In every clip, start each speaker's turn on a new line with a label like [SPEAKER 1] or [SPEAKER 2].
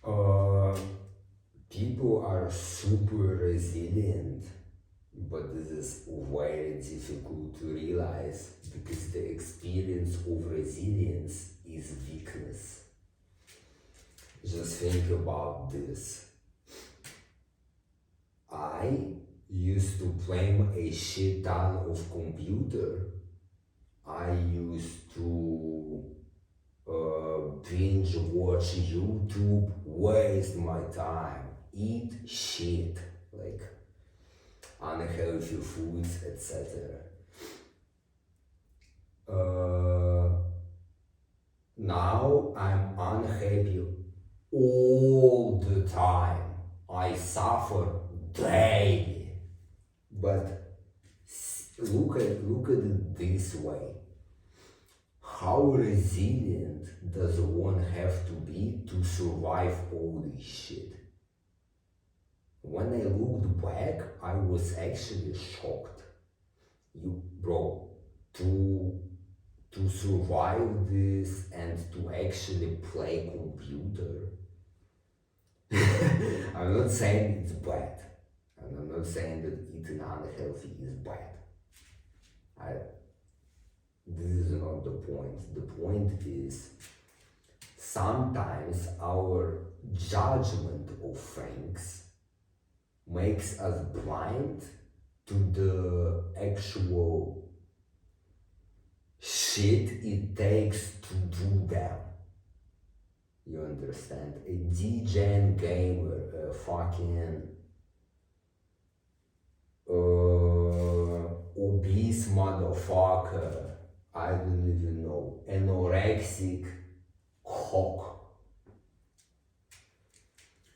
[SPEAKER 1] uh, People are super resilient, but this is very difficult to realize because the experience of resilience is weakness. Just think about this. I used to blame a shit ton of computer. I used to binge watch YouTube, waste my time, eat shit like unhealthy foods, etc. Now I'm unhappy all the time. I suffer daily. But look at it this way. How resilient does one have to be to survive all this shit? When I looked back, I was actually shocked. Bro, to survive this and to actually play computer. I'm not saying it's bad. And I'm not saying that eating unhealthy is bad. This is not the point. The point is sometimes our judgment of things makes us blind to the actual shit it takes to do them. You understand? A degen gamer, a fucking obese motherfucker, I don't even know, anorexic hawk,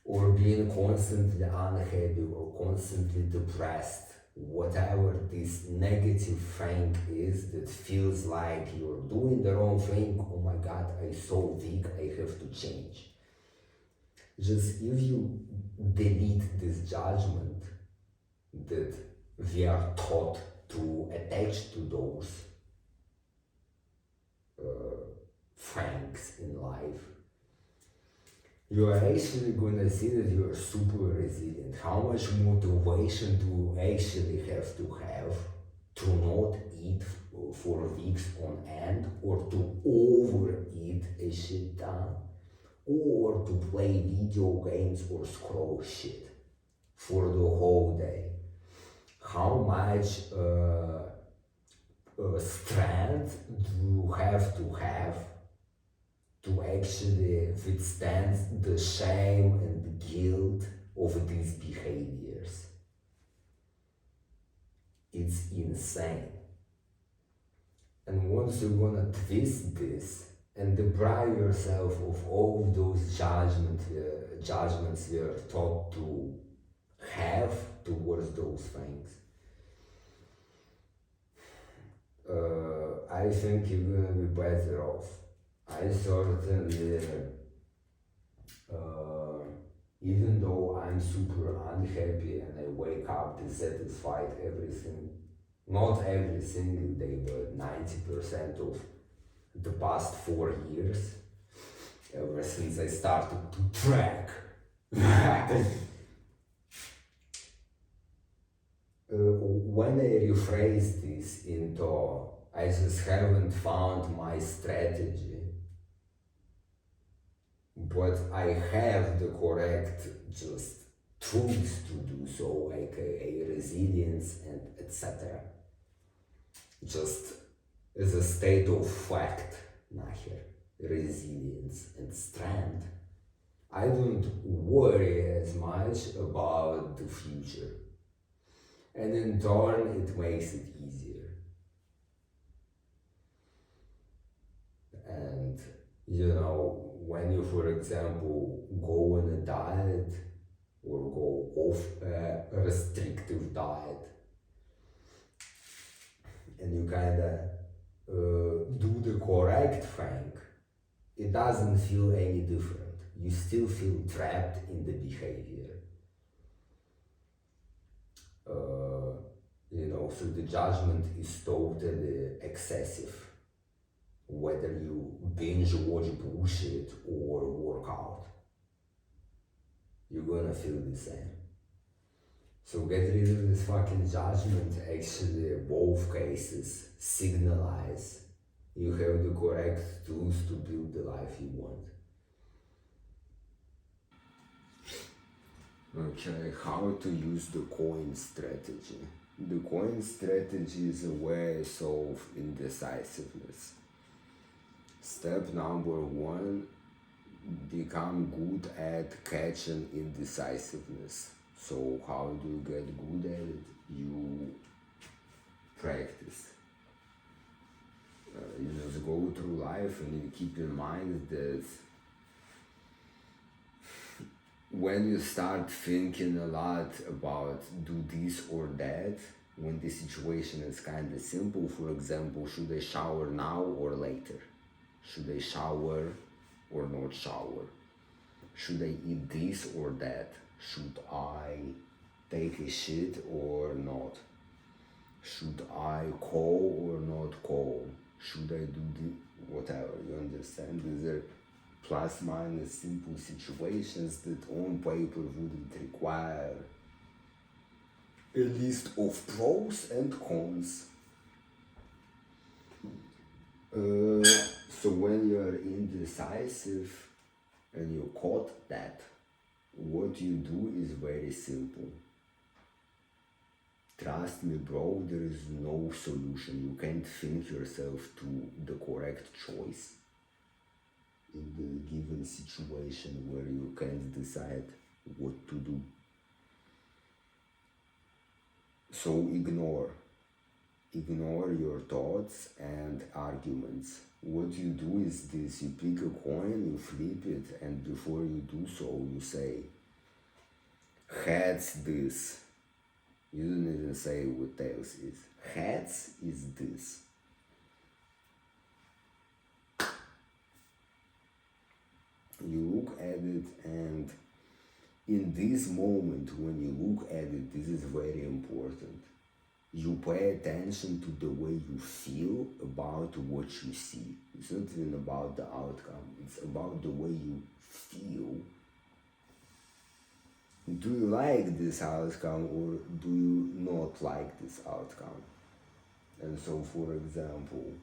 [SPEAKER 1] or being constantly unhappy or constantly depressed, whatever this negative thing is that feels like you're doing the wrong thing. Oh my god, I'm so weak, I have to change. Just if you delete this judgment that we are taught to attach to those things in life, you are actually gonna see that you are super resilient. How much motivation do you actually have to not eat for weeks on end, or to overeat a shit ton, or to play video games or scroll shit for the whole day? How much strength do you have to actually withstand the shame and the guilt of these behaviors? It's insane. And once you're gonna twist this and deprive yourself of all those judgments we are taught to have towards those things, I think you're gonna be better off. I certainly, even though I'm super unhappy and I wake up dissatisfied not every single day, but 90% of the past 4 years, ever since I started to track. When I rephrase this into I just haven't found my strategy, but I have the correct just tools to do so, aka resilience and etc. Just as a state of fact, nahir, resilience and strength. I don't worry as much about the future. And in turn, it makes it easier. And when you, for example, go on a diet or go off a restrictive diet, and you kind of do the correct thing, it doesn't feel any different. You still feel trapped in the behavior. So the judgment is totally excessive whether you binge watch bullshit or work out. You're gonna feel the same. So get rid of this fucking judgment. Actually, both cases signalize you have the correct tools to build the life you want. Okay, how to use the coin strategy. The coin strategy is a way of indecisiveness. Step number one, become good at catching indecisiveness. So how do you get good at it? You practice. You just go through life and you keep in mind that when you start thinking a lot about do this or that, when the situation is kind of simple, for example, should I shower now or later? Should I shower or not shower? Should I eat this or that? Should I take a shit or not? Should I call or not call? Should I do the whatever? You understand? These are plus minus simple situations that on paper wouldn't require a list of pros and cons. So when you're indecisive and you caught that, what you do is very simple. Trust me, bro, there is no solution. You can't think yourself to the correct choice in the given situation where you can't decide what to do. So ignore your thoughts and arguments. What you do is this: you pick a coin, you flip it, and before you do so, you say, heads this. You don't even say what tails is. Heads is this. You look at it, and in this moment when you look at it, this is very important. You pay attention to the way you feel about what you see. It's not even about the outcome, it's about the way you feel. Do you like this outcome or do you not like this outcome? And so, for example,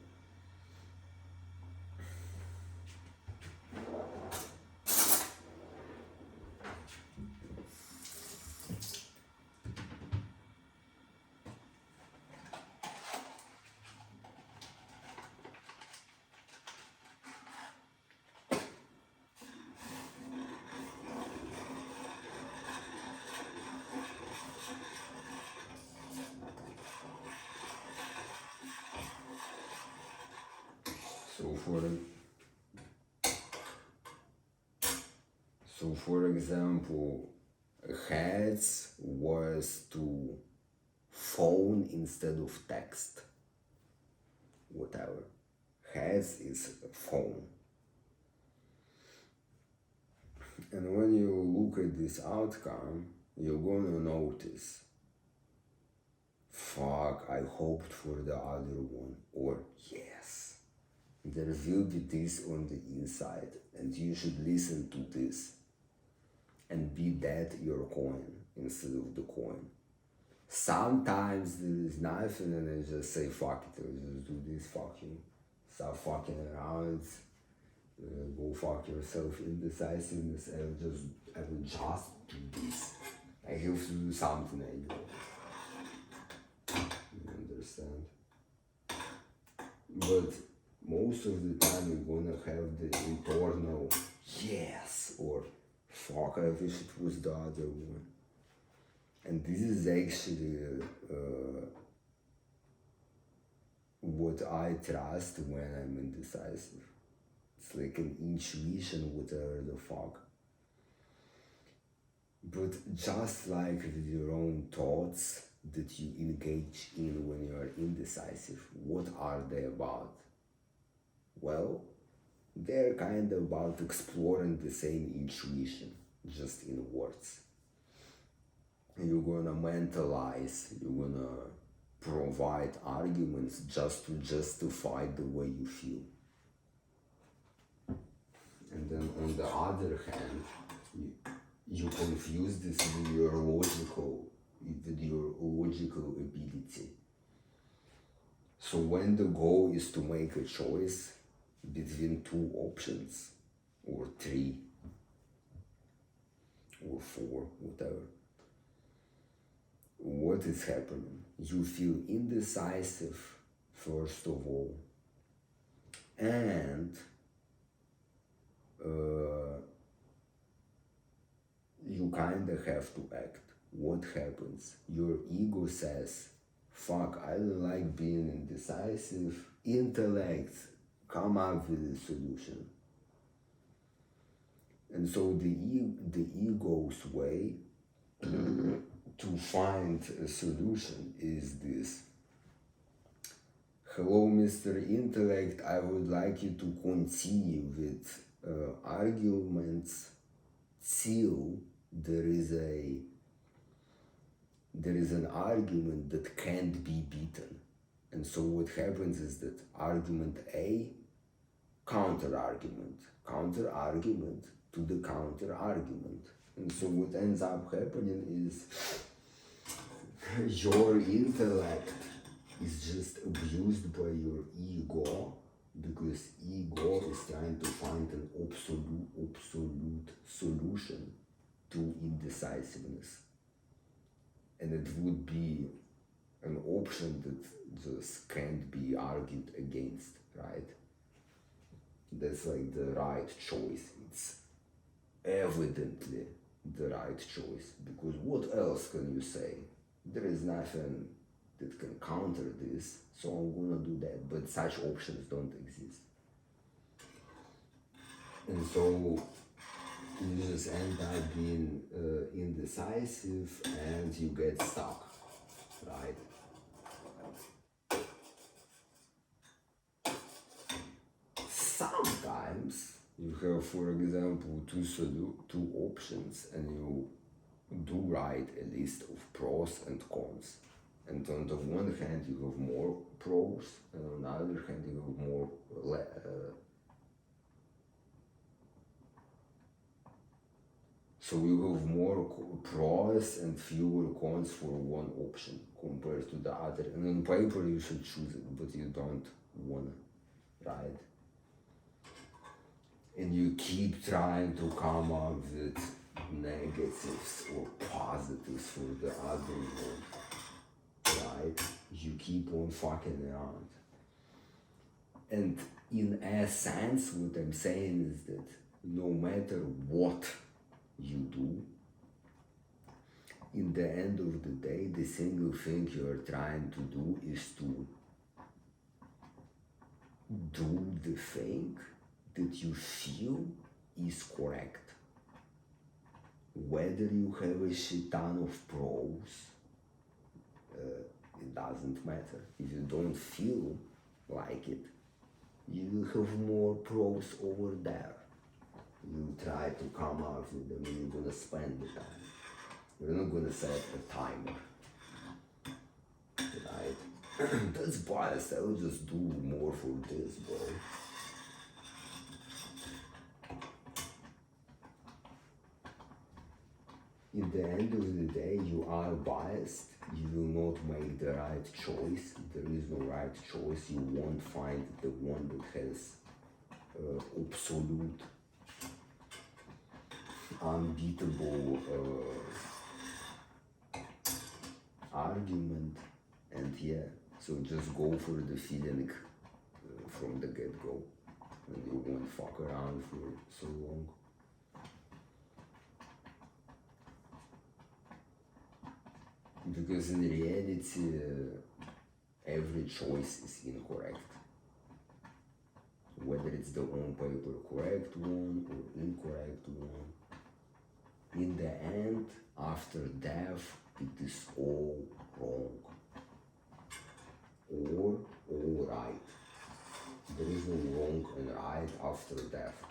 [SPEAKER 1] for example, heads was to phone instead of text. Whatever. Heads is phone. And when you look at this outcome, you're gonna notice, fuck, I hoped for the other one. Or yes, there will be this on the inside and you should listen to this and be that your coin instead of the coin. Sometimes there is nothing and I just say fuck it, I'll just do this, fuck you. Stop fucking around, go fuck yourself, indecisiveness, I will just do this. I have to do something I do. You understand? But most of the time you're gonna have the internal yes or fuck, I wish it was the other one. And this is actually what I trust when I'm indecisive. It's like an intuition, whatever the fuck. But just like with your own thoughts that you engage in when you are indecisive, what are they about? Well, they're kind of about exploring the same intuition, just in words. You're gonna mentalize, you're gonna provide arguments just to justify the way you feel. on the other hand, you confuse this with your logical ability. So when the goal is to make a choice between two options, or three, or four, whatever, what is happening? You feel indecisive, first of all, and you kinda have to act. What happens? Your ego says, fuck, I don't like being indecisive. Intellect, come up with a solution. And so the ego's way to find a solution is this. Hello, Mr. Intellect, I would like you to continue with arguments till there is an argument that can't be beaten. And so what happens is that argument A, counter-argument to the counter-argument. And so what ends up happening is your intellect is just abused by your ego, because ego is trying to find an absolute solution to indecisiveness. And it would be an option that just can't be argued against, right? That's like the right choice. It's evidently the right choice, because what else can you say? There is nothing that can counter this, so I'm gonna do that. But such options don't exist. And so you just end up being indecisive and you get stuck, right? Sometimes you have, for example, two options, and you do write a list of pros and cons. And on the one hand, you have more pros, and on the other hand, you have more so you have more pros and fewer cons for one option compared to the other. And on paper, you should choose it, but you don't wanna, right? And you keep trying to come up with negatives or positives for the other one, right? You keep on fucking around. And in a sense, what I'm saying is that no matter what you do, in the end of the day, the single thing you are trying to do is to do the thing that you feel is correct. Whether you have a shit ton of pros, it doesn't matter. If you don't feel like it, you will have more pros over there. You try to come up with them, and you're gonna spend the time. You're not gonna set a timer, right? That's biased. I will just do more for this, bro. In the end of the day, you are biased. You will not make the right choice. There is no right choice. You won't find the one that has absolute, unbeatable argument. And yeah, so just go for the feeling from the get-go, and you won't fuck around for so long. Because in reality, every choice is incorrect. Whether it's the on paper correct one or incorrect one, in the end, after death, it is all wrong or all right. There is no wrong and right after death.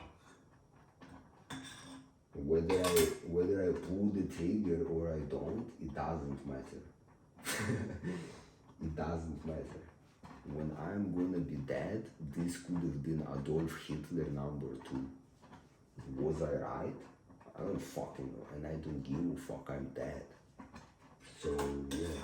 [SPEAKER 1] Whether I pull the trigger or I don't, it doesn't matter. It doesn't matter. When I'm gonna be dead, this could have been Adolf Hitler #2. was I right? I don't fucking know, and I don't give a fuck, I'm dead. So, yeah.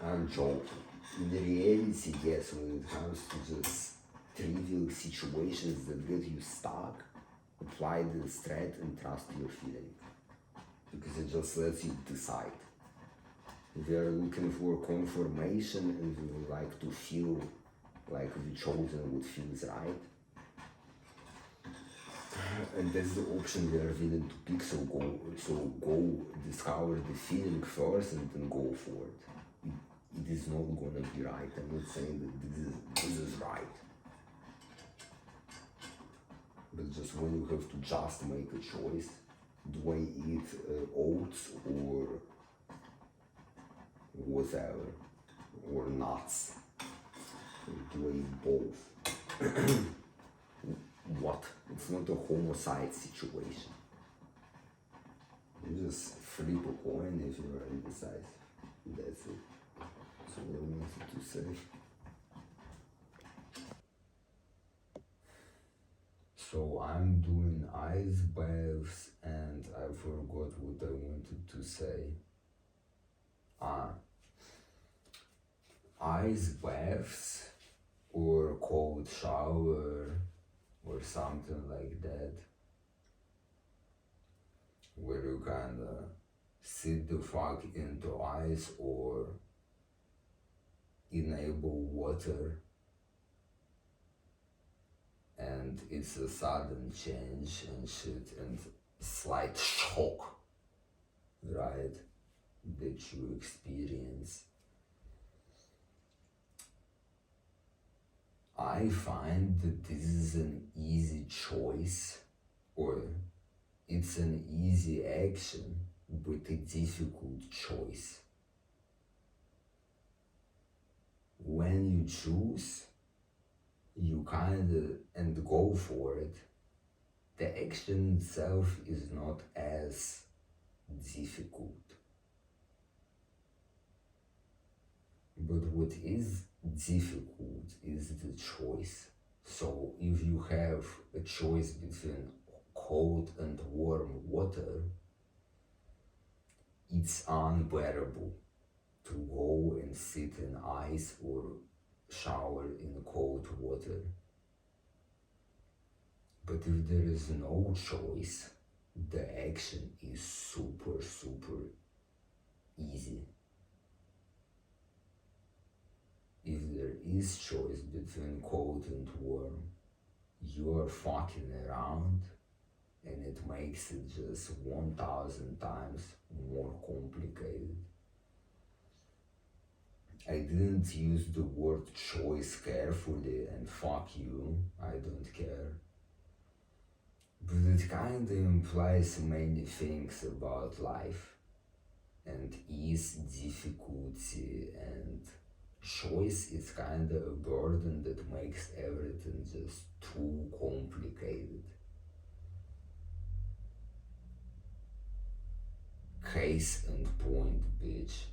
[SPEAKER 1] I'm joking. In the reality, yes, when it comes to just trivial situations that get you stuck, apply the threat and trust your feeling. Because it just lets you decide. If you are looking for confirmation and you would like to feel like the chosen what feels right, and that's the option we are willing to pick, so go discover the feeling first and then go for it. It is not gonna be right. I'm not saying that this is right. But just when you have to just make a choice, do I eat oats or whatever, or nuts? Do I eat both? What? It's not a homicide situation. You just flip a coin if you are indecisive. That's it. That's what I wanted to say. So I'm doing ice baths and I forgot what I wanted to say. Ice baths or cold shower or something like that, where you kinda sit the fuck into ice or enable water, and it's a sudden change and shit and slight shock, right, that you experience. I find that this is an easy choice, or it's an easy action, but a difficult choice. When you choose, you kinda and go for it, the action itself is not as difficult. But what is difficult is the choice. So if you have a choice between cold and warm water, it's unbearable to go and sit in ice or shower in cold water. But if there is no choice, the action is super easy. If there is choice between cold and warm, you are fucking around and it makes it just 1000 times more complicated. I didn't use the word choice carefully, and fuck you, I don't care. But it kinda implies many things about life, and ease, difficulty, and choice is kinda a burden that makes everything just too complicated. Case in point, bitch.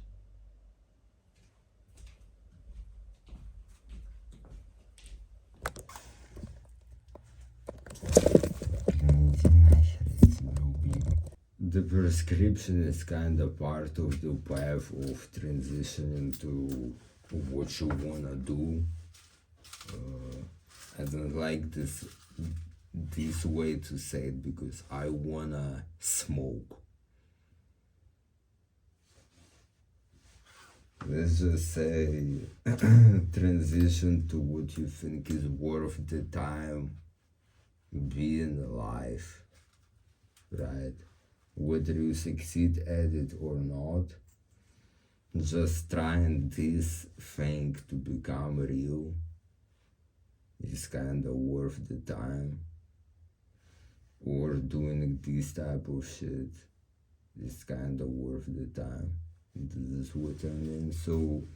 [SPEAKER 1] The prescription is kind of part of the path of transitioning to what you wanna do. I don't like this way to say it because I wanna smoke. Let's just say transition to what you think is worth the time being alive, right? Whether you succeed at it or not, just trying this thing to become real is kinda worth the time. Or doing this type of shit is kinda worth the time. This is what I mean. So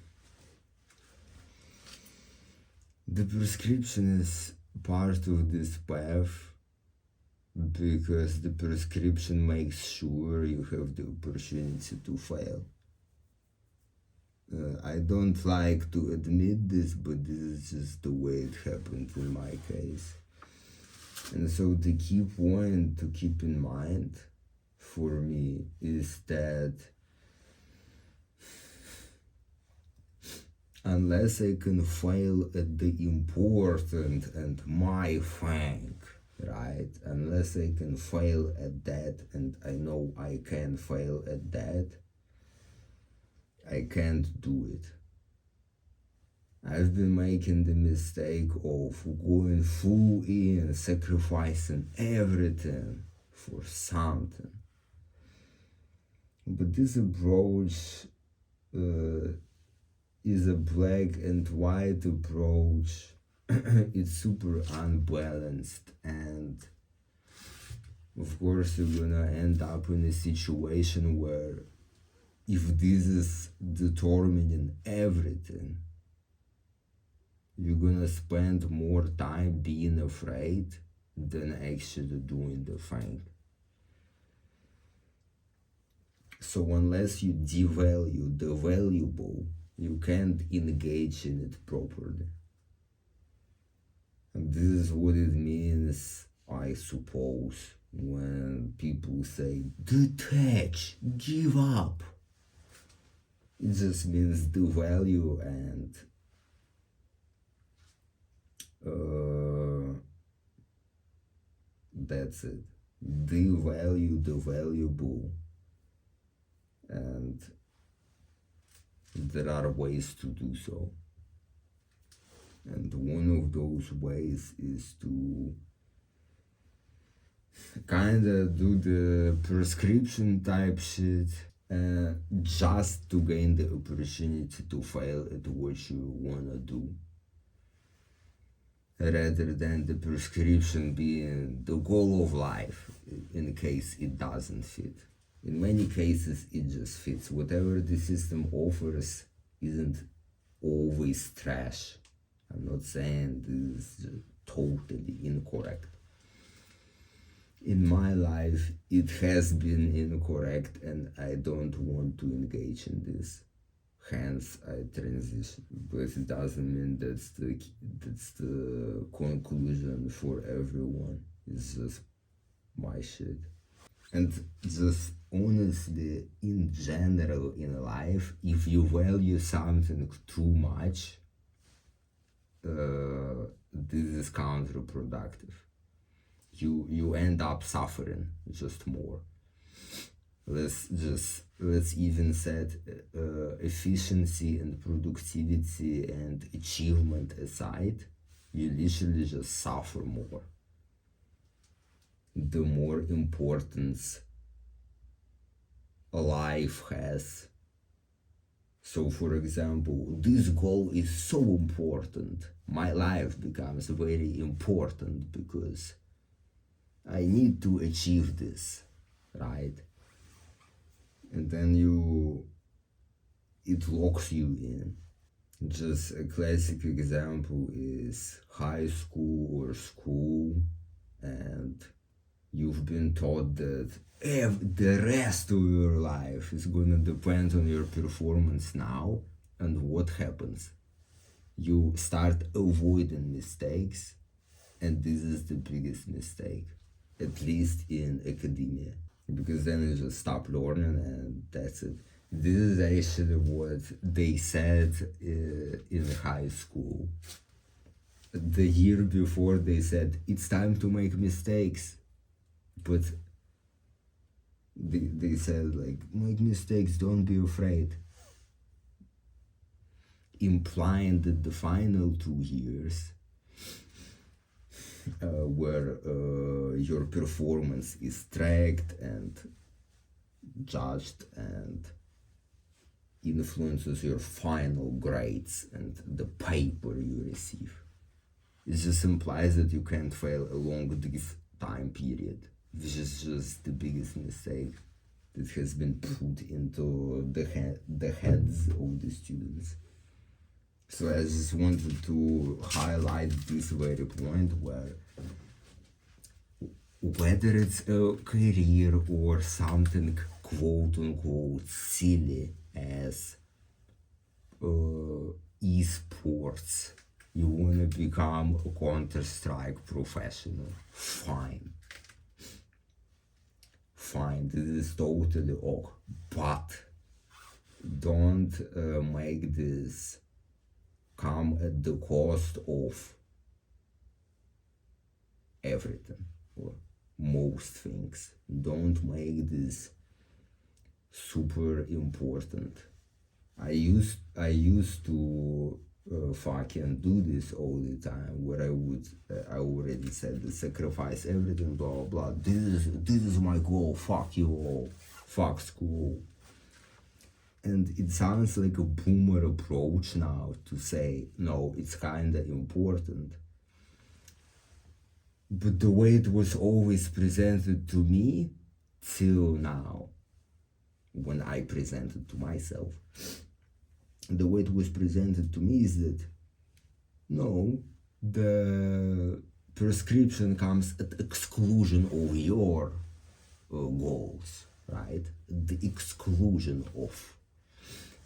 [SPEAKER 1] the prescription is part of this path because the prescription makes sure you have the opportunity to fail. I don't like to admit this, but this is just the way it happened in my case. And so the key point to keep in mind for me is that unless I can fail at the important and my thing, right? Unless I can fail at that, and I know I can fail at that, I can't do it. I've been making the mistake of going full in, sacrificing everything for something. But this approach is a black and white approach. It's super unbalanced, and of course you're gonna end up in a situation where if this is determining everything, you're gonna spend more time being afraid than actually doing the thing. So unless you devalue the valuable, you can't engage in it properly. And this is what it means, I suppose, when people say, detach, give up. It just means devalue and that's it. Devalue the valuable. And there are ways to do so. And one of those ways is to kind of do the prescription type shit just to gain the opportunity to fail at what you wanna do, rather than the prescription being the goal of life in case it doesn't fit. In many cases, it just fits. Whatever the system offers isn't always trash. I'm not saying this is totally incorrect. In my life, it has been incorrect, and I don't want to engage in this. Hence, I transition. But it doesn't mean that's the conclusion for everyone. It's just my shit. And just honestly, in general, in life, if you value something too much, this is counterproductive. You end up suffering just more. Let's even set efficiency and productivity and achievement aside. You literally just suffer more. The more importance a life has. So for example, this goal is so important. My life becomes very important because I need to achieve this, right? And then it locks you in. Just a classic example is high school or school, and you've been taught that the rest of your life is gonna depend on your performance now, and what happens? You start avoiding mistakes, and this is the biggest mistake, at least in academia, because then you just stop learning and that's it. This is actually what they said in high school. The year before they said, it's time to make mistakes. But they said, like, make mistakes, don't be afraid. Implying that the final 2 years where your performance is tracked and judged and influences your final grades and the paper you receive. It just implies that you can't fail along this time period, which is just the biggest mistake that has been put into the heads of the students. So I just wanted to highlight this very point where whether it's a career or something quote unquote silly as esports, You wanna become a Counter-Strike professional. Fine. Fine, this is totally ok. But don't make this come at the cost of everything or most things. Don't make this super important. I used to fucking do this all the time, where I already said, sacrifice everything, blah blah blah. This is my goal. Fuck you all. Fuck school. And it sounds like a boomer approach now to say, no, it's kinda important. But the way it was always presented to me, till now, when I presented to myself, the way it was presented to me is that, no, the prescription comes at exclusion of your goals, right? The exclusion of.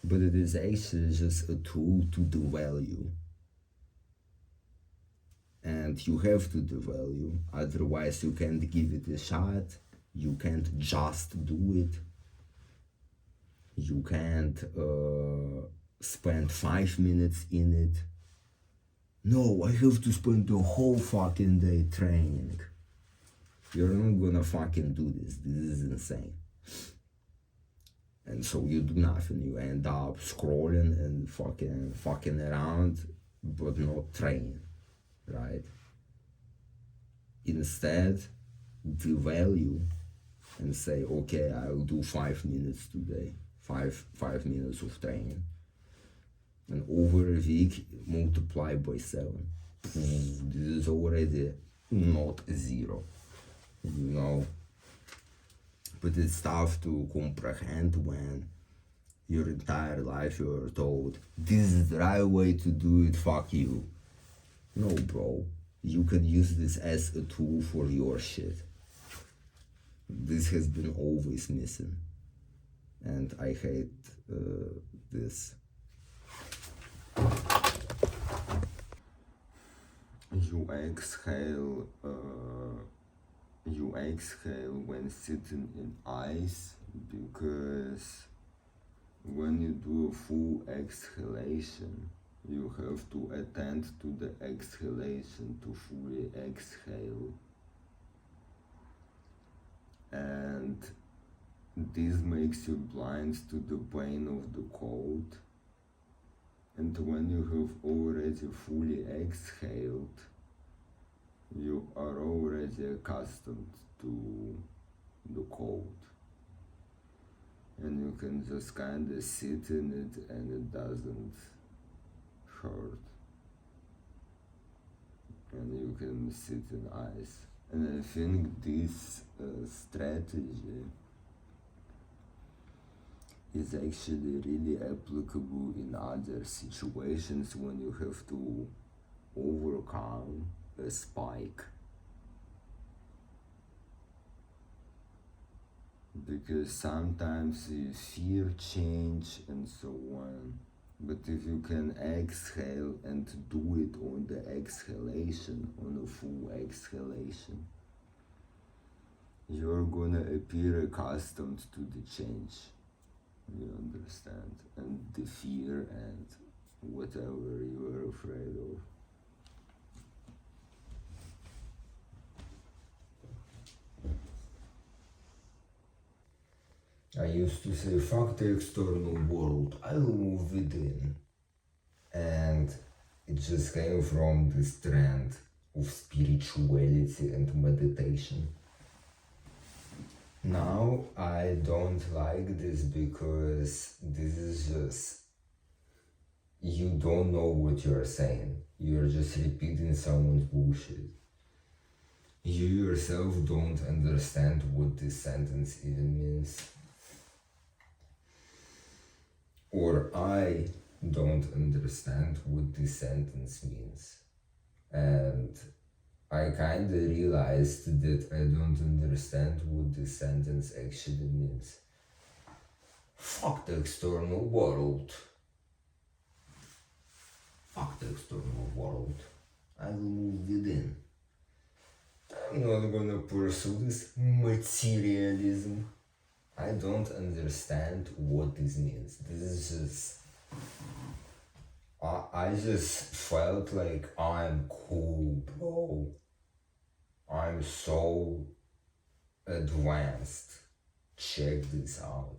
[SPEAKER 1] But it is actually just a tool to devalue. And you have to devalue, otherwise you can't give it a shot, you can't just do it, you can't spend 5 minutes in it. No, I have to spend the whole fucking day training. You're not gonna fucking do this. This is insane. And so you do nothing. You end up scrolling and fucking around, but not training, right? Instead, devalue and say, okay, I'll do 5 minutes today. 5 minutes of training. And over a week, multiply by 7. This is already not 0, you know. But it's tough to comprehend when your entire life you're told, this is the right way to do it, fuck you. No, bro, you can use this as a tool for your shit. This has been always missing. And I hate this. You exhale when sitting in ice, because when you do a full exhalation, you have to attend to the exhalation to fully exhale. And this makes you blind to the pain of the cold. And when you have already fully exhaled, you are already accustomed to the cold. And you can just kinda sit in it and it doesn't hurt. And you can sit in ice. And I think this strategy is actually really applicable in other situations when you have to overcome a spike. Because sometimes you fear change and so on. But if you can exhale and do it on the exhalation, on a full exhalation, you're gonna appear accustomed to the change. You understand? And the fear and whatever you are afraid of. I used to say, fuck the external world, I'll move within. And it just came from this trend of spirituality and meditation. Now I don't like this because this is just, you don't know what you're saying. You're just repeating someone's bullshit. You yourself don't understand what this sentence even means. Or I don't understand what this sentence means. And I kinda realized that I don't understand what this sentence actually means. Fuck the external world. fuck the external world. I will move within. I'm not gonna pursue this materialism. I don't understand what this means. This is just. I just felt like I'm cool, bro. I'm so advanced. Check this out.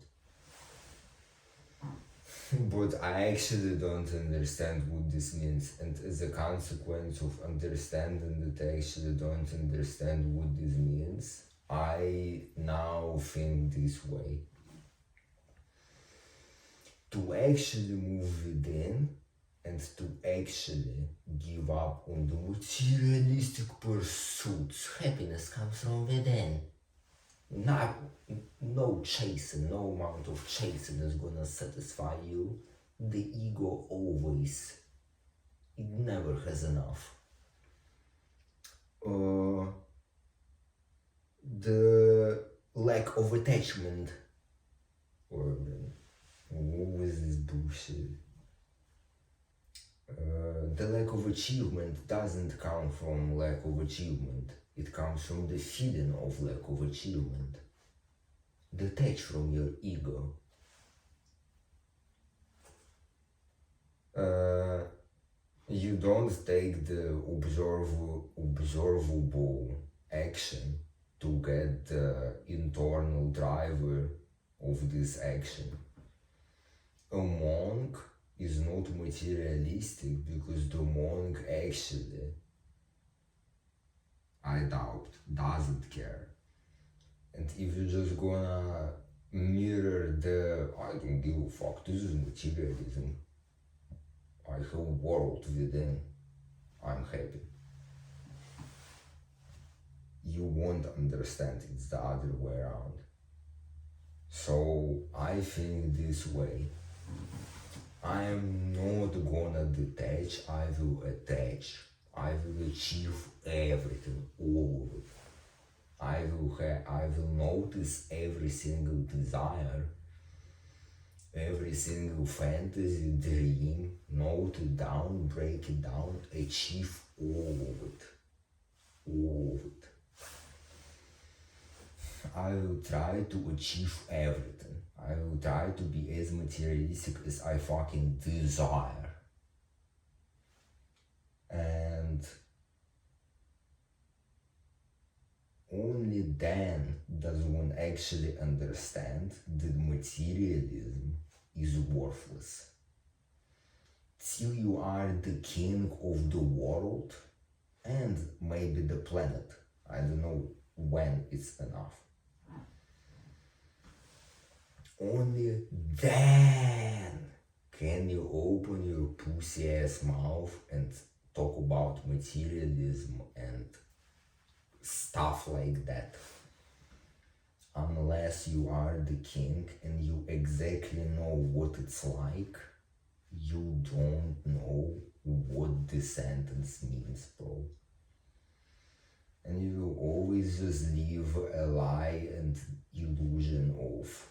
[SPEAKER 1] But I actually don't understand what this means, and as a consequence of understanding that I actually don't understand what this means, I now think this way. To actually move within and to actually give up on the materialistic pursuits, happiness comes from within. No chasing, no amount of chasing is gonna satisfy you. The ego always, it never has enough. The lack of attachment, or what is this bullshit? The lack of achievement doesn't come from lack of achievement. It comes from the feeling of lack of achievement. Detach from your ego. You don't take the observable action to get the internal driver of this action. A monk is not materialistic because the monk actually, I doubt, doesn't care. And if you're just gonna mirror the I don't give a fuck, this is materialism, I have a world within, I'm happy, you won't understand it's the other way around. So I think this way. I am not gonna detach, I will attach. I will achieve everything, all of it. I will notice every single desire, every single fantasy, dream, note it down, break it down, achieve all of it. All of it. I will try to achieve everything. I will try to be as materialistic as I fucking desire. And only then does one actually understand that materialism is worthless. Till you are the king of the world and maybe the planet. I don't know when it's enough. Only then can you open your pussy ass mouth and talk about materialism and stuff like that. Unless you are the king and you exactly know what it's like, you don't know what this sentence means, bro. And you will always just live a lie and illusion of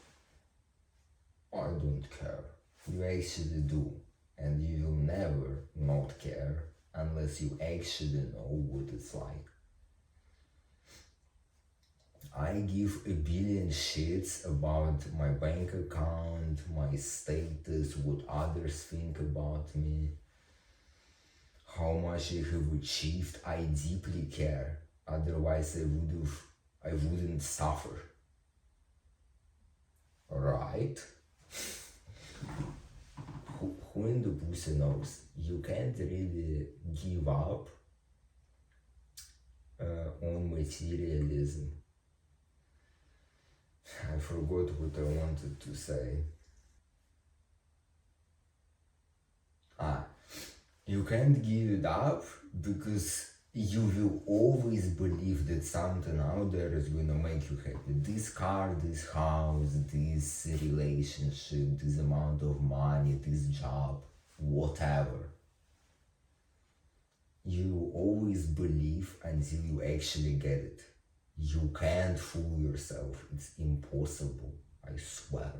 [SPEAKER 1] I don't care. You actually do, and you will never not care unless you actually know what it's like. I give a billion shits about my bank account, my status, what others think about me, how much I have achieved. I deeply care, otherwise I wouldn't suffer. Right? Who in the pussy knows? You can't really give up on materialism. I forgot what I wanted to say. You can't give it up because you will always believe that something out there is gonna make you happy. This car, this house, this relationship, this amount of money, this job, whatever. You always believe until you actually get it. You can't fool yourself. It's impossible. I swear.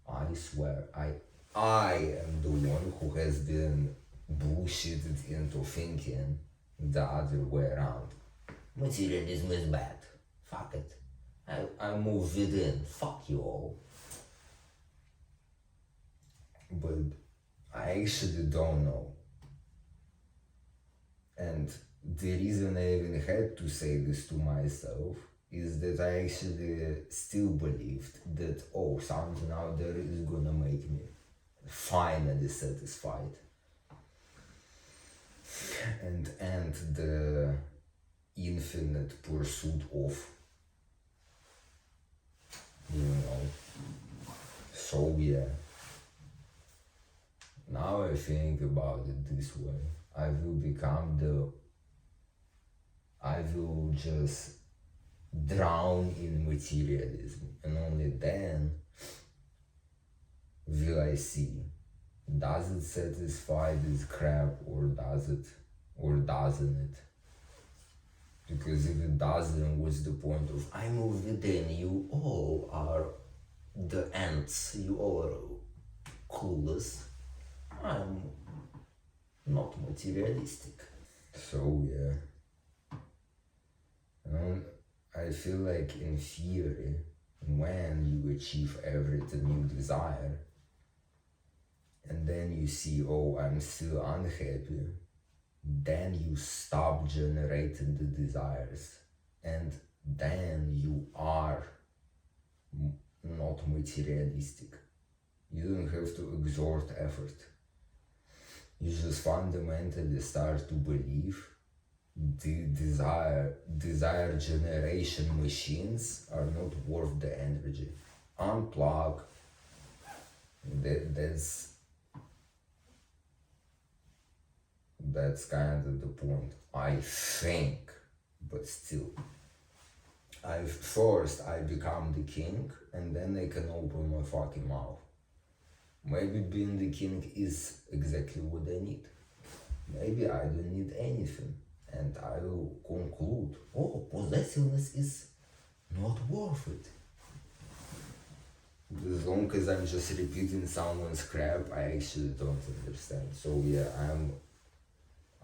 [SPEAKER 1] I swear. I am the one who has been bullshitted into thinking the other way around. Materialism is bad. Fuck it. I move within. Fuck you all. But I actually don't know. And the reason I even had to say this to myself is that I actually still believed that, oh, something out there is gonna make me finally satisfied and end the infinite pursuit of, you know. So yeah, now I think about it this way. I will just drown in materialism, and only then will I see, does it satisfy this crap or doesn't it? Because if it doesn't, what's the point of I move within? You all are the ants, you all are clueless. I'm not materialistic. So yeah. I feel like in theory, when you achieve everything you desire, and then you see, oh, I'm still unhappy, then you stop generating the desires, and then you are not materialistic. You don't have to exert effort. You just fundamentally start to believe the desire generation machines are not worth the energy. Unplug. That's kind of the point, I think. But still, first I become the king, and then I can open my fucking mouth. Maybe being the king is exactly what I need. Maybe I don't need anything, and I will conclude, oh, possessiveness is not worth it. As long as I'm just repeating someone's crap, I actually don't understand. So yeah,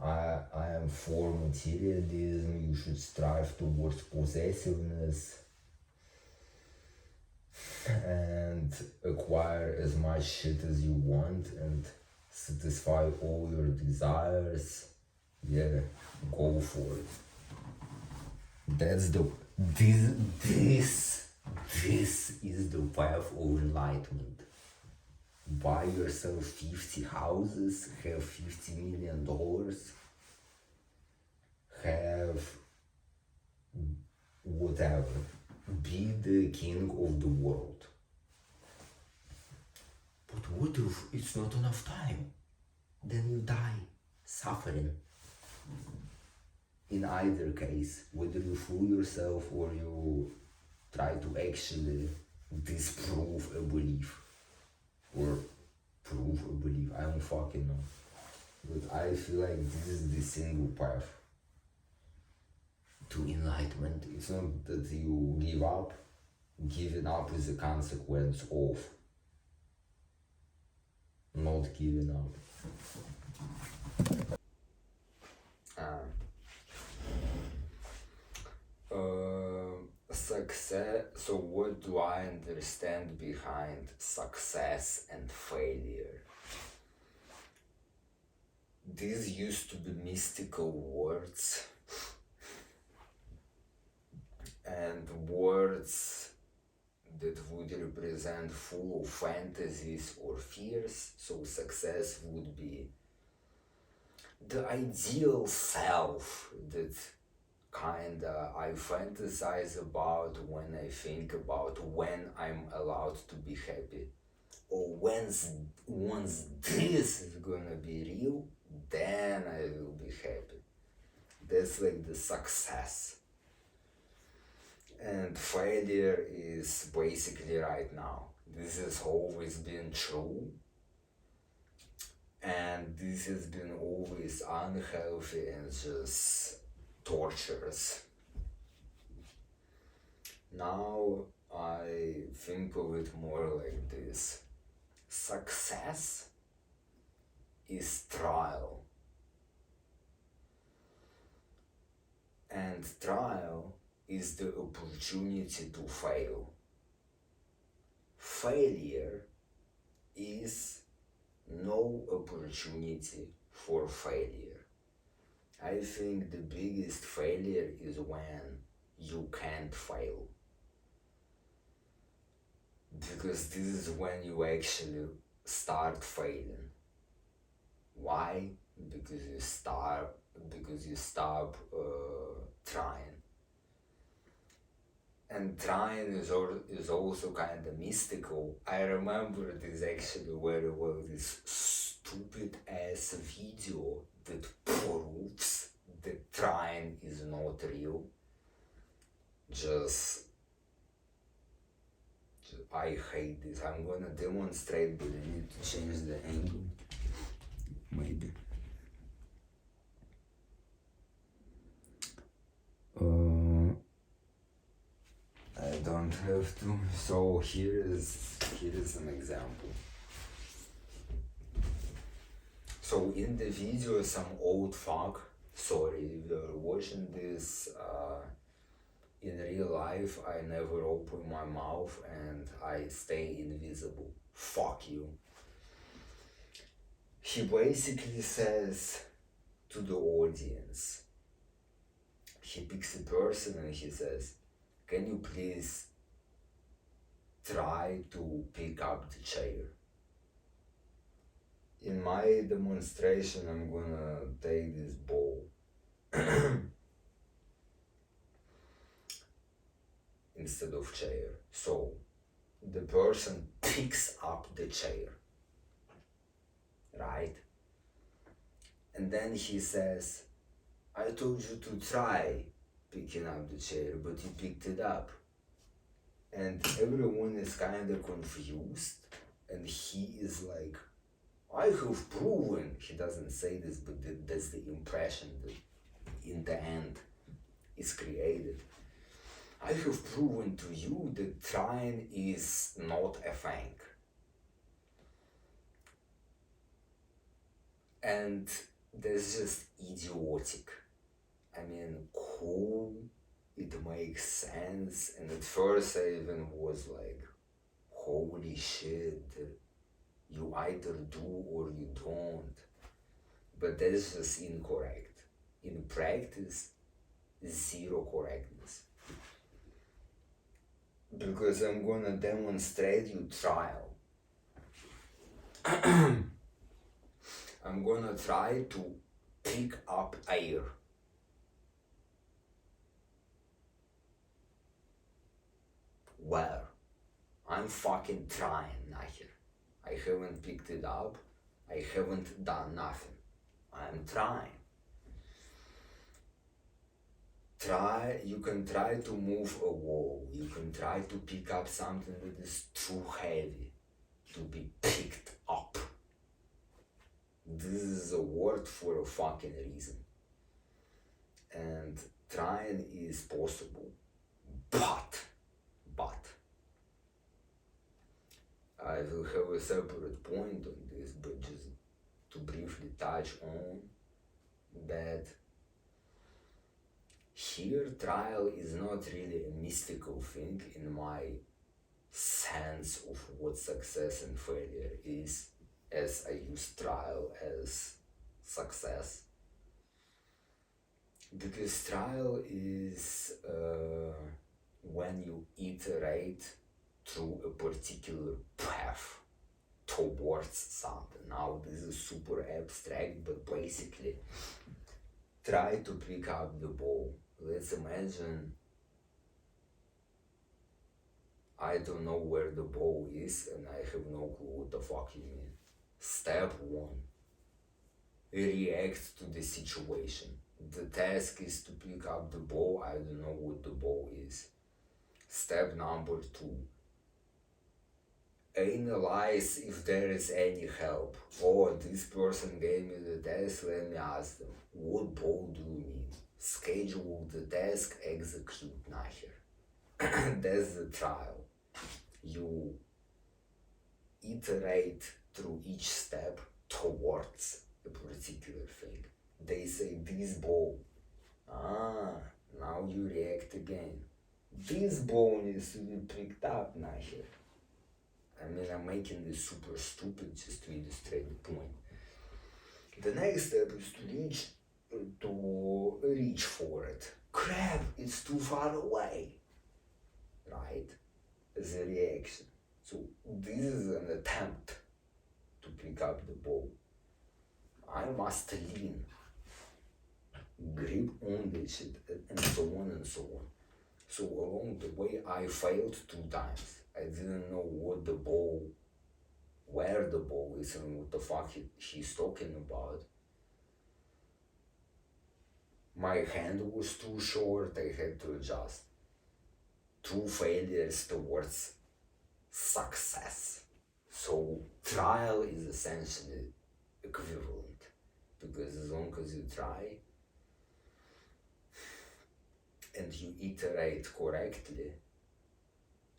[SPEAKER 1] I am for materialism. You should strive towards possessiveness and acquire as much shit as you want and satisfy all your desires. Yeah, go for it. That's this is the path of enlightenment. Buy yourself 50 houses, have $50 million, have whatever, be the king of the world. But what if it's not enough time? Then you die suffering. In either case, whether you fool yourself or you try to actually disprove a belief or prove a belief, I don't fucking know. But I feel like this is the single path to enlightenment. It's not that you give up. Giving up is a consequence of not giving up. Success. So what do I understand behind success and failure? These used to be mystical words, and words that would represent full of fantasies or fears. So success would be the ideal self that kinda I fantasize about when I think about when I'm allowed to be happy. Or once this is gonna be real, then I will be happy. That's like the success. And failure is basically right now. This has always been true. And this has been always unhealthy and just torturous. Now I think of it more like this. Success is trial. And trial is the opportunity to fail. Failure is no opportunity for failure. I think the biggest failure is when you can't fail. Because this is when you actually start failing. Why? Because you stop trying. And trying is also kind of mystical. I remember this actually very well, this stupid ass video that proves that trying is not real. I hate this. I'm gonna demonstrate, but I need to change the angle. Maybe. I don't have to. So here is an example. So in the video, some old fuck, sorry if you're watching this, in real life I never open my mouth and I stay invisible. Fuck you. He basically says to the audience, he picks a person and he says, can you please try to pick up the chair? In my demonstration, I'm gonna take this ball instead of chair. So the person picks up the chair, right? And then he says, I told you to try picking up the chair, but you picked it up. And everyone is kind of confused, and he is like, I have proven, he doesn't say this, but that's the impression that in the end is created. I have proven to you that trying is not a thing. And that's just idiotic. I mean, cool, it makes sense, and at first I even was like, holy shit, you either do or you don't. But that's just incorrect. In practice, zero correctness. Because I'm gonna demonstrate you trial. I'm gonna try to pick up air. Where? I'm fucking trying, nahir. I haven't picked it up. I haven't done nothing. I'm trying. You can try to move a wall. You can try to pick up something that is too heavy to be picked up. This is a word for a fucking reason. And trying is possible. But I will have a separate point on this, but just to briefly touch on that here trial is not really a mystical thing in my sense of what success and failure is, as I use trial as success. Because trial is when you iterate through a particular path towards something. Now this is super abstract, but basically try to pick up the ball. Let's imagine I don't know where the ball is and I have no clue what the fuck you mean. Step 1, react to the situation. The task is to pick up the ball, I don't know what the ball is. Step number 2, analyze if there is any help. Oh, this person gave me the task, let me ask them, what ball do you mean? Schedule the task, execute nahir. That's the trial. You iterate through each step towards a particular thing. They say this ball. Now you react again. This ball needs to be picked up nahir. I mean, I'm making this super stupid just to illustrate the point. The next step is to reach for it. Crap, it's too far away, right? As a reaction. So this is an attempt to pick up the ball. I must lean, grip on this shit, and so on and so on. So along the way, I failed 2 times. I didn't know what the ball, where the ball is, and what the fuck he's talking about. My hand was too short, I had to adjust. 2 failures towards success. So trial is essentially equivalent, because as long as you try and you iterate correctly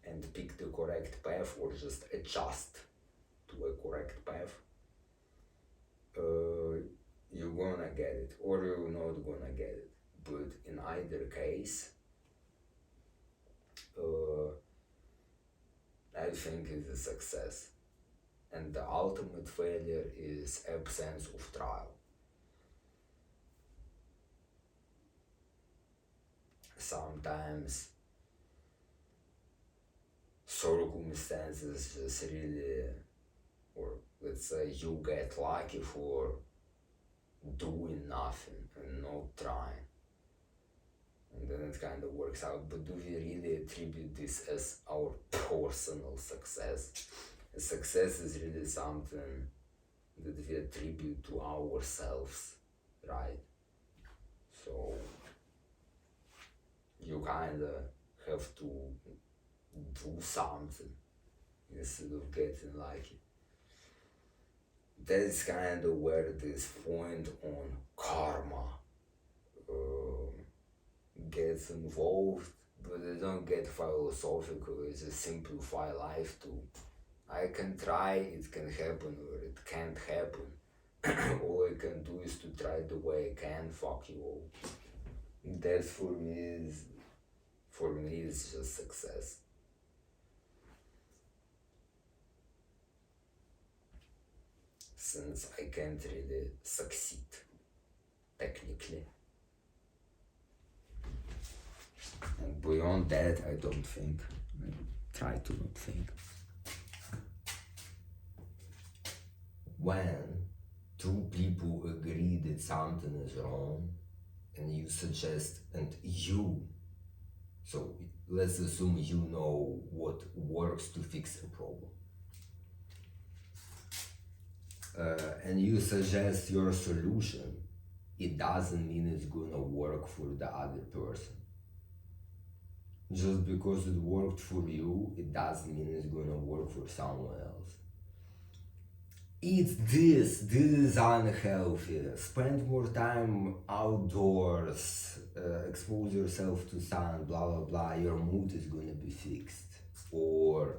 [SPEAKER 1] and pick the correct path or just adjust to a correct path, you're gonna get it or you're not gonna get it. But in either case, I think it's a success. And the ultimate failure is absence of trial. Sometimes circumstances just really, or let's say you get lucky for doing nothing and not trying, and then it kind of works out. But do we really attribute this as our personal success? Success is really something that we attribute to ourselves, right? So you kind of have to do something instead of getting lucky. That's kind of where this point on karma gets involved, but they don't get philosophical. It's just simplify life to I can try, it can happen, or it can't happen. All I can do is to try the way I can, fuck you all. That for me is just success. Since I can't really succeed, technically. And beyond that, I don't think. I try to not think. When 2 people agree that something is wrong, and you suggest, so let's assume you know what works to fix a problem. And you suggest your solution, it doesn't mean it's gonna work for the other person. Just because it worked for you, it doesn't mean it's gonna work for someone else. Eat this is unhealthy, spend more time outdoors, expose yourself to sun, blah blah blah, your mood is gonna be fixed. Or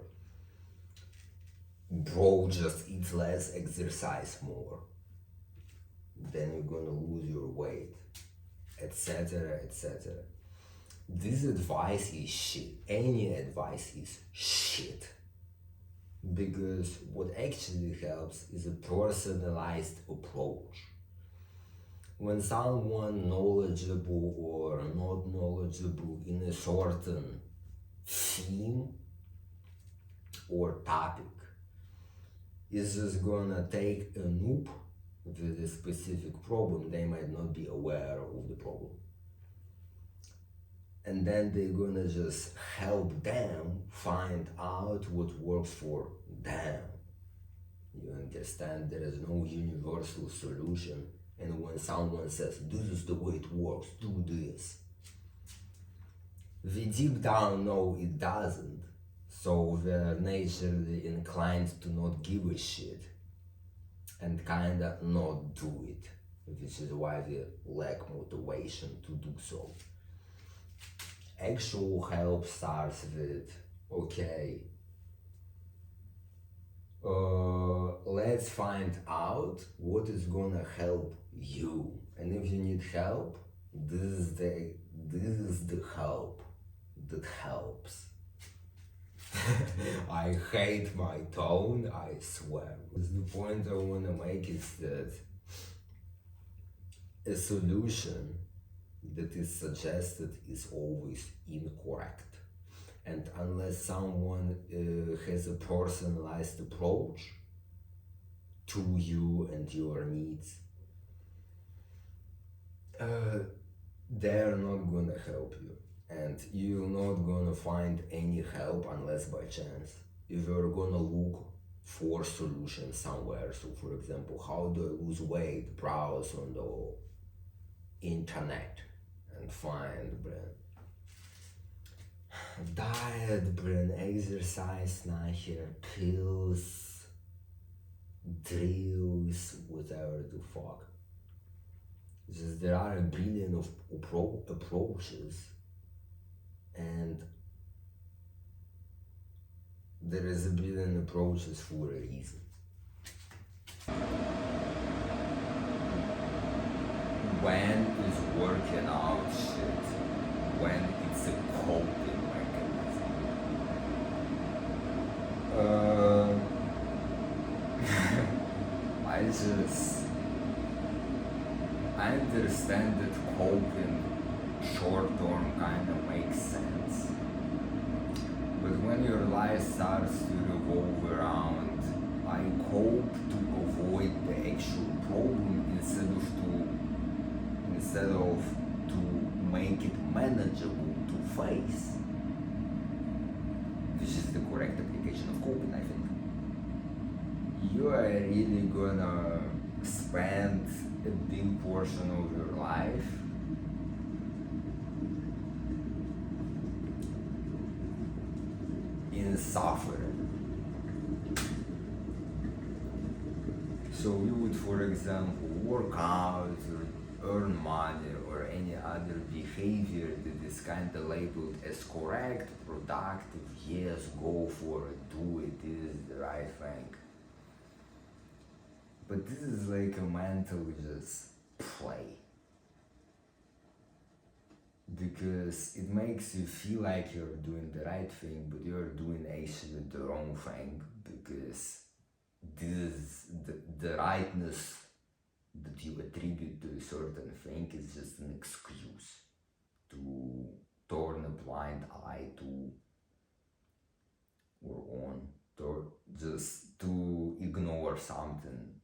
[SPEAKER 1] bro, just eat less, exercise more, then you're gonna lose your weight, etc, etc. This advice is shit. Any advice is shit. Because what actually helps is a personalized approach. When someone knowledgeable or not knowledgeable in a certain theme or topic is just gonna take a noob with a specific problem, they might not be aware of the problem. And then they're gonna just help them find out what works for them. You understand? There is no universal solution. And when someone says, this is the way it works, do this, we deep down know it doesn't. So we're naturally inclined to not give a shit and kinda not do it, which is why we lack motivation to do so. Actual help starts with, okay, let's find out what is gonna help you. And if you need help, this is the help that helps. I hate my tone, I swear. The point I wanna make is that a solution that is suggested is always incorrect. And unless someone has a personalized approach to you and your needs, they're not gonna help you. And you're not gonna find any help unless by chance. If you're gonna look for solutions somewhere, so for example, how do I lose weight, browse on the internet and find brand diet, brand exercise, nahir, pills, drills, whatever the fuck. Just there are a billion of approaches, and there is a billion approaches for a reason. When is working out shit? When it's a coping mechanism? I understand that coping short term kind of makes sense, but when your life starts to revolve around I cope to avoid the actual problem instead of to make it manageable to face, which is the correct application of coping, I think. You are really gonna spend a big portion of your life in suffering. So you would, for example, work out or earn money or any other behavior that is kind of labeled as correct, productive, yes, go for it, do it, this is the right thing. But this is like a mental just play. Because it makes you feel like you're doing the right thing, but you're doing actually the wrong thing, because this the rightness that you attribute to a certain thing is just an excuse to turn a blind eye to or on, or just to ignore something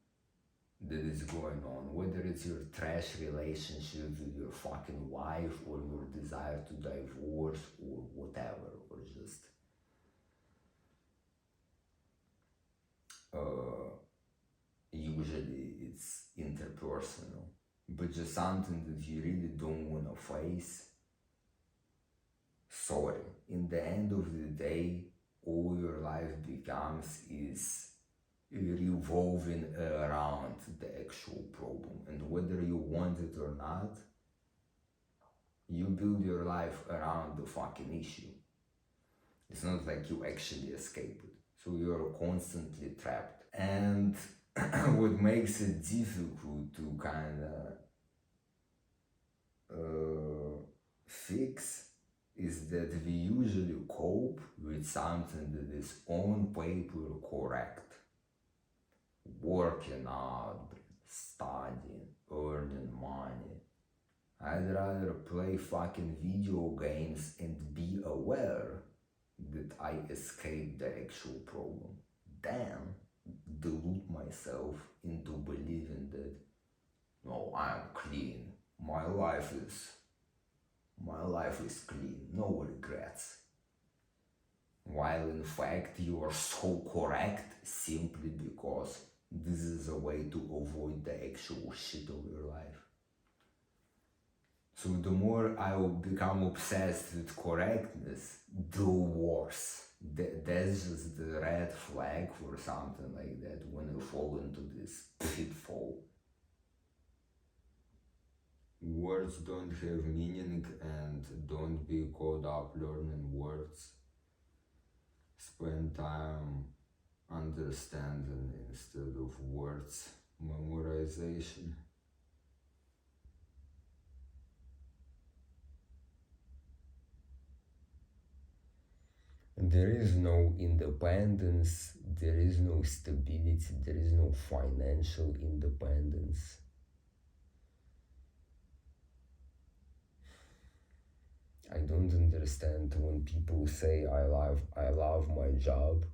[SPEAKER 1] that is going on, whether it's your trash relationship with your fucking wife or your desire to divorce or whatever, or just usually it's interpersonal, but just something that you really don't want to face. Sorry, in the end of the day, all your life becomes is revolving around the actual problem, and whether you want it or not, you build your life around the fucking issue. It's not like you actually escape it, so you're constantly trapped. And what makes it difficult to kind of fix is that we usually cope with something that is on paper correct. Working out, studying, earning money. I'd rather play fucking video games and be aware that I escaped the actual problem than delude myself into believing that no, I'm clean. My life is clean, no regrets. While in fact you are so correct simply because this is a way to avoid the actual shit of your life. So the more I will become obsessed with correctness, the worse. That's just the red flag for something like that when you fall into this pitfall. Words don't have meaning, and don't be caught up learning words. Spend time understanding instead of words memorization. There is no independence, there is no stability, there is no financial independence. I don't understand when people say I love my job.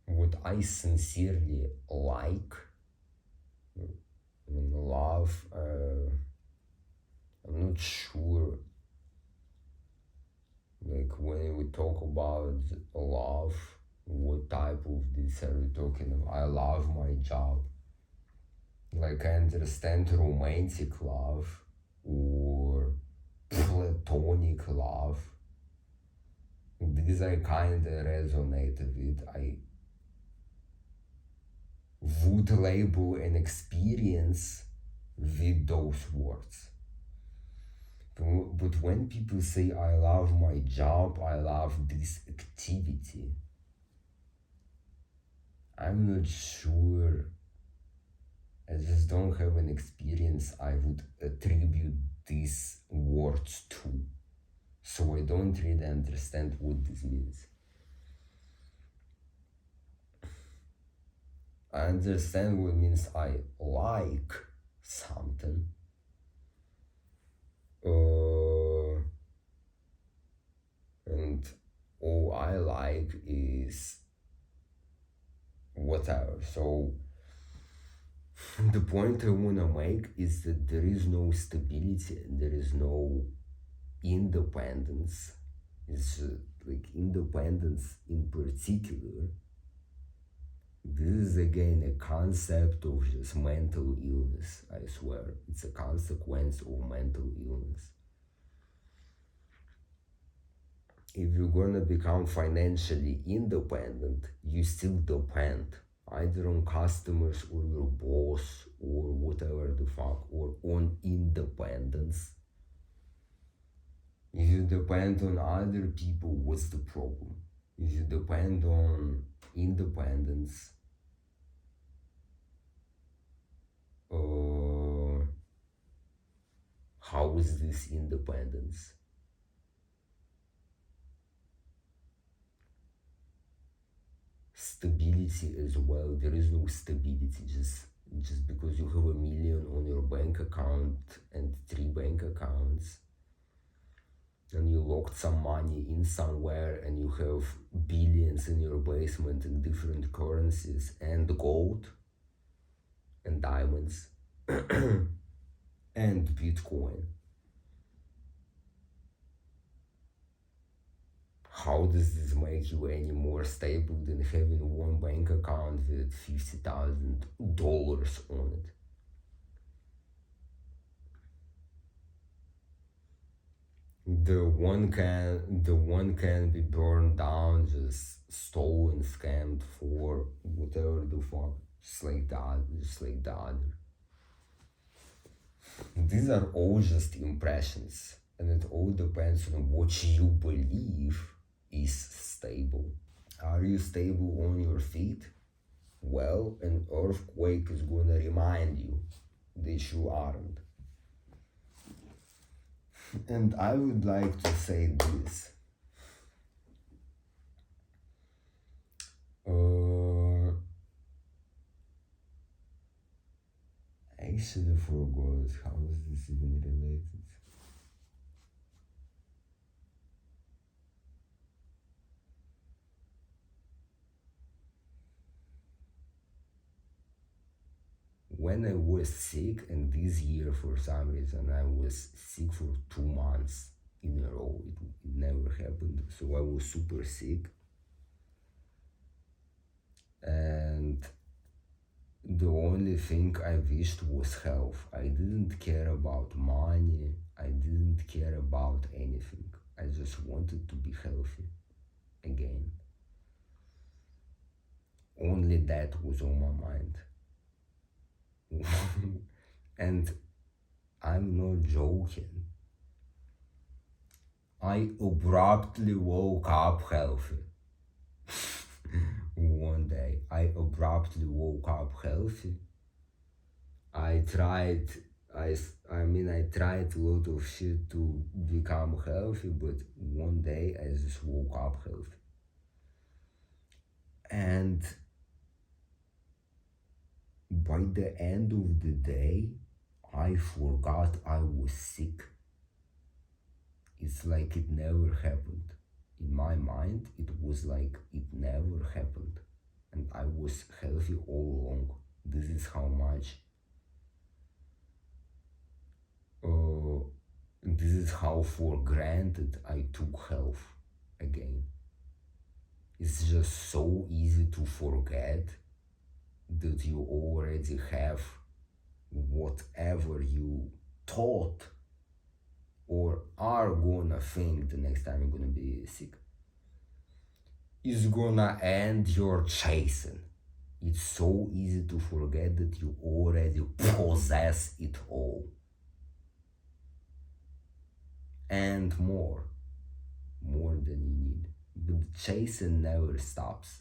[SPEAKER 1] What I sincerely like, love, I'm not sure. Like when we talk about love, what type of this are we talking about? I love my job. Like I understand romantic love or platonic love. These I kinda resonate with. I would label an experience with those words. But when people say I love my job, I love this activity, I'm not sure. I just don't have an experience I would attribute these words to. So I don't really understand what this means. I understand what it means I like something. And all I like is whatever. So the point I wanna make is that there is no stability and there is no independence. It's like independence in particular. This is again a concept of just mental illness, I swear. It's a consequence of mental illness. If you're gonna become financially independent, you still depend either on customers or your boss or whatever the fuck, or on independence. If you depend on other people, what's the problem? If you depend on independence, how is this independence? Stability as well. There is no stability just because you have $1 million on your bank account and 3 bank accounts, and you locked some money in somewhere and you have billions in your basement in different currencies and gold and diamonds and Bitcoin. How does this make you any more stable than having one bank account with $50,000 on it? The one can be burned down, just stolen, scammed for whatever the fuck, just like the other. These are all just impressions, and it all depends on what you believe is stable. Are you stable on your feet? Well, an earthquake is gonna remind you that you aren't. And I would like to say this. I should have forgot. How is this even related? When I was sick, and this year for some reason I was sick for 2 months in a row. It never happened. So I was super sick. And the only thing I wished was health. I didn't care about money. I didn't care about anything. I just wanted to be healthy again. Only that was on my mind. And I'm not joking. I abruptly woke up healthy. One day, I abruptly woke up healthy. I tried, I tried a lot of shit to become healthy, but one day I just woke up healthy. And by the end of the day, I forgot I was sick. It's like it never happened. In my mind, it was like it never happened. And I was healthy all along. This is how much this is how for granted I took health again. It's just so easy to forget that you already have whatever you thought or are gonna think the next time you're gonna be sick is gonna end your chasing. It's so easy to forget that you already possess it all. And more than you need. But the chasing never stops.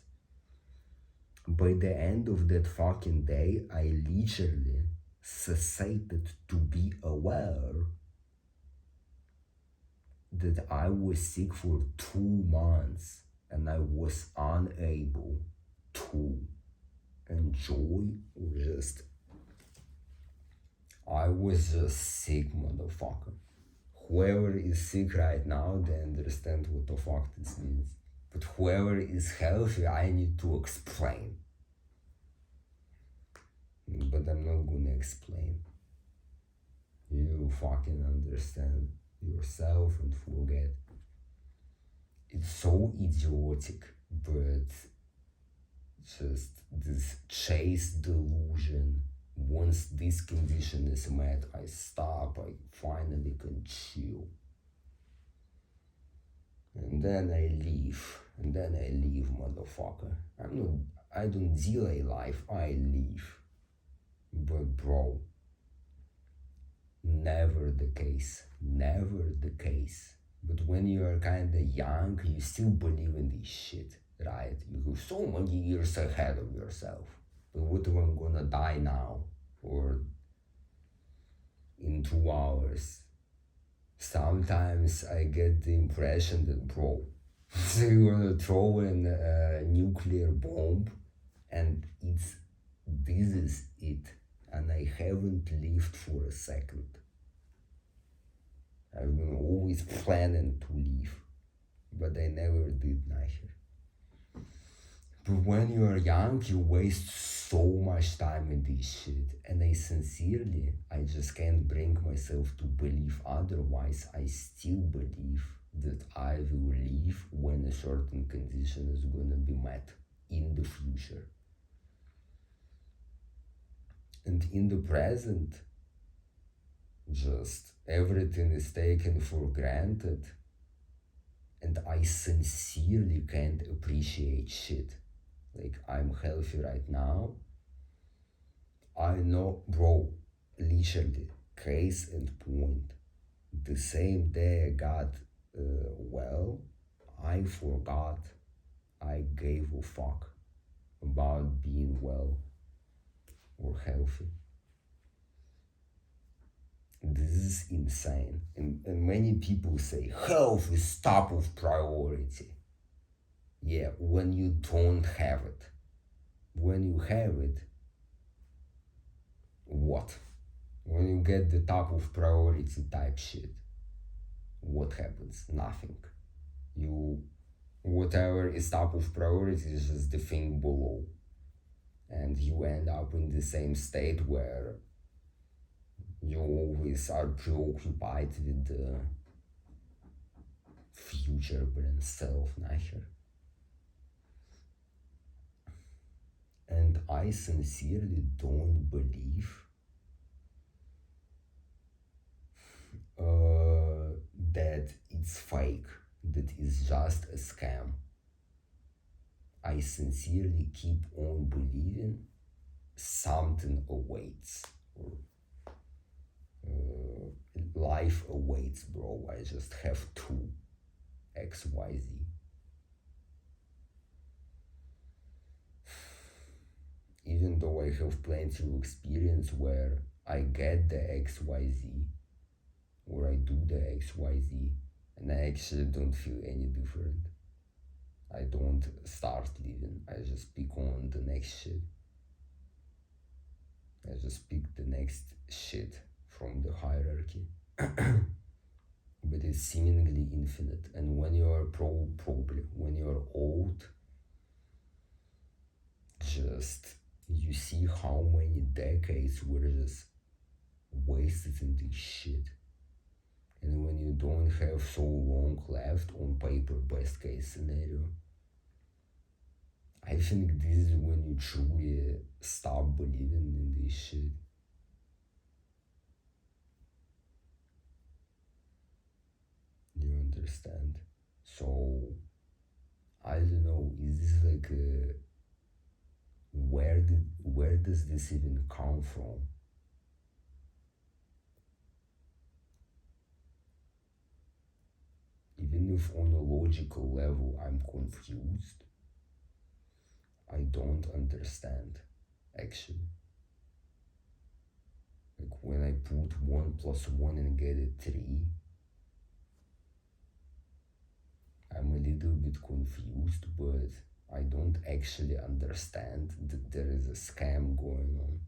[SPEAKER 1] By the end of that fucking day, I literally cessated to be aware that I was sick for 2 months and I was unable to enjoy or just. I was just sick, motherfucker. Whoever is sick right now, they understand what the fuck this means. But whoever is healthy, I need to explain. But I'm not gonna explain. You fucking understand yourself and forget. It's so idiotic, but just this chase delusion. Once this condition is met, I stop, I finally can chill. And then I leave. Motherfucker. I don't delay life, I leave. But bro, never the case. But when you are kinda young, you still believe in this shit, right? You have so many years ahead of yourself. But what if I'm gonna die now? Or in 2 hours? Sometimes I get the impression that, bro, you're gonna throw in a nuclear bomb and this is it. And I haven't lived for a second. I've been always planning to leave, but I never did, neither. But when you are young, you waste so much time in this shit. And I just can't bring myself to believe otherwise. I still believe that I will leave when a certain condition is gonna be met in the future. And in the present, just everything is taken for granted. And I sincerely can't appreciate shit. Like, I'm healthy right now. I know, bro, literally, case in point. The same day I got well, I forgot I gave a fuck about being well or healthy. This is insane. And many people say health is top of priority. Yeah, when you don't have it. When you have it, what? When you get the top of priority type shit, what happens? Nothing. Whatever is top of priority is just the thing below. And you end up in the same state where you always are preoccupied with the future and self, neither. And I sincerely don't believe that it's fake, that it's just a scam. I sincerely keep on believing something awaits, or life awaits, bro. I just have to XYZ. Even though I have plenty of experience where I get the XYZ or I do the XYZ and I actually don't feel any different. I don't start living, I just pick on the next shit. I just pick the next shit from the hierarchy. But it's seemingly infinite. And when you are probably when you are old, just you see how many decades were just wasted in this shit. And when you don't have so long left on paper, best case scenario, I think this is when you truly stop believing in this shit. You understand? So, I don't know, is this like a, where does this even come from? Even if on a logical level I'm confused, I don't understand actually. Like when I put 1 plus 1 and get it 3, I'm a little bit confused, but I don't actually understand that there is a scam going on.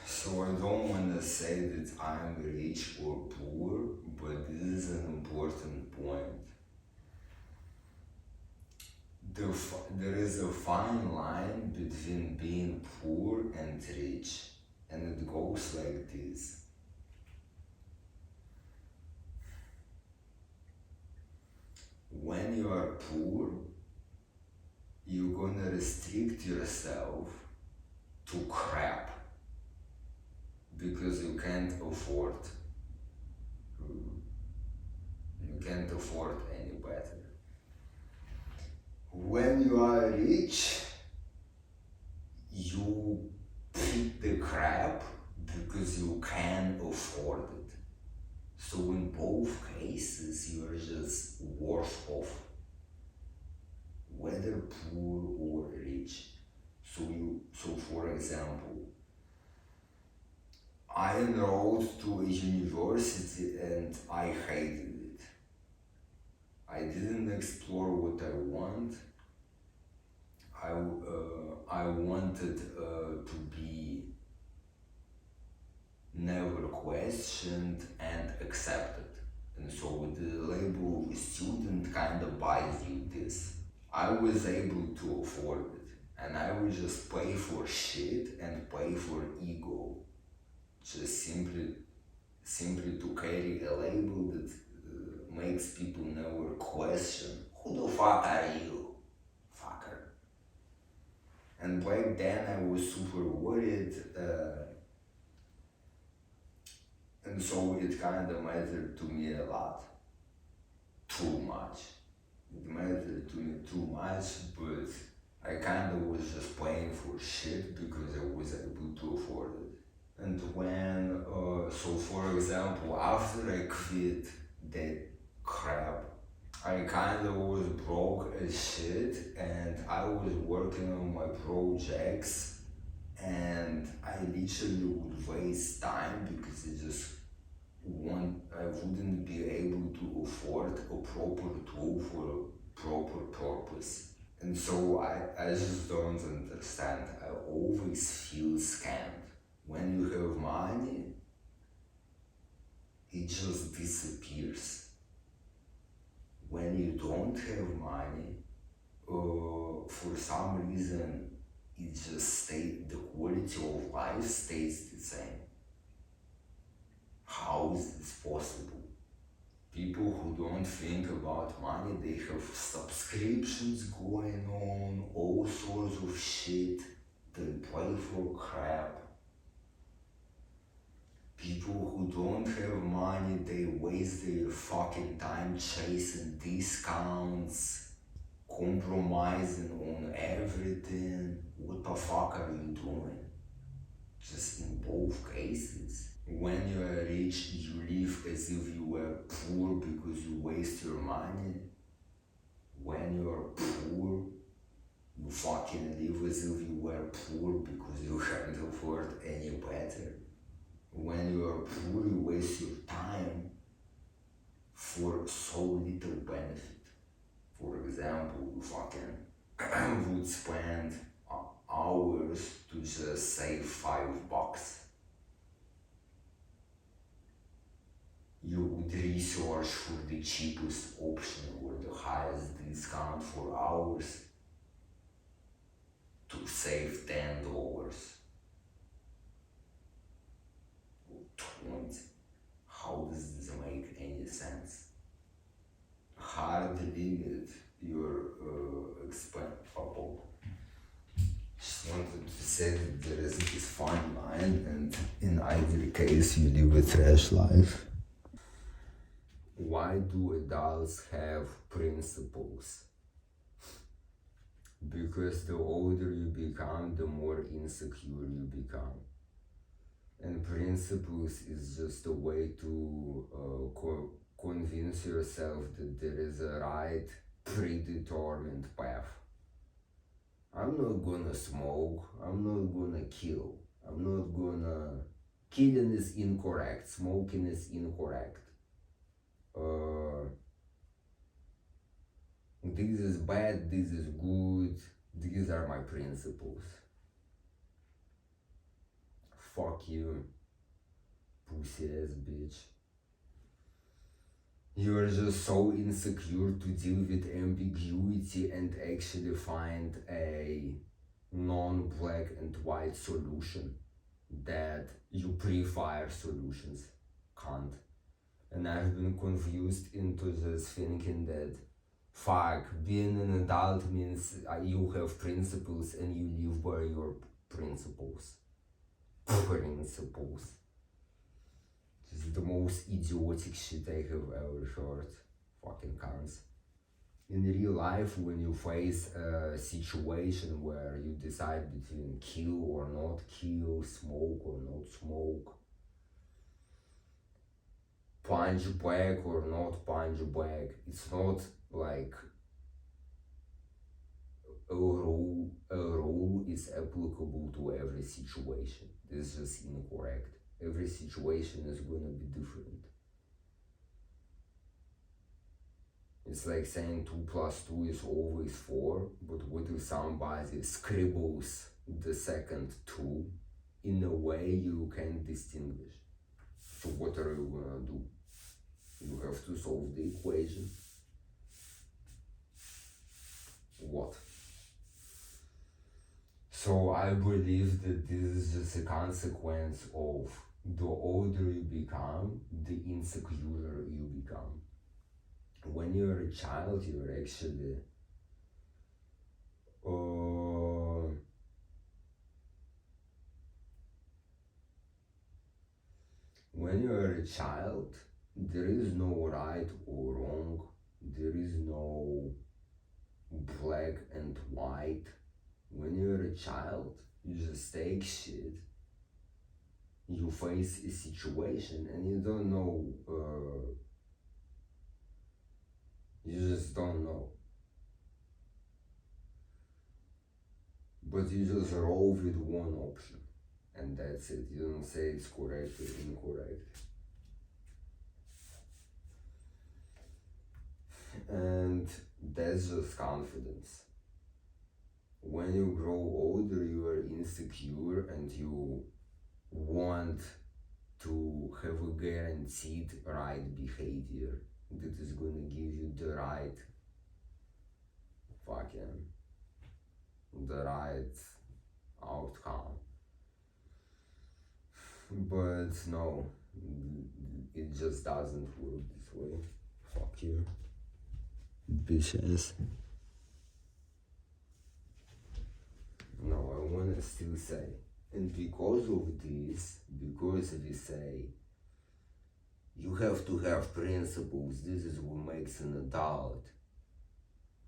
[SPEAKER 1] So I don't want to say that I'm rich or poor, but this is an important point. There is a fine line between being poor and rich, and it goes like this. When you are poor, you're gonna restrict yourself to crap because you can't afford any better. When you are rich, you pick the crap because you can afford it. So in both cases, you are just worse off, whether poor or rich. So for example, I enrolled to a university and I hated it. I didn't explore what I want. I wanted to be never questioned and accepted. And so the label of a student kind of buys you this. I was able to afford it, and I would just pay for shit and pay for ego, just simply to carry a label that makes people never question, who the fuck are you, fucker? And back then I was super worried, and so it kind of mattered to me a lot, too much. It mattered to me too much, but I kind of was just paying for shit because I was able to afford it. And when, so for example, after I quit that crap, I kind of was broke as shit and I was working on my projects and I literally would waste time because I wouldn't be able to afford a proper tool for a proper purpose. And so I just don't understand. I always feel scammed. When you have money, it just disappears. When you don't have money, for some reason, it just stays, the quality of life stays the same. How is this possible? People who don't think about money, they have subscriptions going on, all sorts of shit, they pay for crap. People who don't have money, they waste their fucking time chasing discounts, compromising on everything. What the fuck are you doing? Just in both cases, When you are rich, you live as if you were poor because you waste your money. When you are poor, you fucking live as if you were poor because you can't afford any better. When you are poor, you waste your time for so little benefit. For example, you fucking would spend hours to just save $5. You would research for the cheapest option or the highest discount for hours to save $10 or 20. How does this make any sense? Hard limit your expense. Just wanted to say that there is this fine line, and in either case, you live a trash life. Why do adults have principles? Because the older you become, the more insecure you become. And principles is just a way to convince yourself that there is a right, predetermined path. I'm not gonna smoke, I'm not gonna kill, I'm not gonna... Killing is incorrect, smoking is incorrect. This is bad, this is good, these are my principles. Fuck you, pussy ass bitch. You are just so insecure to deal with ambiguity and actually find a non-black and white solution that you pre-fire solutions can't. And I've been confused into just thinking that fuck, being an adult means you have principles and you live by your principles. Principles. This is the most idiotic shit I have ever heard. Fucking cunts. In real life, when you face a situation where you decide between kill or not kill, smoke or not smoke, punch back or not punch back, it's not like a rule is applicable to every situation. This is just incorrect. Every situation is gonna be different. It's like saying 2 plus 2 is always 4, but what if somebody scribbles the second 2 in a way you can distinguish? So what are you gonna do? You have to solve the equation. What? So I believe that this is just a consequence of the older you become, the insecurer you become. When you're a child, you're actually when you're a child, there is no right or wrong, there is no black and white. When you're a child, you just take shit, you face a situation and you don't know, you just don't know. But you just roll with one option and that's it. You don't say it's correct or incorrect. And that's just confidence. When you grow older, you are insecure and you want to have a guaranteed right behavior that is gonna give you the right outcome. But no, it just doesn't work this way. Fuck you, bitches. No, I wanna still say, and because of this, because we say you have to have principles, this is what makes an adult.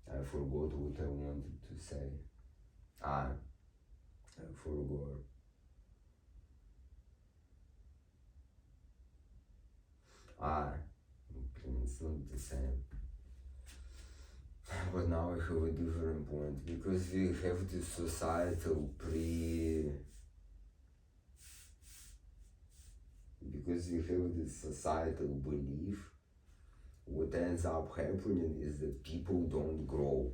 [SPEAKER 1] I forgot what I wanted to say. I forgot. Ah, it's not the same. But now I have a different point, because we have this societal because we have this societal belief. What ends up happening is that people don't grow.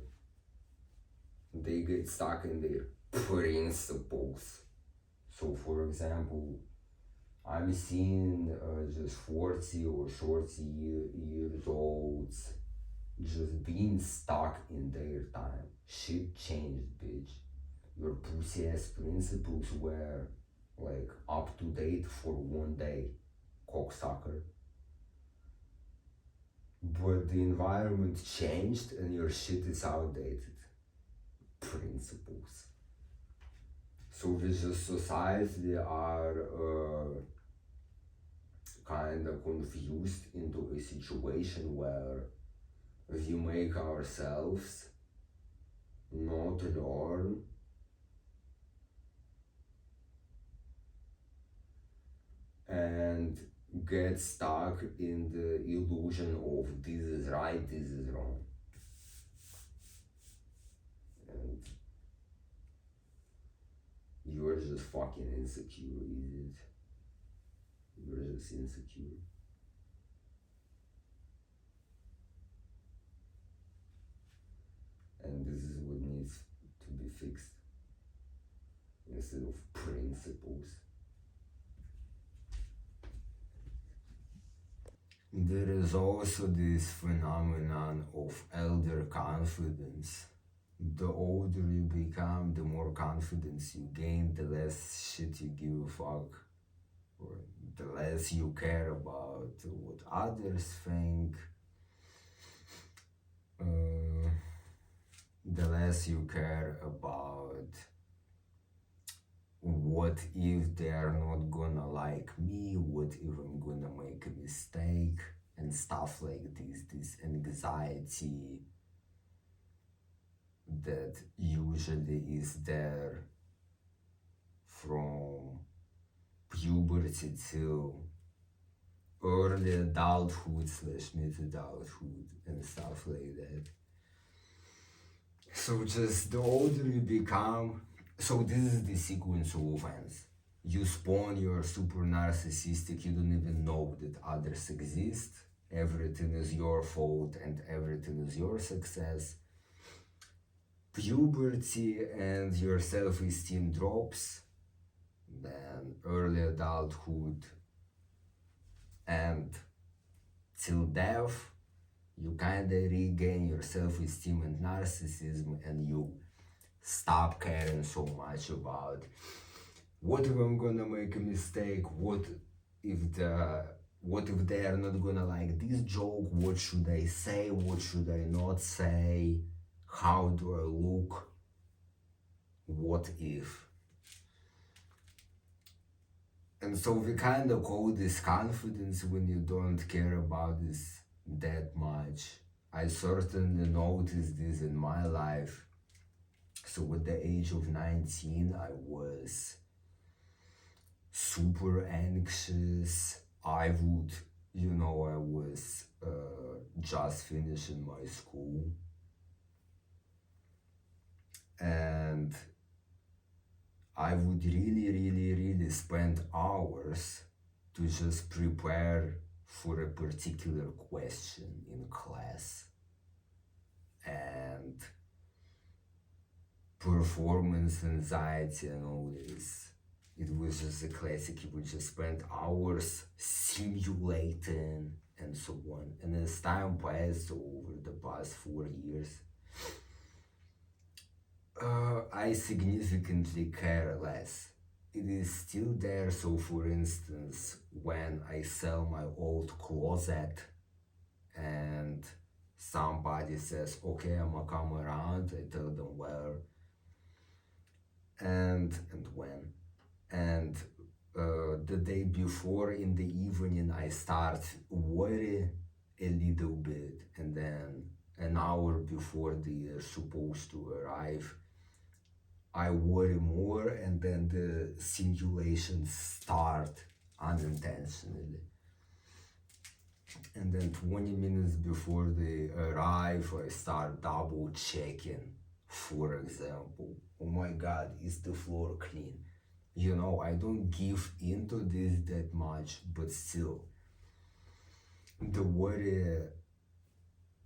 [SPEAKER 1] They get stuck in their principles. So, for example, I'm seeing just 40 or 40 years olds just being stuck in their time. Shit changed, bitch. Your pussy ass principles were like up to date for one day, cocksucker. But the environment changed and your shit is outdated. Principles. So we just society are kind of confused into a situation where we make ourselves not learn and get stuck in the illusion of this is right, this is wrong. And you're just fucking insecure, idiot. You're just insecure. And this is what needs to be fixed instead of principles. There is also this phenomenon of elder confidence. The older you become, the more confidence you gain, the less shit you give a fuck, or the less you care about what others think. The less you care about what if they are not gonna like me, what if I'm gonna make a mistake, and stuff like this anxiety that usually is there from puberty till early adulthood / mid-adulthood and stuff like that. So just the older you become, so this is the sequence of events. You spawn, you're super narcissistic, you don't even know that others exist. Everything is your fault and everything is your success. Puberty and your self-esteem drops. Then early adulthood and till death, you kinda regain your self-esteem and narcissism, and you stop caring so much about what if I'm gonna make a mistake, what if they are not gonna like this joke, what should I say, what should I not say, how do I look, what if. And so we kind of call this confidence when you don't care about this that much. I certainly noticed this in my life. So at the age of 19, I was super anxious. I was just finishing my school. And I would really spend hours to just prepare for a particular question in class. And performance anxiety and all this. It was just a classic. You would just spend hours simulating and so on. And as time passed over the past 4 years, I significantly care less. It is still there. So for instance, when I sell my old closet and somebody says, okay, I'm gonna come around, I tell them where and when. And the day before in the evening, I start worry a little bit, and then an hour before they are supposed to arrive, I worry more, and then the simulations start unintentionally. And then 20 minutes before they arrive, I start double checking. For example, oh my god, is the floor clean? You know, I don't give into this that much, but still, the worry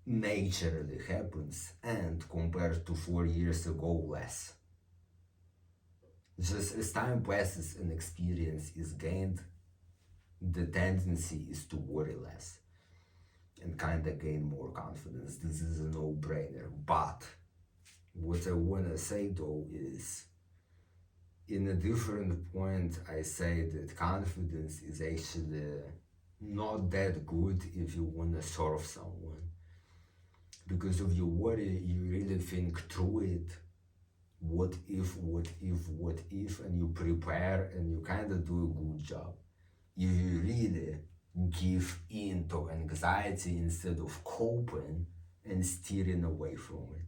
[SPEAKER 1] naturally happens, and compared to 4 years ago, less. Just as time passes and experience is gained, the tendency is to worry less and kind of gain more confidence. This is a no-brainer. But what I want to say though is, in a different point, I say that confidence is actually not that good if you want to serve someone. Because if you worry, you really think through it. What if, and you prepare and you kind of do a good job. If you really give in to anxiety instead of coping and steering away from it.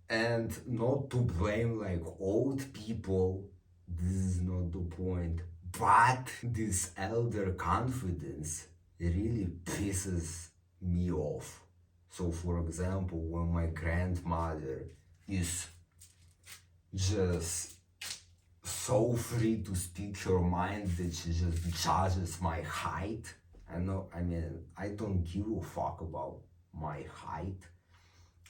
[SPEAKER 1] And not to blame like old people, this is not the point, but this elder confidence really pisses me off. So for example, when my grandmother is just so free to speak her mind that she just judges my height. I don't give a fuck about my height.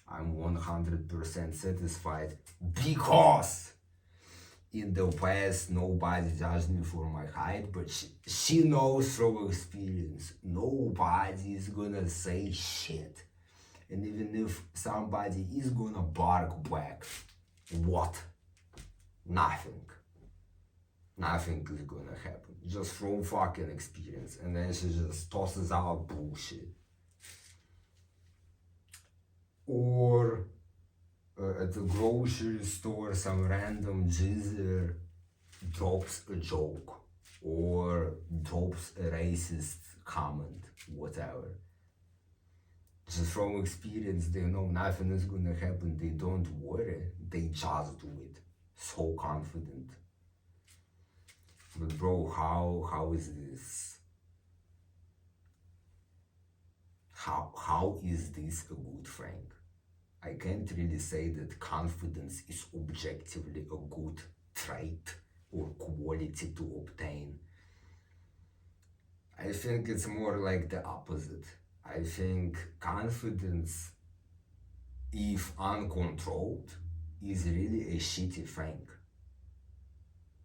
[SPEAKER 1] I'm 100% satisfied because in the past nobody judged me for my height, but she knows from experience nobody is gonna say shit. And even if somebody is gonna bark back, what? Nothing. Nothing is gonna happen. Just from fucking experience. And then she just tosses out bullshit. Or at the grocery store, some random jizzer drops a joke or drops a racist comment, whatever. Just from experience, they know nothing is gonna happen. They don't worry. They just do it. So confident. But bro, how is this? How is this a good friend? I can't really say that confidence is objectively a good trait or quality to obtain. I think it's more like the opposite. I think confidence, if uncontrolled, is really a shitty thing.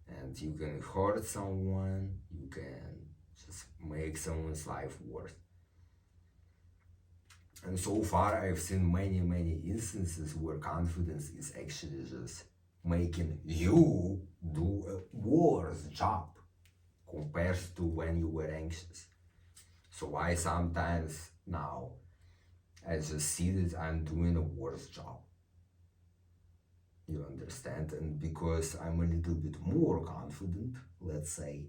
[SPEAKER 1] And you can hurt someone, you can just make someone's life worse. And so far, I've seen many instances where confidence is actually just making you do a worse job compared to when you were anxious. So I sometimes now, I just see that I'm doing a worse job. You understand? And because I'm a little bit more confident, let's say,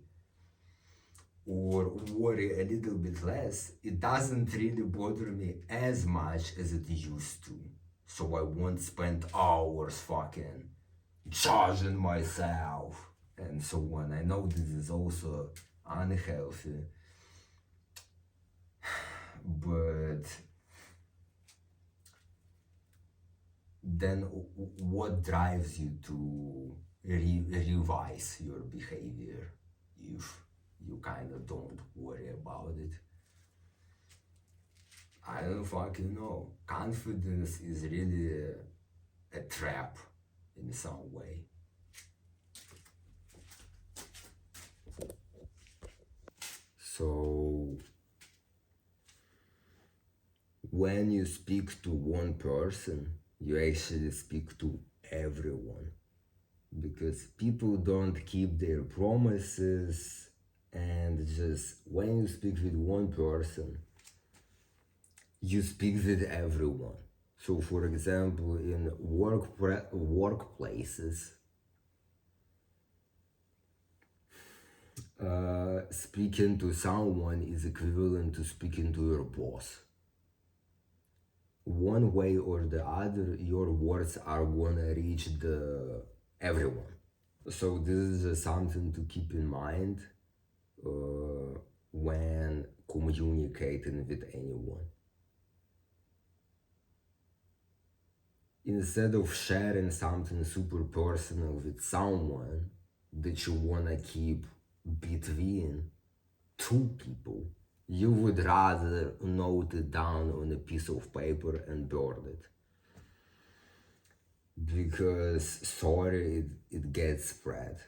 [SPEAKER 1] or worry a little bit less, it doesn't really bother me as much as it used to. So I won't spend hours fucking judging myself and so on. I know this is also unhealthy, but then what drives you to revise your behavior if you kind of don't worry about it? I don't fucking know. Confidence is really a trap in some way. So when you speak to one person, you actually speak to everyone, because people don't keep their promises, and just when you speak with one person, you speak with everyone. So for example, in workplaces, speaking to someone is equivalent to speaking to your boss. One way or the other, your words are gonna reach the everyone. So this is something to keep in mind. when communicating with anyone. Instead of sharing something super personal with someone that you wanna keep between two people, you would rather note it down on a piece of paper and burn it. Because sorry, it gets spread.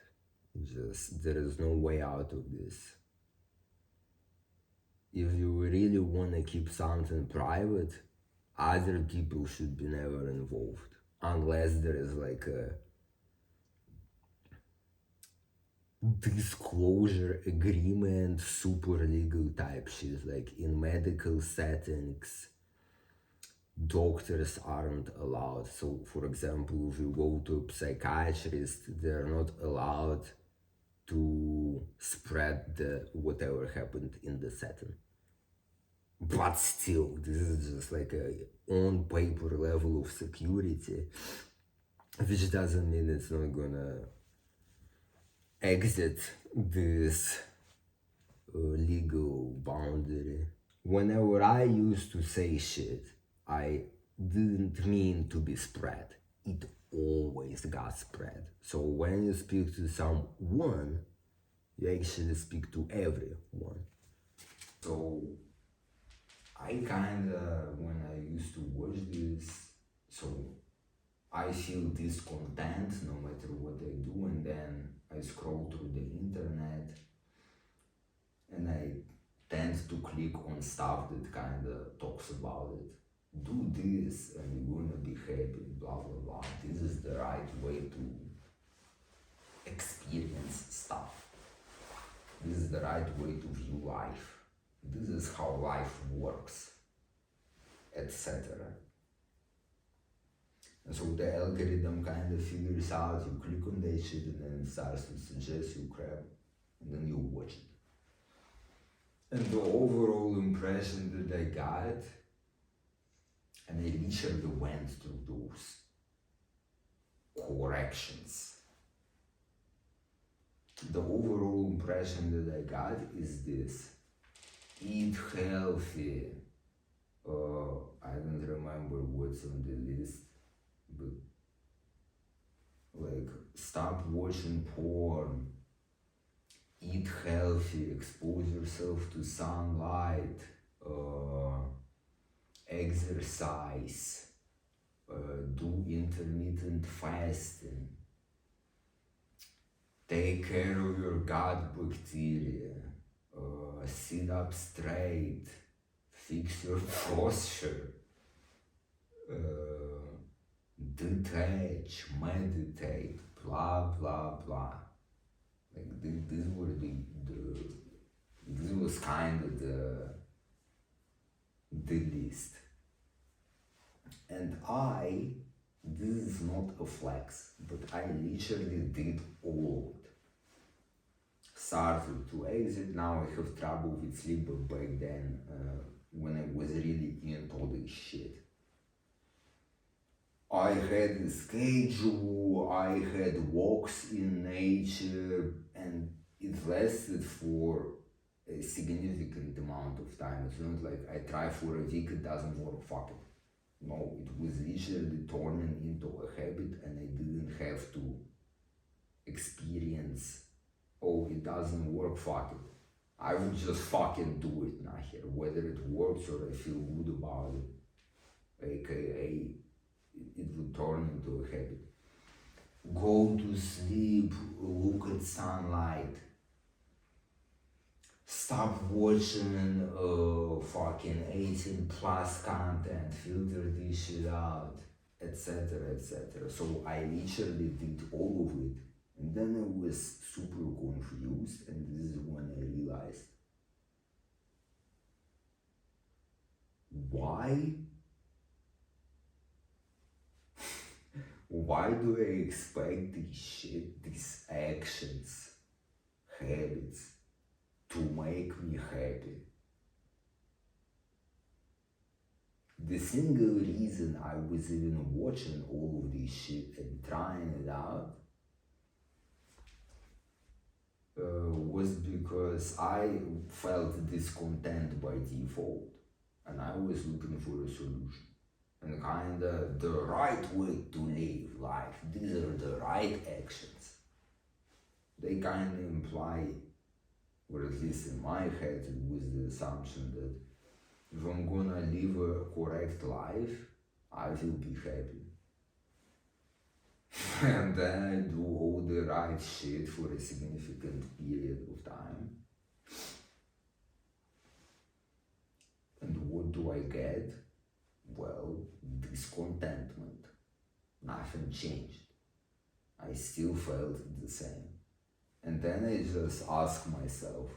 [SPEAKER 1] Just there is no way out of this. If you really wanna keep something private, other people should be never involved. Unless there is like a disclosure agreement, super legal type shit. Like in medical settings, doctors aren't allowed. So, for example, if you go to a psychiatrist, they're not allowed to spread the whatever happened in the setting. But still, this is just like a on paper level of security, which doesn't mean it's not gonna exit this legal boundary. Whenever I used to say shit, I didn't mean to be spread. It always got spread. So when you speak to someone, you actually speak to everyone. So I kinda, when I used to watch this, so I feel discontent no matter what I do, and then I scroll through the internet and I tend to click on stuff that kinda talks about it. Do this and you're gonna be happy, blah blah blah. This is the right way to experience stuff. This is the right way to view life. This is how life works, etc. And so the algorithm kind of figures out, you click on that shit and then it starts to suggest you crap, and then you watch it. And the overall impression that I got, and I literally went through those corrections. The overall impression that I got is this: eat healthy. I don't remember what's on the list, but like stop watching porn, eat healthy, expose yourself to sunlight, exercise, do intermittent fasting, take care of your gut bacteria, sit up straight, fix your posture, detach, meditate, blah blah blah. Like these were this was kind of the list. And this is not a flex, but I literally did all of it. Started to exit, now I have trouble with sleep, but back then, when I was really into this shit, I had a schedule, I had walks in nature, and it lasted for a significant amount of time. It's not like I try for a week, it doesn't work, fuck it. No, it was literally turning into a habit, and I didn't have to experience, oh, it doesn't work, fuck it. I would just fucking do it now here, whether it works or I feel good about it, aka it would turn into a habit. Go to sleep, look at sunlight, stop watching fucking 18 plus content, filter this shit out, etc. etc. So I literally did all of it, and then I was super confused, and this is when I realized, why do I expect this shit, these actions, habits, to make me happy? The single reason I was even watching all of this shit and trying it out was because I felt discontent by default and I was looking for a solution. And kinda the right way to live life, these are the right actions. They kinda imply, or at least in my head, it was the assumption that if I'm gonna live a correct life, I will be happy. And then I do all the right shit for a significant period of time. And what do I get? Well, discontentment. Nothing changed. I still felt the same. And then I just ask myself,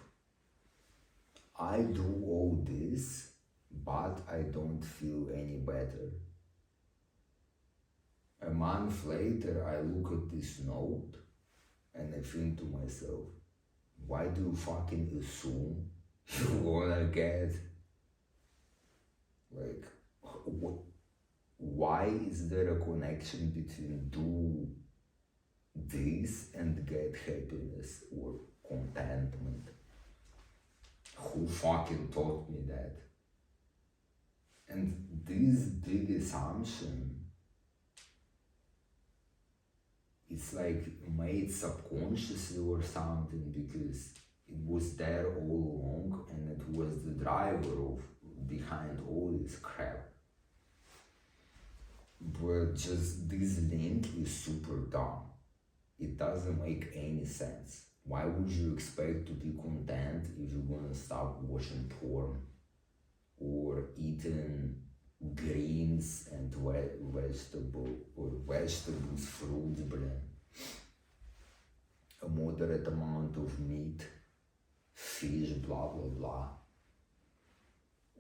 [SPEAKER 1] I do all this, but I don't feel any better. A month later, I look at this note and I think to myself, why do you fucking assume you're gonna get, like, why is there a connection between do this and get happiness or contentment? Who fucking taught me that? And this big assumption, it's like made subconsciously or something, because it was there all along and it was the driver of behind all this crap. But just this link is super dumb. It doesn't make any sense. Why would you expect to be content if you're gonna stop watching porn or eating greens and vegetables, fruits, a moderate amount of meat, fish, blah blah blah,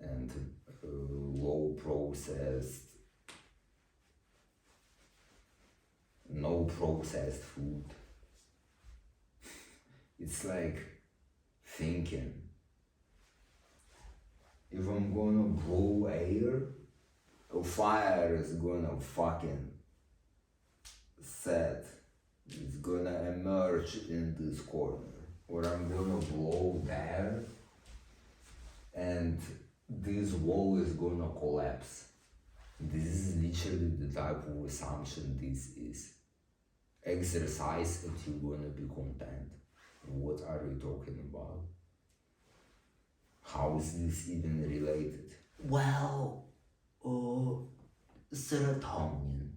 [SPEAKER 1] and low processed, no processed food. It's like thinking, if I'm gonna blow air, a fire is gonna fucking set. It's gonna emerge in this corner. Or I'm gonna blow there and this wall is gonna collapse. This is literally the type of assumption this is. Exercise and you're gonna be content. What are you talking about? How is this even related? Well, serotonin.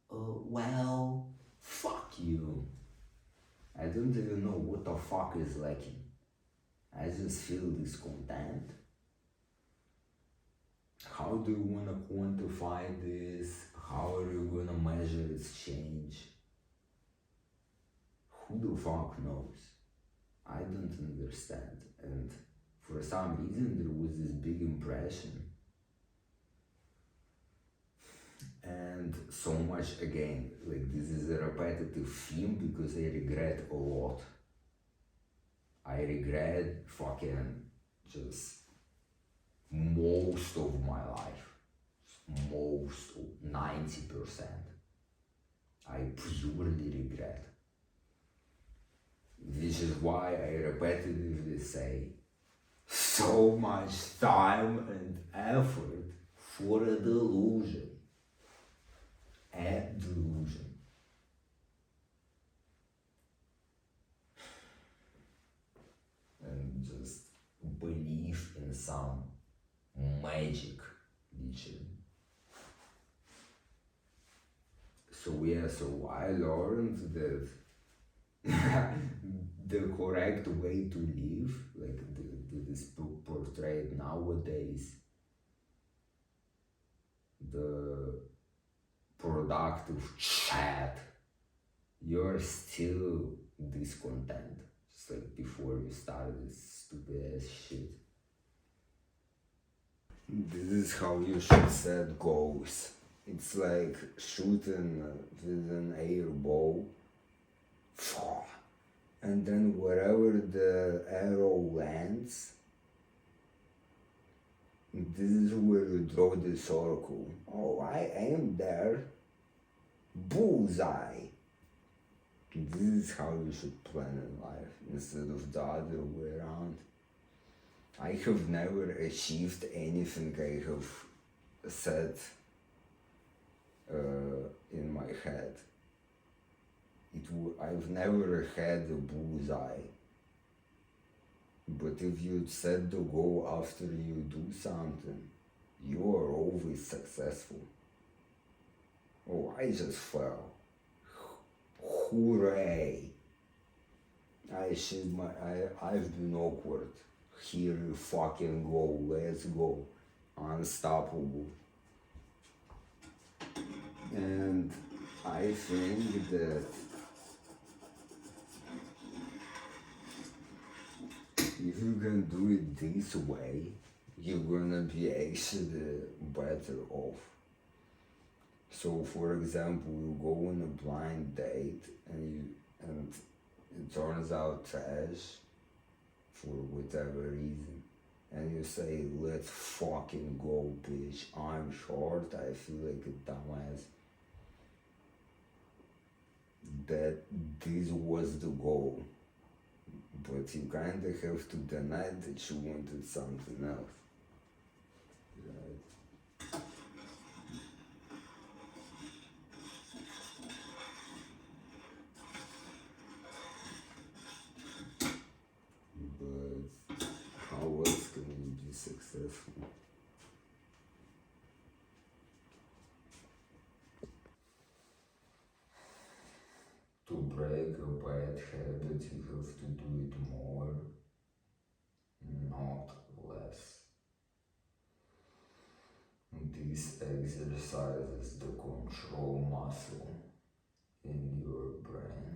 [SPEAKER 1] Well, fuck you. I don't even know what the fuck is lacking. I just feel discontent. How do you wanna quantify this? How are you gonna measure its change? Who the fuck knows? I don't understand. And for some reason there was this big impression. And so much, again, like this is a repetitive theme because I regret a lot. I regret fucking just most of my life. Most, 90%. I purely regret. Which is why I repetitively say so much time and effort for a delusion. A delusion. And just believe in some magic, literally. So I learned that the correct way to live, like this book portrayed nowadays, the productive chat, you're still discontent, just like before you started this stupid ass shit. This is how you should set goals. It's like shooting with an air bow, and then wherever the arrow lands, this is where you draw the circle. Oh, I aim there. Bullseye. This is how you should plan in life instead of the other way around. I have never achieved anything I have set in my head. I've never had a bullseye. But if you set the goal after you do something, you are always successful. Oh, I just fell. Hooray! I've been awkward. Here you fucking go, let's go. Unstoppable. And I think that if you can do it this way, you're gonna be actually better off. So for example, you go on a blind date and it turns out trash for whatever reason. And you say, let's fucking go, bitch. I'm short, I feel like a dumbass. That this was the goal. But you kinda have to deny that you wanted something else. Right? But how else can you be successful? To break a bad habit, you have to do it more, not less. This exercises the control muscle in your brain.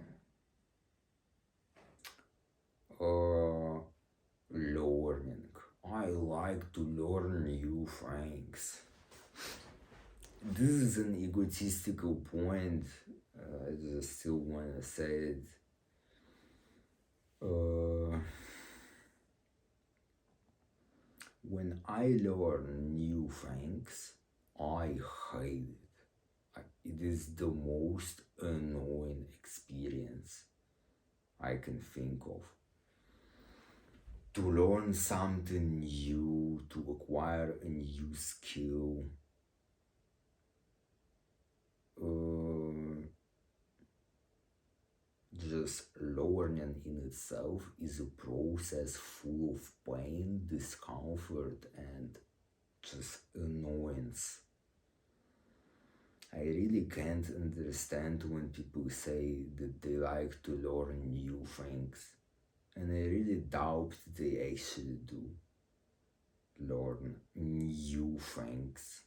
[SPEAKER 1] Learning. I like to learn new things. This is an egotistical point. I just still want to say it. When I learn new things, I hate it. It is the most annoying experience I can think of. To learn something new, to acquire a new skill, just learning in itself is a process full of pain, discomfort, and just annoyance. I really can't understand when people say that they like to learn new things, and I really doubt they actually do learn new things.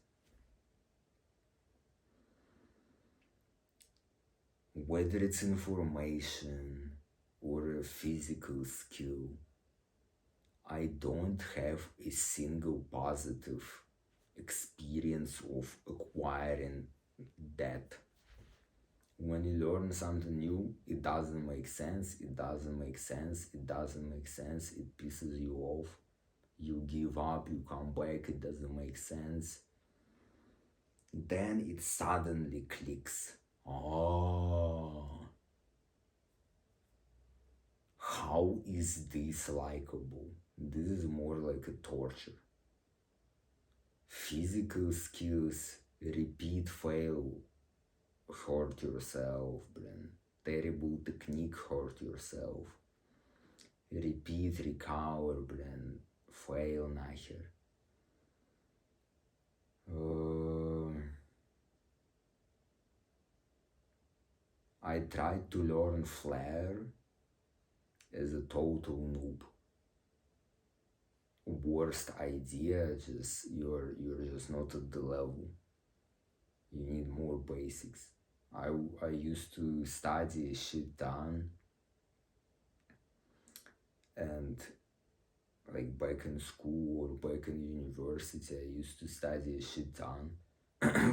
[SPEAKER 1] Whether it's information or a physical skill, I don't have a single positive experience of acquiring that. When you learn something new, it doesn't make sense, it doesn't make sense, it doesn't make sense, it pisses you off, you give up, you come back, it doesn't make sense. Then it suddenly clicks. Oh, how is this likable? This is more like a torture. Physical skills, repeat fail, hurt yourself, блин. Terrible technique, hurt yourself. Repeat, recover, блин. Fail нахер. I tried to learn Flare as a total noob. Worst idea, just you're just not at the level. You need more basics. I used to study a shit ton, and like back in school or back in university, I used to study a shit ton.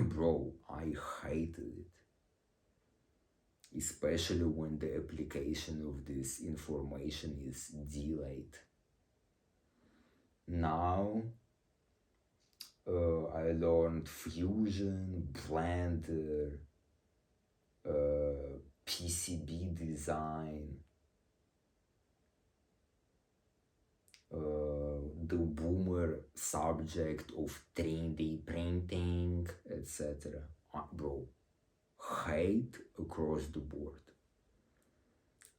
[SPEAKER 1] Bro, I hated it. Especially when the application of this information is delayed. Now, I learned Fusion, Blender, PCB design, the boomer subject of 3D printing, etc. Bro, hate across the board.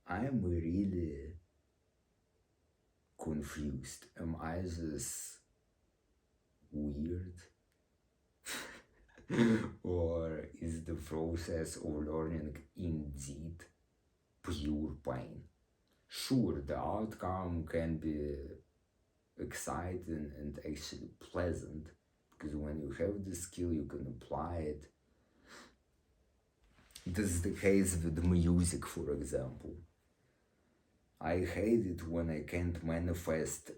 [SPEAKER 1] I am really confused. Am I just weird? Or is the process of learning indeed pure pain? Sure, the outcome can be exciting and actually pleasant, because when you have the skill you can apply it. This is the case with music, for example. I hate it when I can't manifest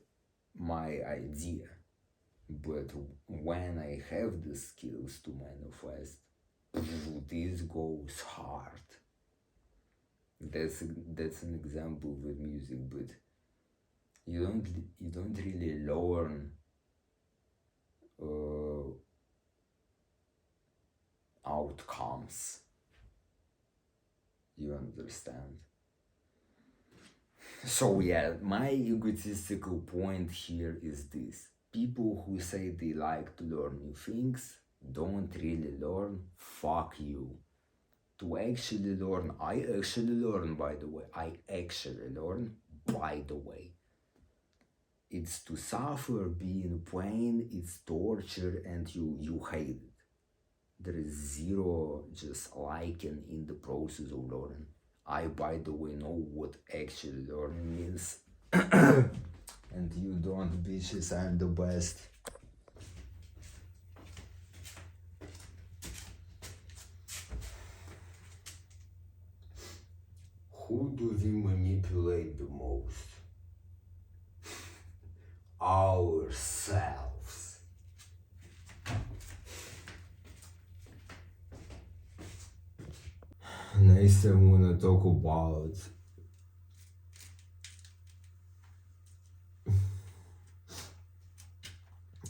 [SPEAKER 1] my idea, but when I have the skills to manifest, this goes hard. That's an example with music, but you don't really learn outcomes. You understand? So yeah, my egotistical point here is this: people who say they like to learn new things don't really learn. Fuck you. To actually learn, I actually learn, by the way. It's to suffer, be in pain, it's torture, and you hate it. There is zero just liking in the process of learning. I, by the way, know what actually learning means. And you don't, bitches, I'm the best. Who do we manipulate the most? Ourselves. Next, I wanna talk about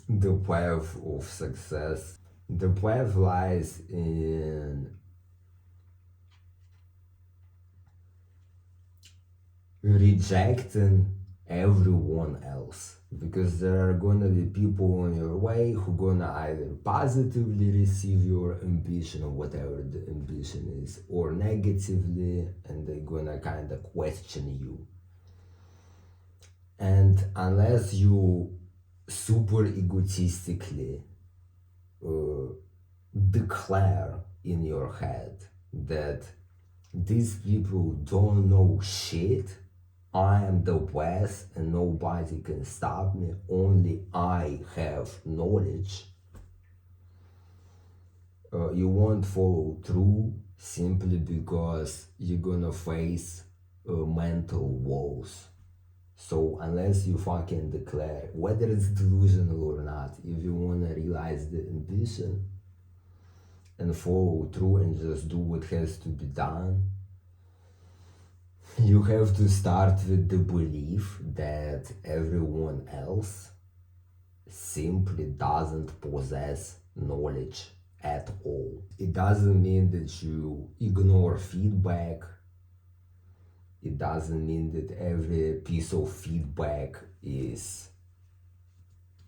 [SPEAKER 1] the path of success. The path lies in rejecting everyone else, because there are gonna be people on your way who gonna either positively receive your ambition or whatever the ambition is, or negatively, and they're gonna kind of question you. And unless you super egotistically declare in your head that these people don't know shit, I am the best and nobody can stop me, only I have knowledge, you won't follow through, simply because you're gonna face mental walls. So unless you fucking declare, whether it's delusional or not, if you wanna realize the ambition and follow through and just do what has to be done, you have to start with the belief that everyone else simply doesn't possess knowledge at all. It doesn't mean that you ignore feedback. It doesn't mean that every piece of feedback is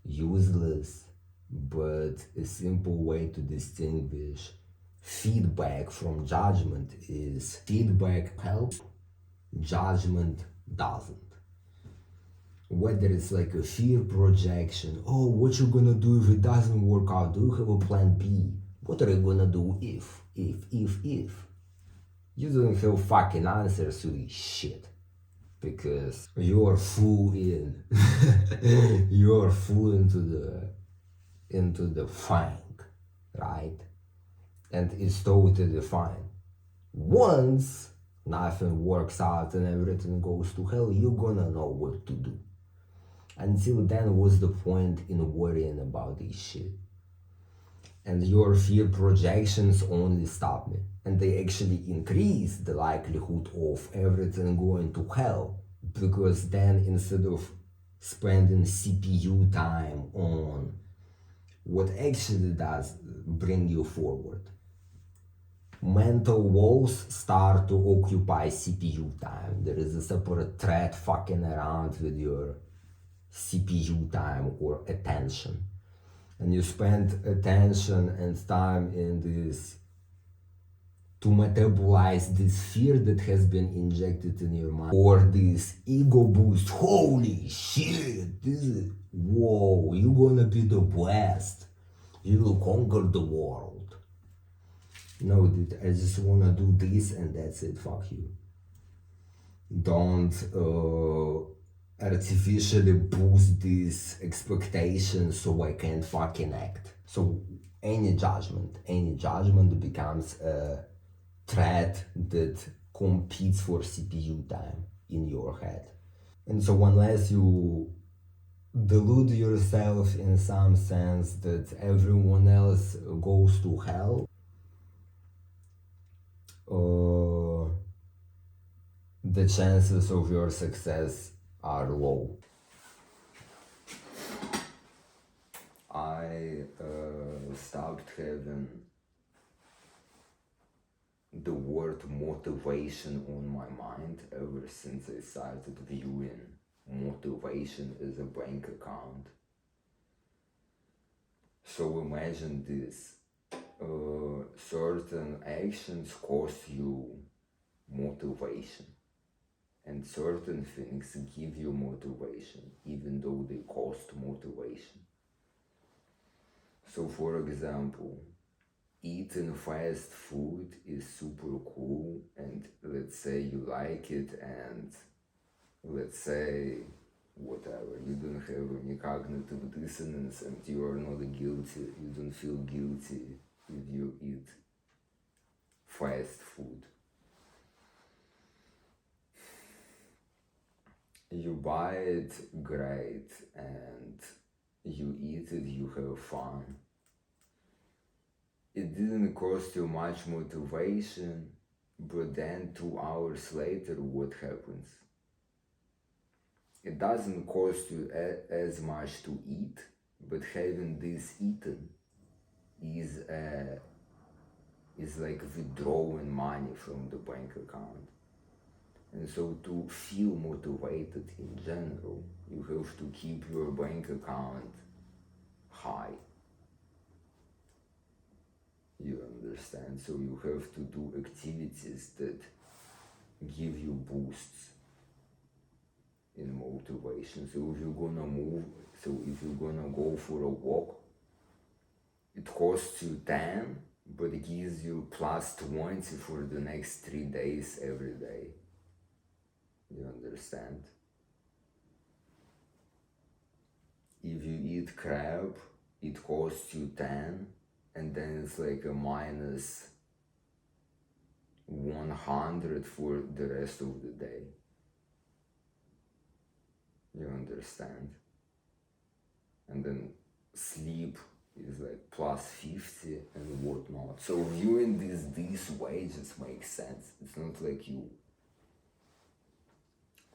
[SPEAKER 1] useless, but a simple way to distinguish feedback from judgment is feedback helps, judgment doesn't. Whether it's like a fear projection, oh, what you gonna do if it doesn't work out? Do you have a plan B? What are you gonna do if? You don't have fucking answers to this shit, because you're full in you're full into the fang, right? And it's totally fine. Once nothing works out and everything goes to hell, you're gonna know what to do. Until then, what's the point in worrying about this shit? And your fear projections only stop me, and they actually increase the likelihood of everything going to hell, because then instead of spending CPU time on what actually does bring you forward, mental walls start to occupy CPU time. There is a separate thread fucking around with your CPU time or attention. And you spend attention and time in this to metabolize this fear that has been injected in your mind, or this ego boost. Holy shit, this is, whoa, you're gonna be the best, you will conquer the world. No, dude, I just wanna do this and that's it, fuck you. Don't artificially boost these expectations so I can fucking act. So any judgment becomes a thread that competes for CPU time in your head. And so unless you delude yourself in some sense that everyone else goes to hell, the chances of your success are low. I stopped having the word motivation on my mind ever since I started viewing motivation as a bank account. So imagine this, certain actions cost you motivation and certain things give you motivation even though they cost motivation. So for example, eating fast food is super cool and let's say you like it and let's say whatever, you don't have any cognitive dissonance and you are not guilty, you don't feel guilty if you eat fast food. You buy it, great, and you eat it, you have fun. It didn't cost you much motivation, but then 2 hours later, what happens? It doesn't cost you as much to eat, but having this eaten is like withdrawing money from the bank account. And so to feel motivated in general, you have to keep your bank account high. You understand? So you have to do activities that give you boosts in motivation. So if you're gonna move, so if you're gonna go for a walk, it costs you 10, but it gives you plus 20 for the next 3 days every day. You understand? If you eat crab, it costs you 10, and then it's like a minus 100 for the rest of the day. You understand? And then sleep is like plus 50 and whatnot. So viewing this way just makes sense. It's not like you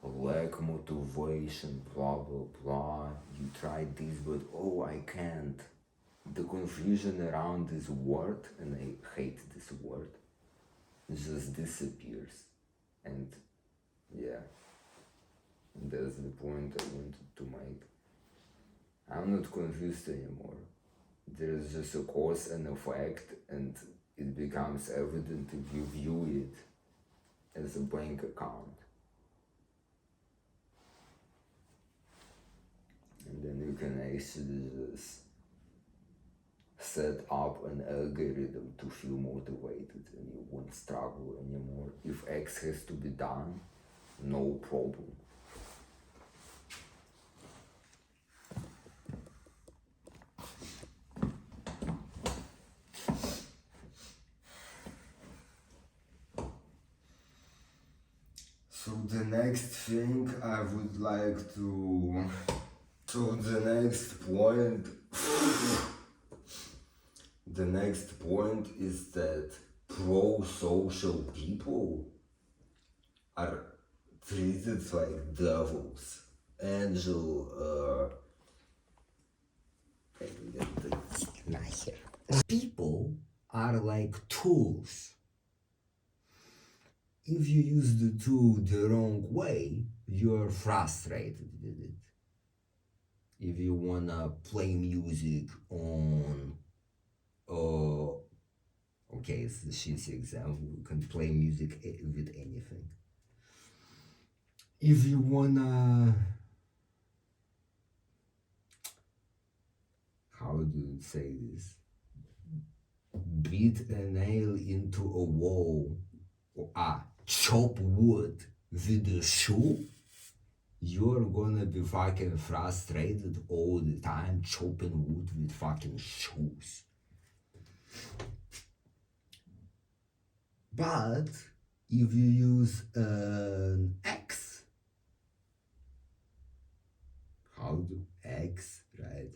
[SPEAKER 1] lack motivation, blah blah blah, you tried this but oh I can't. The confusion around this word, and I hate this word, just disappears. And yeah, that's the point I wanted to make. I'm not confused anymore. There's just a cause and effect, and it becomes evident if you view it as a bank account. And then you can actually just set up an algorithm to feel motivated and you won't struggle anymore. If X has to be done, no problem. So the next thing I would like to the next point the next point is that pro-social people are treated like devils. Angel, people are like tools if you use the tool the wrong way, you're frustrated with it. If you wanna play music on, okay, it's the shitty example. You can play music with anything. If you wanna, how do you say this? Beat a nail into a wall, or chop wood with a shoe, you're gonna be fucking frustrated all the time chopping wood with fucking shoes. But if you use an axe, right?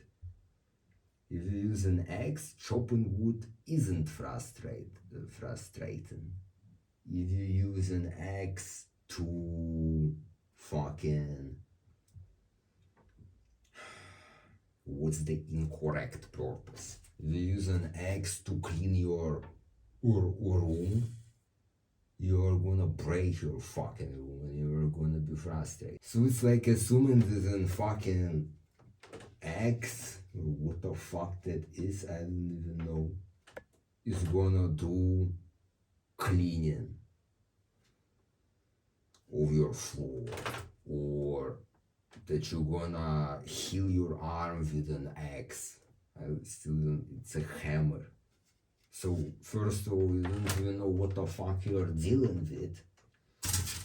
[SPEAKER 1] If you use an axe, chopping wood isn't frustrating. If you use an axe to fucking, what's the incorrect purpose? If you use an axe to clean your room, you're gonna break your fucking room and you're gonna be frustrated. So it's like assuming that an fucking axe, or what the fuck that is, I don't even know, is gonna do cleaning of your floor, or that you're gonna heal your arm with an axe. I still don't, it's a hammer. So first of all, you don't even know what the fuck you're dealing with,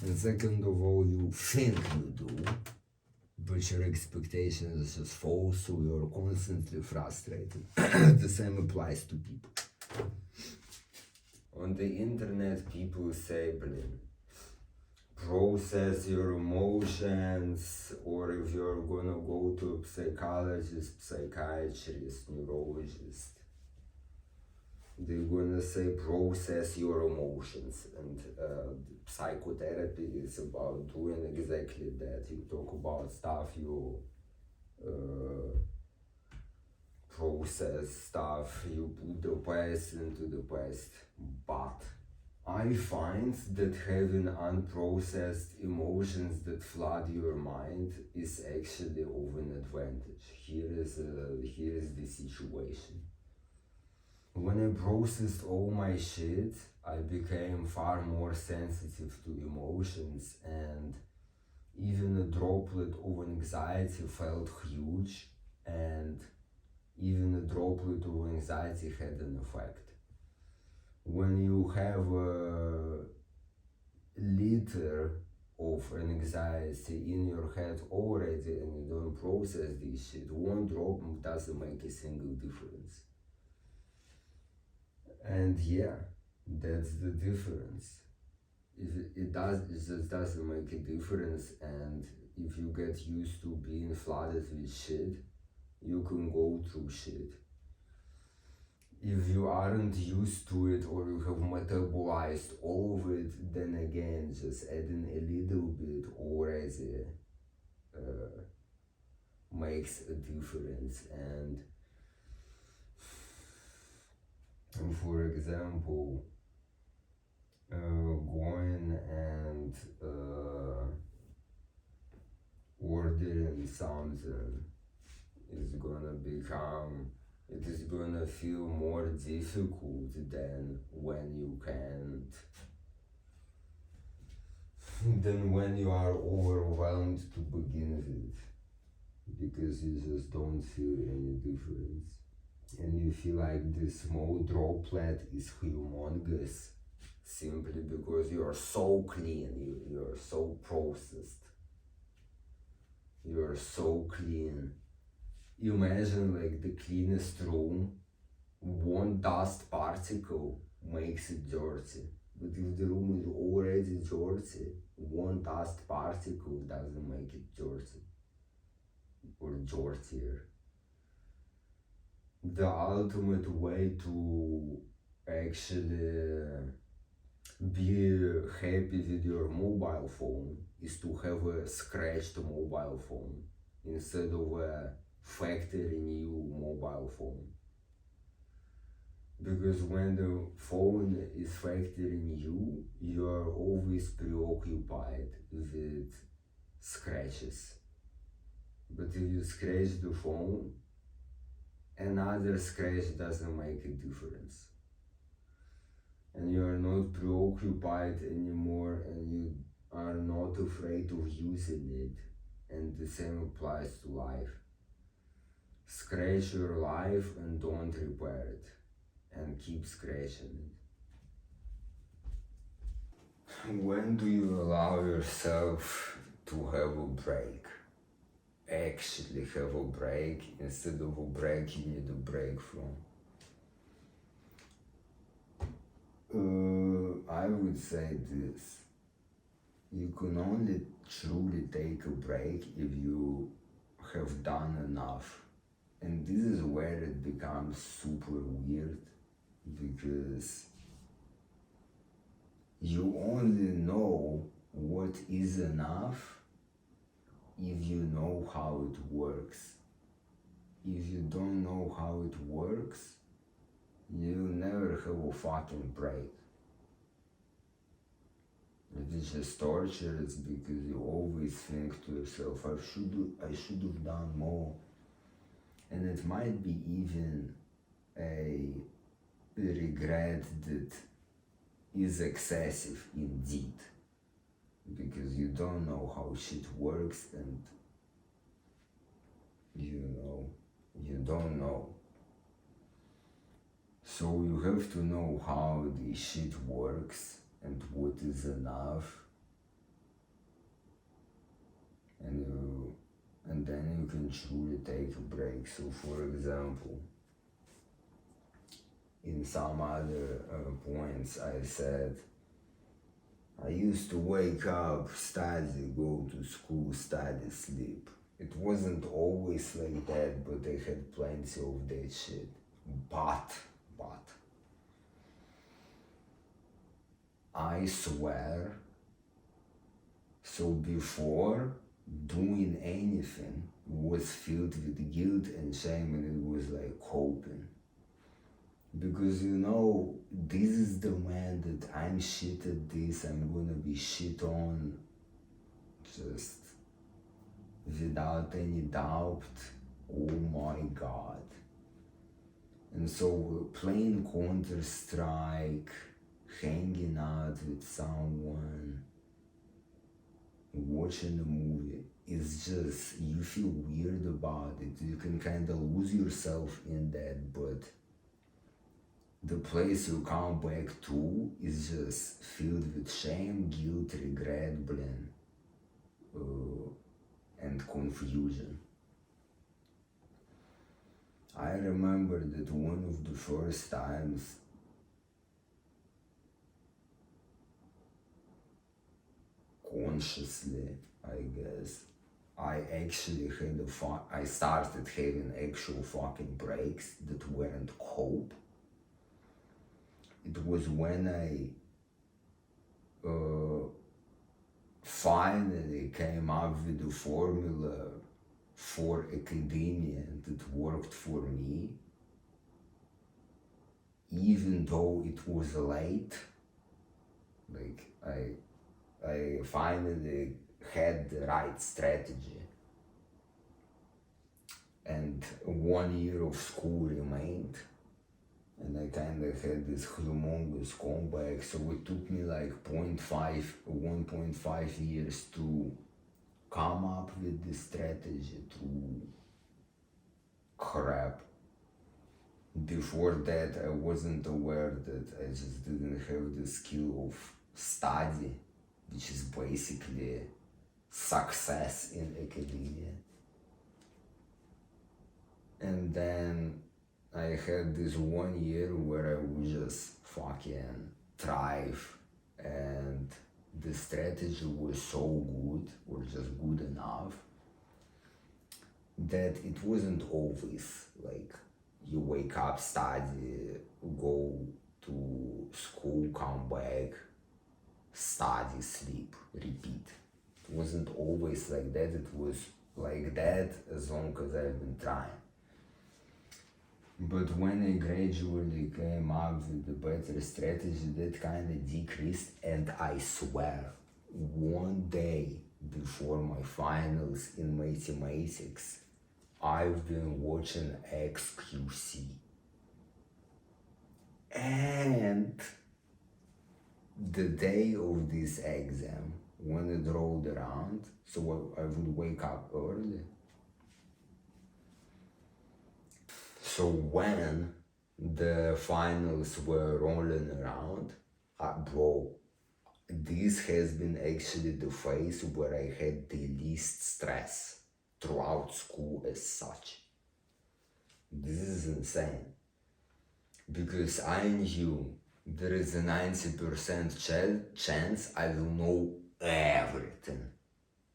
[SPEAKER 1] and second of all, you think you do, but your expectations just fall, so you're constantly frustrated. The same applies to people. On the internet, people say, process your emotions, or if you're gonna go to a psychologist, psychiatrist, neurologist, they're gonna say process your emotions, and psychotherapy is about doing exactly that. You talk about stuff, you process stuff, you put the past into the past. But I find that having unprocessed emotions that flood your mind is actually of an advantage. Here is the situation. When I processed all my shit, I became far more sensitive to emotions, and even a droplet of anxiety felt huge, and even a droplet of anxiety had an effect. When you have a liter of anxiety in your head already and you don't process this shit, one drop doesn't make a single difference. And yeah, that's the difference. It just doesn't make a difference, and if you get used to being flooded with shit, you can go through shit. If you aren't used to it, or you have metabolized all of it, then again, just adding a little bit already makes a difference. And for example, going and ordering something is gonna become, it is gonna feel more difficult than when you can't, than when you are overwhelmed to begin with, because you just don't feel any difference. And you feel like this small droplet is humongous simply because you're so clean, you're so processed, you're so clean. Imagine like the cleanest room, one dust particle makes it dirty. But if the room is already dirty, one dust particle doesn't make it dirty or dirtier. The ultimate way to actually be happy with your mobile phone is to have a scratched mobile phone instead of a factory new mobile phone. Because when the phone is factoring you, you are always preoccupied with scratches. But if you scratch the phone, another scratch doesn't make a difference. And you are not preoccupied anymore, and you are not afraid of using it. And the same applies to life. Scratch your life and don't repair it, and keep scratching it. When do you allow yourself to have a break? Actually have a break instead of a break you need a break from? I would say this. You can only truly take a break if you have done enough. And this is where it becomes super weird, because you only know what is enough if you know how it works. If you don't know how it works, you'll never have a fucking break. If it's just torture, it's because you always think to yourself, I should have done more. And it might be even a regret that is excessive indeed, because you don't know how shit works, and you don't know. So you have to know how the shit works and what is enough, and then you can truly take a break. So for example, in some other points I said, I used to wake up, study, go to school, study, sleep. It wasn't always like that, but I had plenty of that shit. But, I swear, so before doing anything was filled with guilt and shame, and it was like coping. Because this is the man that I'm shit at this, I'm gonna be shit on just without any doubt. Oh my god. And so playing Counter-Strike, hanging out with someone, watching a movie, is just, you feel weird about it. You can kind of lose yourself in that, but the place you come back to is just filled with shame, guilt, regret, blame, and confusion. I remember that one of the first times consciously, I guess, I started having actual fucking breaks that weren't cope. It was when I finally came up with the formula for academia that worked for me, even though it was late. Like I finally had the right strategy, and 1 year of school remained, and I kind of had this humongous comeback. So it took me like 1.5 years to come up with this strategy to crap. Before that, I wasn't aware that I just didn't have the skill of study, which is basically success in academia. And then I had this 1 year where I would just fucking thrive, and the strategy was so good, or just good enough, that it wasn't always like you wake up, study, go to school, come back, study, sleep, repeat. It wasn't always like that. It was like that as long as I've been trying. But when I gradually came up with a better strategy, that kind of decreased. And I swear, one day before my finals in mathematics, I've been watching XQC. And the day of this exam, when it rolled around, so I would wake up early. So when the finals were rolling around, bro, this has been actually the phase where I had the least stress throughout school as such. This is insane. Because I knew there is a 90% chance I will know everything.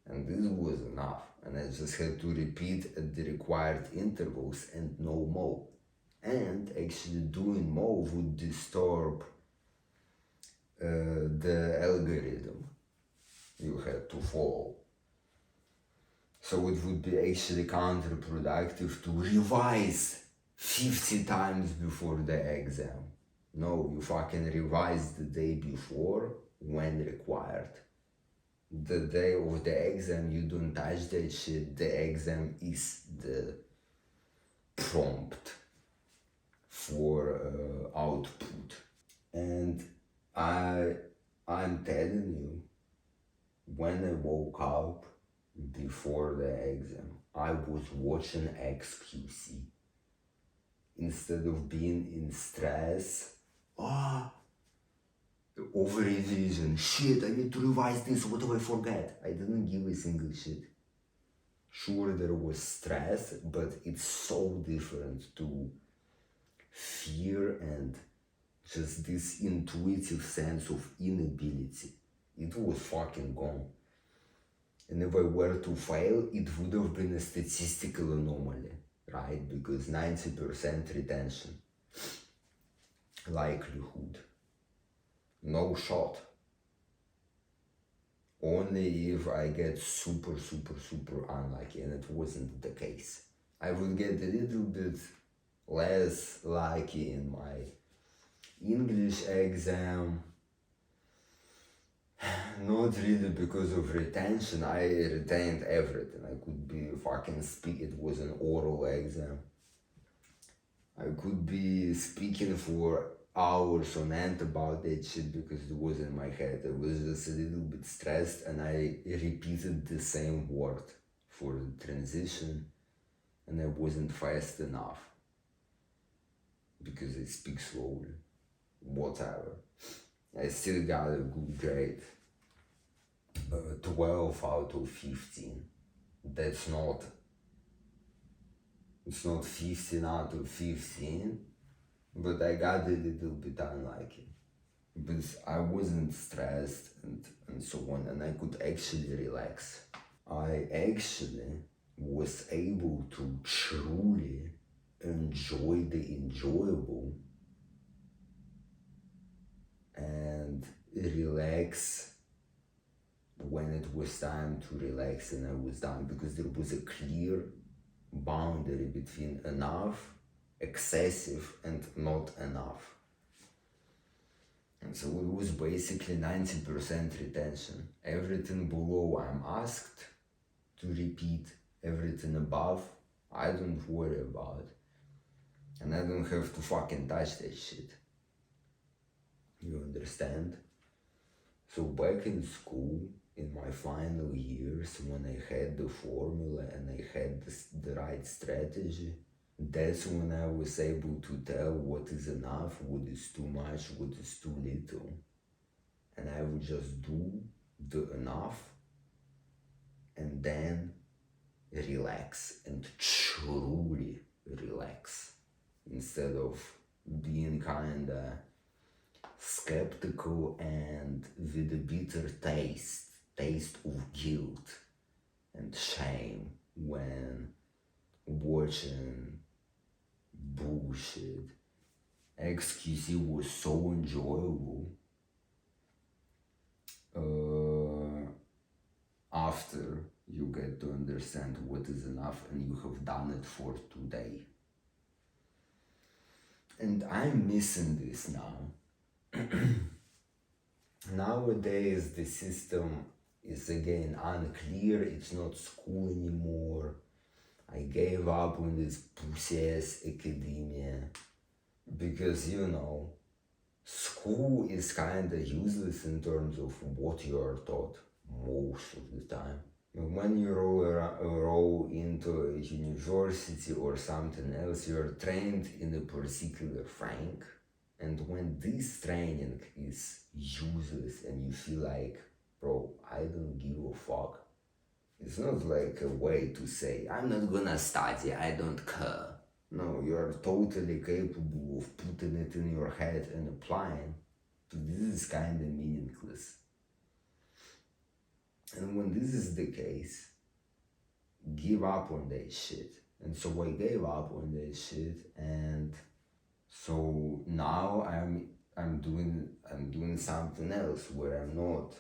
[SPEAKER 1] And this was enough. And I just had to repeat at the required intervals and no more. And actually doing more would disturb the algorithm you had to follow. So it would be actually counterproductive to revise 50 times before the exam. No, you fucking revise the day before when required. The day of the exam, you don't touch that shit. The exam is the prompt for output. And I'm telling you, when I woke up before the exam, I was watching XQC. Instead of being in stress, over revision, shit, I need to revise this, what if I forget? I didn't give a single shit. Sure, there was stress, but it's so different to fear and just this intuitive sense of inability. It was fucking gone. And if I were to fail, it would have been a statistical anomaly, right? Because 90% retention likelihood. No shot. Only if I get super unlucky, and it wasn't the case. I would get a little bit less lucky in my English exam. Not really because of retention. I retained everything. I could be fucking speak. It was an oral exam. I could be speaking for hours on end about that shit because it was in my head. I was just a little bit stressed and I repeated the same word for the transition and I wasn't fast enough because I speak slowly. Whatever. I still got a good grade. 12 out of 15. That's not, it's not 15 out of 15, but I got a little bit unlucky. But I wasn't stressed and so on, and I could actually relax. I actually was able to truly enjoy the enjoyable and relax when it was time to relax and I was done, because there was a clear boundary between enough, excessive, and not enough. And so it was basically 90% retention. Everything below I'm asked to repeat, everything above I don't worry about. And I don't have to fucking touch that shit. You understand? So back in school, in my final years, when I had the formula and I had the right strategy, that's when I was able to tell what is enough, what is too much, what is too little. And I would just do the enough and then relax and truly relax instead of being kinda skeptical and with a bitter taste of guilt and shame when watching bullshit. XQC was so enjoyable after you get to understand what is enough and you have done it for today. And I'm missing this now. Nowadays, the system is again unclear, it's not school anymore. I gave up on this pussy ass academia because, school is kinda useless in terms of what you are taught most of the time. When you roll into a university or something else, you're trained in a particular thing, and when this training is useless and you feel like, bro, I don't give a fuck, it's not like a way to say, I'm not gonna study, I don't care. No, you are totally capable of putting it in your head and applying. But this is kind of meaningless. And when this is the case, give up on that shit. And so I gave up on that shit, and so now I'm doing something else where I'm not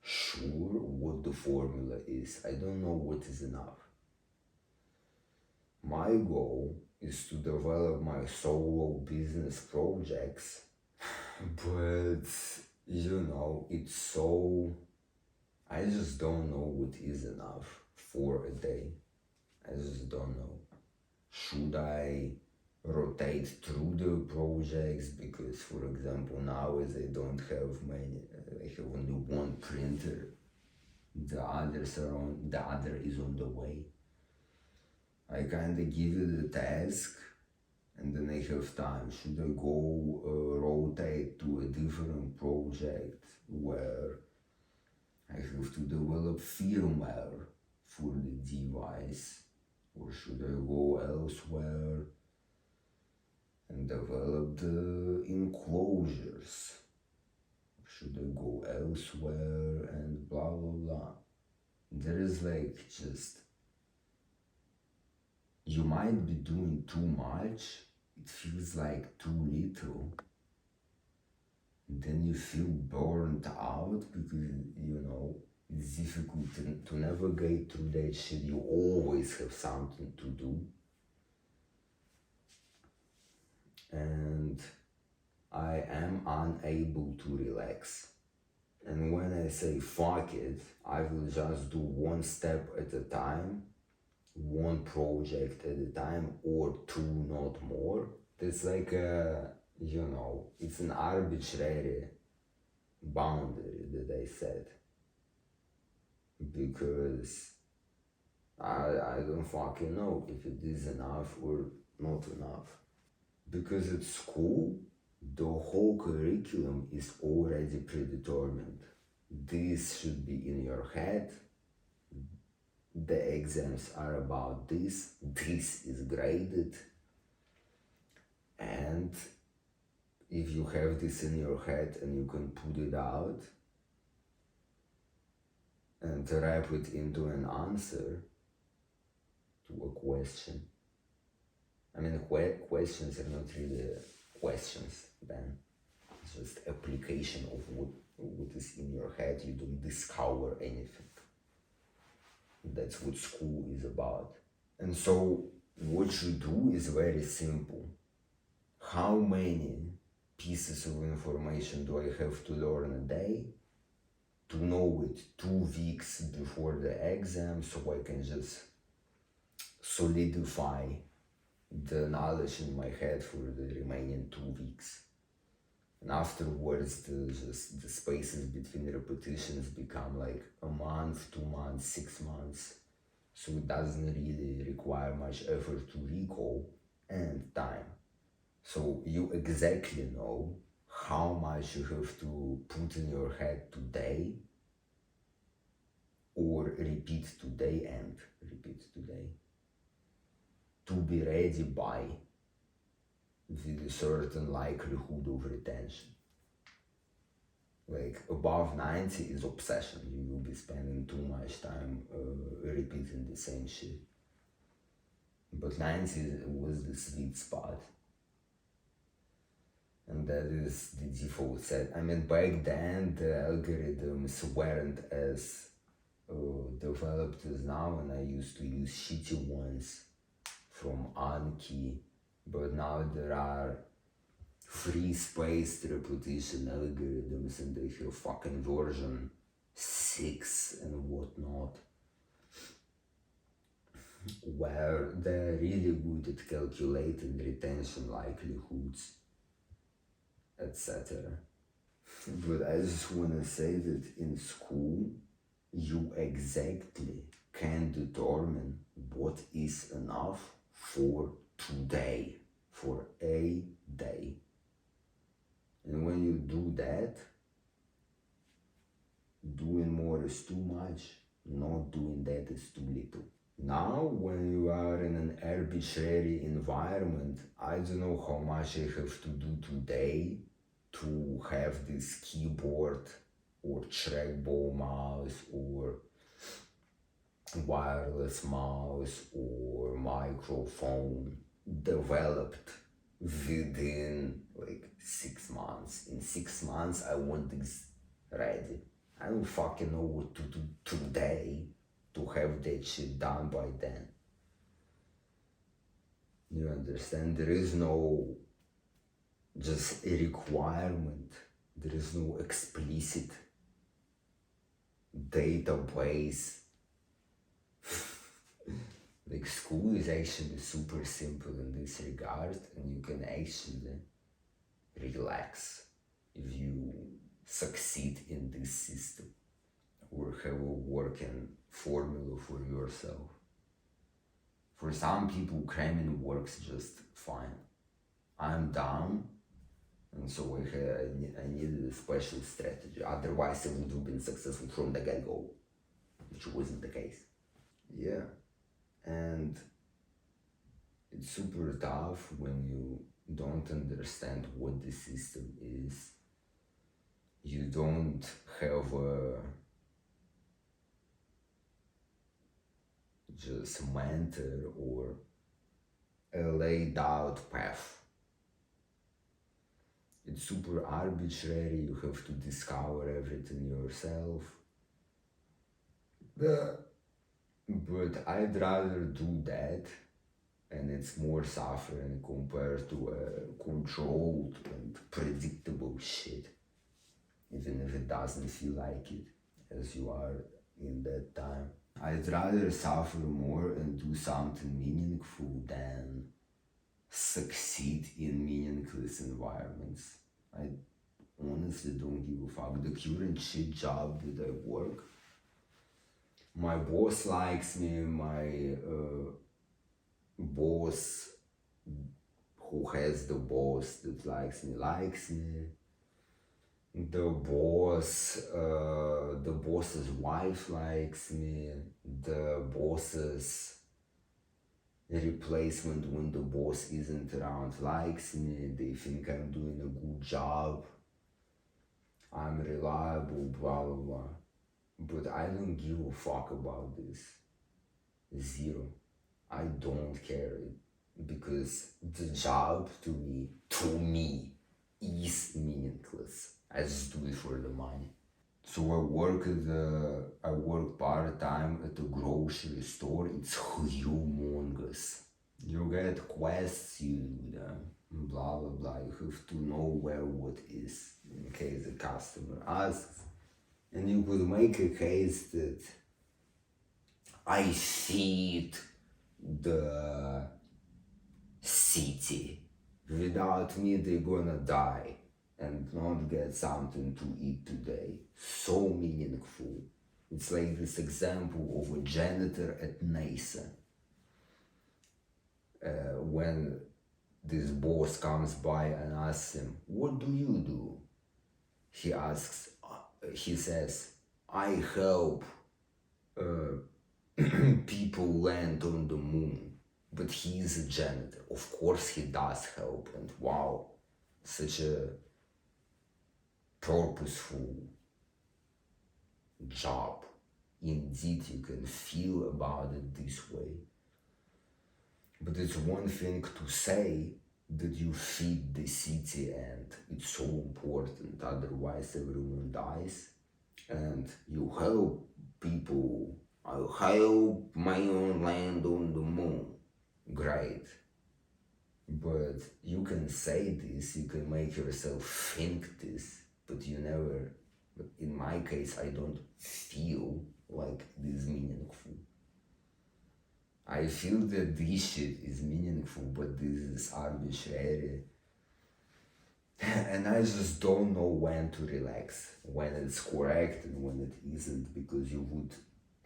[SPEAKER 1] sure what the formula is. I don't know what is enough. My goal is to develop my solo business projects, but it's so. I just don't know what is enough for a day. I just don't know. Should I rotate through the projects? Because, for example, now as I don't have many, I have only one printer. The other is on the way. I kinda give it a task and then I have time. Should I go rotate to a different project where I have to develop firmware for the device, or should I go elsewhere and develop the enclosures? Should I go elsewhere and blah blah blah? There is just, you might be doing too much, it feels like too little. And then you feel burnt out because, it's difficult to navigate through that shit. You always have something to do. And I am unable to relax. And when I say fuck it, I will just do one step at a time, one project at a time, or two, not more. It's like it's an arbitrary boundary that I set because I don't fucking know if it is enough or not enough. Because at school, the whole curriculum is already predetermined. This should be in your head. The exams are about this. This is graded. And if you have this in your head and you can put it out and wrap it into an answer to a question. I mean, questions are not really questions then. It's just application of what is in your head. You don't discover anything. That's what school is about. And so what you do is very simple. How many pieces of information do I have to learn a day? To know it 2 weeks before the exam, so I can just solidify the knowledge in my head for the remaining 2 weeks. And afterwards, the spaces between repetitions become like a month, 2 months, 6 months. So it doesn't really require much effort to recall and time. So you exactly know how much you have to put in your head today, or repeat today and repeat today, to be ready by with a certain likelihood of retention. Like above 90 is obsession. You will be spending too much time repeating the same shit. But 90 was the sweet spot. And that is the default set. I mean, back then the algorithms weren't as developed as now, and I used to use shitty ones from Anki, but now there are free spaced repetition algorithms and they have fucking version 6 and whatnot, where they're really good at calculating retention likelihoods, etc. But I just wanna say that in school, you exactly can determine what is enough for today, for a day. And when you do that, doing more is too much, not doing that is too little. Now, when you are in an arbitrary environment, I don't know how much I have to do today to have this keyboard or trackball mouse or wireless mouse or microphone developed within like 6 months. In 6 months, I want this ready. I don't fucking know what to do today to have that shit done by then. You understand? There is no just a requirement. There is no explicit database. Like school is actually super simple in this regard, and you can actually relax if you succeed in this system or have a working formula for yourself. For some people, cramming works just fine. I'm down, and so I needed a special strategy. Otherwise, I would have been successful from the get-go, which wasn't the case. Yeah, and it's super tough when you don't understand what the system is. You don't have a just mentor or a laid out path. It's super arbitrary, you have to discover everything yourself. But I'd rather do that, and it's more suffering compared to a controlled and predictable shit, even if it doesn't feel like it as you are in that time. I'd rather suffer more and do something meaningful than succeed in meaningless environments. I honestly don't give a fuck. The current shit job that I work, my boss likes me, my boss who has the boss that likes me, the boss's wife likes me, the boss's replacement when the boss isn't around likes me, they think I'm doing a good job, I'm reliable, blah blah blah. But I don't give a fuck about this. Zero. I don't care, because the job to me is meaningless. I just do it for the money. So I work part-time at a grocery store. It's humongous. You get quests, you do them, blah blah blah. You have to know where what is in case the customer asks. And you could make a case that I feed the city. Without me, they're gonna die and not get something to eat today. So meaningful. It's like this example of a janitor at NASA. When this boss comes by and asks him, "What do you do?" He says, "I help people land on the moon." But he is a janitor. Of course he does help, and wow, such a purposeful job. Indeed, you can feel about it this way. But it's one thing to say that you feed the city and it's so important, otherwise everyone dies, and you help people. I'll help my own land on the moon. Great. but you can say this, you can make yourself think this, but you never, but in my case, I don't feel like this meaningful. I feel that this shit is meaningful, but this is arbitrary. And I just don't know when to relax, when it's correct and when it isn't, because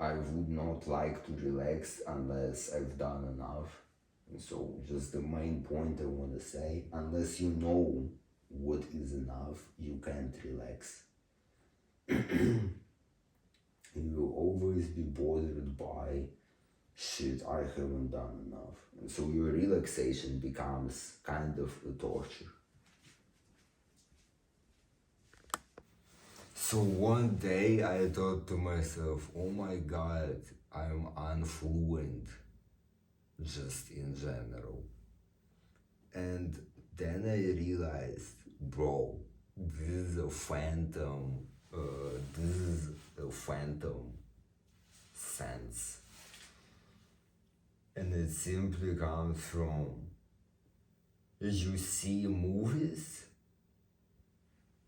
[SPEAKER 1] I would not like to relax unless I've done enough. And so just the main point I want to say, unless you know what is enough, you can't relax. You will always be bothered by shit, I haven't done enough. And so your relaxation becomes kind of a torture. So one day I thought to myself, oh my god, I'm unfluent, just in general. And then I realized, bro, this is a phantom sense. And it simply comes from, you see movies,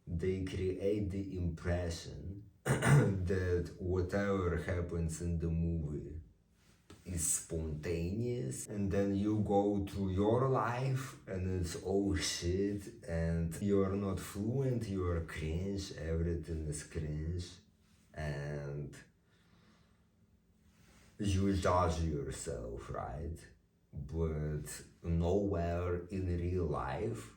[SPEAKER 1] they create the impression that whatever happens in the movie is spontaneous, and then you go through your life and it's oh shit, and you're not fluent, you're cringe, everything is cringe, and you judge yourself, right? But nowhere in real life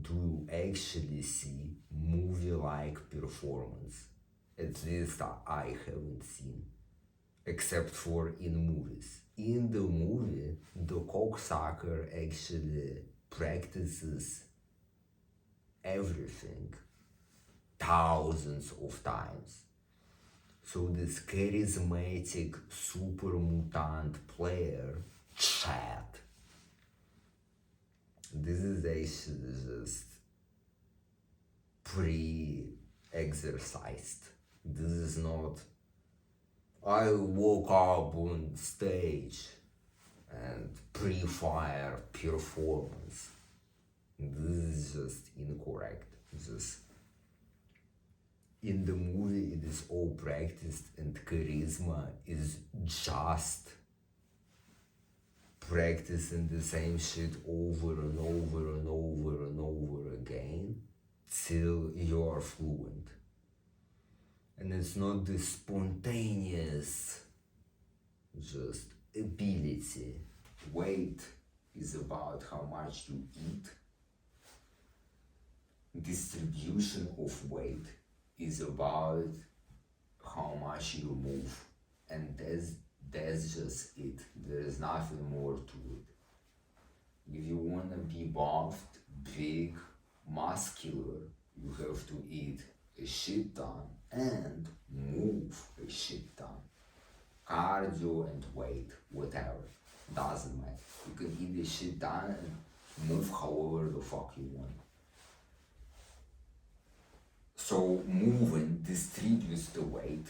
[SPEAKER 1] do you actually see movie-like performance. At least I haven't seen, except for in movies. In the movie, the cocksucker actually practices everything thousands of times. So this charismatic super mutant player, Chad, this is actually just pre-exercised. This is not, I woke up on stage and pre-fire performance. This is just incorrect. Just in the movie it is all practiced, and charisma is just practicing the same shit over and over and over and over again till you are fluent. And it's not the spontaneous just ability. Weight is about how much you eat. Distribution of weight is about how much you move. And that's just it. There is nothing more to it. If you want to be buffed, big, muscular, you have to eat a shit ton and move a shit ton. Cardio and weight, whatever, doesn't matter. You can eat a shit ton and move however the fuck you want. So moving distributes the weight.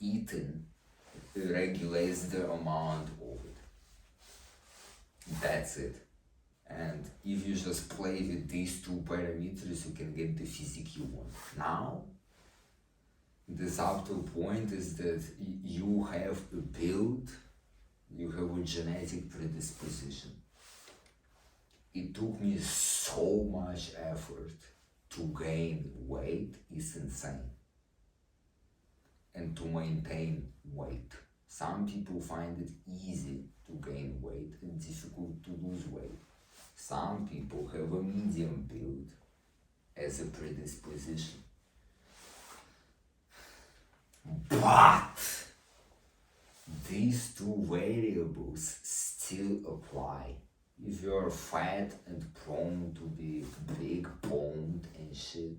[SPEAKER 1] Eating regulates the amount of it. That's it. And if you just play with these two parameters, you can get the physique you want. Now, the subtle point is that you have a build, you have a genetic predisposition. It took me so much effort to gain weight, it's insane. And to maintain weight. Some people find it easy to gain weight and difficult to lose weight. Some people have a medium build as a predisposition. But these two variables still apply. If you're fat and prone to be big boned and shit,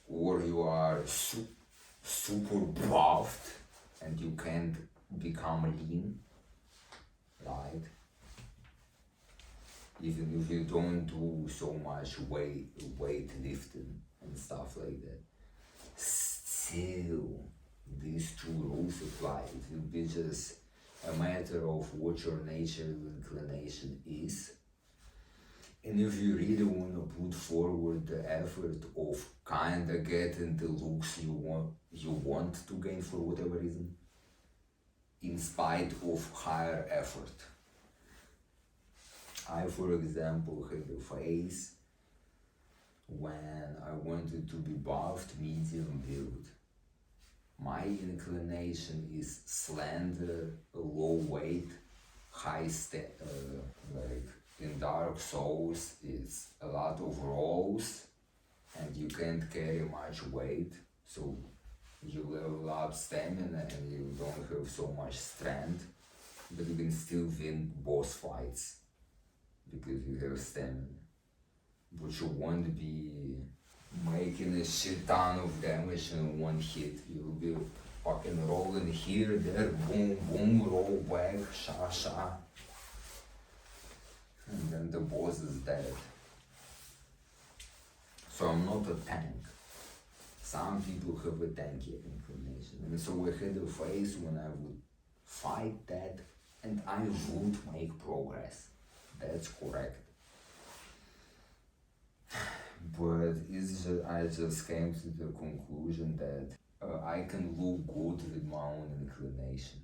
[SPEAKER 1] or you are super buffed and you can't become lean, right? Even if you don't do so much weightlifting and stuff like that, still these two rules apply. It will be just a matter of what your natural inclination is. And if you really want to put forward the effort of kinda getting the looks you want to gain for whatever reason, in spite of higher effort. I, for example, had a phase when I wanted to be buffed, medium build. My inclination is slender, low weight, like in Dark Souls, it's a lot of rolls and you can't carry much weight, so you level up stamina and you don't have so much strength, but you can still win boss fights because you have stamina. But you won't be making a shit ton of damage in one hit. You'll be fucking rolling here, there, boom, boom, roll back, sha, sha. And then the boss is dead. So I'm not a tank. Some people have a tanky inclination. And so I had a phase when I would fight that and I would make progress. That's correct. But I just came to the conclusion that I can look good with my own inclination.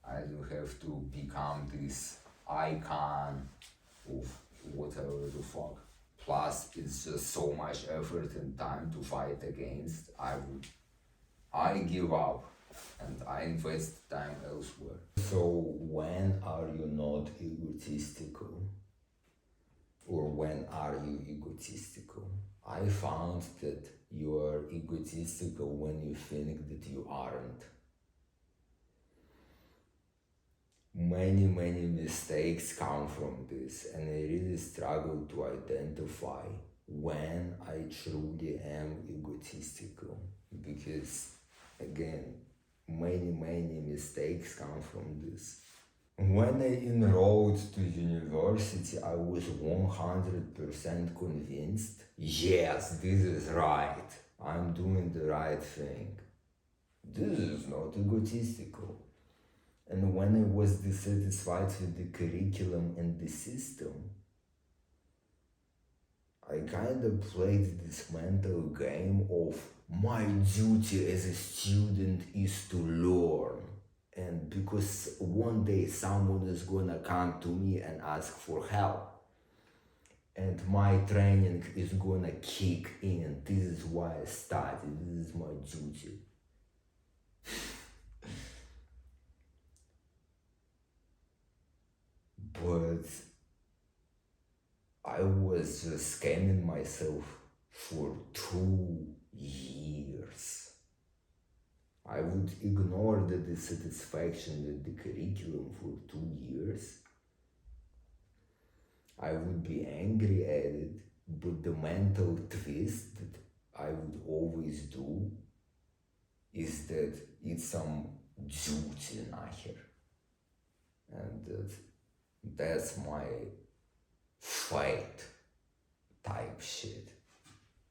[SPEAKER 1] I don't have to become this icon of whatever the fuck. Plus, it's just so much effort and time to fight against. I give up and I invest time elsewhere. So when are you not egotistical? Or when are you egotistical? I found that you are egotistical when you think that you aren't. Many mistakes come from this, and I really struggle to identify when I truly am egotistical, because again, many mistakes come from this. When I enrolled to university, I was 100% convinced, yes, this is right, I'm doing the right thing. This is not egotistical. And when I was dissatisfied with the curriculum and the system, I kind of played this mental game of my duty as a student is to learn. And because one day someone is gonna come to me and ask for help, and my training is gonna kick in, this is why I studied, this is my duty. But I was just scamming myself for 2 years. I would ignore the dissatisfaction with the curriculum for 2 years. I would be angry at it, but the mental twist that I would always do is that it's some duty nahir. And that's my fate type shit.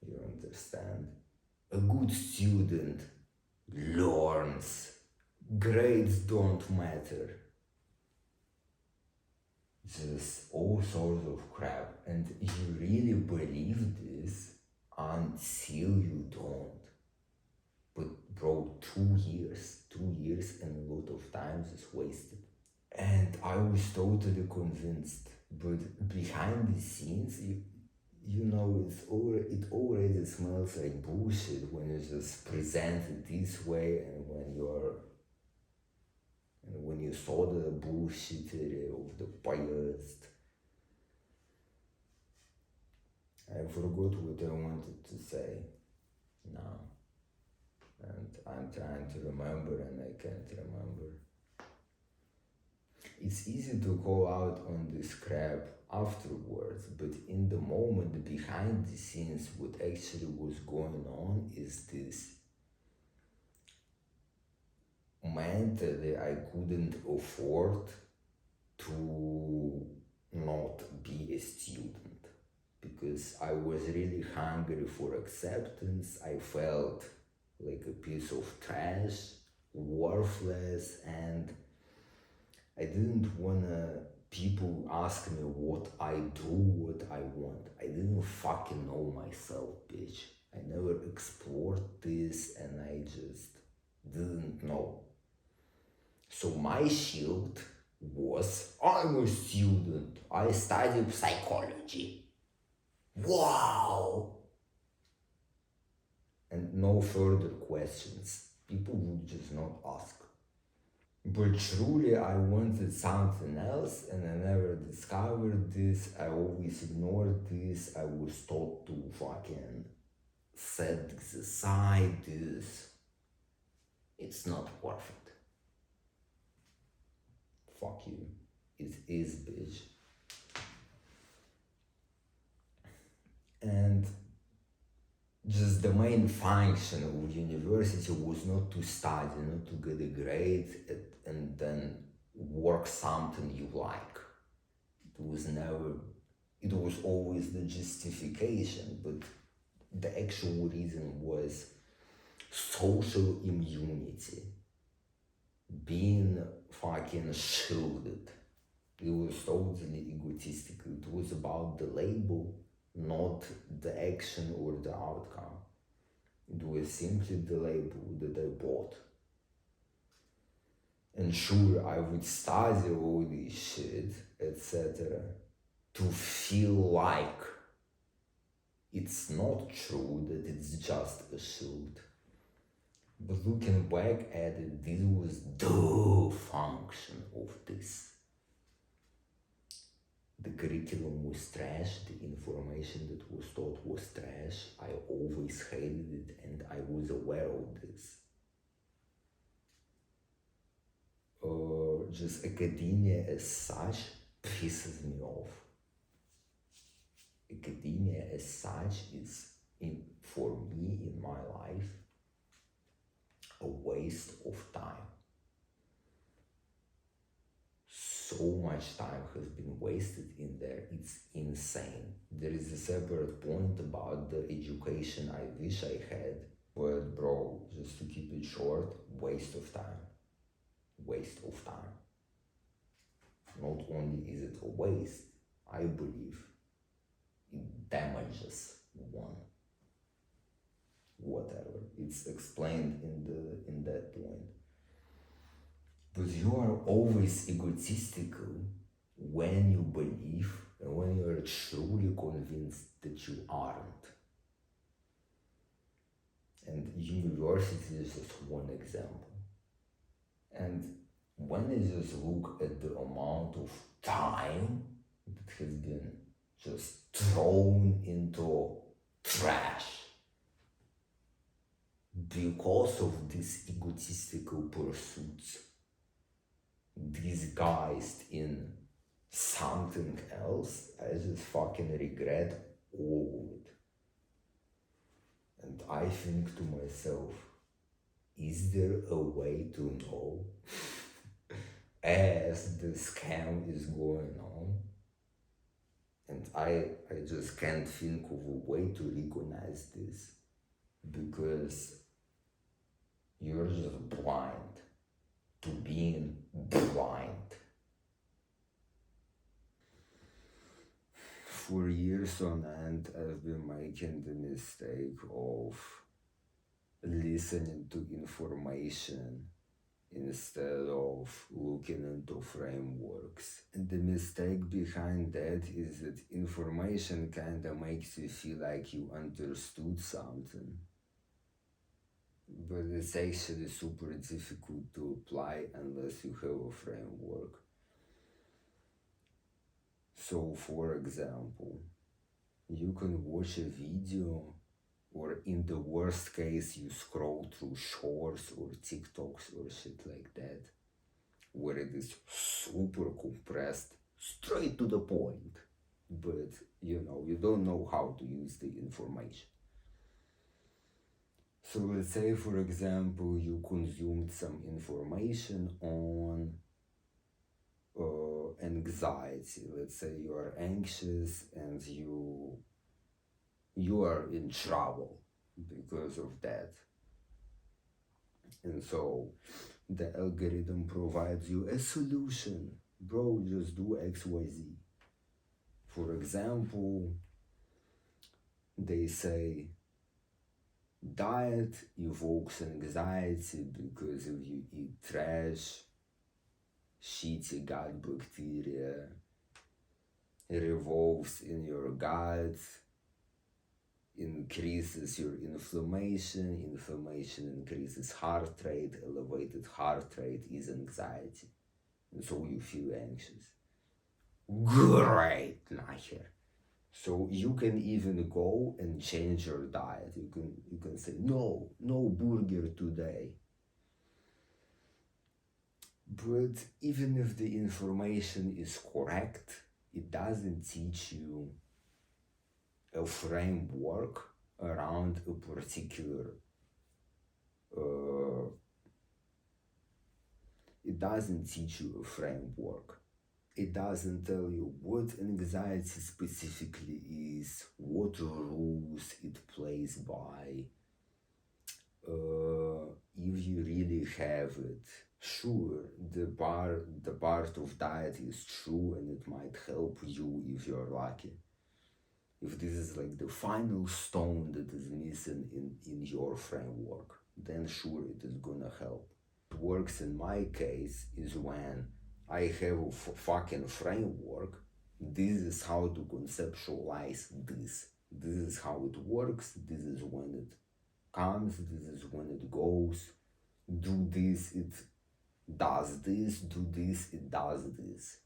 [SPEAKER 1] You understand? A good student learns. Grades don't matter. Just all sorts of crap. And you really believe this until you don't. But bro, 2 years and a lot of times is wasted. And I was totally convinced, but behind the scenes, you know, it already smells like bullshit when you just present it this way, and when you saw the bullshittery of the past. I forgot what I wanted to say now, and I'm trying to remember and I can't remember. It's easy to call out on this crap afterwards, but in the moment, behind the scenes, what actually was going on is this. Mentally, I couldn't afford to not be a student because I was really hungry for acceptance. I felt like a piece of trash, worthless, and I didn't wanna people ask me what I do, what I want. I didn't fucking know myself, bitch. I never explored this and I just didn't know. So my shield was I'm a student. I studied psychology. Wow! And no further questions. People would just not ask. But truly, I wanted something else, and I never discovered this. I always ignored this. I was taught to fucking set this aside. This, it's not worth it. Fuck you. It is, bitch. And just the main function of university was not to study, not to get a grade and then work something you like. It was never, it was always the justification, but the actual reason was social immunity, being fucking shielded. It was totally egotistical. It was about the label, not the action or the outcome. It was simply the label that I bought. And sure, I would study all this shit, etc., to feel like it's not true, that it's just a shield. But looking back at it, this was the function of this. The curriculum was trash, the information that was taught was trash. I always hated it and I was aware of this. Just academia as such pisses me off. Academia as such is, for me, in my life, a waste of time. So much time has been wasted in there, it's insane. There is a separate point about the education I wish I had, but bro, just to keep it short, waste of time. Waste of time. Not only is it a waste, I believe it damages one. Whatever, it's explained in that point. But you are always egotistical when you believe and when you are truly convinced that you aren't. And university is just one example. And when I just look at the amount of time that has been just thrown into trash because of these egotistical pursuits, disguised in something else, I just fucking regret all of it. And I think to myself, is there a way to know as the scam is going on? And I just can't think of a way to recognize this, because you're just blind to being blind. For years on end, I've been making the mistake of listening to information instead of looking into frameworks. And the mistake behind that is that information kind of makes you feel like you understood something, but it's actually super difficult to apply unless you have a framework. So, for example, you can watch a video, or in the worst case, you scroll through shorts or TikToks or shit like that, where it is super compressed, straight to the point, but you don't know how to use the information. So let's say, for example, you consumed some information on anxiety. Let's say you are anxious and you are in trouble because of that. And so the algorithm provides you a solution. Bro, just do XYZ. For example, they say diet evokes anxiety because if you eat trash, shitty gut bacteria revolves in your gut, increases your inflammation increases heart rate, elevated heart rate is anxiety, and so you feel anxious. Great, nahir. So you can even go and change your diet. You can say no burger today. But even if the information is correct, it doesn't teach you a framework around a particular it doesn't teach you a framework. It doesn't tell you what anxiety specifically is, what rules it plays by, if you really have it. Sure, the part of diet is true and it might help you if you're lucky. If this is like the final stone that is missing in your framework, then sure it is gonna help. What works in my case is when I have a fucking framework. This is how to conceptualize this. This is how it works. This is when it comes. This is when it goes. Do this, it does this. Do this, it does this.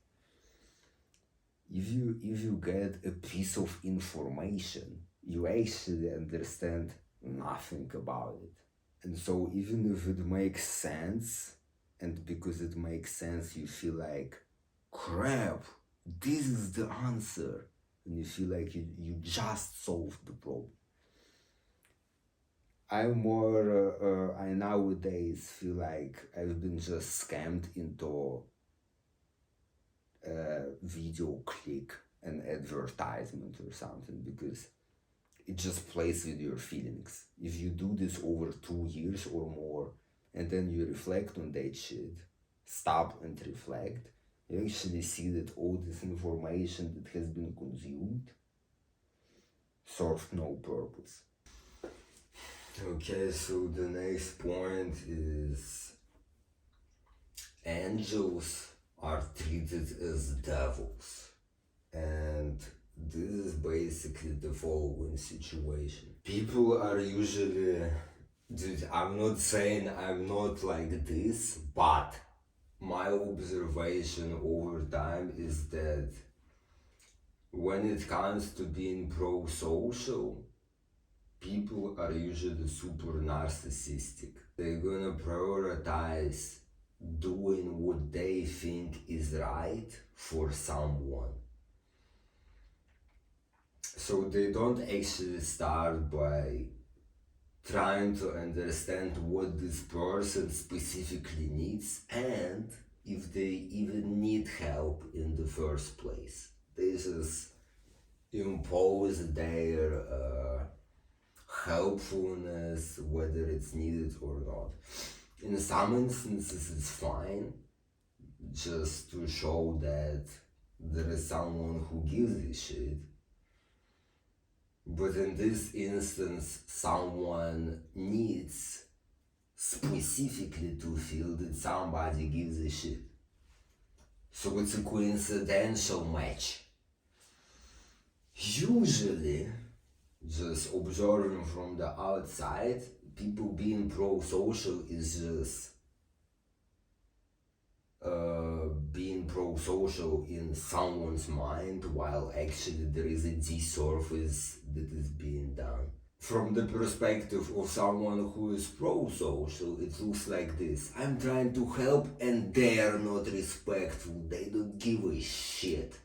[SPEAKER 1] If you get a piece of information, you actually understand nothing about it. And so even if it makes sense, and because it makes sense, you feel like, crap, this is the answer. And you feel like you just solved the problem. I nowadays feel like I've been just scammed into a video click, an advertisement or something, because it just plays with your feelings. If you do this over 2 years or more, and then you reflect on that shit, stop and reflect, you actually see that all this information that has been consumed served no purpose. Okay, so the next point is angels are treated as devils. And this is basically the following situation. People are usually, dude, I'm not saying I'm not like this, but my observation over time is that when it comes to being pro-social, people are usually super narcissistic. They're gonna prioritize doing what they think is right for someone. So they don't actually start by trying to understand what this person specifically needs and if they even need help in the first place. They just impose their helpfulness, whether it's needed or not. In some instances it's fine, just to show that there is someone who gives a shit. But in this instance, someone needs specifically to feel that somebody gives a shit. So it's a coincidental match. Usually, just observing from the outside, people being pro-social is just being pro-social in someone's mind, while actually there is a disservice that is being done. From the perspective of someone who is pro-social, it looks like this. I'm trying to help and they're not respectful, they don't give a shit.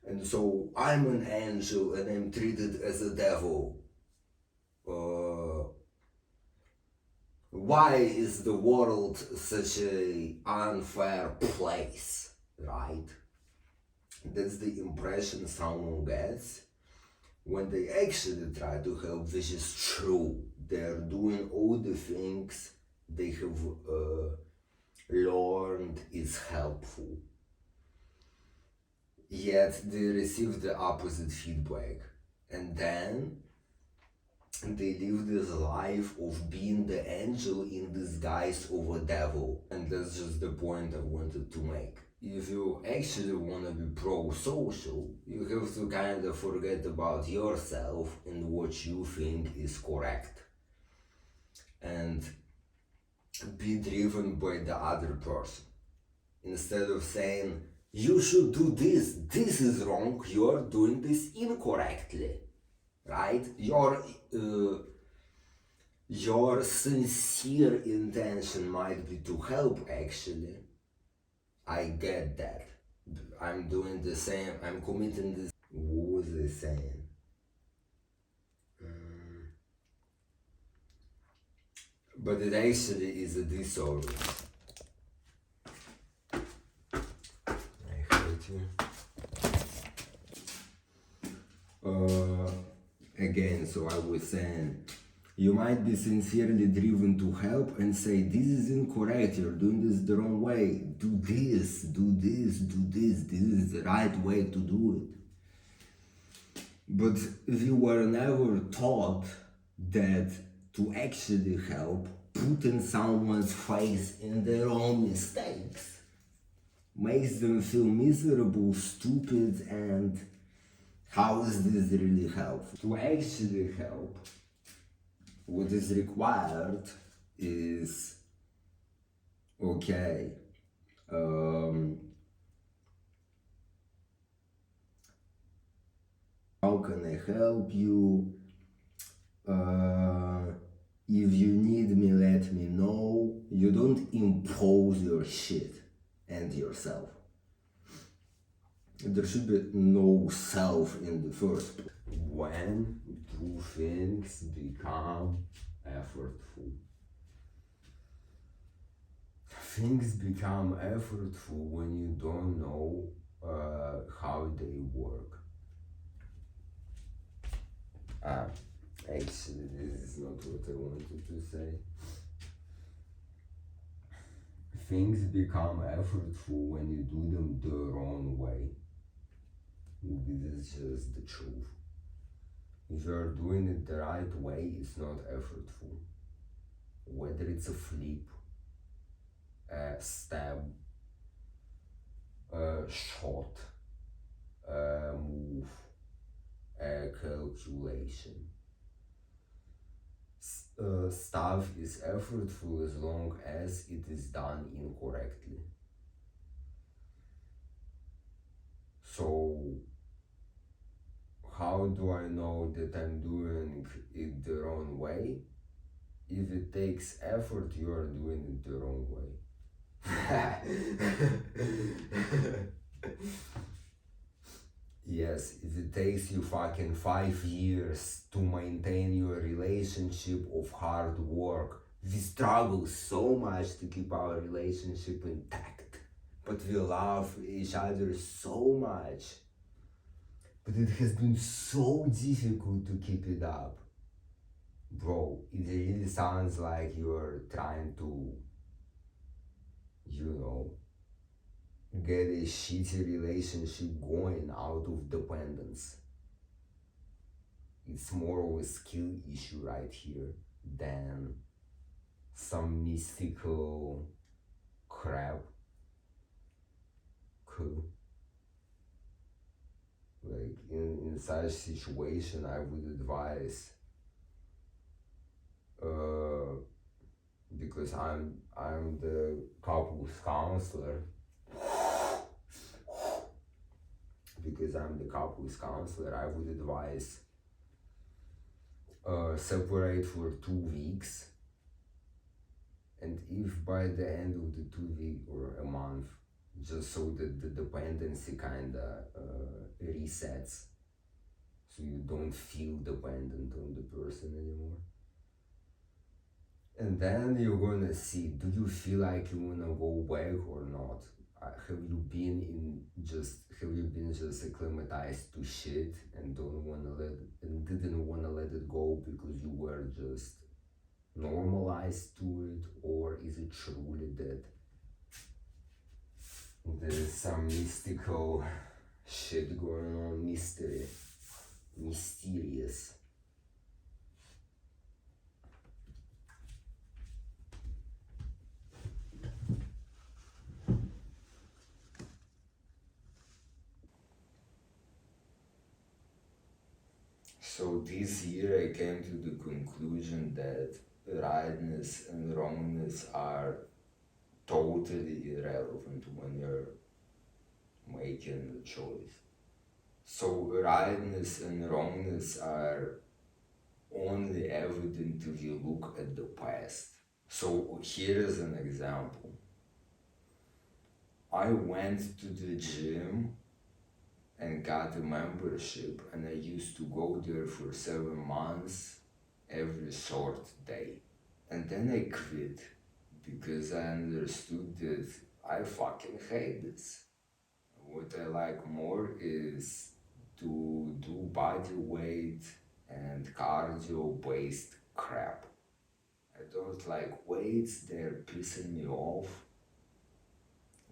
[SPEAKER 1] And so I'm an angel and I'm treated as a devil. Why is the world such an unfair place, right? That's the impression someone gets when they actually try to help, which is true. They're doing all the things they have learned is helpful, yet they receive the opposite feedback, and then they live this life of being the angel in disguise of a devil. And that's just the point I wanted to make. If you actually want to be pro-social, you have to kind of forget about yourself and what you think is correct, and be driven by the other person. Instead of saying, you should do this, this is wrong, you're doing this incorrectly, right? Your sincere intention might be to help, actually. I get that. I'm doing the same, I'm committing this. What was I saying? But it actually is a disservice. I hate you. Again, so I was saying, you might be sincerely driven to help and say, this is incorrect, you're doing this the wrong way, do this, do this, do this, this is the right way to do it. But if you were never taught that to actually help, putting someone's face in their own mistakes makes them feel miserable, stupid, and how is this really helpful? To actually help, what is required is, okay, how can I help you? If you need me, let me know. You don't impose your shit and yourself. There should be no self in the first place. When do things become effortful? Things become effortful when you don't know how they work. Actually, this is not what I wanted to say. Things become effortful when you do them the wrong way. This is just the truth. If you're doing it the right way, it's not effortful. Whether it's a flip, a stab, a shot, a move, a calculation. Stuff is effortful as long as it is done incorrectly. So, how do I know that I'm doing it the wrong way? If it takes effort, you are doing it the wrong way. Yes, if it takes you fucking 5 years to maintain your relationship of hard work, we struggle so much to keep our relationship intact, but we love each other so much. But it has been so difficult to keep it up. Bro, it really sounds like you're trying to, get a shitty relationship going out of dependence. It's more of a skill issue right here than some mystical crap. Cool. Like in such situation, I would advise, because I'm the couples counselor. Because I'm the couples counselor, I would advise separate for 2 weeks, and if by the end of the 2 week or a month, just so that the dependency kinda resets, so you don't feel dependent on the person anymore. And then you're gonna see, do you feel like you wanna go back or not? Have you been just acclimatized to shit and didn't wanna let it go because you were just normalized to it, or is it truly that there's some mystical shit going on, mysterious? So this year I came to the conclusion that rightness and wrongness are totally irrelevant when you're making the choice. So rightness and wrongness are only evident if you look at the past. So here is an example. I went to the gym and got a membership, and I used to go there for 7 months every short day. And then I quit because I understood that I fucking hate this. What I like more is to do body weight and cardio based crap. I don't like weights, they're pissing me off.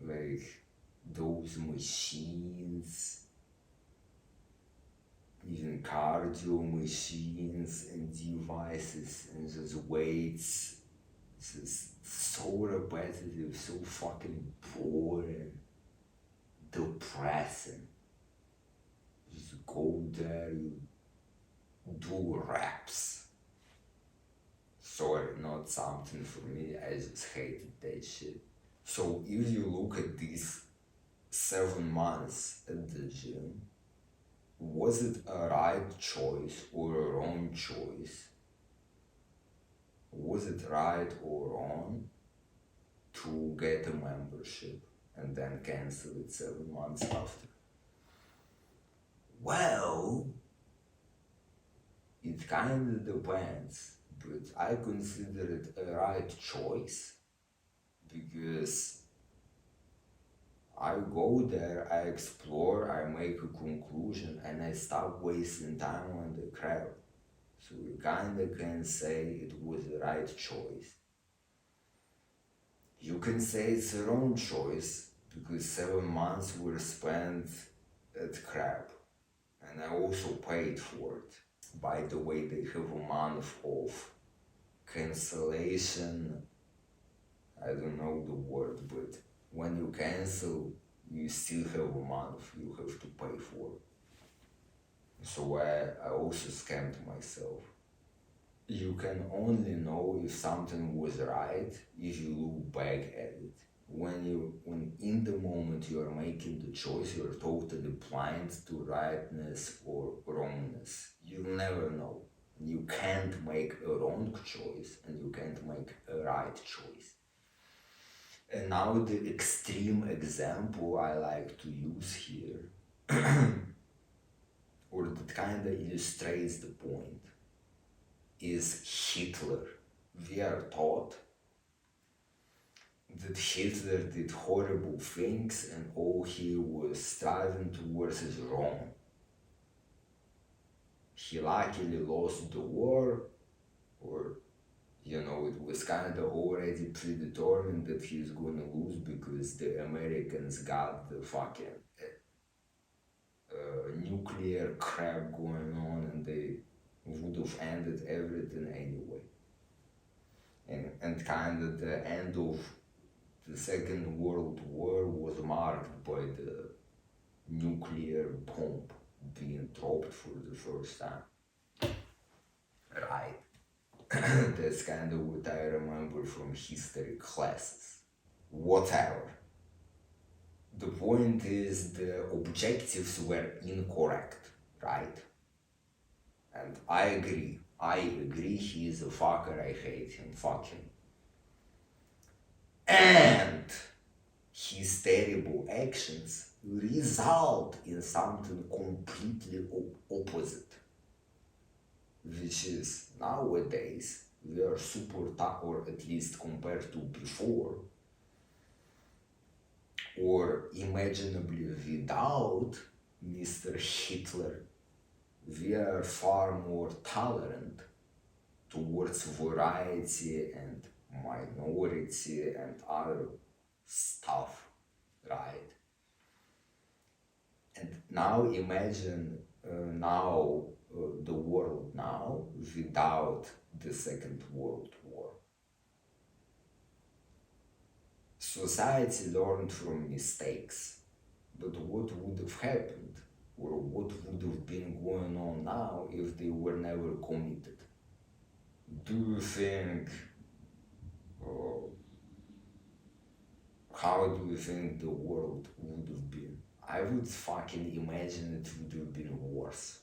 [SPEAKER 1] Like those machines, even cardio machines and devices and just weights. It's just so repetitive, so fucking boring, depressing. Just go there, you do reps. Sorry, not something for me, I just hated that shit. So if you look at these 7 months at the gym, was it a right choice or a wrong choice? Was it right or wrong to get a membership and then cancel it 7 months after? Well, it kind of depends, but I consider it a right choice because I go there, I explore, I make a conclusion, and I stop wasting time on the crowd. So you kinda can say it was the right choice. You can say it's a wrong choice because 7 months were spent at crap, and I also paid for it. By the way, they have a month of cancellation. I don't know the word, but when you cancel, you still have a month you have to pay for. So I also scammed myself. You can only know if something was right if you look back at it. When in the moment you are making the choice, you are totally blind to rightness or wrongness. You'll never know. You can't make a wrong choice and you can't make a right choice. And now the extreme example I like to use here, or that kind of illustrates the point, is Hitler. We are taught that Hitler did horrible things and all he was striving towards is wrong. He luckily lost the war, or it was kind of already predetermined that he's gonna lose because the Americans got the fucking nuclear crap going on and they would have ended everything anyway. And kind of the end of the Second World War was marked by the nuclear bomb being dropped for the first time. Right. That's kind of what I remember from history classes. Whatever. The point is the objectives were incorrect, right? And I agree he is a fucker, I hate him, fuck him. And his terrible actions result in something completely opposite. Which is nowadays we are super tough, or at least compared to before, or imaginably without Mr. Hitler, we are far more tolerant towards variety and minority and other stuff, right? And now imagine the world now without the Second World War. Society learned from mistakes, but what would have happened or what would have been going on now if they were never committed? Do you think, how do you think the world would have been? I would fucking imagine it would have been worse.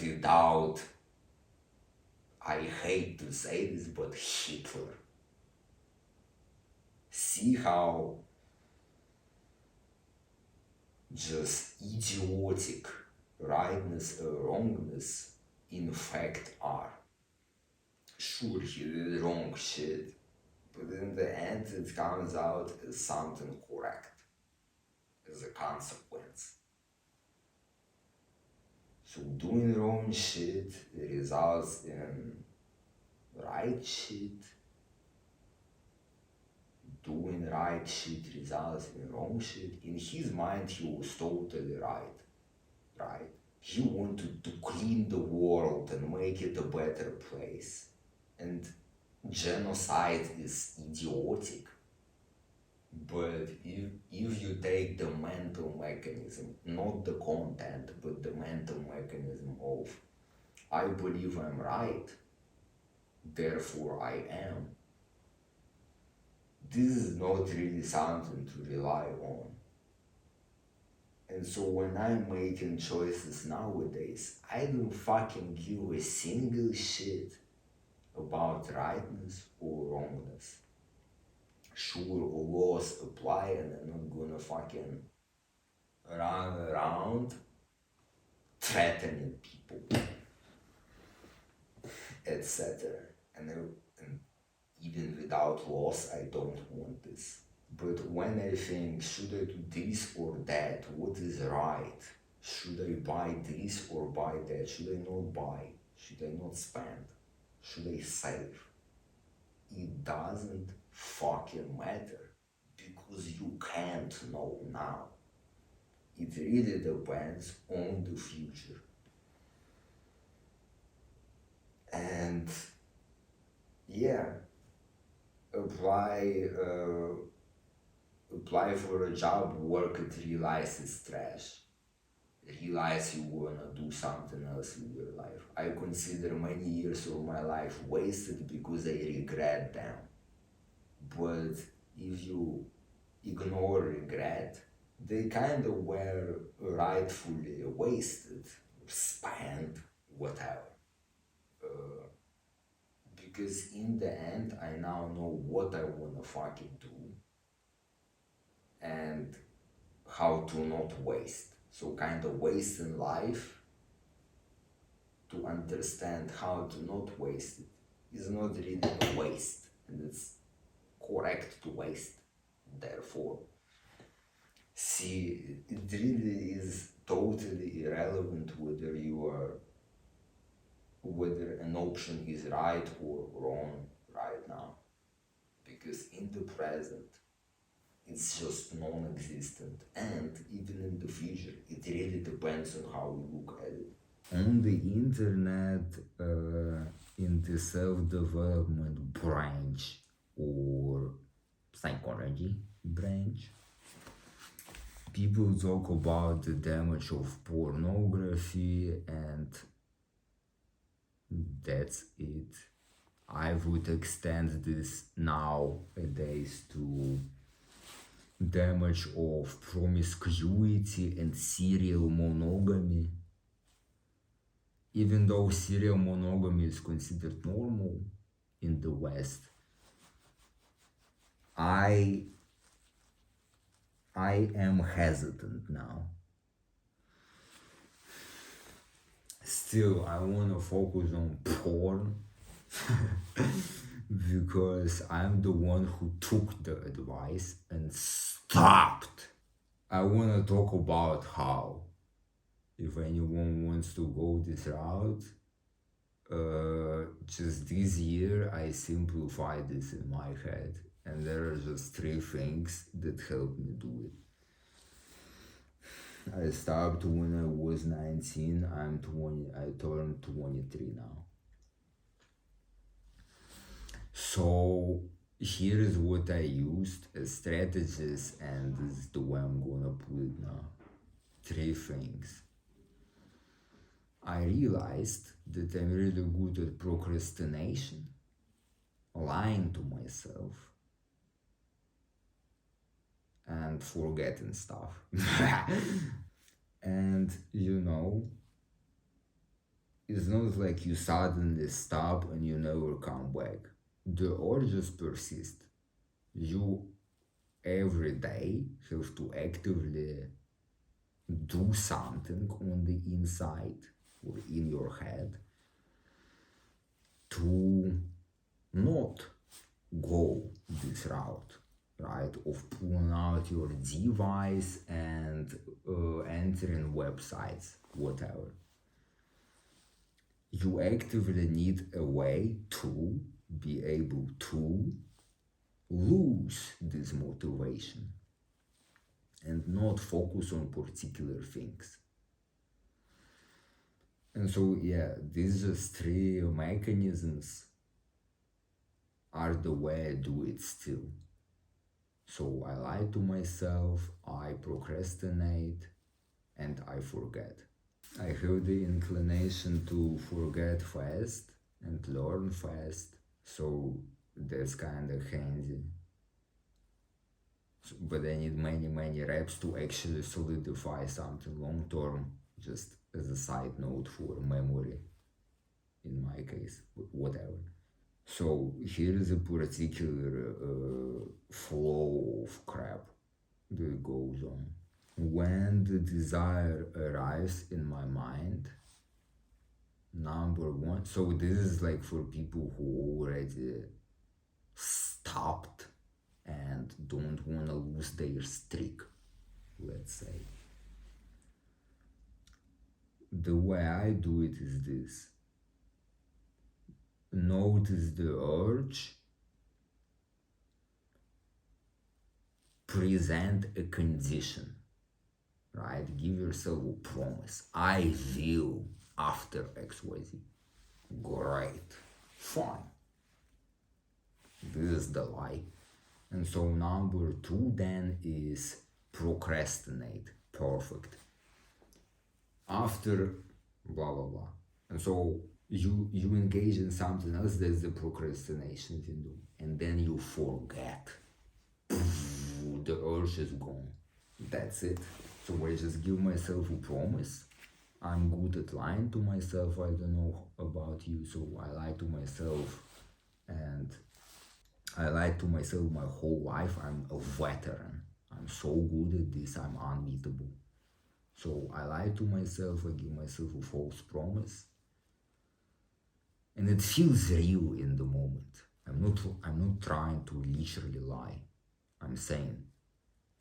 [SPEAKER 1] Without, I hate to say this, but Hitler. See how just idiotic rightness or wrongness in fact are. Sure, he did wrong shit, but in the end it comes out as something correct, as a consequence. So doing wrong shit results in right shit. Doing right shit results in wrong shit. In his mind, he was totally right? He wanted to clean the world and make it a better place. And genocide is idiotic. But if you take the mental mechanism, not the content, but the mental mechanism of, I believe I'm right, therefore I am, this is not really something to rely on. And so when I'm making choices nowadays, I don't fucking give a single shit about rightness or wrongness. Sure, laws apply and I'm not gonna fucking run around threatening people, etc. And even without laws, I don't want this. But when I think, should I do this or that? What is right? Should I buy this or buy that? Should I not buy? Should I not spend? Should I save? It doesn't fucking matter because you can't know now. It really depends on the future. And yeah, apply for a job, work it, realize it's trash. Realize you wanna do something else with your life. I consider many years of my life wasted because I regret them. But if you ignore regret, they kind of were rightfully wasted, spent, whatever. Because in the end, I now know what I wanna fucking do and how to not waste. So kind of waste in life, to understand how to not waste it, is not really a waste, and it's correct to waste. Therefore, see, it really is totally irrelevant whether an option is right or wrong right now, because in the present it's just non-existent, and even in the future it really depends on how we look at it. On the internet, in the self-development branch or psychology branch, people talk about the damage of pornography, and that's it. I would extend this nowadays to damage of promiscuity and serial monogamy. Even though serial monogamy is considered normal in the West, I am hesitant now. Still, I want to focus on porn because I'm the one who took the advice and stopped. I want to talk about how if anyone wants to go this route, just this year I simplified this in my head, and there are just 3 things that helped me do it. I stopped when I was 19. I turned 23 now. So here is what I used as strategies, and this is the way I'm gonna put it now. 3 things. I realized that I'm really good at procrastination, lying to myself, and forgetting stuff. And it's not like you suddenly stop and you never come back. The urges persist. You every day have to actively do something on the inside or in your head to not go this route, right? Of pulling out your device and entering websites, whatever. You actively need a way to be able to lose this motivation and not focus on particular things. And so, yeah, these just 3 mechanisms are the way I do it still. So I lie to myself, I procrastinate, and I forget. I have the inclination to forget fast and learn fast, so that's kind of handy. But I need many reps to actually solidify something long term, just as a side note for memory, in my case, whatever. So here is a particular flow of crap that goes on. When the desire arrives in my mind, number one, so this is like for people who already stopped and don't want to lose their streak, let's say. The way I do it is this. Notice the urge, present a condition, right? Give yourself a promise. I will after XYZ. Great, fine. This is the lie. And so number 2 then is procrastinate. Perfect. After blah blah blah. And so you engage in something else, that's the procrastination window, and then you forget. The urge is gone. That's it. So I just give myself a promise. I'm good at lying to myself. I don't know about you, so I lie to myself, and I lied to myself my whole life. I'm a veteran. I'm so good at this, I'm unbeatable. So I lie to myself, I give myself a false promise. And it feels real in the moment. I'm not trying to literally lie. I'm saying,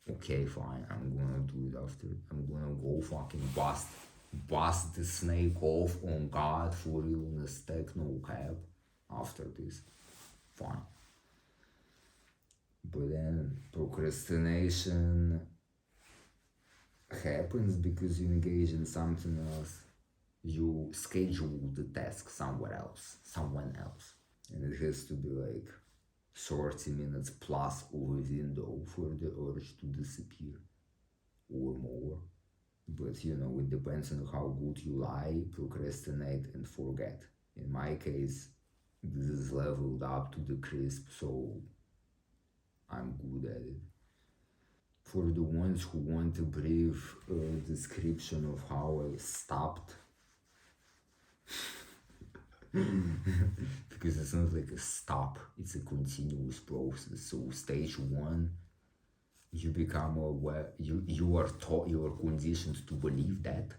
[SPEAKER 1] okay, fine, I'm gonna do it after. I'm gonna go fucking bust the snake off on God for real in a stack, no cap after this. Fine. But then procrastination happens because you engage in something else. You schedule the task someone else. And it has to be like 30 minutes plus of a window for the urge to disappear or more. But it depends on how good you lie, procrastinate, and forget. In my case, this is leveled up to the crisp, so I'm good at it. For the ones who want a brief description of how I stopped, because it's not like a stop, it's a continuous process. So stage 1, you become aware, you are taught, you are conditioned to believe that.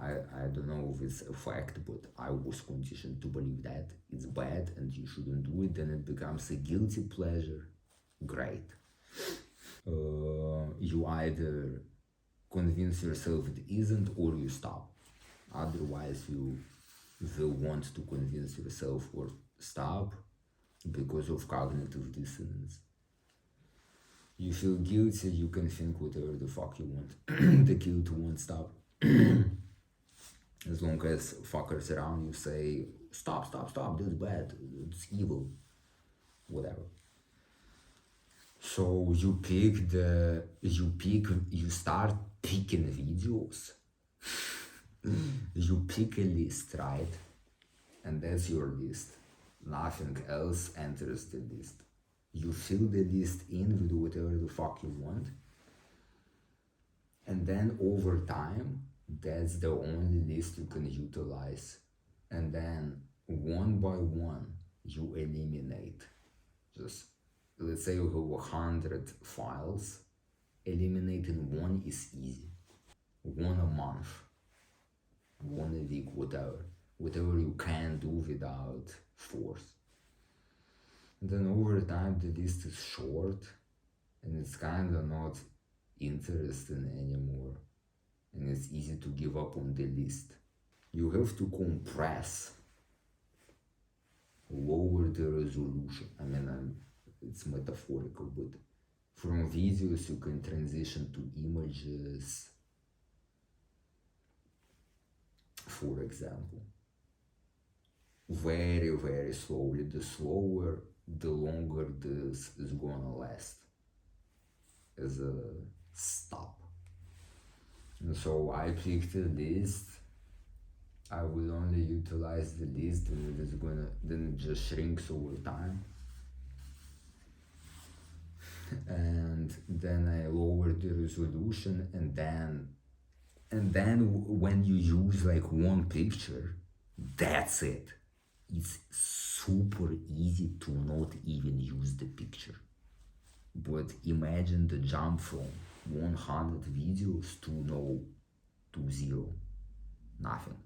[SPEAKER 1] I don't know if it's a fact, but I was conditioned to believe that it's bad and you shouldn't do it. Then it becomes a guilty pleasure. Great. You either convince yourself it isn't, or you stop. Otherwise, you will want to convince yourself or stop because of cognitive dissonance. You feel guilty, you can think whatever the fuck you want. The guilt won't stop. As long as fuckers around you say, stop, that's bad, it's evil, whatever. So you start picking videos. You pick a list, right? And that's your list. Nothing else enters the list. You fill the list in with whatever the fuck you want. And then over time, that's the only list you can utilize. And then one by one, you eliminate. Just, let's say you have 100 files. Eliminating one is easy. One a month, one a week, whatever you can do without force. And then over time the list is short and it's kind of not interesting anymore, and it's easy to give up on the list. You have to compress, lower the resolution. I mean, it's metaphorical, but from videos you can transition to images, for example. Very, very slowly. The slower, the longer this is gonna last as a stop. And so I picked a list. I will only utilize the list, and then it just shrinks over time. And then I lower the resolution, and then when you use like one picture, that's it. It's super easy to not even use the picture. But imagine the jump from 100 videos to 0. Nothing.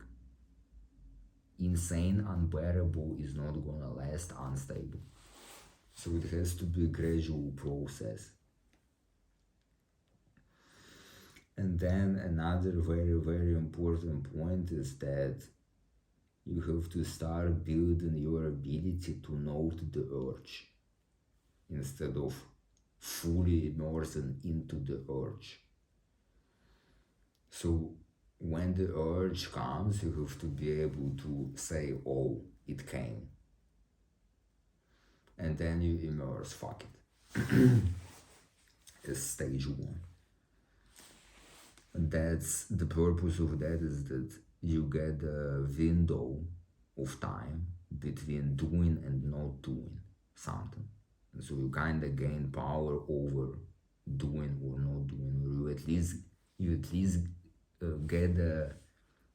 [SPEAKER 1] Insane, unbearable is not gonna last, unstable. So it has to be a gradual process. And then another very, very important point is that you have to start building your ability to note the urge instead of fully immersing into the urge. So when the urge comes, you have to be able to say, oh, it came. And then you immerse, fuck it. As stage 1. And that's the purpose of that, is that you get a window of time between doing and not doing something. And so you kind of gain power over doing or not doing, or you at least get a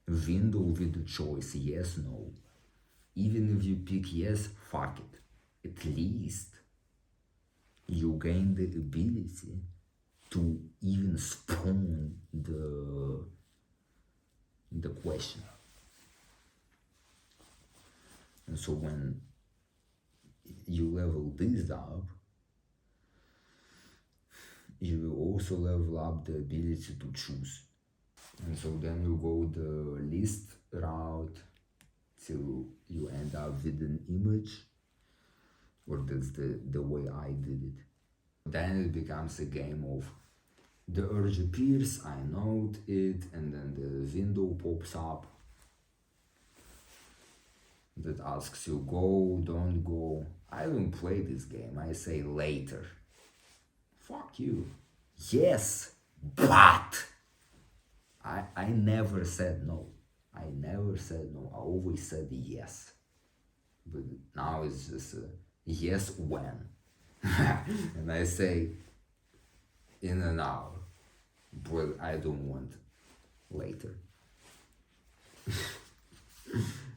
[SPEAKER 1] window with the choice, yes, no. Even if you pick yes, fuck it. At least you gain the ability to even spawn the question. And so when you level this up, you will also level up the ability to choose. And so then you go the list route till you end up with an image, or that's the way I did it. Then it becomes a game of the urge appears, I note it, and then the window pops up that asks you go, don't go. I don't play this game, I say later. Fuck you. Yes, but I never said no. I never said no. I always said yes. But now it's just a yes when. And I say in an hour, but I don't want later.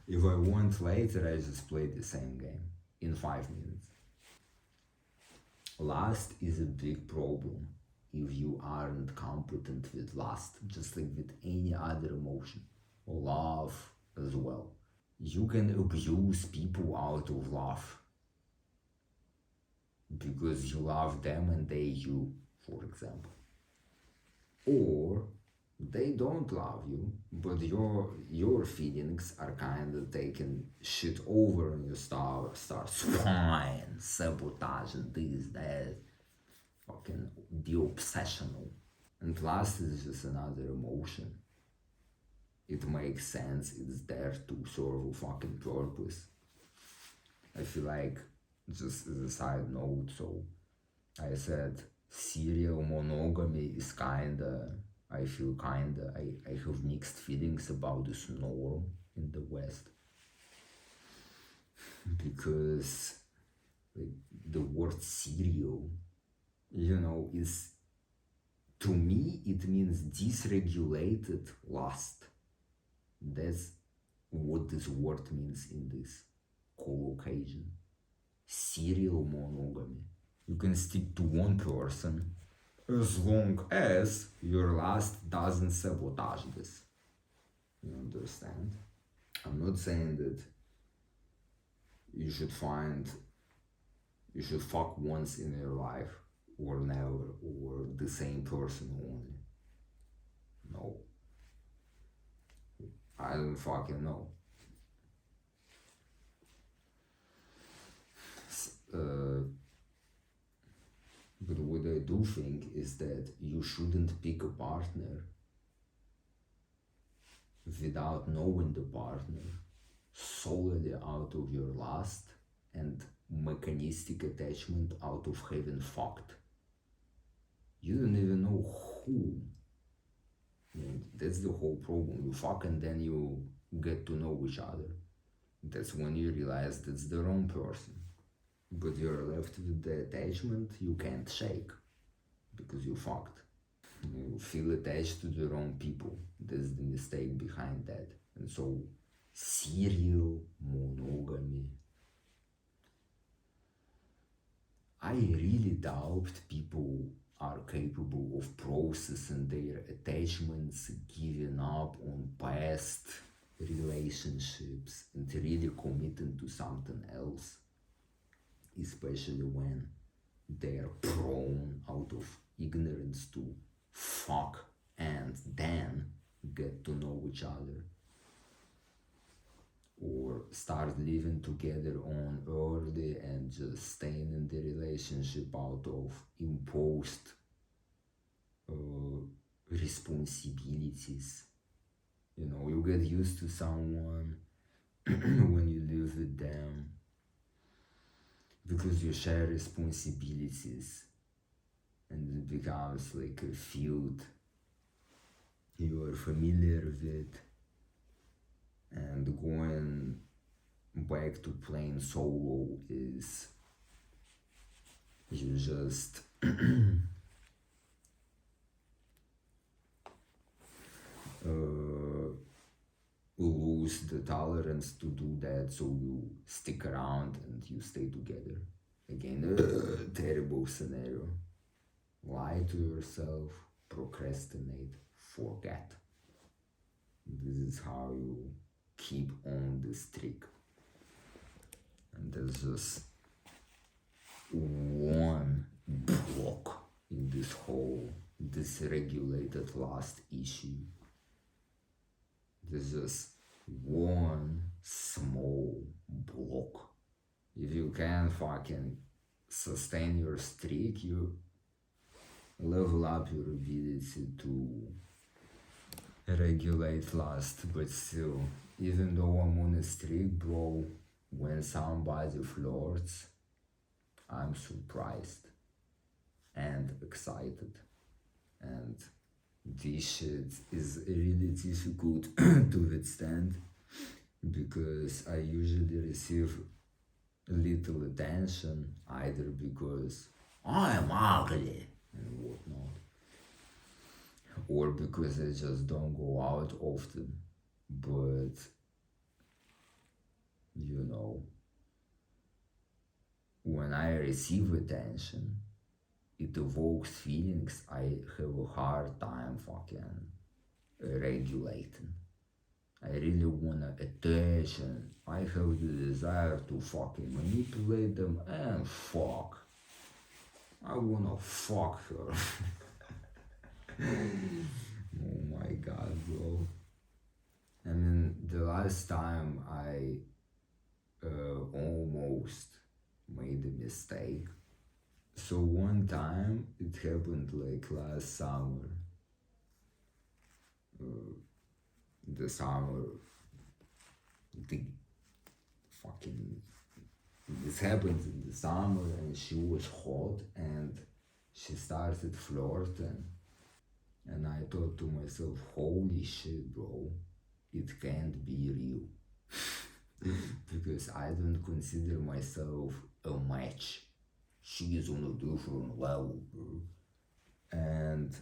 [SPEAKER 1] If I want later, I just play the same game in 5 minutes. Lust is a big problem if you aren't competent with lust, just like with any other emotion. Love as well. You can abuse people out of love because you love them and they you, for example. Or They don't love you, but your feelings are kind of taking shit over and you start spying, sabotaging this, that, fucking the obsessional. And lust is just another emotion. It makes sense, it's there to serve a fucking purpose. I feel like, just as a side note, so I said serial monogamy is kinda, I feel kinda, I have mixed feelings about this norm in the West. Because like, the word serial, is, to me, it means dysregulated lust. That's what this word means in this collocation. Serial monogamy. You can stick to one person as long as your lust doesn't sabotage this. You understand? I'm not saying that you should fuck once in your life or never, or the same person only. No. I don't fucking know. But what I do think is that you shouldn't pick a partner without knowing the partner solely out of your lust and mechanistic attachment out of having fucked. You don't even know who. And that's the whole problem. You fuck and then you get to know each other. That's when you realize that's the wrong person. But you're left with the attachment you can't shake because you fucked. You feel attached to the wrong people. That's the mistake behind that. And so, serial monogamy. I really doubt people are capable of processing their attachments, giving up on past relationships, and really committing to something else, especially when they're prone out of ignorance to fuck and then get to know each other, or start living together on early and just staying in the relationship out of imposed responsibilities. You get used to someone when you live with them because you share responsibilities, and it becomes like a field you are familiar with, and going back to playing solo is you just lose the tolerance to do that, so you stick around and you stay together. Again, a terrible scenario. Lie to yourself, procrastinate, forget. This is how you keep on the streak. And there's just one block in this whole dysregulated lust issue. There's just one small block. If you can fucking sustain your streak, you level up your ability to regulate lust. But still, even though I'm on a streak, bro, when somebody flirts, I'm surprised and excited. And this shit is really difficult to withstand because I usually receive little attention, either because I'm ugly and whatnot, or because I just don't go out often. But when I receive attention, it evokes feelings I have a hard time fucking regulating. I really wanna attach, and I have the desire to fucking manipulate them and fuck. I wanna fuck her. Oh my bro. I mean, the last time I almost made a mistake. So one time it happened like last summer. The summer, the fucking this happened in the summer, and she was hot, and she started flirting, and I thought to myself, holy shit, bro, it can't be real. Because I don't consider myself a match. She is on a different level, bro. And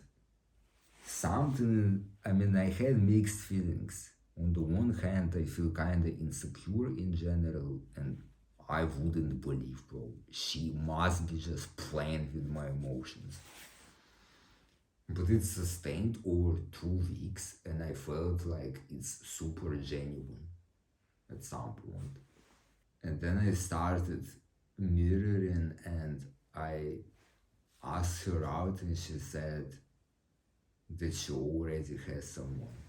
[SPEAKER 1] something, I mean, I had mixed feelings. On the one hand, I feel kinda insecure in general, and I wouldn't believe, bro. She must be just playing with my emotions. But it sustained over 2 weeks, and I felt like it's super genuine at some point. And then I started mirroring, and I asked her out, and she said that she already has someone.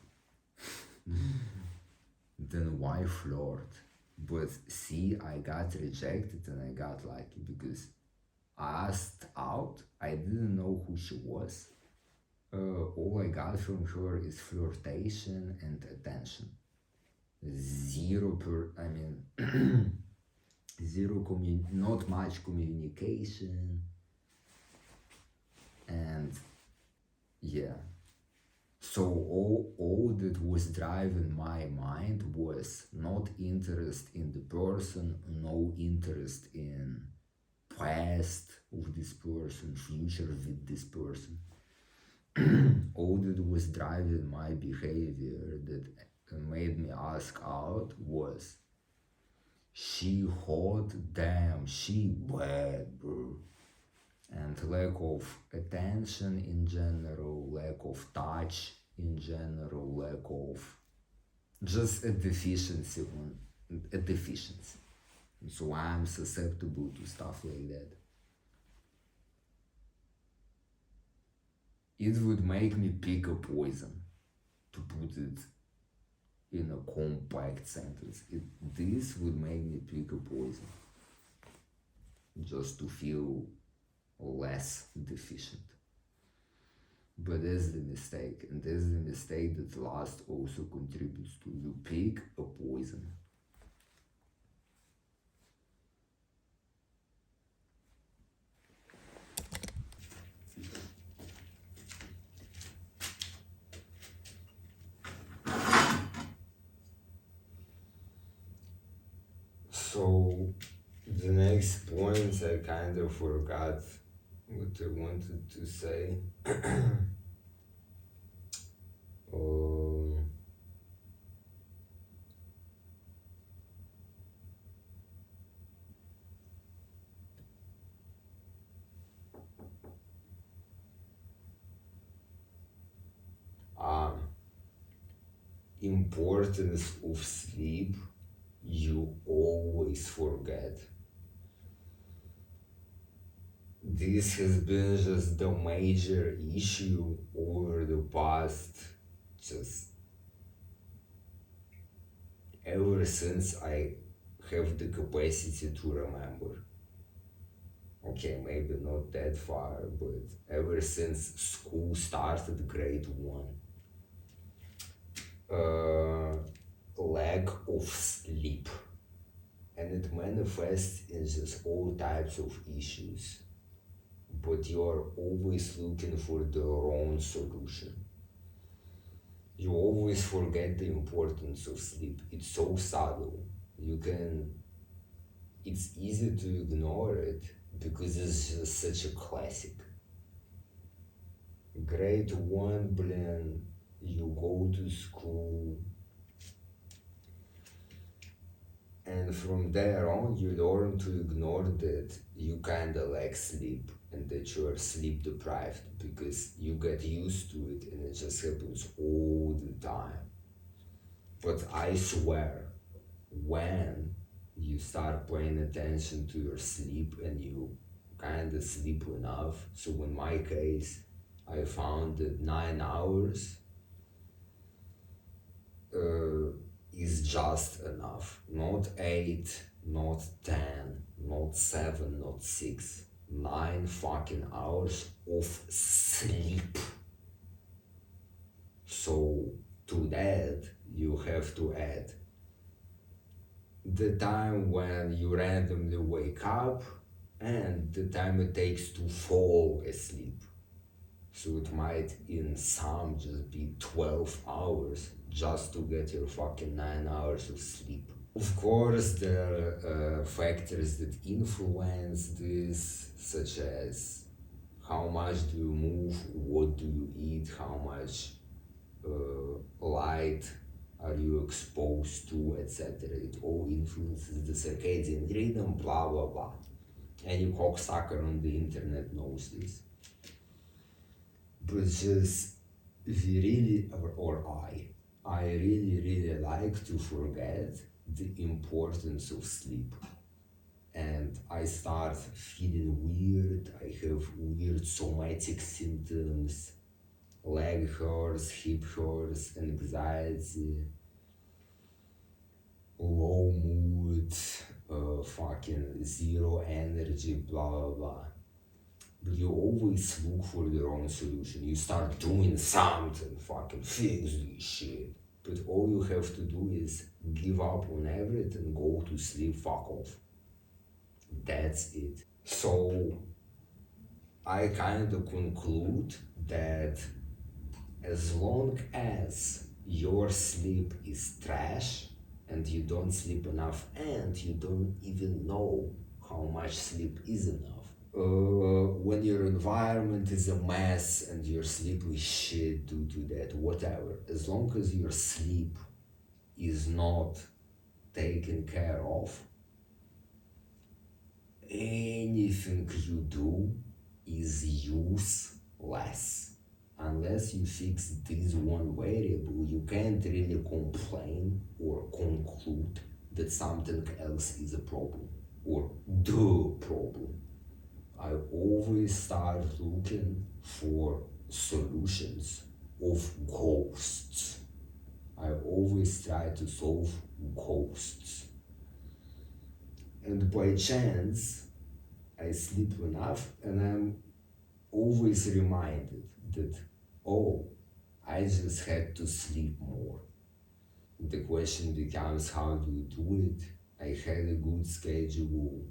[SPEAKER 1] Then why flirt? But see, I got rejected and I got lucky because I asked out. I didn't know who she was. All I got from her is flirtation and attention. I mean, not much communication, and yeah. So all that was driving my mind was not interest in the person, no interest in past of this person, future with this person. All that was driving my behavior that made me ask out was she hot, damn, she bad, bro. And lack of attention in general, lack of touch in general, lack of just a deficiency a deficiency. So I'm susceptible to stuff like that. It would make me pick a poison, to put it in a compact sentence. This would make me pick a poison just to feel less deficient. But that's the mistake, and that's the mistake that lust also contributes to. You pick a poison. So the next point I kind of forgot what I wanted to say. um, um, Importance of sleep you always forget. This has been just the major issue over the past, just ever since I have the capacity to remember. Okay, maybe not that far, but ever since school started, grade 1. Lack of sleep. And it manifests in just all types of issues. But you're always looking for the wrong solution. You always forget the importance of sleep. It's so subtle. It's easy to ignore it because it's just such a classic. Grade 1, blin, you go to school, and from there on you learn to ignore that you kinda lack sleep and that you are sleep deprived because you get used to it and it just happens all the time. But I swear, when you start paying attention to your sleep and you kinda sleep enough, so in my case, I found that 9 hours is just enough. Not 8, not 10, not 7, not 6. 9 fucking hours of sleep. So to that, you have to add the time when you randomly wake up and the time it takes to fall asleep. So it might in some just be 12 hours just to get your fucking 9 hours of sleep. Of course, there are factors that influence this, such as how much do you move, what do you eat, how much light are you exposed to, etc. It all influences the circadian rhythm, blah blah blah. Any cocksucker on the internet knows this. But just we really, I really like to forget the importance of sleep. And I start feeling weird, I have weird somatic symptoms, leg hurts, hip hurts, anxiety, low mood, fucking zero energy, blah blah blah. But you always look for the wrong solution. You start doing something, fucking fix this shit. But all you have to do is give up on everything, go to sleep, fuck off. That's it. So I kind of conclude that as long as your sleep is trash and you don't sleep enough and you don't even know how much sleep is enough, when your environment is a mess and your sleep is shit due to that, whatever, as long as your sleep is not taken care of, anything you do is useless. Unless you fix this one variable, you can't really complain or conclude that something else is a problem or the problem. I always start looking for solutions of ghosts. I always try to solve ghosts. And by chance, I sleep enough and I'm always reminded that, oh, I just had to sleep more. The question becomes, how do you do it? I had a good schedule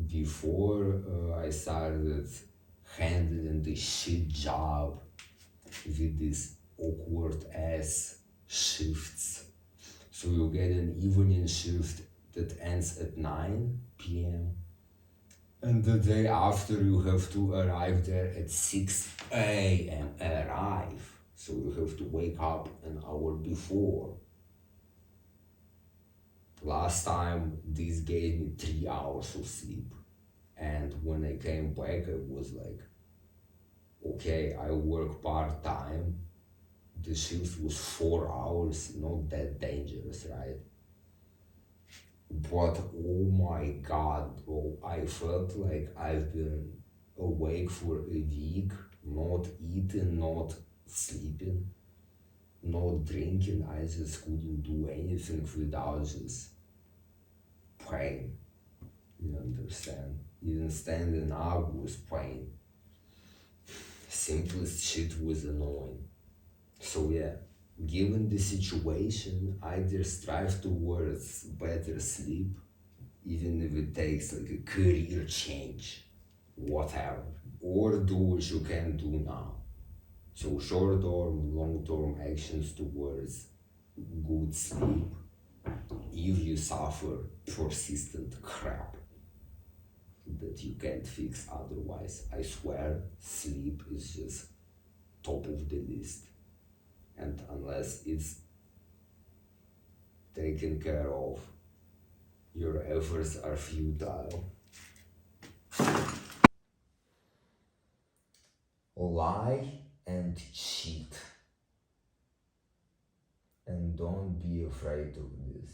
[SPEAKER 1] before I started handling the shit job with these awkward ass shifts. So you get an evening shift that ends at 9 p.m. And the day after you have to arrive there at 6 a.m. Arrive. So you have to wake up an hour before. Last time this gave me 3 hours of sleep. And when I came back, I was like, okay, I work part time. The shift was 4 hours, not that dangerous, right? But oh my god, bro, I felt like I've been awake for a week, not eating, not sleeping, not drinking. I just couldn't do anything without just pain. You understand? Even standing up was pain. Simplest shit was annoying. So yeah, given the situation, either strive towards better sleep, even if it takes like a career change, whatever, or do what you can do now. So short-term, long-term actions towards good sleep if you suffer persistent crap that you can't fix otherwise. I swear, sleep is just top of the list. And unless it's taken care of, your efforts are futile. Lie and cheat. And don't be afraid of this.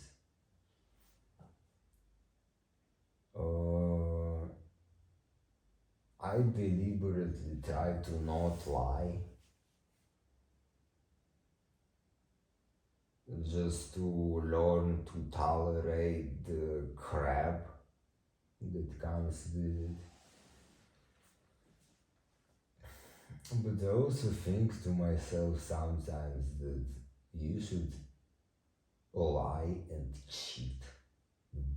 [SPEAKER 1] I deliberately try to not lie just to learn to tolerate the crap that comes with it. But I also think to myself sometimes that you should lie and cheat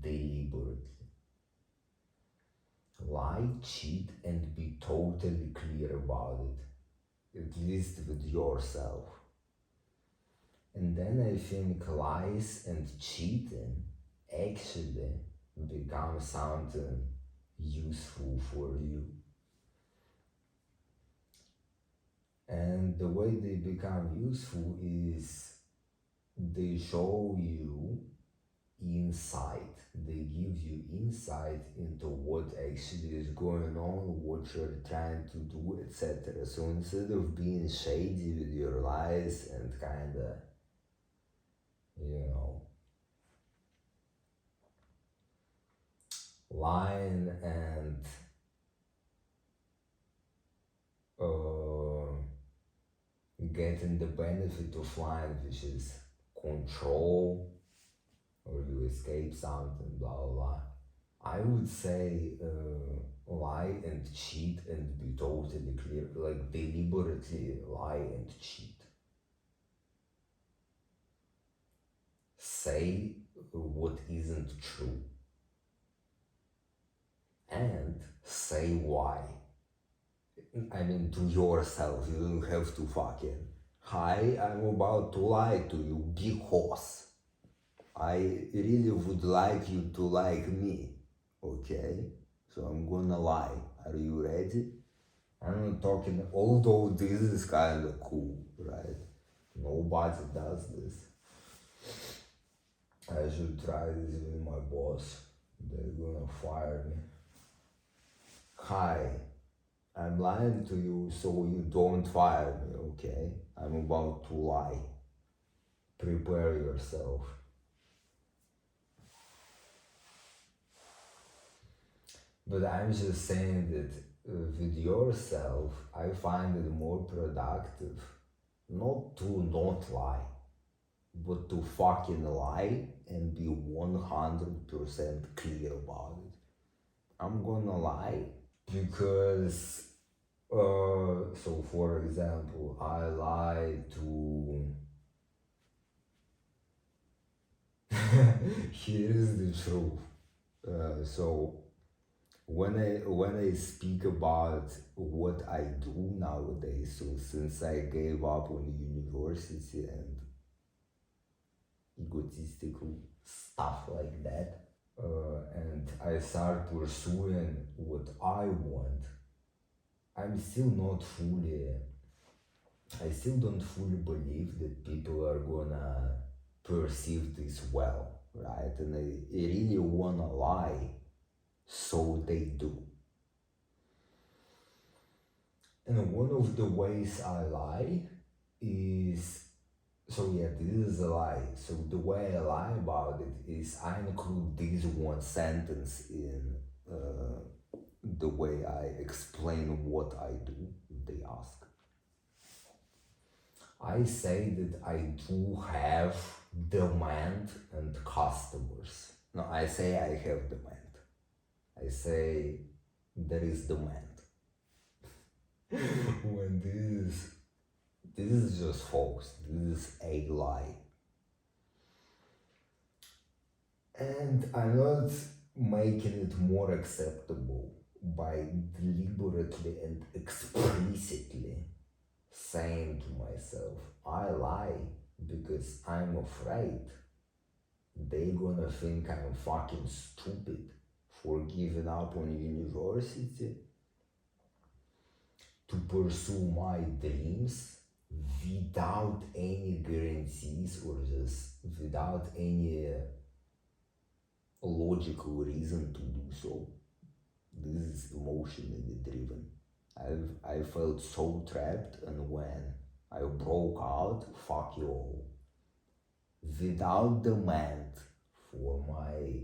[SPEAKER 1] deliberately. Lie, cheat, and be totally clear about it, at least with yourself. And then I think lies and cheating actually become something useful for you. And the way they become useful is they show you insight. They give you insight into what actually is going on, what you're trying to do, etc. So instead of being shady with your lies and kinda, lying and getting the benefit of lying, which is control, or you escape something, blah blah blah. I would say lie and cheat and be totally clear, like deliberately lie and cheat. Say what isn't true and say why. I mean, to yourself. You don't have to fucking, hi, I'm about to lie to you because I really would like you to like me, okay? So I'm gonna lie. Are you ready? I'm not talking, although this is kind of cool, right? Nobody does this. I should try this with my boss. They're gonna fire me. Hi, I'm lying to you so you don't fire me, okay? I'm about to lie. Prepare yourself. But I'm just saying that with yourself, I find it more productive not to not lie, but to fucking lie and be 100% clear about it. I'm gonna lie because, so for example, I lied to. Here's the truth. So when I speak about what I do nowadays, so since I gave up on university and egotistical stuff like that, and I start pursuing what I want, I'm still not fully. I still don't fully believe that people are gonna perceive this well, right? And I really wanna lie, so they do. And one of the ways I lie is, so yeah, this is a lie. So the way I lie about it is I include this one sentence in the way I explain what I do if they ask. I say that I do have demand and customers. No, I say I have demand. I say there is demand. When this is just false. This is a lie. And I'm not making it more acceptable by deliberately and explicitly saying to myself, I lie because I'm afraid they gonna think I'm fucking stupid for giving up on university to pursue my dreams without any guarantees or just without any logical reason to do so. This is emotionally driven. I felt so trapped, and when I broke out, fuck you all. Without demand for my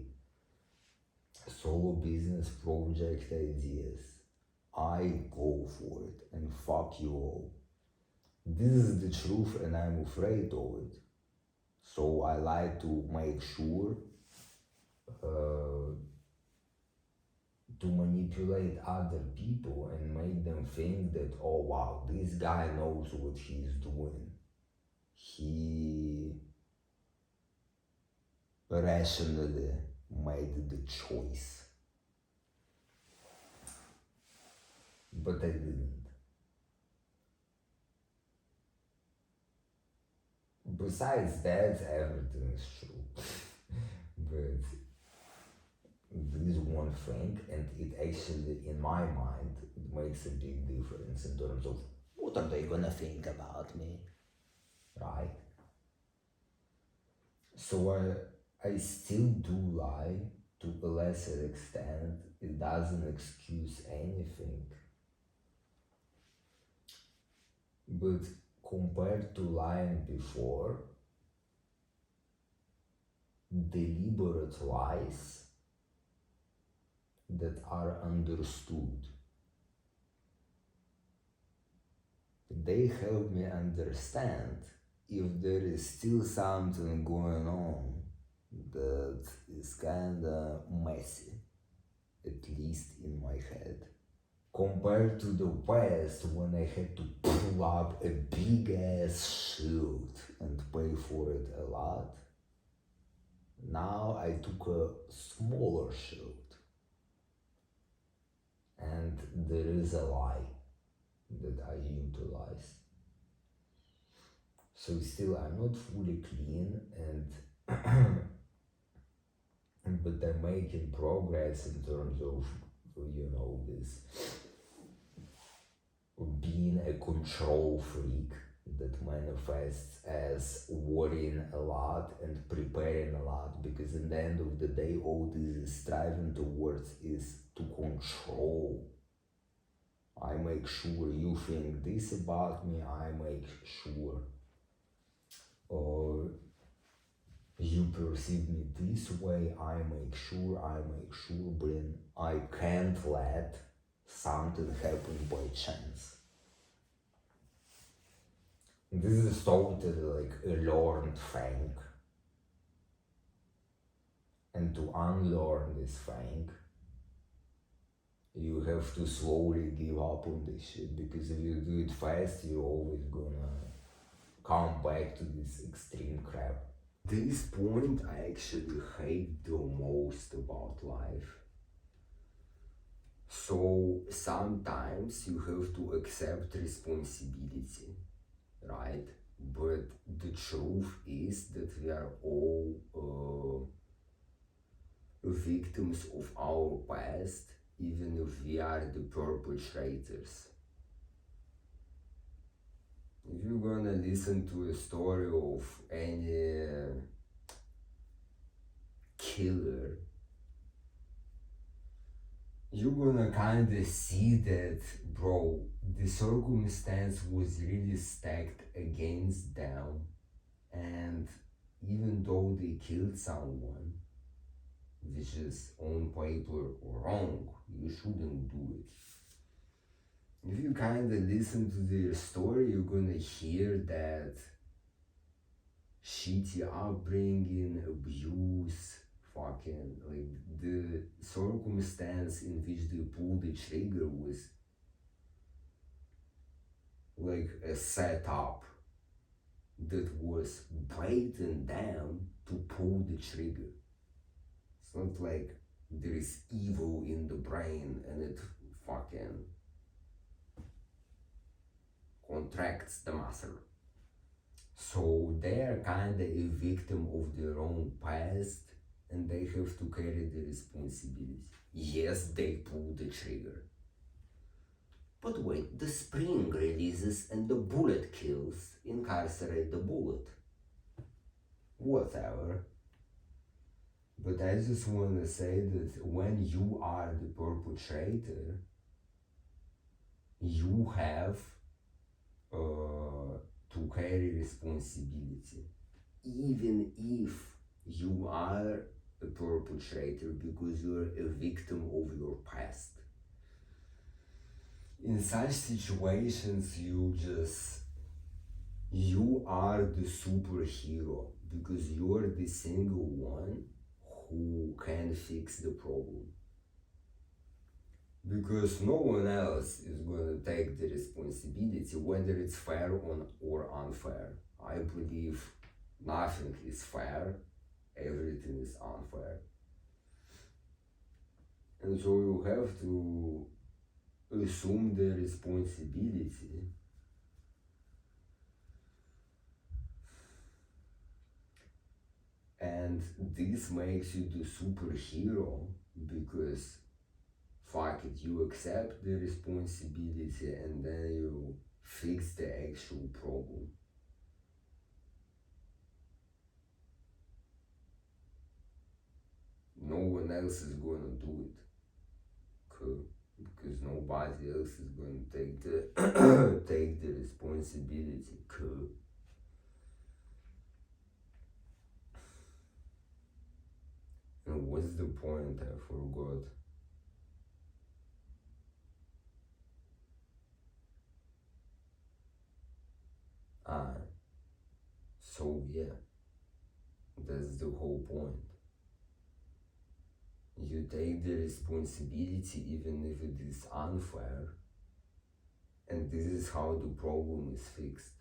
[SPEAKER 1] solo business project ideas, I go for it, and fuck you all. This is the truth, and I'm afraid of it. So I like to make sure uh, to manipulate other people and make them think that, oh wow, this guy knows what he's doing. He rationally made the choice. But I didn't. Besides that, everything is true. But there is one thing, and it actually, in my mind, it makes a big difference in terms of what are they gonna think about me, right? So I still do lie to a lesser extent. It doesn't excuse anything. But compared to lying before, deliberate lies that are understood, they help me understand if there is still something going on that is kinda messy, at least in my head. Compared to the past when I had to pull up a big ass shield and pay for it a lot, now I took a smaller shield. And there is a lie that I utilize. So still I'm not fully clean and but I'm making progress in terms of this being a control freak that manifests as worrying a lot and preparing a lot, because in the end of the day all this is striving towards is to control. I make sure you think this about me, I make sure or you perceive me this way, I make sure, Bryn, I can't let something happen by chance. This is totally like a learned thing. And to unlearn this thing, you have to slowly give up on this shit, because if you do it fast, you're always gonna come back to this extreme crap. This point I actually hate the most about life. So sometimes you have to accept responsibility, right? But the truth is that we are all victims of our past, even if we are the perpetrators. If you're gonna listen to a story of any killer, you're gonna kinda see that, bro, the circumstance was really stacked against them, and even though they killed someone, which is on paper wrong, you shouldn't do it. If you kinda listen to their story, you're gonna hear that shitty upbringing, abuse, fucking, like the circumstance in which they pulled the trigger was like a setup that was baiting them to pull the trigger. It's not like there is evil in the brain and it fucking contracts the muscle. So they're kinda a victim of their own past and they have to carry the responsibility. Yes, they pull the trigger. But wait, the spring releases and the bullet kills. Incarcerate the bullet. Whatever. But I just want to say that when you are the perpetrator, you have to carry responsibility. Even if you are a perpetrator, because you're a victim of your past. In such situations, you just You are the superhero because you're the single one who can fix the problem. Because no one else is going to take the responsibility, whether it's fair or unfair. I believe nothing is fair, everything is unfair. And so you have to assume the responsibility. And this makes you the superhero because fuck it, you accept the responsibility and then you fix the actual problem. No one else is gonna do it. Cool. Because nobody else is gonna take the take the responsibility. Cool. And what's the point? I forgot. So yeah, that's the whole point. You take the responsibility even if it is unfair, and this is how the problem is fixed.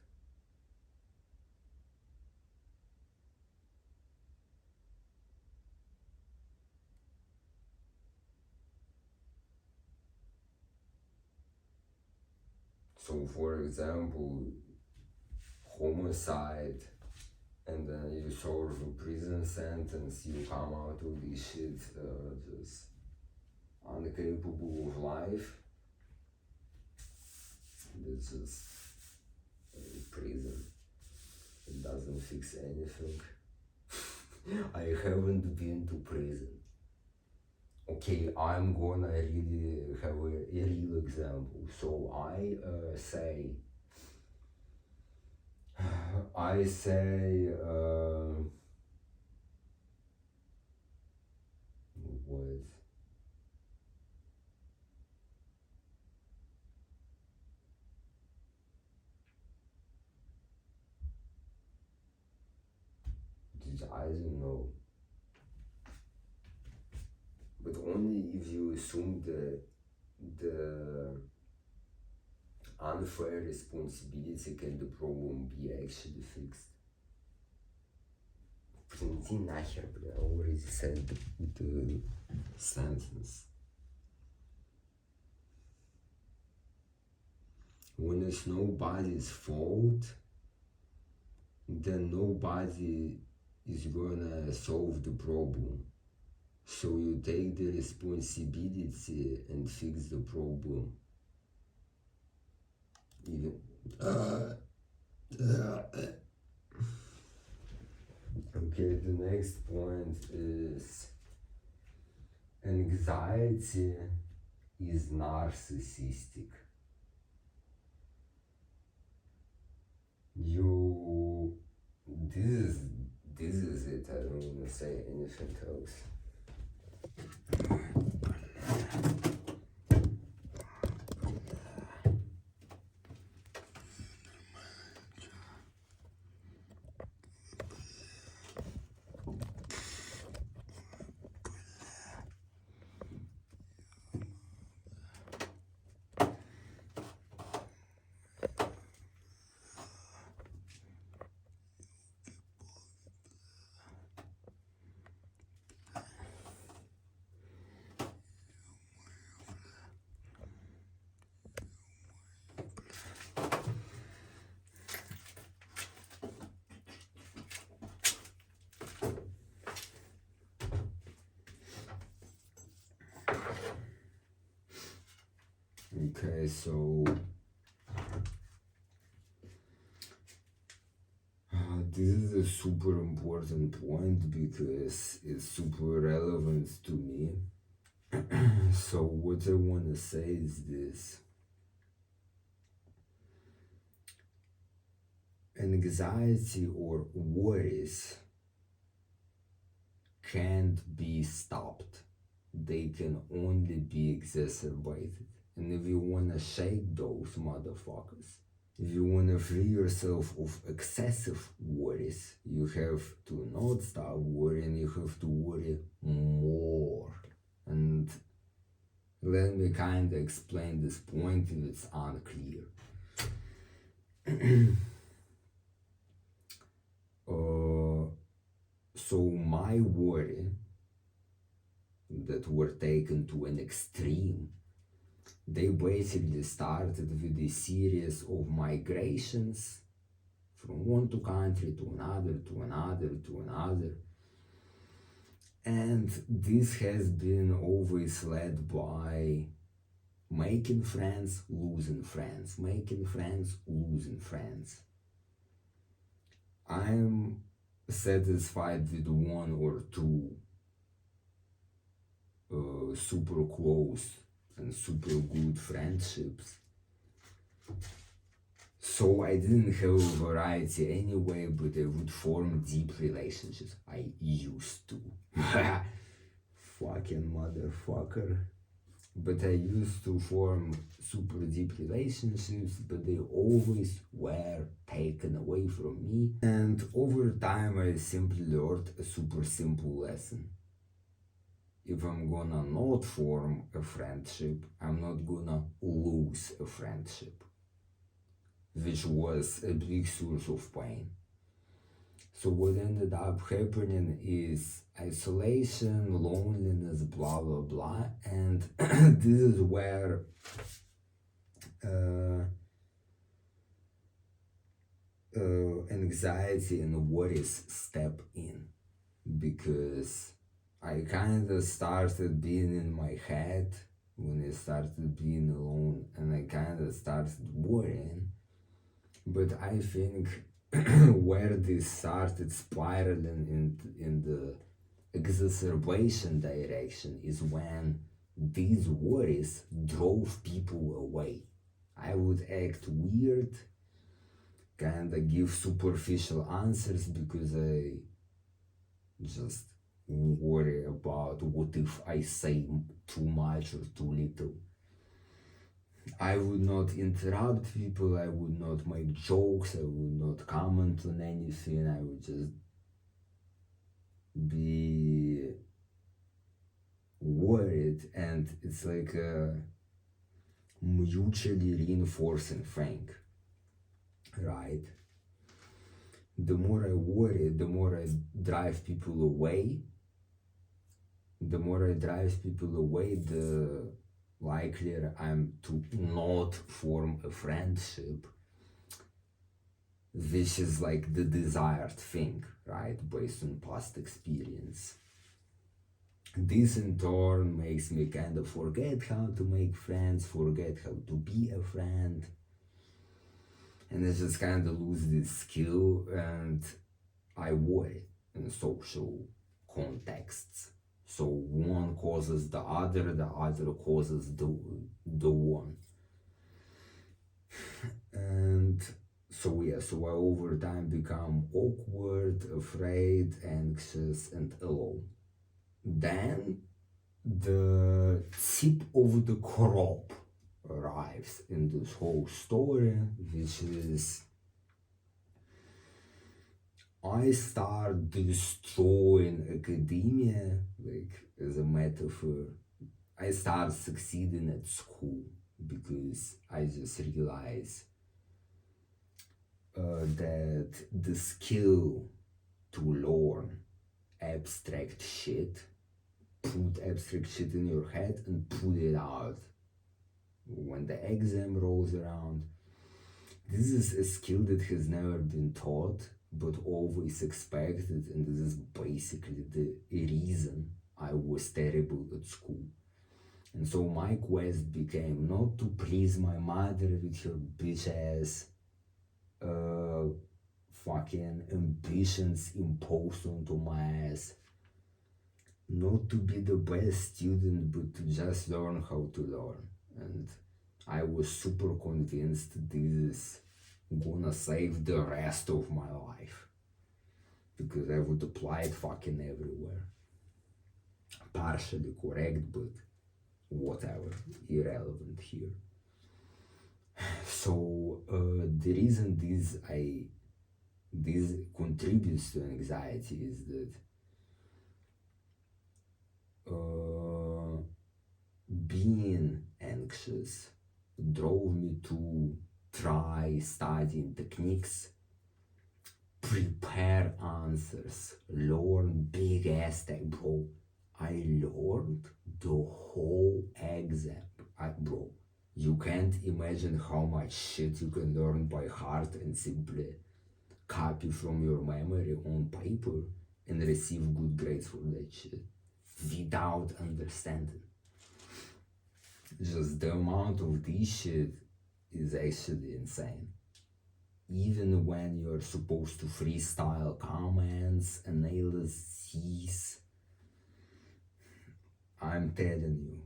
[SPEAKER 1] So for example, homicide, and then you serve a prison sentence, you come out of this shit just incapable of life. That's just prison. It doesn't fix anything. I haven't been to prison. Okay, I'm gonna really have a real example. So I say, what? I don't know. But only if you assume the unfair responsibility can the problem be actually fixed. Иди нахер, бля, I already said the sentence. When it's nobody's fault, then nobody is gonna solve the problem. So you take the responsibility and fix the problem. Even okay, the next point is anxiety is narcissistic. This is it. I don't want to say anything else. Okay, so this is a super important point because it's super relevant to me. So what I want to say is this. Anxiety or worries can't be stopped. They can only be exacerbated. And if you want to shake those motherfuckers, If you want to free yourself of excessive worries, you have to not stop worrying, you have to worry more. And let me kind of explain this point if it's unclear. So my worry that were taken to an extreme, they basically started with a series of migrations from one country to another, to another, to another. And this has been always led by making friends, losing friends, making friends, losing friends. I'm satisfied with one or two super close and super good friendships. So I didn't have a variety anyway, but I would form deep relationships. I used to. Fucking motherfucker. But I used to form super deep relationships, but they always were taken away from me. And over time, I simply learned a super simple lesson. If I'm gonna not form a friendship, I'm not gonna lose a friendship, which was a big source of pain. So what ended up happening is isolation, loneliness, blah blah blah, and this is where anxiety and worries step in, because I kind of started being in my head when I started being alone, and I kind of started worrying. But I think where this started spiraling in the exacerbation direction is when these worries drove people away. I would act weird, kinda give superficial answers because I just worry about what if I say too much or too little. I would not interrupt people, I would not make jokes, I would not comment on anything, I would just be worried, and it's like a mutually reinforcing thing, right? The more I worry, the more I drive people away. The more I drive people away, the likelier I'm to not form a friendship, which is like the desired thing, right? Based on past experience. This in turn makes me kind of forget how to make friends, forget how to be a friend. And I just kind of lose this skill, and I worry in social contexts. So one causes the other causes the one. And so yeah, so I over time become awkward, afraid, anxious, and alone. Then the tip of the crop arrives in this whole story, which is I start destroying academia, like as a metaphor. I start succeeding at school because I just realize that the skill to learn abstract shit, put abstract shit in your head and put it out when the exam rolls around. This is a skill that has never been taught but always expected, and this is basically the reason I was terrible at school. And so my quest became not to please my mother with her bitch ass fucking ambitions imposed onto my ass, not to be the best student but to just learn how to learn. And I was super convinced this is gonna save the rest of my life, because I would apply it fucking everywhere. Partially correct, but whatever, irrelevant here. So the reason this contributes to anxiety is that being anxious drove me to try studying techniques, prepare answers, learn big ass tech, bro. I learned the whole exam, bro. You can't imagine how much shit you can learn by heart and simply copy from your memory on paper and receive good grades for that shit without understanding. Just the amount of this shit is actually insane. Even when you're supposed to freestyle comments, analyses, I'm telling you,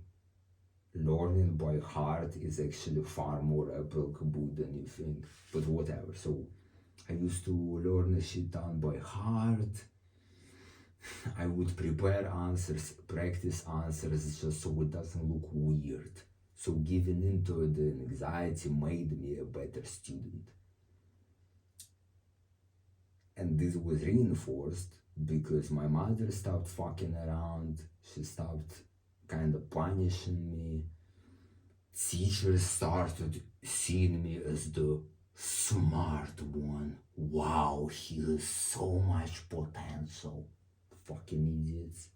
[SPEAKER 1] learning by heart is actually far more applicable than you think. But whatever. So I used to learn a shit ton by heart. I would prepare answers, practice answers just so it doesn't look weird. So giving into the anxiety made me a better student. And this was reinforced because my mother stopped fucking around. She stopped kind of punishing me. Teachers started seeing me as the smart one. Wow, he has so much potential. Fucking idiots.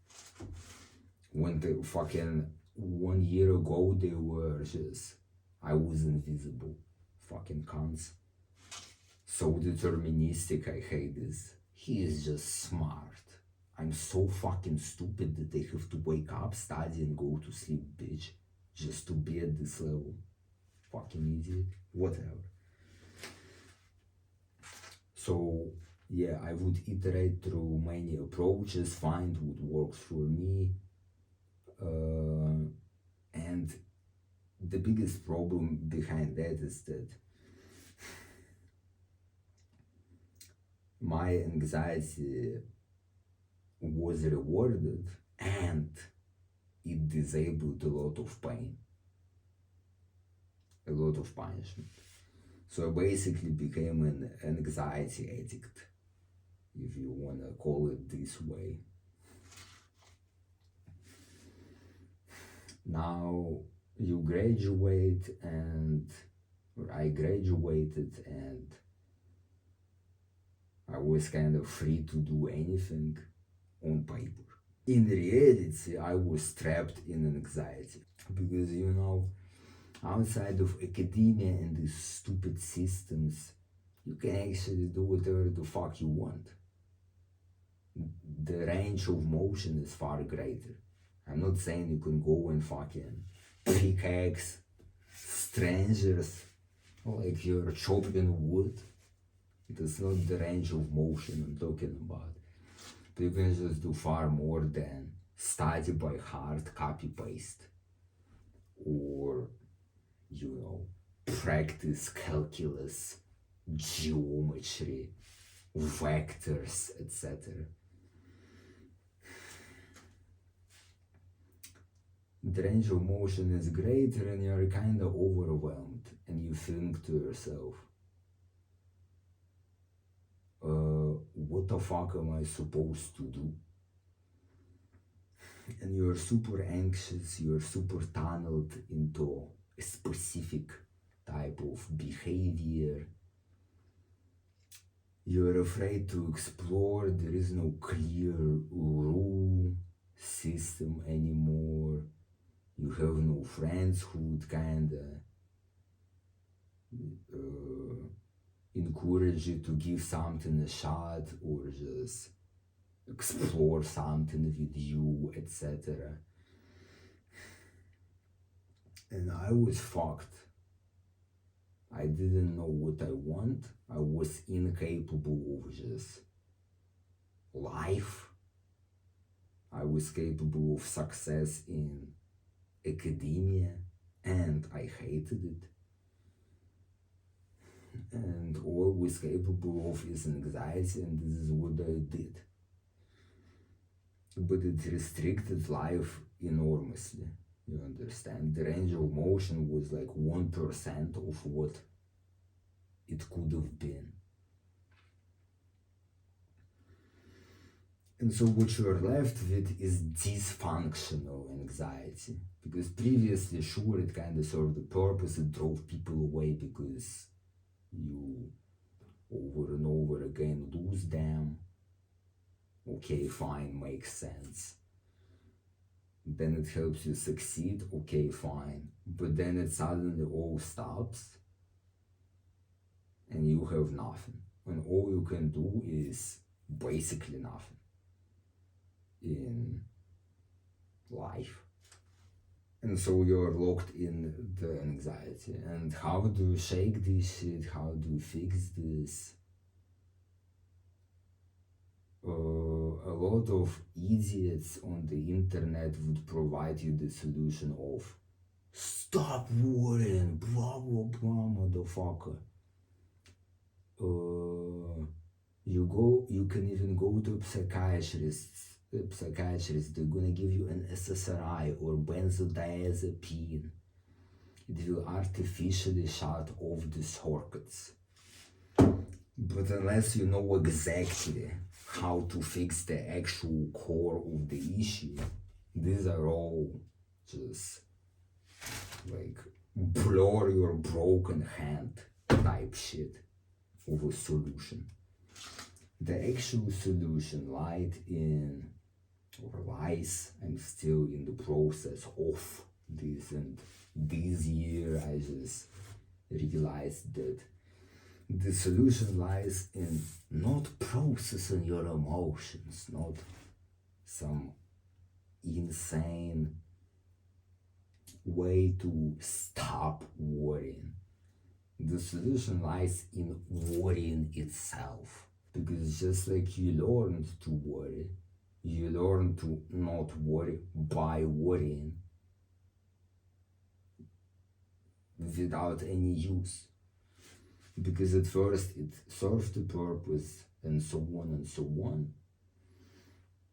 [SPEAKER 1] When the fucking 1 year ago they were just, I was invisible. Fucking cunts. So deterministic, I hate this. He is just smart. I'm so fucking stupid that they have to wake up, study, and go to sleep, bitch. Just to be at this level. Fucking idiot. Whatever. So, yeah, I would iterate through many approaches, find what works for me. And the biggest problem behind that is that my anxiety was rewarded and it disabled a lot of pain, a lot of punishment. So I basically became an anxiety addict, if you want to call it this way. Now you graduate or I graduated and I was kind of free to do anything on paper. In reality, I was trapped in anxiety because, outside of academia and these stupid systems, you can actually do whatever the fuck you want. The range of motion is far greater. I'm not saying you can go and fucking pickaxe strangers like you're chopping wood. That's not the range of motion I'm talking about. But you can just do far more than study by heart, copy paste, or practice calculus, geometry, vectors, etc. The range of motion is greater and you're kind of overwhelmed and you think to yourself, what the fuck am I supposed to do? And you're super anxious, you're super tunneled into a specific type of behavior. You're afraid to explore, there is no clear rule system anymore. You have no friends who would kinda encourage you to give something a shot or just explore something with you, etc. And I was fucked. I didn't know what I want. I was incapable of just life. I was capable of success in academia and I hated it. And all I was capable of is anxiety, and this is what I did. But it restricted life enormously. You understand? The range of motion was like 1% of what it could have been. And so what you're left with is dysfunctional anxiety. Because previously, sure, it kind of served the purpose, it drove people away because you over and over again lose them. Okay, fine, makes sense. Then it helps you succeed, okay, fine. But then it suddenly all stops and you have nothing. And all you can do is basically nothing in life. And so you're locked in the anxiety. And how do you shake this shit? How do you fix this? A lot of idiots on the internet would provide you the solution of stop worrying, blah blah blah, motherfucker. You can even go to a psychiatrist, they're gonna give you an SSRI or benzodiazepine. It will artificially shut off the circuits. But unless you know exactly how to fix the actual core of the issue, these are all just like blur your broken hand type shit of a solution. The actual solution lies, I'm still in the process of this, and this year I just realized that the solution lies in not processing your emotions, not some insane way to stop worrying. The solution lies in worrying itself. Because just like you learned to worry, you learn to not worry by worrying without any use. Because at first it served the purpose and so on and so on.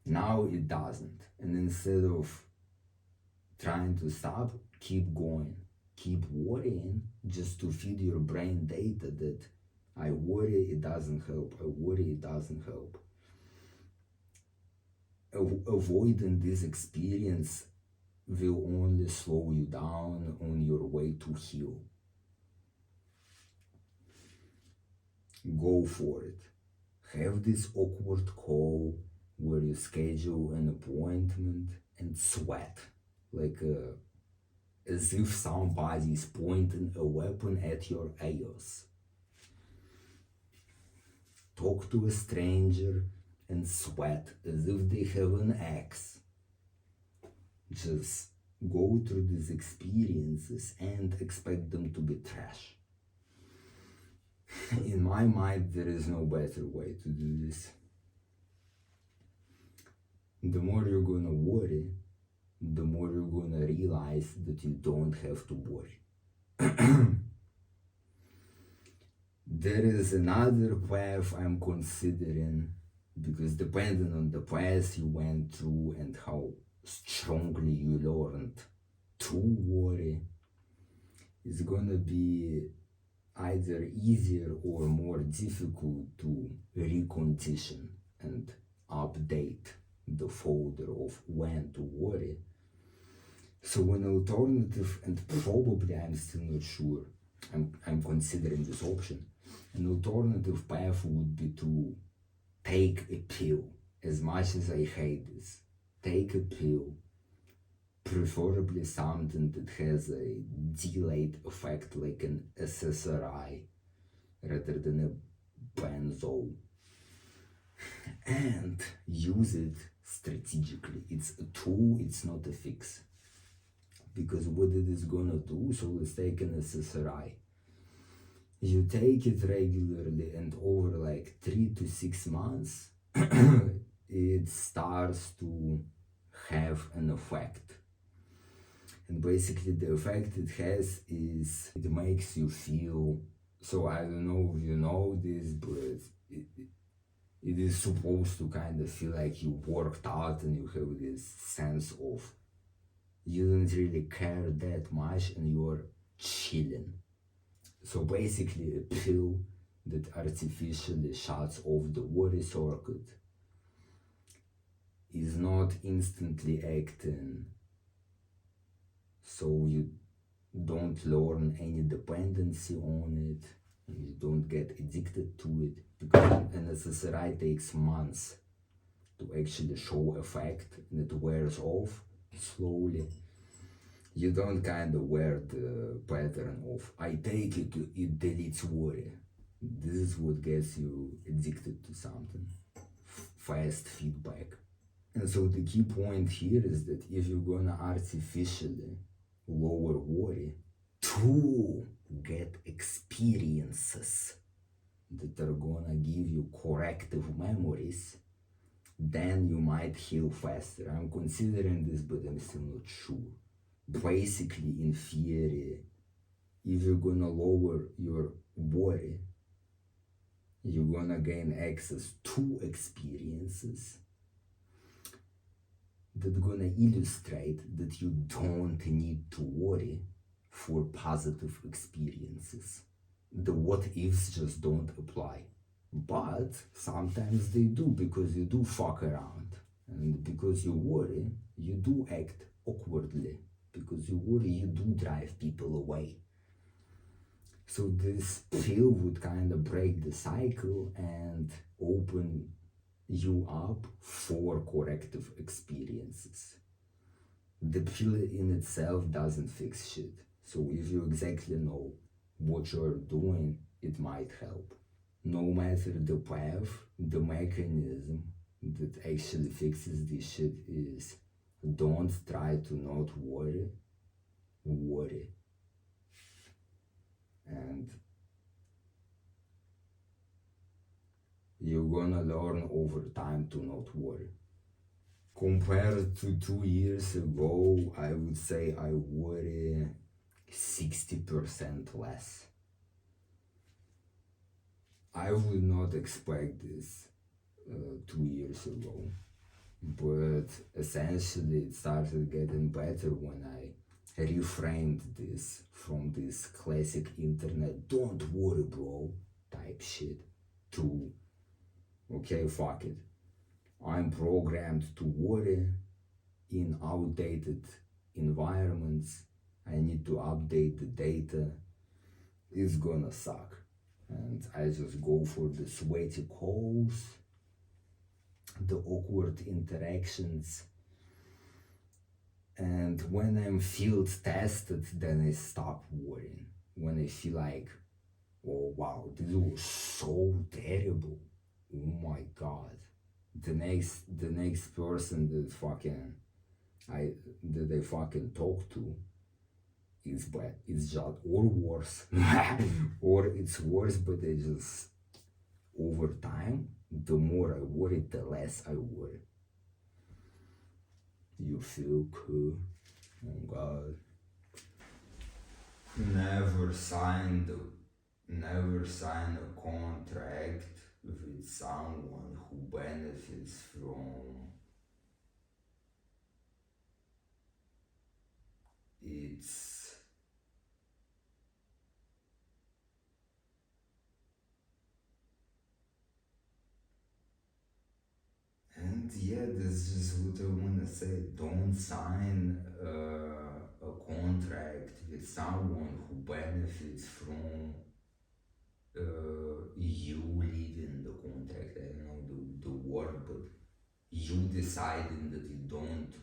[SPEAKER 1] Now it doesn't. And instead of trying to stop, keep going. Keep worrying just to feed your brain data that I worry, it doesn't help. I worry, it doesn't help. Avoiding this experience will only slow you down on your way to heal. Go for it. Have this awkward call where you schedule an appointment and sweat like as if somebody is pointing a weapon at your ears. Talk to a stranger and sweat as if they have an axe. Just go through these experiences and expect them to be trash. In my mind, there is no better way to do this. The more you're gonna worry, the more you're gonna realize that you don't have to worry. There is another path I'm considering, because depending on the path you went through and how strongly you learned to worry, it's gonna be either easier or more difficult to recondition and update the folder of when to worry. So an alternative, and probably I'm still not sure, I'm considering this option, an alternative path would be to take a pill. As much as I hate this, take a pill, preferably something that has a delayed effect like an SSRI rather than a benzo, and use it strategically. It's a tool, it's not a fix. Because what it is gonna do, so let's take an SSRI. You take it regularly and over like 3 to 6 months, it starts to have an effect. And basically the effect it has is it makes you feel, so I don't know if you know this, but it is supposed to kind of feel like you worked out and you have this sense of you don't really care that much and you're chilling. So basically, a pill that artificially shuts off the worry circuit is not instantly acting, so you don't learn any dependency on it, and you don't get addicted to it, because an SSRI takes months to actually show effect and it wears off slowly. You don't kind of wear the pattern of I take it, it deletes worry. This is what gets you addicted to something. Fast feedback. And so the key point here is that if you're gonna artificially lower worry to get experiences that are gonna give you corrective memories, then you might heal faster. I'm considering this, but I'm still not sure. Basically, in theory, if you're gonna lower your worry, you're gonna gain access to experiences that gonna illustrate that you don't need to worry for positive experiences. The what ifs just don't apply. But sometimes they do, because you do fuck around. And because you worry, you do act awkwardly. Because you worry, you do drive people away. So this pill would kind of break the cycle and open you up for corrective experiences. The pill in itself doesn't fix shit. So if you exactly know what you're doing, it might help. No matter the path, the mechanism that actually fixes this shit is don't try to not worry, worry. And you're gonna learn over time to not worry. Compared to 2 years ago, I would say I worry 60% less. I would not expect this 2 years ago, but essentially it started getting better when I reframed this from this classic internet "don't worry bro" type shit to okay, fuck it, I'm programmed to worry in outdated environments, I need to update the data, it's gonna suck. And I just go for the sweaty calls, the awkward interactions, and when I'm field tested, then I stop worrying. When I feel like, oh wow, this was so terrible, oh my god, the next person that I fucking talk to is bad. It's just or worse, or it's worse, but they just over time, the more I worry, the less I worry. You feel cool, oh god. Never sign a contract with someone who benefits from its and yeah, this is what I wanna say. Don't sign a contract with someone who benefits from you leaving the contract. I don't know the word, but you deciding that you don't,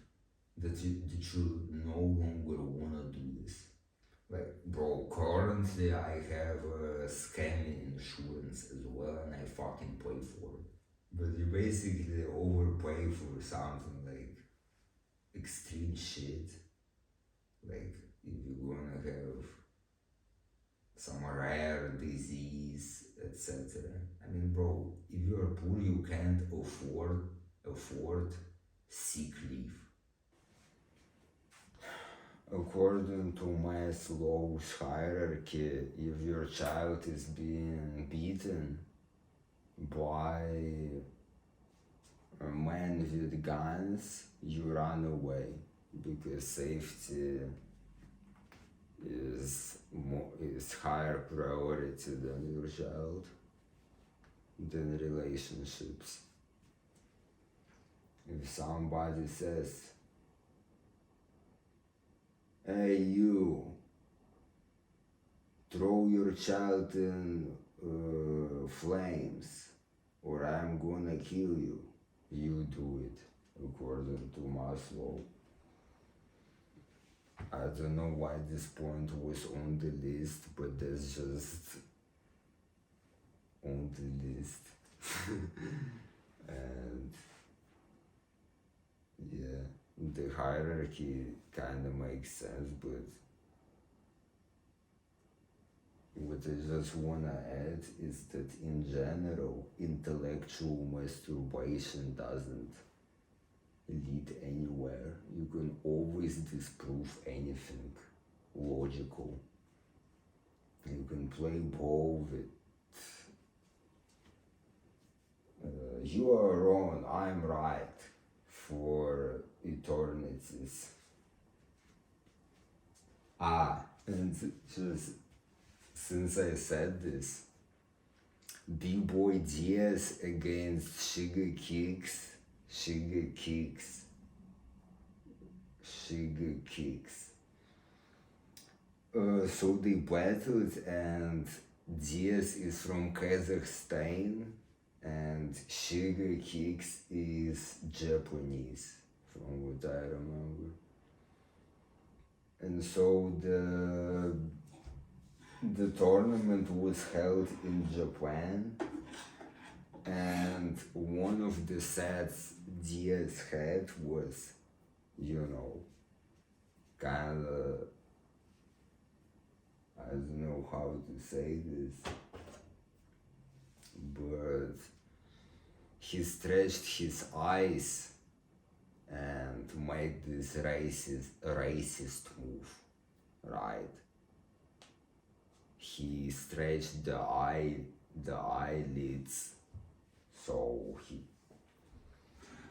[SPEAKER 1] that you no longer wanna do this. Like, bro, currently I have a scamming insurance as well, and I fucking pay for it. But you basically overpay for something like extreme shit. Like, if you're gonna have some rare disease, etc. I mean, bro, if you're poor, you can't afford sick leave. According to Maslow's hierarchy, if your child is being beaten by men with guns, you run away. because safety is higher priority than your child, than relationships. If somebody says, "Hey, you, throw your child in flames, or I'm gonna kill you," you do it according to Maslow. I don't know why this point was on the list, but that's just on the list. And yeah, the hierarchy kind of makes sense, but what I just wanna add is that in general, intellectual masturbation doesn't lead anywhere. You can always disprove anything logical. You can play ball with you are wrong, I'm right for eternities. And just since I said this, B-Boy Diaz against Shiga Kicks. So they battled, and Diaz is from Kazakhstan and Shiga Kicks is Japanese, from what I remember. And so the tournament was held in Japan, and one of the sets Diaz had was, kinda, I don't know how to say this, but he stretched his eyes and made this racist move, right? He stretched the eyelids, so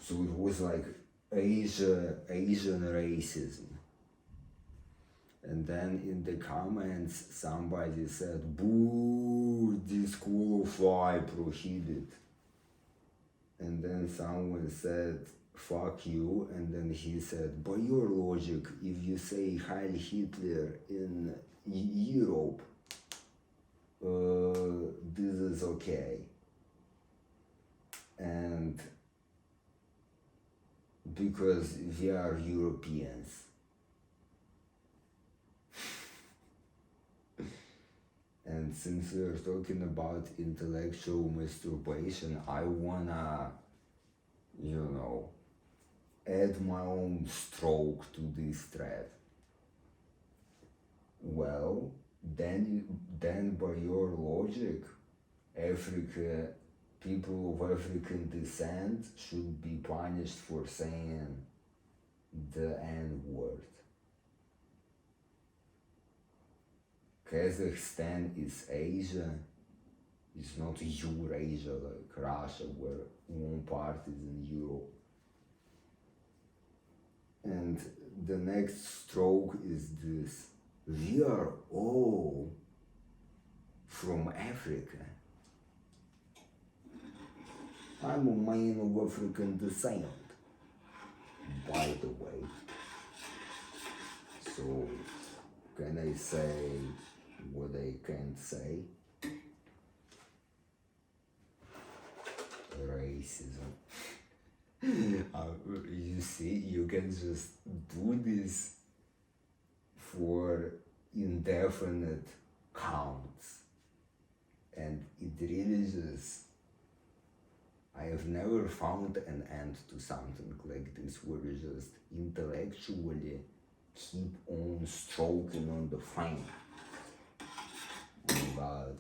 [SPEAKER 1] it was like Asian racism. And then in the comments, somebody said, "Boo, disqualify, prohibit." And then someone said, "Fuck you." And then he said, "By your logic, if you say Heil Hitler in Europe, this is okay." And because we are Europeans. And since we are talking about intellectual masturbation, I wanna, add my own stroke to this thread. Well, then by your logic, people of African descent should be punished for saying the N-word. Kazakhstan is Asia. It's not Eurasia like Russia, where one part is in Europe. And the next stroke is this: we are all from Africa. I'm a man of African descent, by the way. So, can I say what I can't say? Racism. You see, you can just do this for indefinite counts, and it really just, I have never found an end to something like this where you just intellectually keep on stroking on the flame. Oh my God.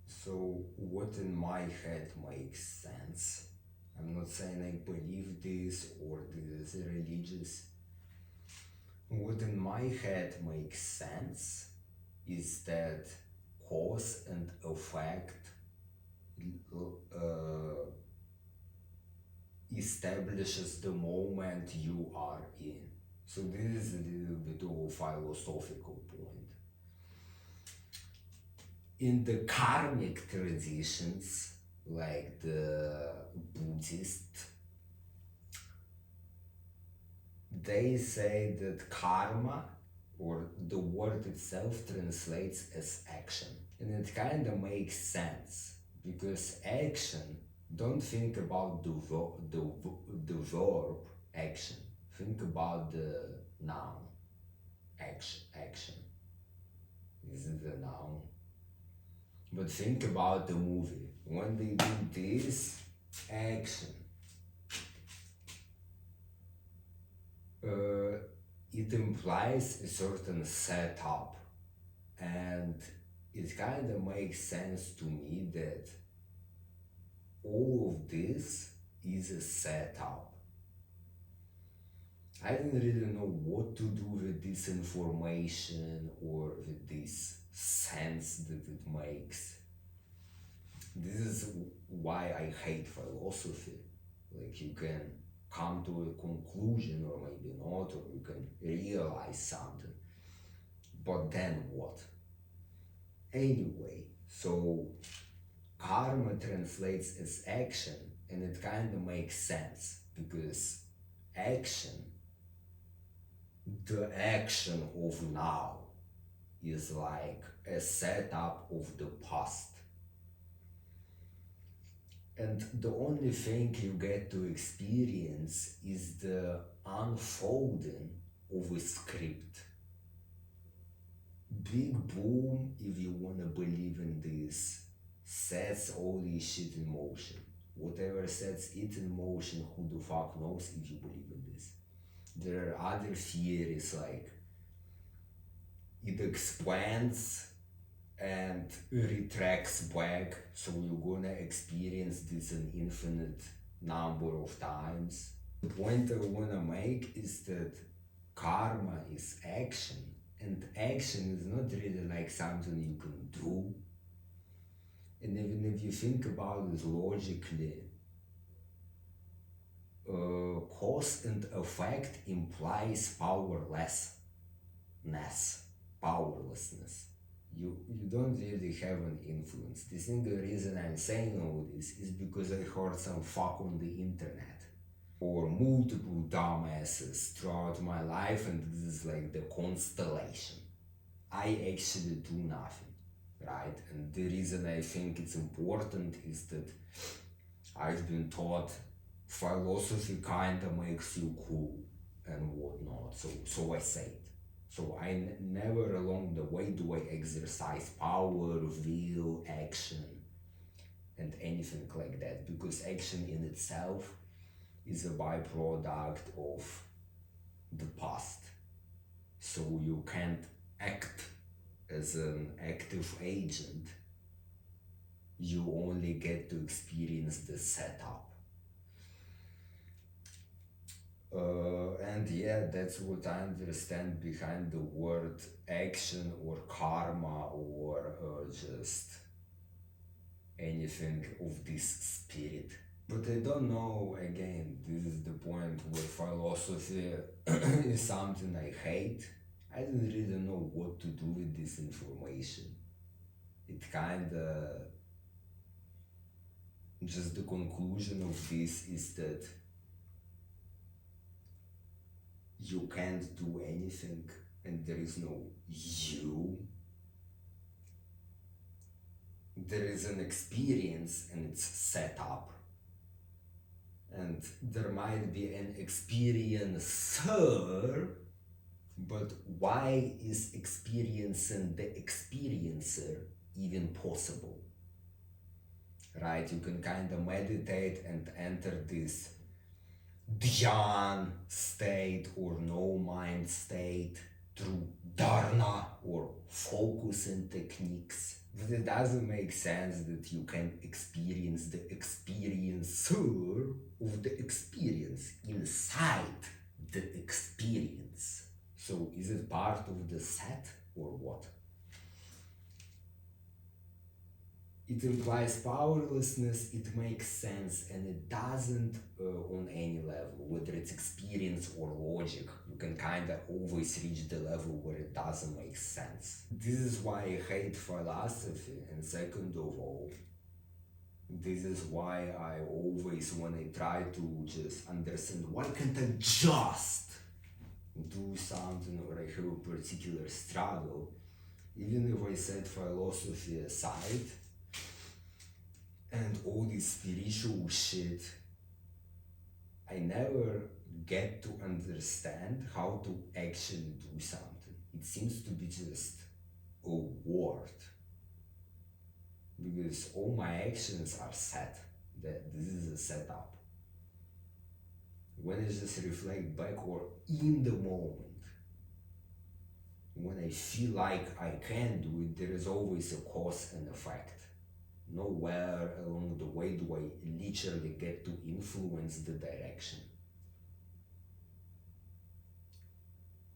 [SPEAKER 1] So what in my head makes sense? I'm not saying I believe this or this is religious. What in my head makes sense is that cause and effect establishes the moment you are in. So this is a little bit of a philosophical point. In the karmic traditions, like the Buddhist, they say that karma, or the word itself, translates as action. And it kind of makes sense, because action, don't think about the verb action. Think about the noun action. Is it a noun? But think about the movie. When they do this action, it implies a certain setup, and it kind of makes sense to me that all of this is a setup. I don't really know what to do with this information or with this sense that it makes. This is why I hate philosophy. Like, you can come to a conclusion, or maybe not, or you can realize something, but then what? Anyway, so karma translates as action, and it kind of makes sense, because action, the action of now, is like a setup of the past. And the only thing you get to experience is the unfolding of a script. Big Boom, if you wanna believe in this, sets all this shit in motion. Whatever sets it in motion, who the fuck knows if you believe in this. There are other theories, like it expands and retracts back, so you're gonna experience this an infinite number of times. The point I wanna make is that karma is action, and action is not really like something you can do. And even if you think about it logically, cause and effect implies powerlessness. You don't really have an influence. The single reason I'm saying all this is because I heard some fuck on the internet, or multiple dumbasses throughout my life, and this is like the constellation. I actually do nothing, right? And the reason I think it's important is that I've been taught philosophy kinda makes you cool and whatnot, so I say it. So I never along the way do I exercise power, will, action, and anything like that, because action in itself is a byproduct of the past. So you can't act as an active agent, you only get to experience the setup. And yeah, that's what I understand behind the word action or karma, or just anything of this spirit. But I don't know, again, this is the point where philosophy is something I hate. I don't really know what to do with this information. It kinda, just the conclusion of this is that you can't do anything, and there is no you. There is an experience, and it's set up. And there might be an experiencer, but why is experiencing the experiencer even possible? Right? You can kind of meditate and enter this dhyan state or no mind state through dharana or focusing techniques. But it doesn't make sense that you can experience the experiencer of the experience inside the experience. So is it part of the set or what? It implies powerlessness, it makes sense, and it doesn't on any level, whether it's experience or logic. You can kind of always reach the level where it doesn't make sense. This is why I hate philosophy, and second of all, this is why I always, when I try to just understand why can't I just do something or I have a particular struggle, even if I set philosophy aside and all this spiritual shit, I never get to understand how to actually do something. It seems to be just a word. Because all my actions are set. That this is a setup. When I just reflect back or in the moment, when I feel like I can do it, there is always a cause and effect. Nowhere along the way do I literally get to influence the direction.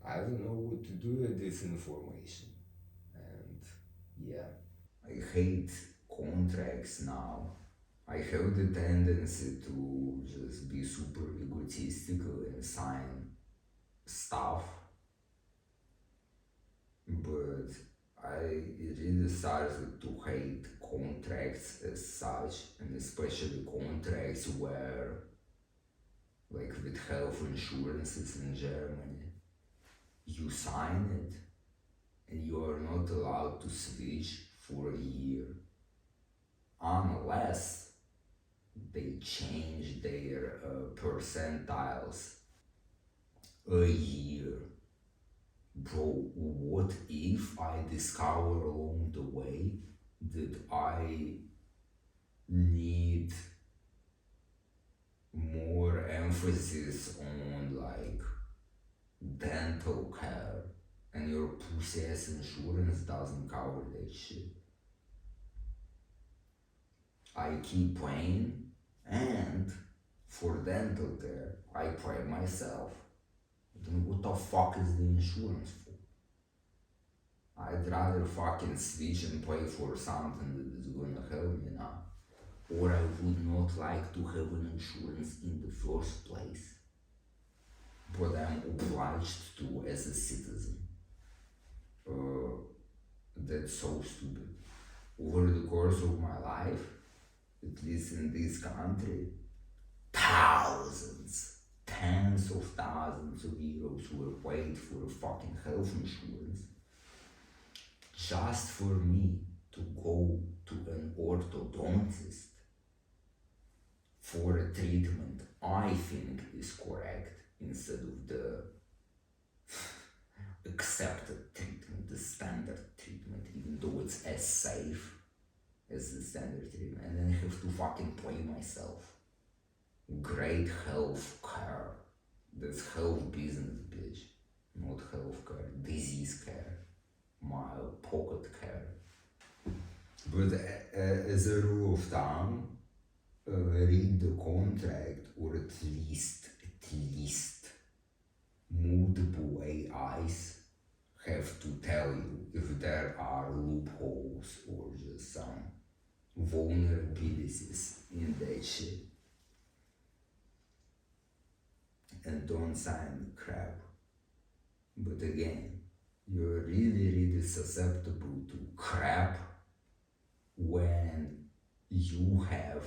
[SPEAKER 1] I don't know what to do with this information. And yeah, I hate contracts now. I have the tendency to just be super egotistical and sign stuff, but I really started to hate contracts as such, and especially contracts where, like with health insurances in Germany, you sign it and you are not allowed to switch for a year unless they change their percentiles a year. Bro, what if I discover along the way that I need more emphasis on like dental care and your pussy ass insurance doesn't cover that shit? I keep paying, and for dental care I pay myself. Then what the fuck is the insurance for? I'd rather fucking switch and pay for something that is gonna help me now. Or I would not like to have an insurance in the first place. But I'm obliged to as a citizen. That's so stupid. Over the course of my life, at least in this country, thousands, tens of thousands of euros were paid for a fucking health insurance just for me to go to an orthodontist for a treatment I think is correct instead of the accepted treatment, the standard treatment, even though it's as safe as the standard treatment, and then I have to fucking pay myself. Great health care. That's health business, bitch. Not health care, disease care. My pocket care. But as a rule of thumb, read the contract, or at least multiple AIs have to tell you if there are loopholes or just some vulnerabilities in that shit. And don't sign crap. But again, you're really susceptible to crap when you have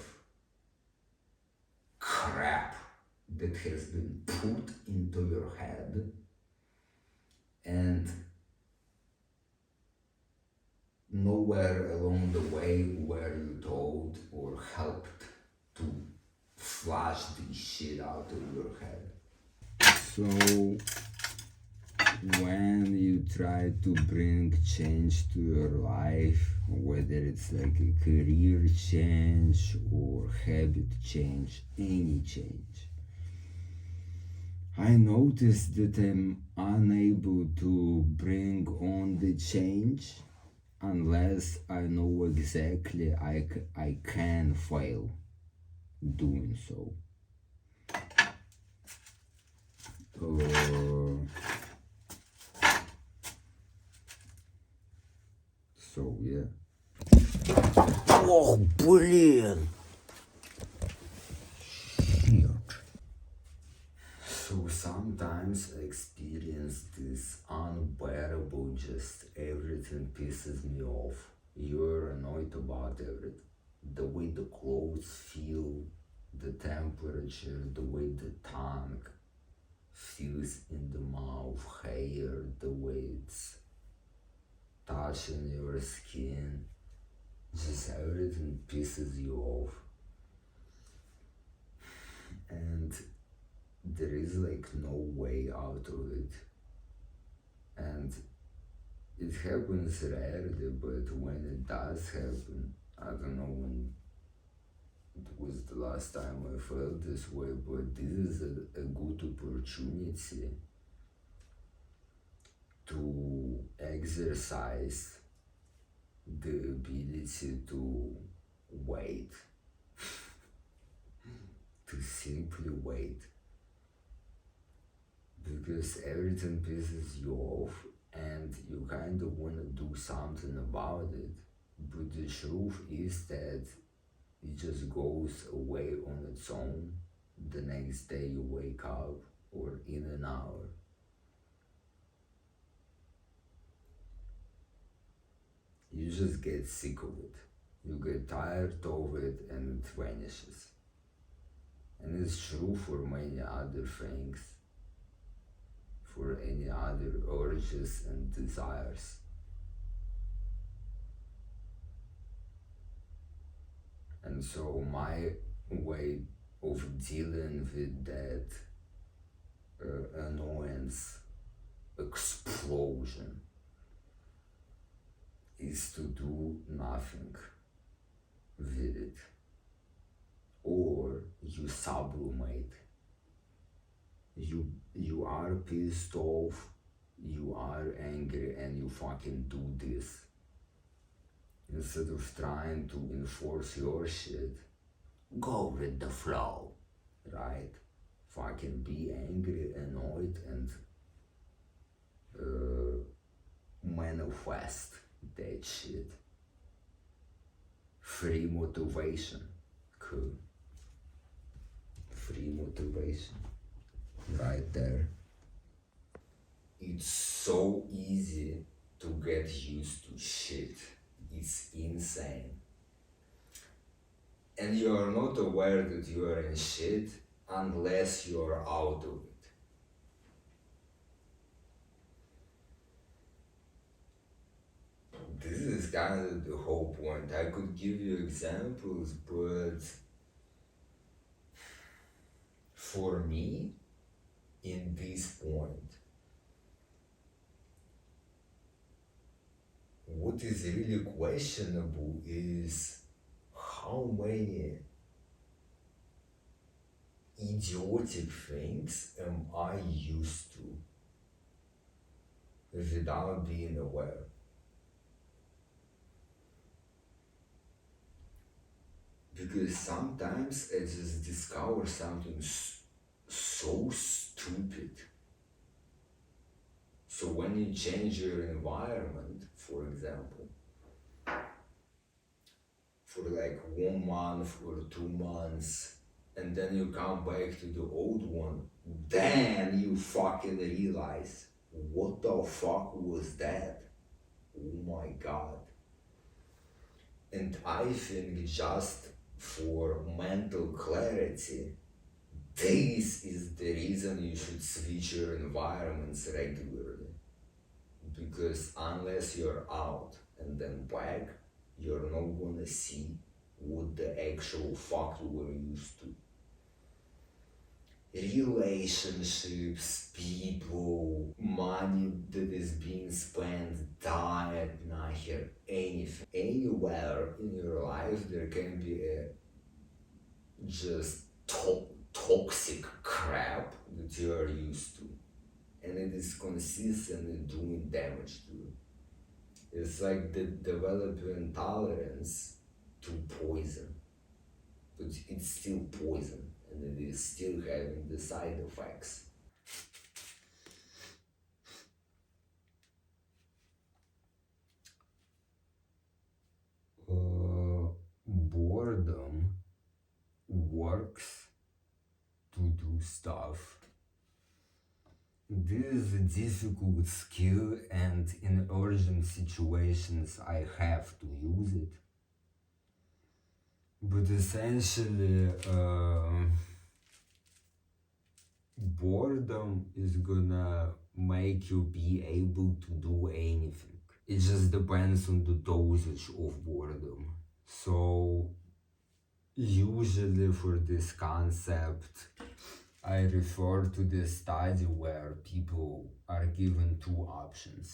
[SPEAKER 1] crap that has been put into your head and nowhere along the way were you told or helped to flush this shit out of your head. So when you try to bring change to your life, whether it's like a career change or habit change, any change, I noticed that I'm unable to bring on the change unless I know exactly I can fail doing so. So yeah. Ох, блин! Shit. So sometimes I experience this unbearable, just everything pisses me off. You're annoyed about everything. The way the clothes feel, the temperature, the way the tongue feels in the mouth, hair, the way it's touching your skin. Just everything pisses you off. And there is like no way out of it. And it happens rarely, but when it does happen, I don't know when it was the last time I felt this way, but this is a good opportunity to exercise the ability to wait, to simply wait. Because everything pisses you off and you kind of want to do something about it. But the truth is that it just goes away on its own the next day you wake up or in an hour. You just get sick of it. You get tired of it and it vanishes. And it's true for many other things, for any other urges and desires. And so my way of dealing with that annoyance explosion is to do nothing with it. Or you sublimate. You are pissed off, you are angry, and you fucking do this. Instead of trying to enforce your shit, go with the flow, right? Fucking be angry, annoyed, and manifest that shit. Free motivation. Cool. Free motivation. Right there. It's so easy to get used to shit. It's insane. And you are not aware that you are in shit unless you are out of it. This is kind of the whole point. I could give you examples, but for me, in this point, what is really questionable is how many idiotic things am I used to without being aware. Because sometimes I just discover something so stupid. So when you change your environment, for example, for like 1 month or 2 months, and then you come back to the old one, then you fucking realize, what the fuck was that? Oh my god. And I think just for mental clarity, this is the reason you should switch your environments regularly. Because unless you're out and then back, you're not gonna see what the actual fuck you were used to. Relationships, people, money that is being spent, diet, nahir, anything. Anywhere in your life there can be a just toxic crap that you are used to. And it is consistently doing damage to you. It's like the developing intolerance to poison. But it's still poison and it is still having the side effects. works to do stuff. This is a difficult skill, and in urgent situations I have to use it. But essentially, boredom is gonna make you be able to do anything. It just depends on the dosage of boredom. So, usually for this concept, I refer to this study where people are given two options.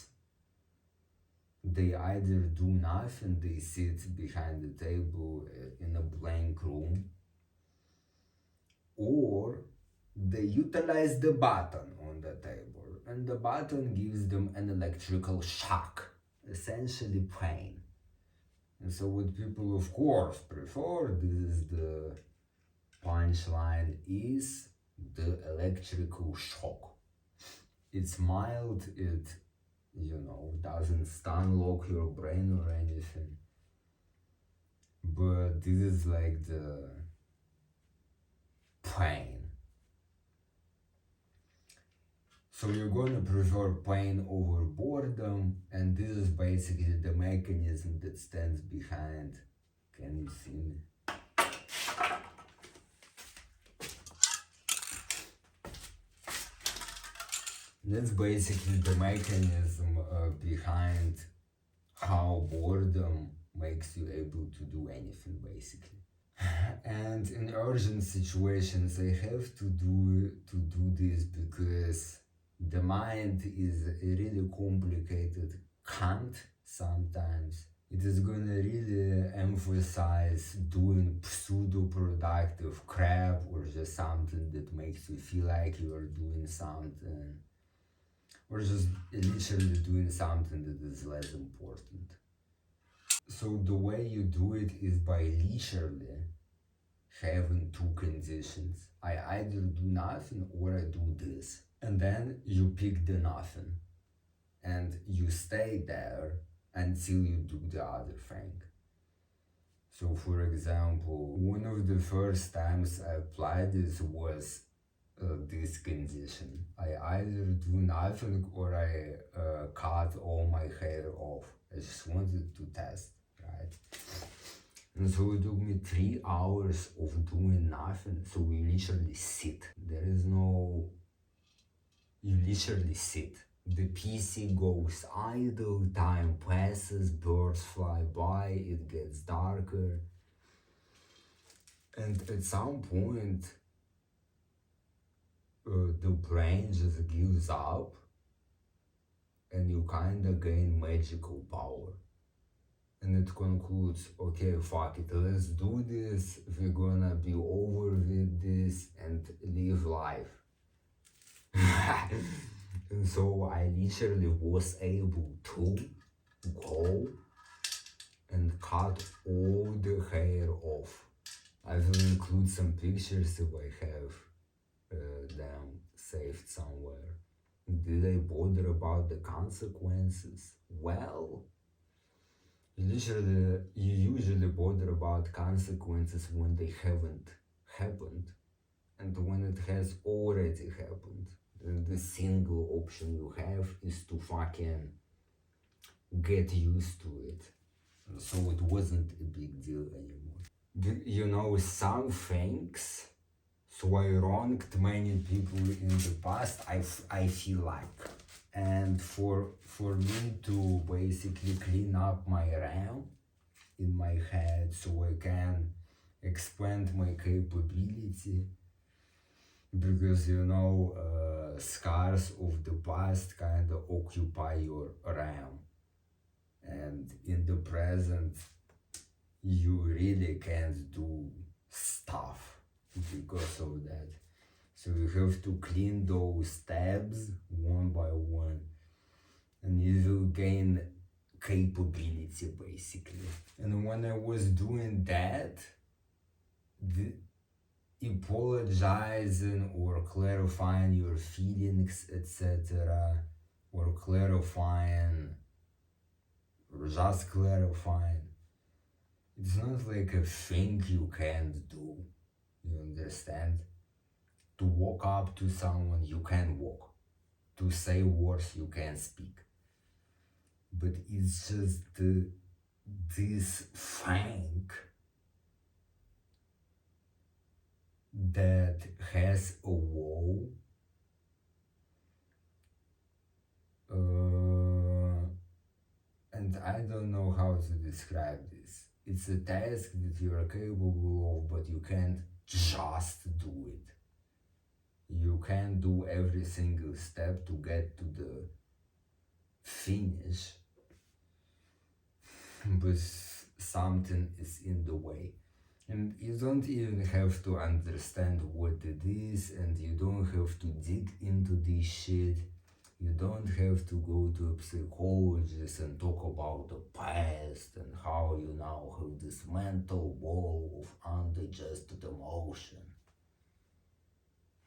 [SPEAKER 1] They either do nothing, they sit behind the table in a blank room, or they utilize the button on the table, and the button gives them an electrical shock, essentially pain. And so what people of course prefer, this is the punchline, is the electrical shock. It's mild, it doesn't stun lock your brain or anything. But this is like the pain. So you're gonna prefer pain over boredom, and this is basically the mechanism that stands behind. Can you see me? That's basically the mechanism behind how boredom makes you able to do anything, basically. And in urgent situations, I have to do this because the mind is a really complicated cunt sometimes. It is gonna really emphasize doing pseudo-productive crap or just something that makes you feel like you are doing something, or just literally doing something that is less important. So the way you do it is by leisurely having two conditions. I either do nothing or I do this. And then you pick the nothing. And you stay there until you do the other thing. So for example, one of the first times I applied this was this condition. I either do nothing or I cut all my hair off. I just wanted to test, right? And so it took me 3 hours of doing nothing. So we literally sit. There is no, you literally sit. The PC goes idle, time passes, birds fly by, it gets darker. And at some point, the brain just gives up and you kinda gain magical power. And it concludes, okay, fuck it, let's do this, we're gonna be over with this and live life. And so I literally was able to go and cut all the hair off. I will include some pictures if I have them saved somewhere. Did I bother about the consequences? Well, you usually bother about consequences when they haven't happened, and when it has already happened, then the single option you have is to fucking get used to it. So it wasn't a big deal anymore. Some things, so I wronged many people in the past, I feel like. And for me to basically clean up my RAM in my head so I can expand my capability, because scars of the past kind of occupy your RAM, and in the present you really can't do stuff because of that. So you have to clean those tabs one by one, and you will gain capability basically. And when I was doing that, apologizing or clarifying your feelings, etc., or clarifying, or just clarifying, it's not like a thing you can't do. You understand? To walk up to someone, you can walk. To say words, you can speak. But it's just this fang that has a wall, and I don't know how to describe this. It's a task that you are capable of, but you can't just do it. You can't do every single step to get to the finish, but something is in the way. And you don't even have to understand what it is, and you don't have to dig into this shit. You don't have to go to a psychologist and talk about the past and how you now have this mental wall of undigested emotion.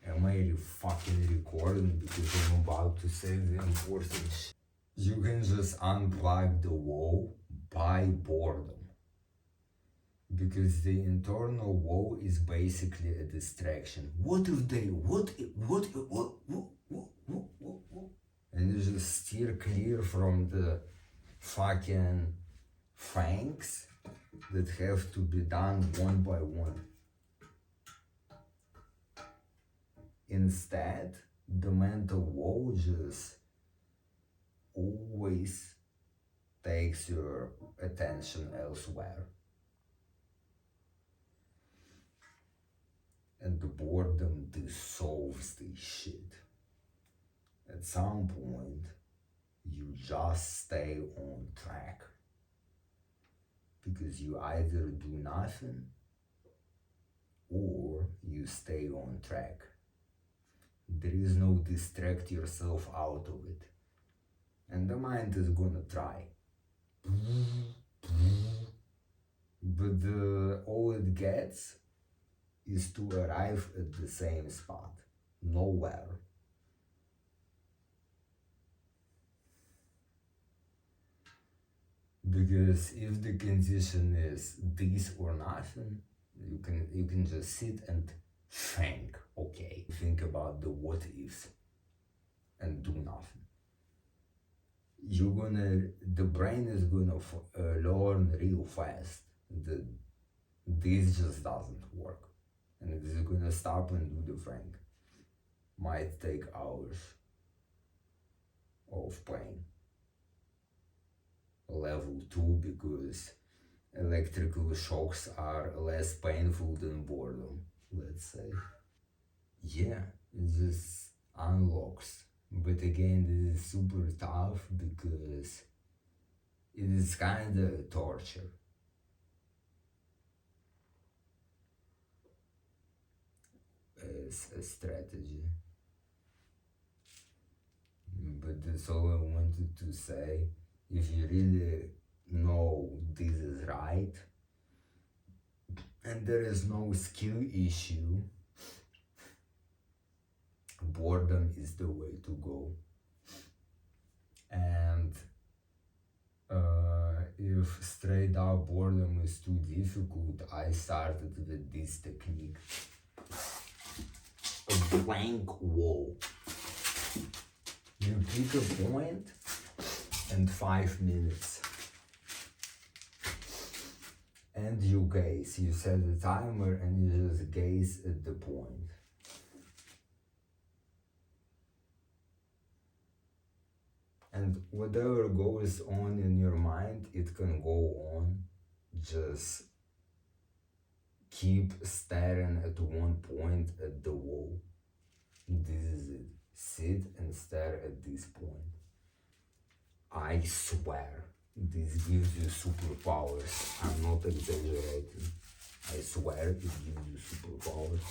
[SPEAKER 1] Am I fucking recording because I'm about to say the important shit? You can just unplug the wall by boredom. Because the internal wall is basically a distraction. What if they, what, and you just steer clear from the fucking fangs that have to be done one by one. Instead, the mental wall just always takes your attention elsewhere. And the boredom dissolves this shit. At some point, you just stay on track. Because you either do nothing or you stay on track. There is no distract yourself out of it. And the mind is gonna try. But all it gets is to arrive at the same spot, nowhere. Because if the condition is this or nothing, you can just sit and think, okay, think about the what ifs and do nothing. The brain is gonna learn real fast that this just doesn't work. And it is gonna stop and do the thing. Might take hours of playing. Level 2 because electrical shocks are less painful than boredom, let's say. Yeah, it just unlocks. But again, this is super tough because it is kinda torture. As a strategy. But that's all I wanted to say. If you really know this is right, and there is no skill issue, boredom is the way to go. And if straight up boredom is too difficult, I started with this technique. A blank wall. You pick a point and 5 minutes. And you gaze. You set a timer and you just gaze at the point. And whatever goes on in your mind, it can go on. Just keep staring at one point at the wall. This is it. Sit and stare at this point. I swear, this gives you superpowers. I'm not exaggerating. I swear it gives you superpowers.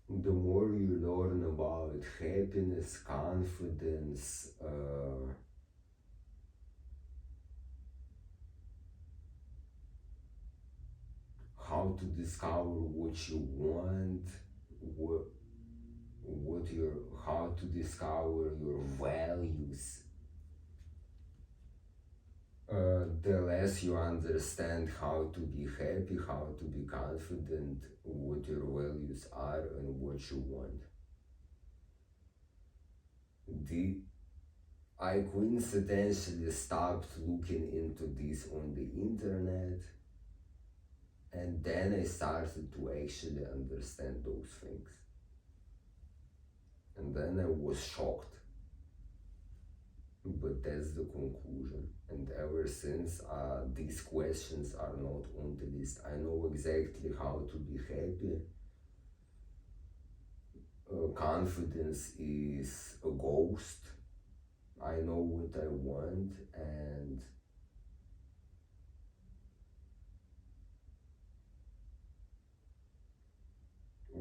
[SPEAKER 1] The more you learn about happiness, confidence, how to discover what you want, how to discover your values, the less you understand how to be happy, how to be confident, what your values are, and what you want. I coincidentally stopped looking into this on the internet, and then I started to actually understand those things. And then I was shocked. But that's the conclusion. And ever since, these questions are not on the list. I know exactly how to be happy. Confidence is a ghost. I know what I want, and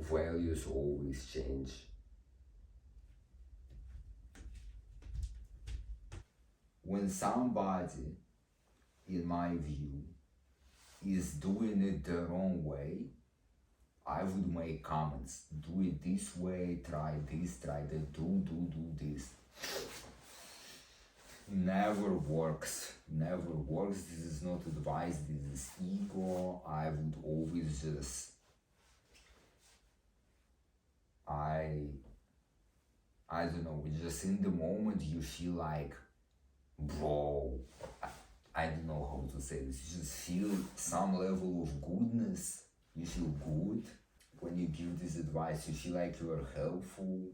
[SPEAKER 1] values always change. When somebody, in my view, is doing it the wrong way, I would make comments. Do it this way, try this, try that, do this. Never works. Never works. This is not advice, this is ego. I would always just I don't know, just in the moment you feel like, bro, I don't know how to say this. You just feel some level of goodness. You feel good when you give this advice. You feel like you are helpful,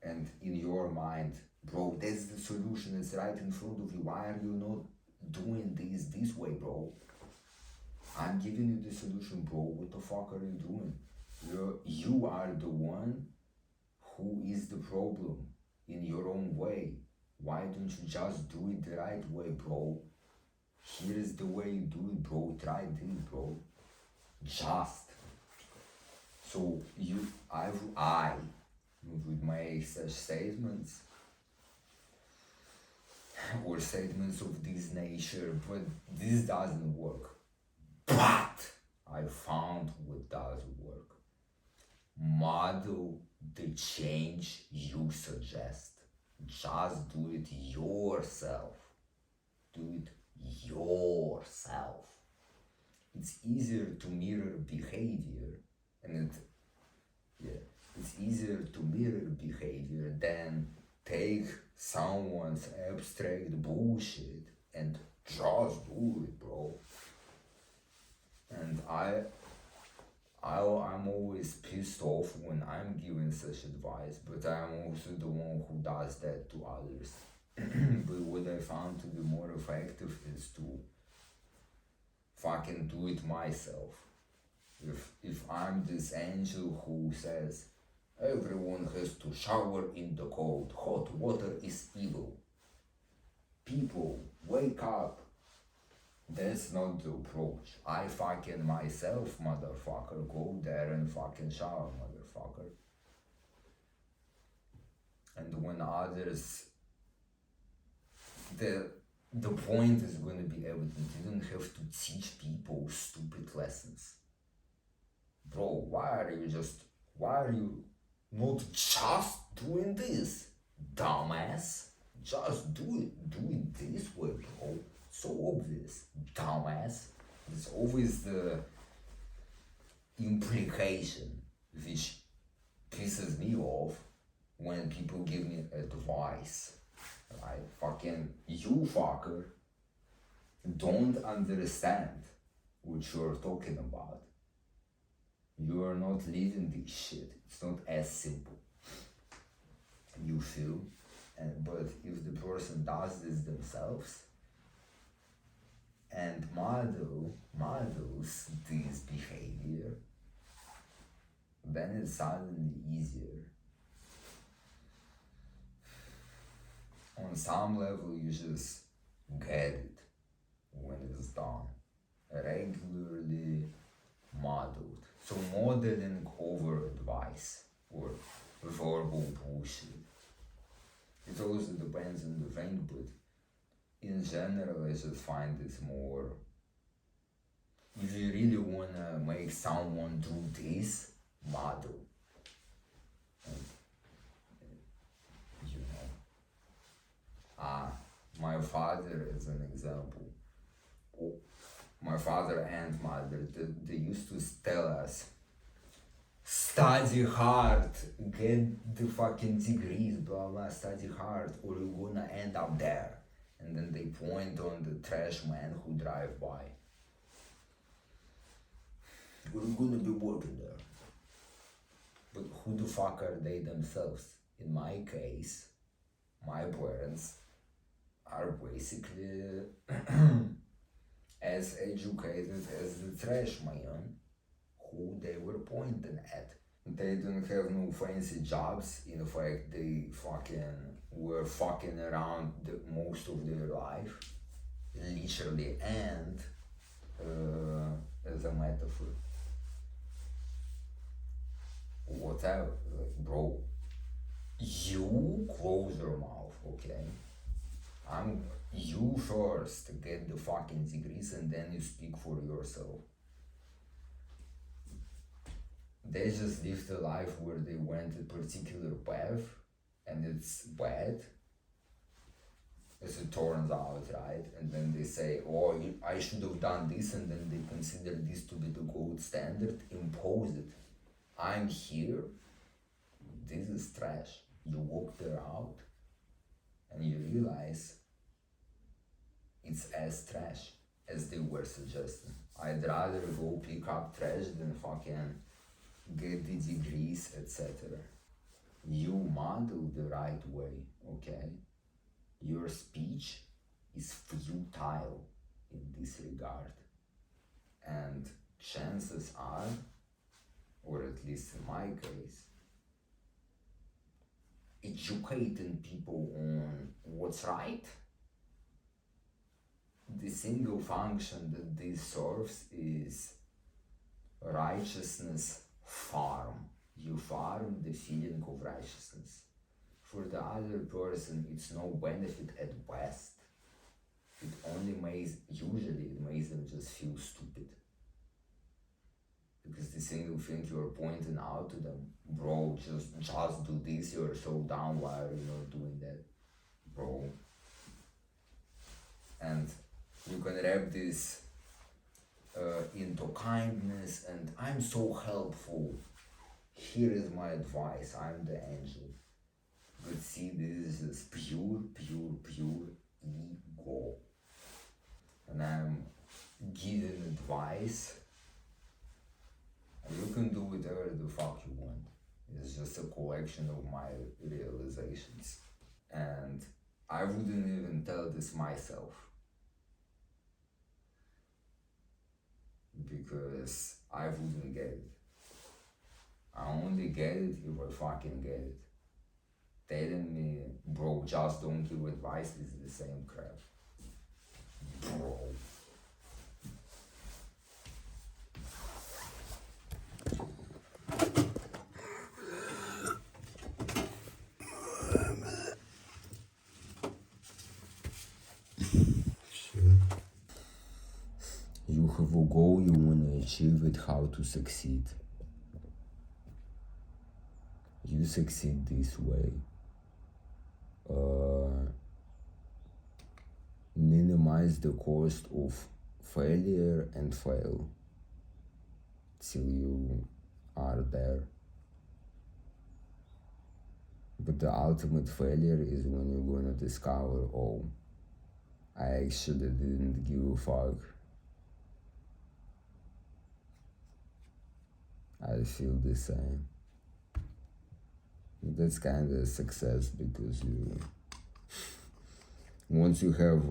[SPEAKER 1] and in your mind, bro, that's the solution. It's right in front of you. Why are you not doing this way, bro? I'm giving you the solution, bro. What the fuck are you doing? You are the one who is the problem in your own way. Why don't you just do it the right way, bro? Here is the way you do it, bro. Try this, bro. Just. So I would make such statements or statements of this nature, but this doesn't work. But I found what does work. Model the change you suggest. Just do it yourself. Do it yourself. It's easier to mirror behavior, and it's easier to mirror behavior than take someone's abstract bullshit and just do it, bro. And I'm always pissed off when I'm giving such advice, but I'm also the one who does that to others. But what I found to be more effective is to fucking do it myself. If I'm this angel who says everyone has to shower in the cold, hot water is evil, people wake up, that's not the approach. I fucking myself, motherfucker, go there and fucking shower, motherfucker. And when others, the point is going to be evident. You don't have to teach people stupid lessons. Bro, why are you not just doing this, dumbass? Just do it this way, bro. So obvious, dumbass. It's always the implication which pisses me off when people give me advice. Right? Fucking you fucker don't understand what you're talking about. You are not living this shit. It's not as simple. You feel? But if the person does this themselves and models this behavior, then it's suddenly easier. On some level, you just get it when it's done. Regularly modeled. So modeling over advice or verbal bullshit. It also depends on the thing, but in general, I just find it more. If you really wanna make someone do this, model. You know. My father is an example. my father and mother, they used to tell us, study hard, get the fucking degrees, blah blah, study hard, or you're gonna end up there. And then they point on the trash man who drive by. We're gonna be working there. But who the fuck are they themselves? In my case, my parents are basically as educated as the trash man who they were pointing at. They don't have no fancy jobs. In fact, they fucking were fucking around most of their life, literally, and as a metaphor. Whatever, like, bro, you close your mouth, okay? You first get the fucking degrees and then you speak for yourself. They just lived a life where they went a particular path and it's bad, as it turns out, right? And then they say, oh, I should have done this, and then they consider this to be the gold standard, impose it. I'm here, this is trash. You walk there out and you realize it's as trash as they were suggesting. I'd rather go pick up trash than fucking get the degrees, etc. You model the right way, okay? Your speech is futile in this regard. And chances are, or at least in my case, educating people on what's right, the single function that this serves is righteousness farm. You farm the feeling of righteousness. For the other person, it's no benefit at best. It only usually it makes them just feel stupid. Because the single thing you're pointing out to them, bro, just do this, you're so down, why are you not doing that, bro? And you can wrap this into kindness and I'm so helpful. Here is my advice, I'm the angel. But see, this is just pure ego. And I'm giving advice, and you can do whatever the fuck you want. It's just a collection of my realizations. And I wouldn't even tell this myself. Because I wouldn't get it. I only get it if I fucking get it. Telling me, bro, just don't give advice is the same crap. Bro. You have a goal, you want to achieve it, how to succeed. You succeed this way. Minimize the cost of failure and fail till you are there. But the ultimate failure is when you're gonna discover, oh, I actually didn't give a fuck. I feel the same. That's kind of a success because once you have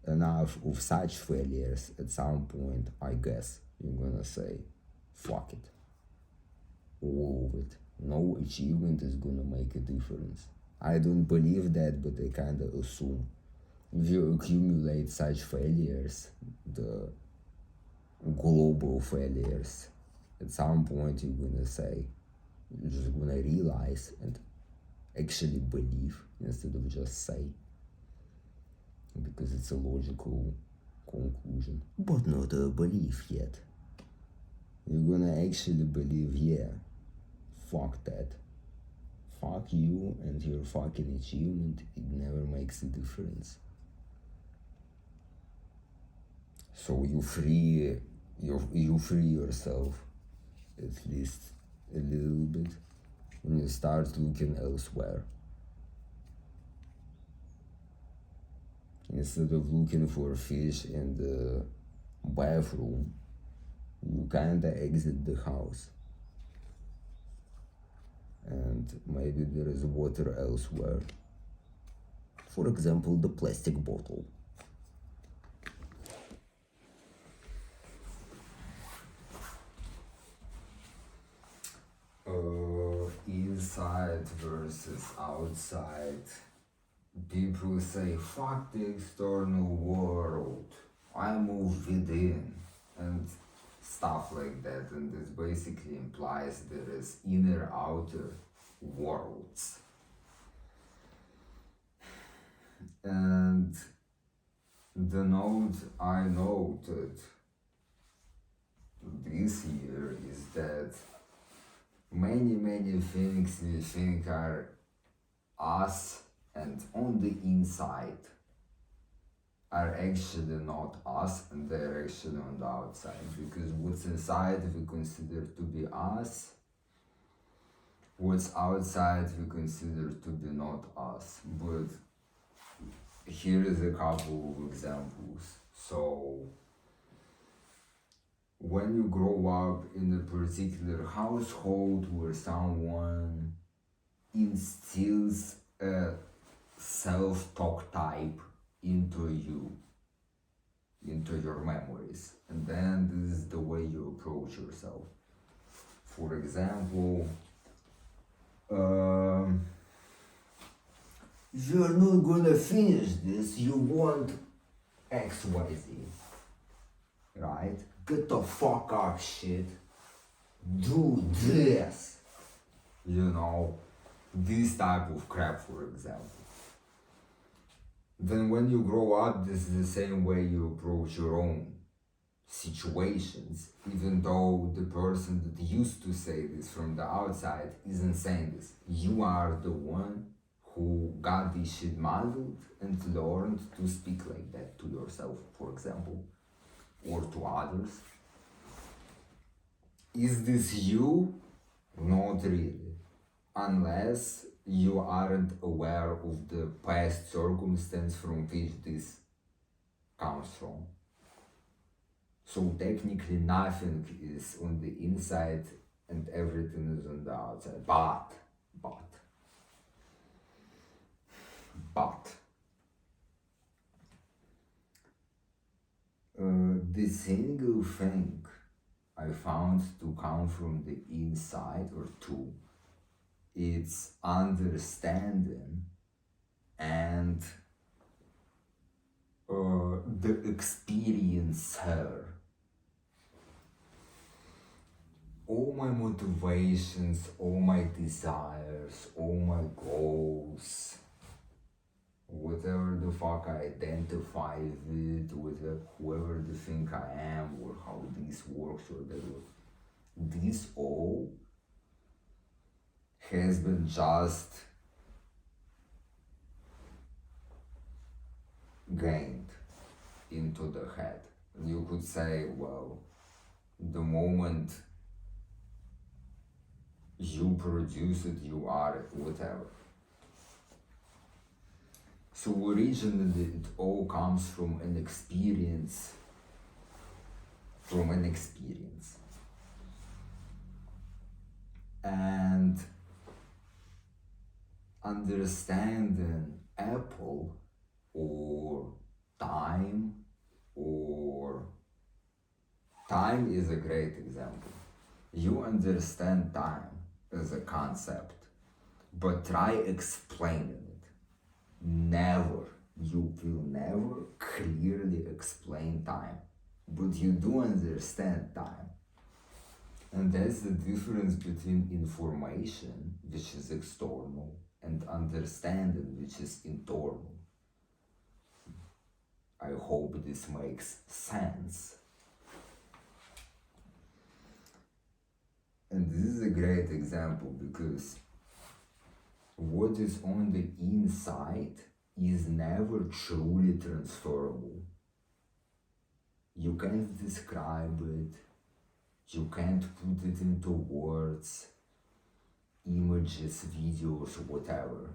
[SPEAKER 1] enough of such failures, at some point, I guess, you're gonna say, fuck it. All of it. No achievement is gonna make a difference. I don't believe that, but I kind of assume. If you accumulate such failures, the global failures, at some point you're gonna say, you're just gonna realize and actually believe instead of just say. Because it's a logical conclusion, but not a belief yet. You're gonna actually believe, yeah, fuck that. Fuck you and your fucking achievement, it never makes a difference. So you free yourself at least a little bit when you start looking elsewhere. Instead of looking for fish in the bathroom, you kinda exit the house. And maybe there is water elsewhere. For example, the plastic bottle. Inside versus outside. People say, fuck the external world, I move within, and stuff like that. And this basically implies there is inner outer worlds. And the note I noted this year is that many things we think are us and on the inside are actually not us, and they're actually on the outside, because what's inside we consider to be us, what's outside we consider to be not us. But here is a couple of examples. So when you grow up in a particular household where someone instills a self-talk type into you, into your memories, and then this is the way you approach yourself. For example, you're not gonna finish this, you want XYZ, right? Get the fuck up, shit. Do this. You know, this type of crap, for example. Then when you grow up, this is the same way you approach your own situations, even though the person that used to say this from the outside isn't saying this. You are the one who got this shit modeled and learned to speak like that to yourself, for example, or to others. Is this you? Not really. Unless you aren't aware of the past circumstance from which this comes from. So technically nothing is on the inside and everything is on the outside. But the single thing I found to come from the inside, or two, it's understanding and the experiencer. All my motivations, all my desires, all my goals, whatever the fuck I identify with whoever the thing I am, or how this works, or whatever, this all has been just gained into the head. You could say, well, the moment you produce it, you are it, whatever. So originally it all comes from an experience, And understanding Apple or time is a great example. You understand time as a concept, but try explaining it. You will never clearly explain time, but you do understand time. And that's the difference between information, which is external, and understanding, which is internal. I hope this makes sense. And this is a great example because what is on the inside is never truly transferable. You can't describe it, you can't put it into words, images, videos, whatever.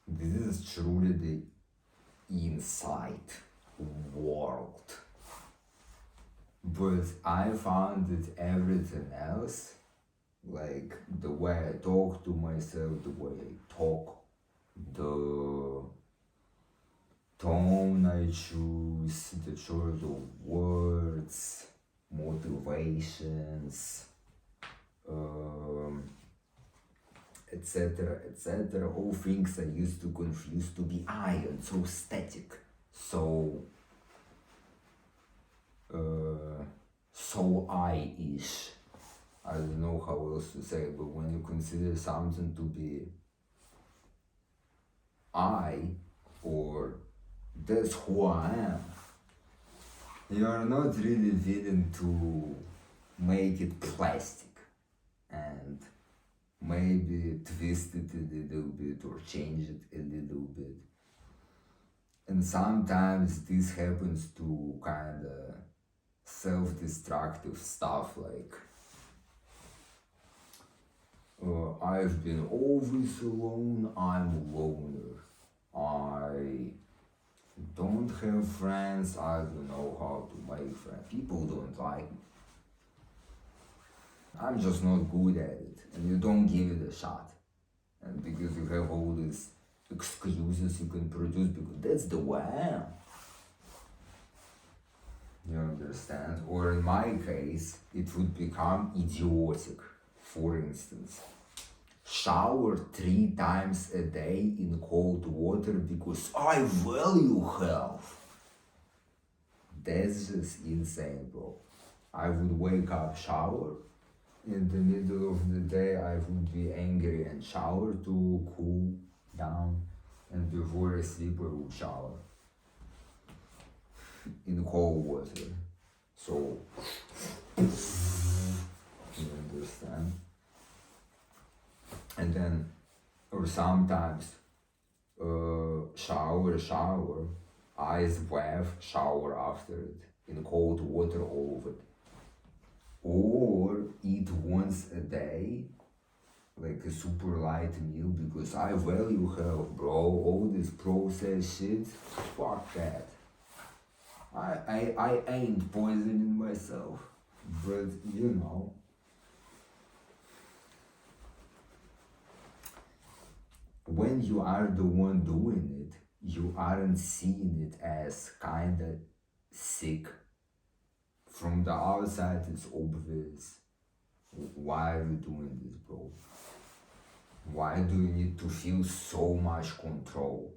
[SPEAKER 1] This is truly the inside world. But I found that everything else, like the way I talk to myself, the way I talk, the tone I choose, the choice of words, motivations, etc., etc. All things I used to confuse to be I and so static, so I-ish. I don't know how else to say, but when you consider something to be I, or that's who I am, you are not really willing to make it plastic and maybe twist it a little bit or change it a little bit. And sometimes this happens to kind of self-destructive stuff like I've been always alone, I'm a loner. I don't have friends, I don't know how to make friends. People don't like me. I'm just not good at it. And you don't give it a shot. And because you have all these excuses you can produce, because that's the way I am. You understand? Or in my case, it would become idiotic. For instance, shower 3 times a day in cold water because I value health. That's just insane, bro. I would wake up, shower. In the middle of the day, I would be angry and shower to cool down. And before I sleep, I would shower in cold water. So, you understand? And then, or sometimes, shower, ice bath, shower after it, in cold water all of it. Or eat once a day, like a super light meal, because I value health, bro. All this processed shit, fuck that. I ain't poisoning myself, but you know. When you are the one doing it, you aren't seeing it as kinda sick. From the outside, it's obvious. Why are you doing this, bro? Why do you need to feel so much control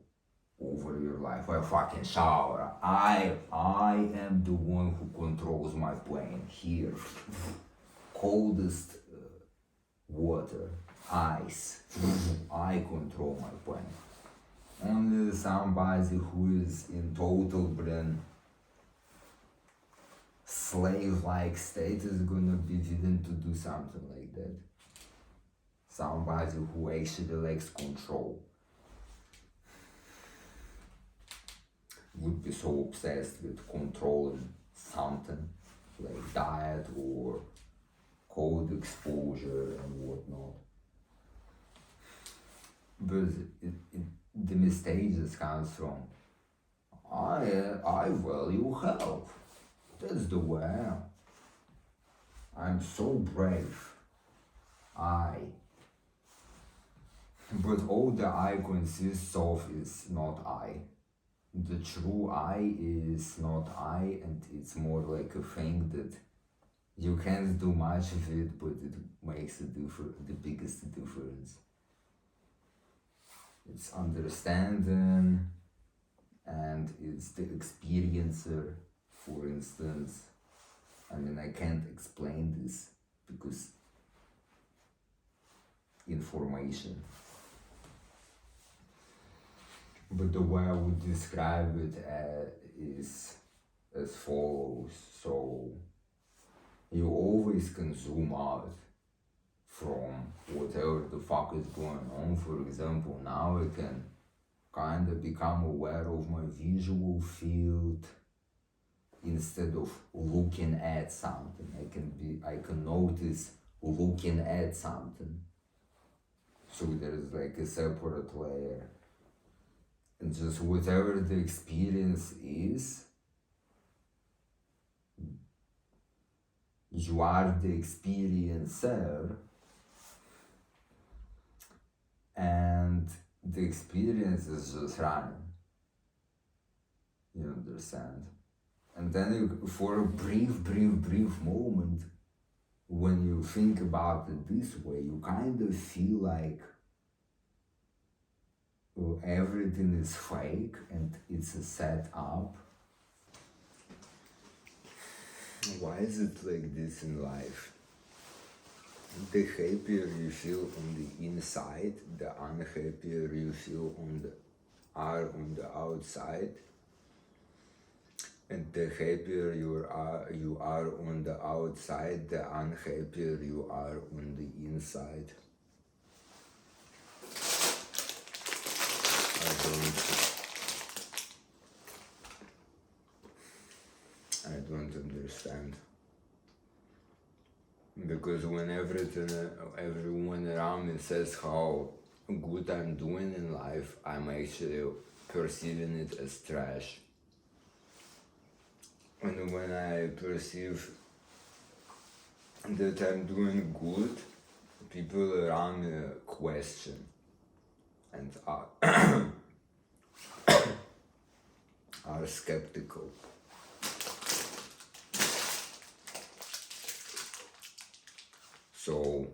[SPEAKER 1] over your life? I fucking shower. I am the one who controls my plane here. Coldest water, ice. I control my plane. Only somebody who is in total brain slave-like state is gonna be willing to do something like that. Somebody who actually lacks control would be so obsessed with controlling something like diet or cold exposure and whatnot. But the mistake just comes from I value health. That's the way I am. I'm so brave. But all the I consists of is not I. The true I is not I, and it's more like a thing that you can't do much of it, but it makes the biggest difference. It's understanding, and it's the experiencer. For instance, I mean, I can't explain this because information. But the way I would describe it is as follows. So, you always can zoom out from whatever the fuck is going on. For example, now I can kind of become aware of my visual field instead of looking at something. I can notice looking at something. So there's like a separate layer. And just whatever the experience is, you are the experiencer, and the experience is just running. You understand? And then for a brief moment, when you think about it this way, you kind of feel like everything is fake and it's a setup. Why is it like this in life? The happier you feel on the inside, the unhappier you feel on the outside. And the happier you are on the outside, the unhappier you are on the inside. I don't understand. Because when everyone around me says how good I'm doing in life, I'm actually perceiving it as trash. And when I perceive that I'm doing good, people around me question and are skeptical. So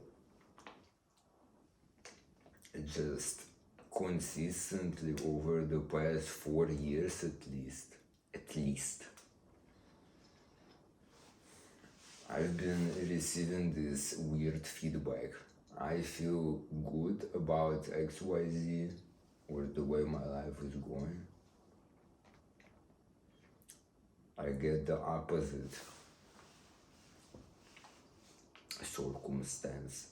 [SPEAKER 1] just consistently over the past 4 years at least, I've been receiving this weird feedback. I feel good about XYZ or the way my life is going. I get the opposite circumstance,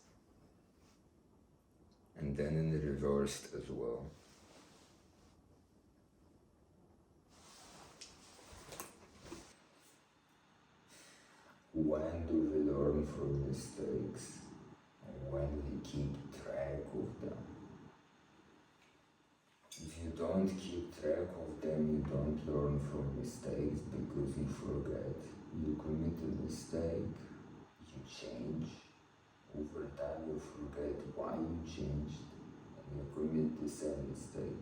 [SPEAKER 1] and then in the reversed as well. When do we learn from mistakes? When we keep track of them. If you don't keep track of them, you don't learn from mistakes because you forget. You commit a mistake, you change. Over time you forget why you changed and you commit the same mistake.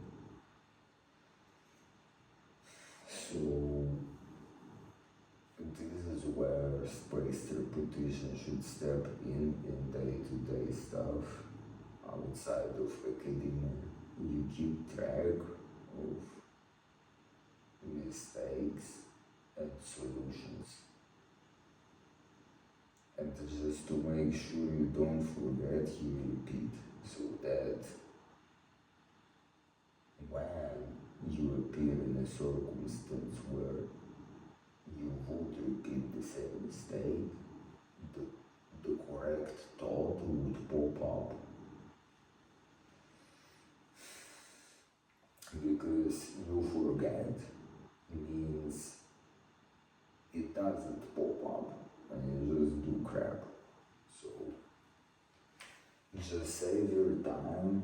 [SPEAKER 1] So this is where spaced repetition should step in day-to-day stuff outside of academia. You keep track of mistakes and solutions. And just to make sure you don't forget, you repeat, so that when you appear in a circumstance where you would repeat the same mistake, the correct thought would pop up. Because you forget means it doesn't pop up and you just do crap. So just save your time,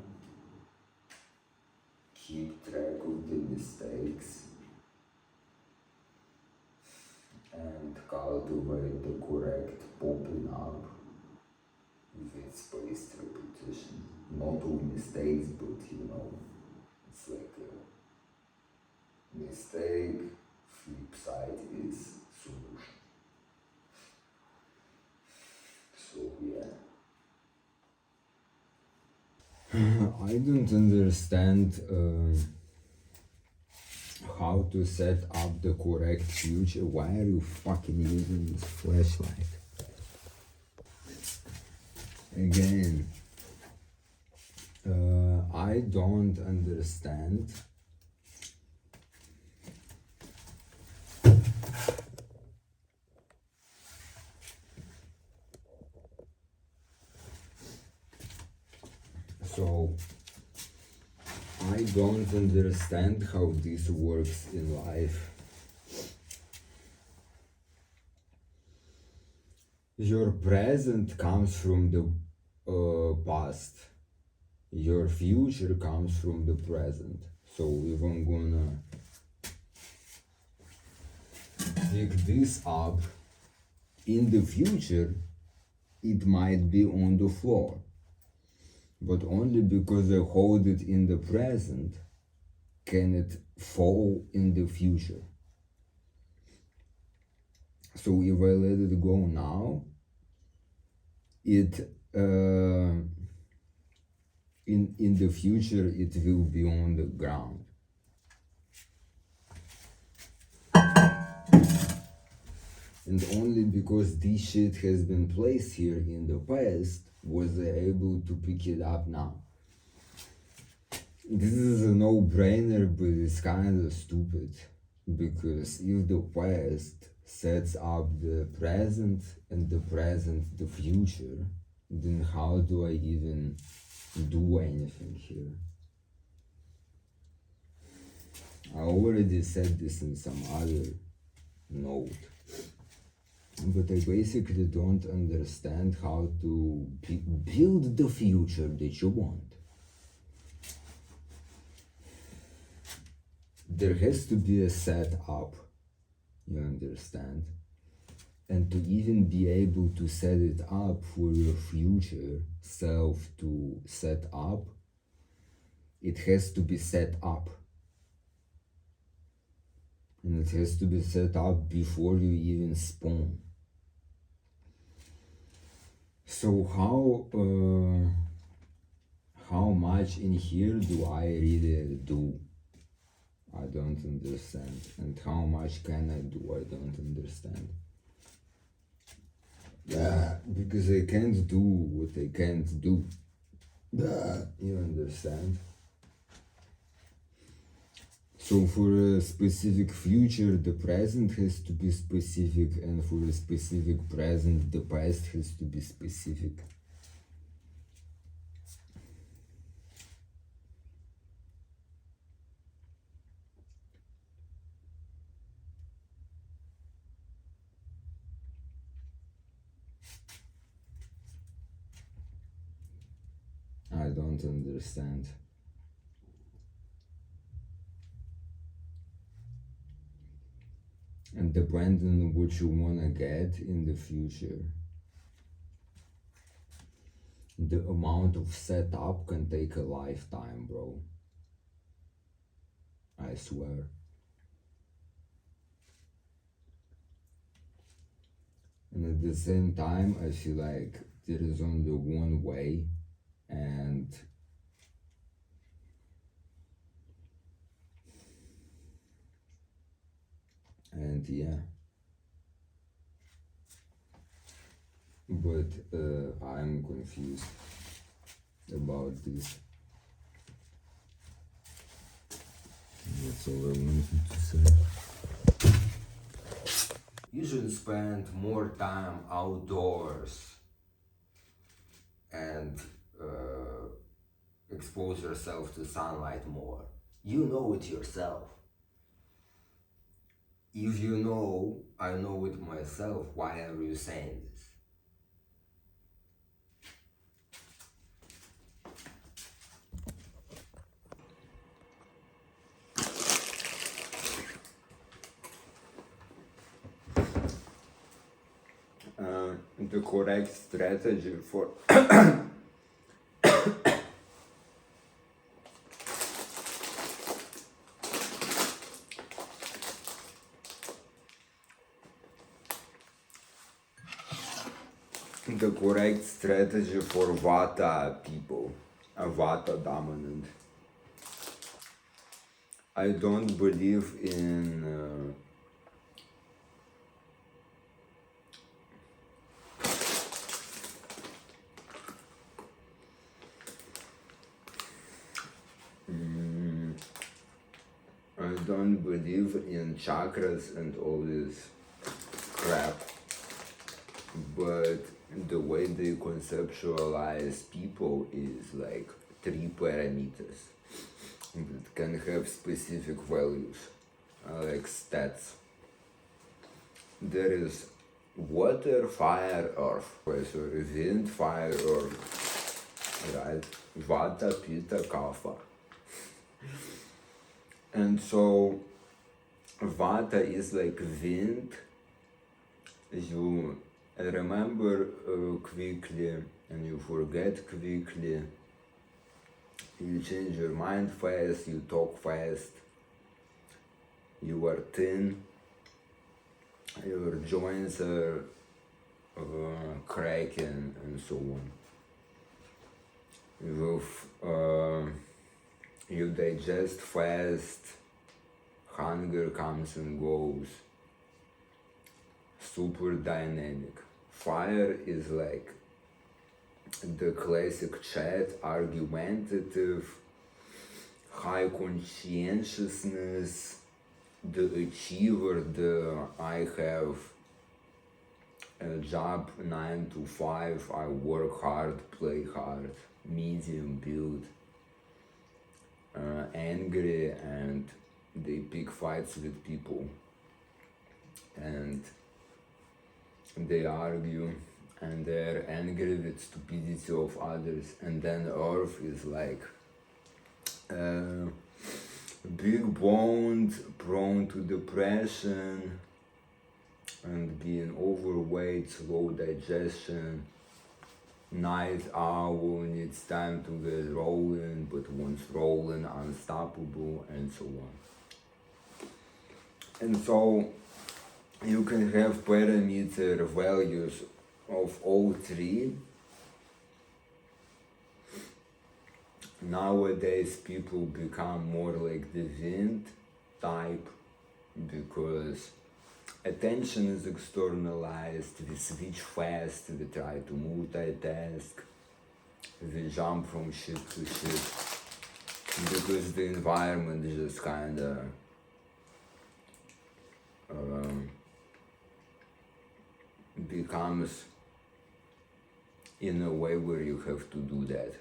[SPEAKER 1] keep track of the mistakes, and cultivate the correct popping up with spaced repetition. Not of mistakes, but it's like a mistake, flip side is solution. So yeah. I don't understand how to set up the correct future. Why are you fucking using this flashlight? Again, I don't understand so I I don't understand how this works in life. Your present comes from the past. Your future comes from the present. So if I'm gonna pick this up, in the future, it might be on the floor. But only because I hold it in the present can it fall in the future. So if I let it go now, it in the future it will be on the ground. And only because this shit has been placed here in the past was I able to pick it up now. This is a no-brainer, but it's kind of stupid. Because if the past sets up the present and the present the future, then how do I even do anything here? I already said this in some other note. But I basically don't understand how to build the future that you want. There has to be a setup, you understand? And to even be able to set it up for your future self to set up, it has to be set up. And it has to be set up before you even spawn. So how much in here do I really do? I don't understand. And how much can I do? I don't understand. Because I can't do what I can't do. You understand? So for a specific future, the present has to be specific, and for a specific present, the past has to be specific. I don't understand. And depending on what you wanna get in the future, the amount of setup can take a lifetime, bro. I swear. And at the same time, I feel like there is only one way, and yeah. But I'm confused about this. That's all I wanted to say. You should spend more time outdoors and expose yourself to sunlight more. You know it yourself. If you know, I know it myself, why are you saying this? The correct strategy for the correct strategy for Vata people, Vata dominant. I don't believe in I don't believe in chakras and all this crap, but the way they conceptualize people is like 3 parameters. that can have specific values, like stats. There is water, fire, earth. Sorry, wind, fire, earth. Right? Vata, Pitta, Kapha. And so Vata is like wind. You remember quickly and you forget quickly. You change your mind fast, you talk fast, you are thin, your joints are cracking and so on. You digest fast, hunger comes and goes, super dynamic. Fire is like the classic chat, argumentative, high conscientiousness, the achiever, I have a job 9 to 5, I work hard, play hard, medium build, angry, and they pick fights with people and they argue and they're angry with stupidity of others. And then earth is like big boned, prone to depression and being overweight, slow digestion, night owl, needs time to get rolling, but once rolling, unstoppable, and so on. And so you can have parameter values of all three. Nowadays people become more like the wind type because attention is externalized, we switch fast, we try to multitask, we jump from shit to shit because the environment just kinda becomes in a way where you have to do that.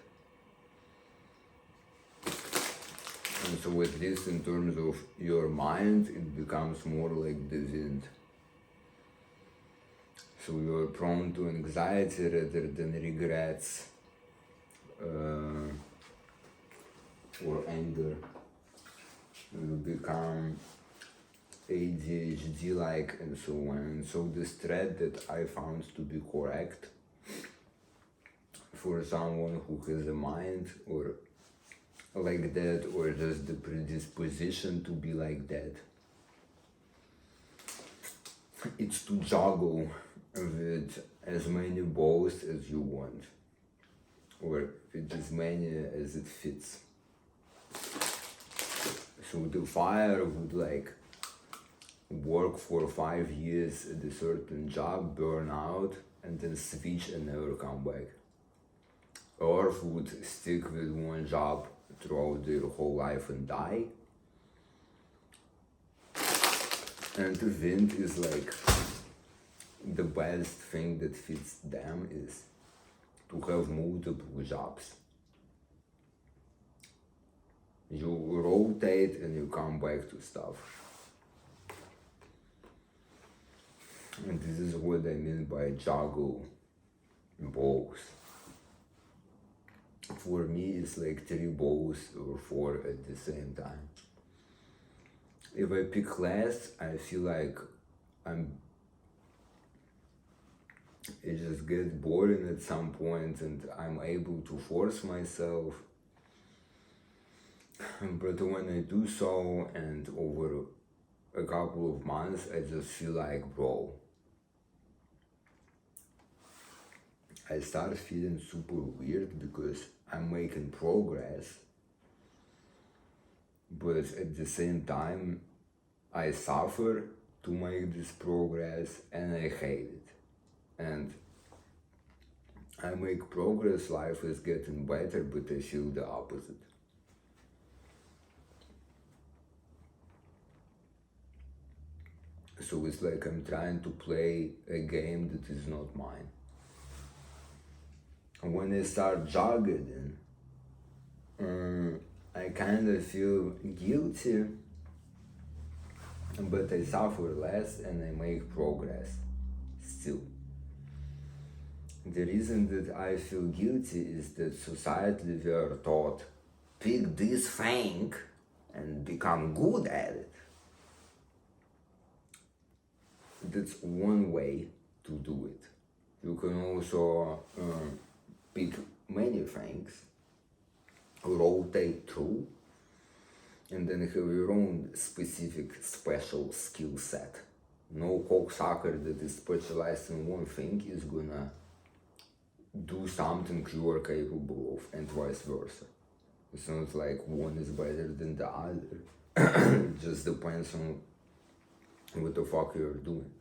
[SPEAKER 1] And so at least in terms of your mind, it becomes more like the wind. So you're prone to anxiety rather than regrets or anger. You become ADHD-like and so on. And so this thread that I found to be correct for someone who has a mind or like that, or just the predisposition to be like that, it's to juggle with as many balls as you want, or with as many as it fits. So the fire would like work for 5 years at a certain job, burn out, and then switch and never come back. Earth would stick with one job throughout their whole life and die. And the wind is like the best thing that fits them is to have multiple jobs. You rotate and you come back to stuff. And this is what I mean by juggle balls. For me, it's like 3 balls or 4 at the same time. If I pick less, I feel like it just gets boring at some point and I'm able to force myself. But when I do so, and over a couple of months, I just feel like, bro, I start feeling super weird because I'm making progress, but at the same time, I suffer to make this progress and I hate it. And I make progress, life is getting better, but I feel the opposite. So it's like I'm trying to play a game that is not mine. And when I start juggling, I kind of feel guilty, but I suffer less and I make progress still. The reason that I feel guilty is that societally we are taught, pick this thing and become good at it. That's one way to do it. You can also pick many things, rotate through, and then have your own specific special skill set. No cocksucker that is specialized in one thing is gonna do something you are capable of, and vice versa. It's not like one is better than the other. It just depends on what the fuck you're doing.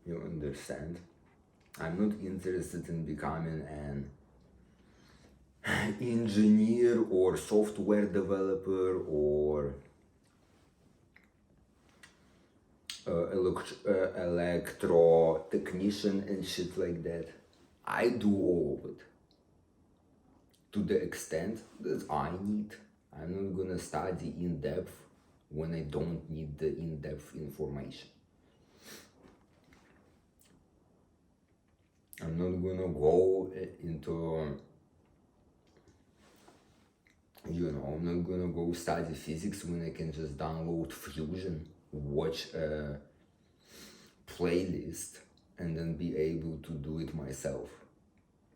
[SPEAKER 1] You understand? I'm not interested in becoming an engineer or software developer or electro technician and shit like that. I do all of it to the extent that I need. I'm not gonna study in depth when I don't need the in-depth information. I'm not gonna go into, I'm not gonna go study physics when I can just download Fusion, watch a playlist, and then be able to do it myself.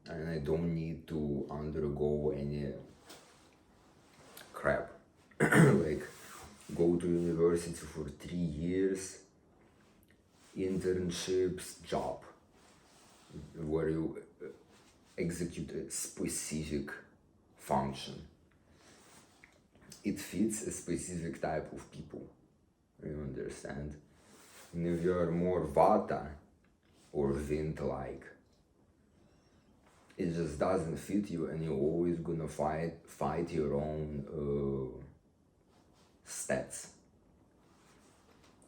[SPEAKER 1] And I don't need to undergo any crap. Like, go to university for 3 years, internships, job, where you execute a specific function. It fits a specific type of people, you understand? And if you are more Vata or Wind-like, it just doesn't fit you, and you're always gonna fight your own stats.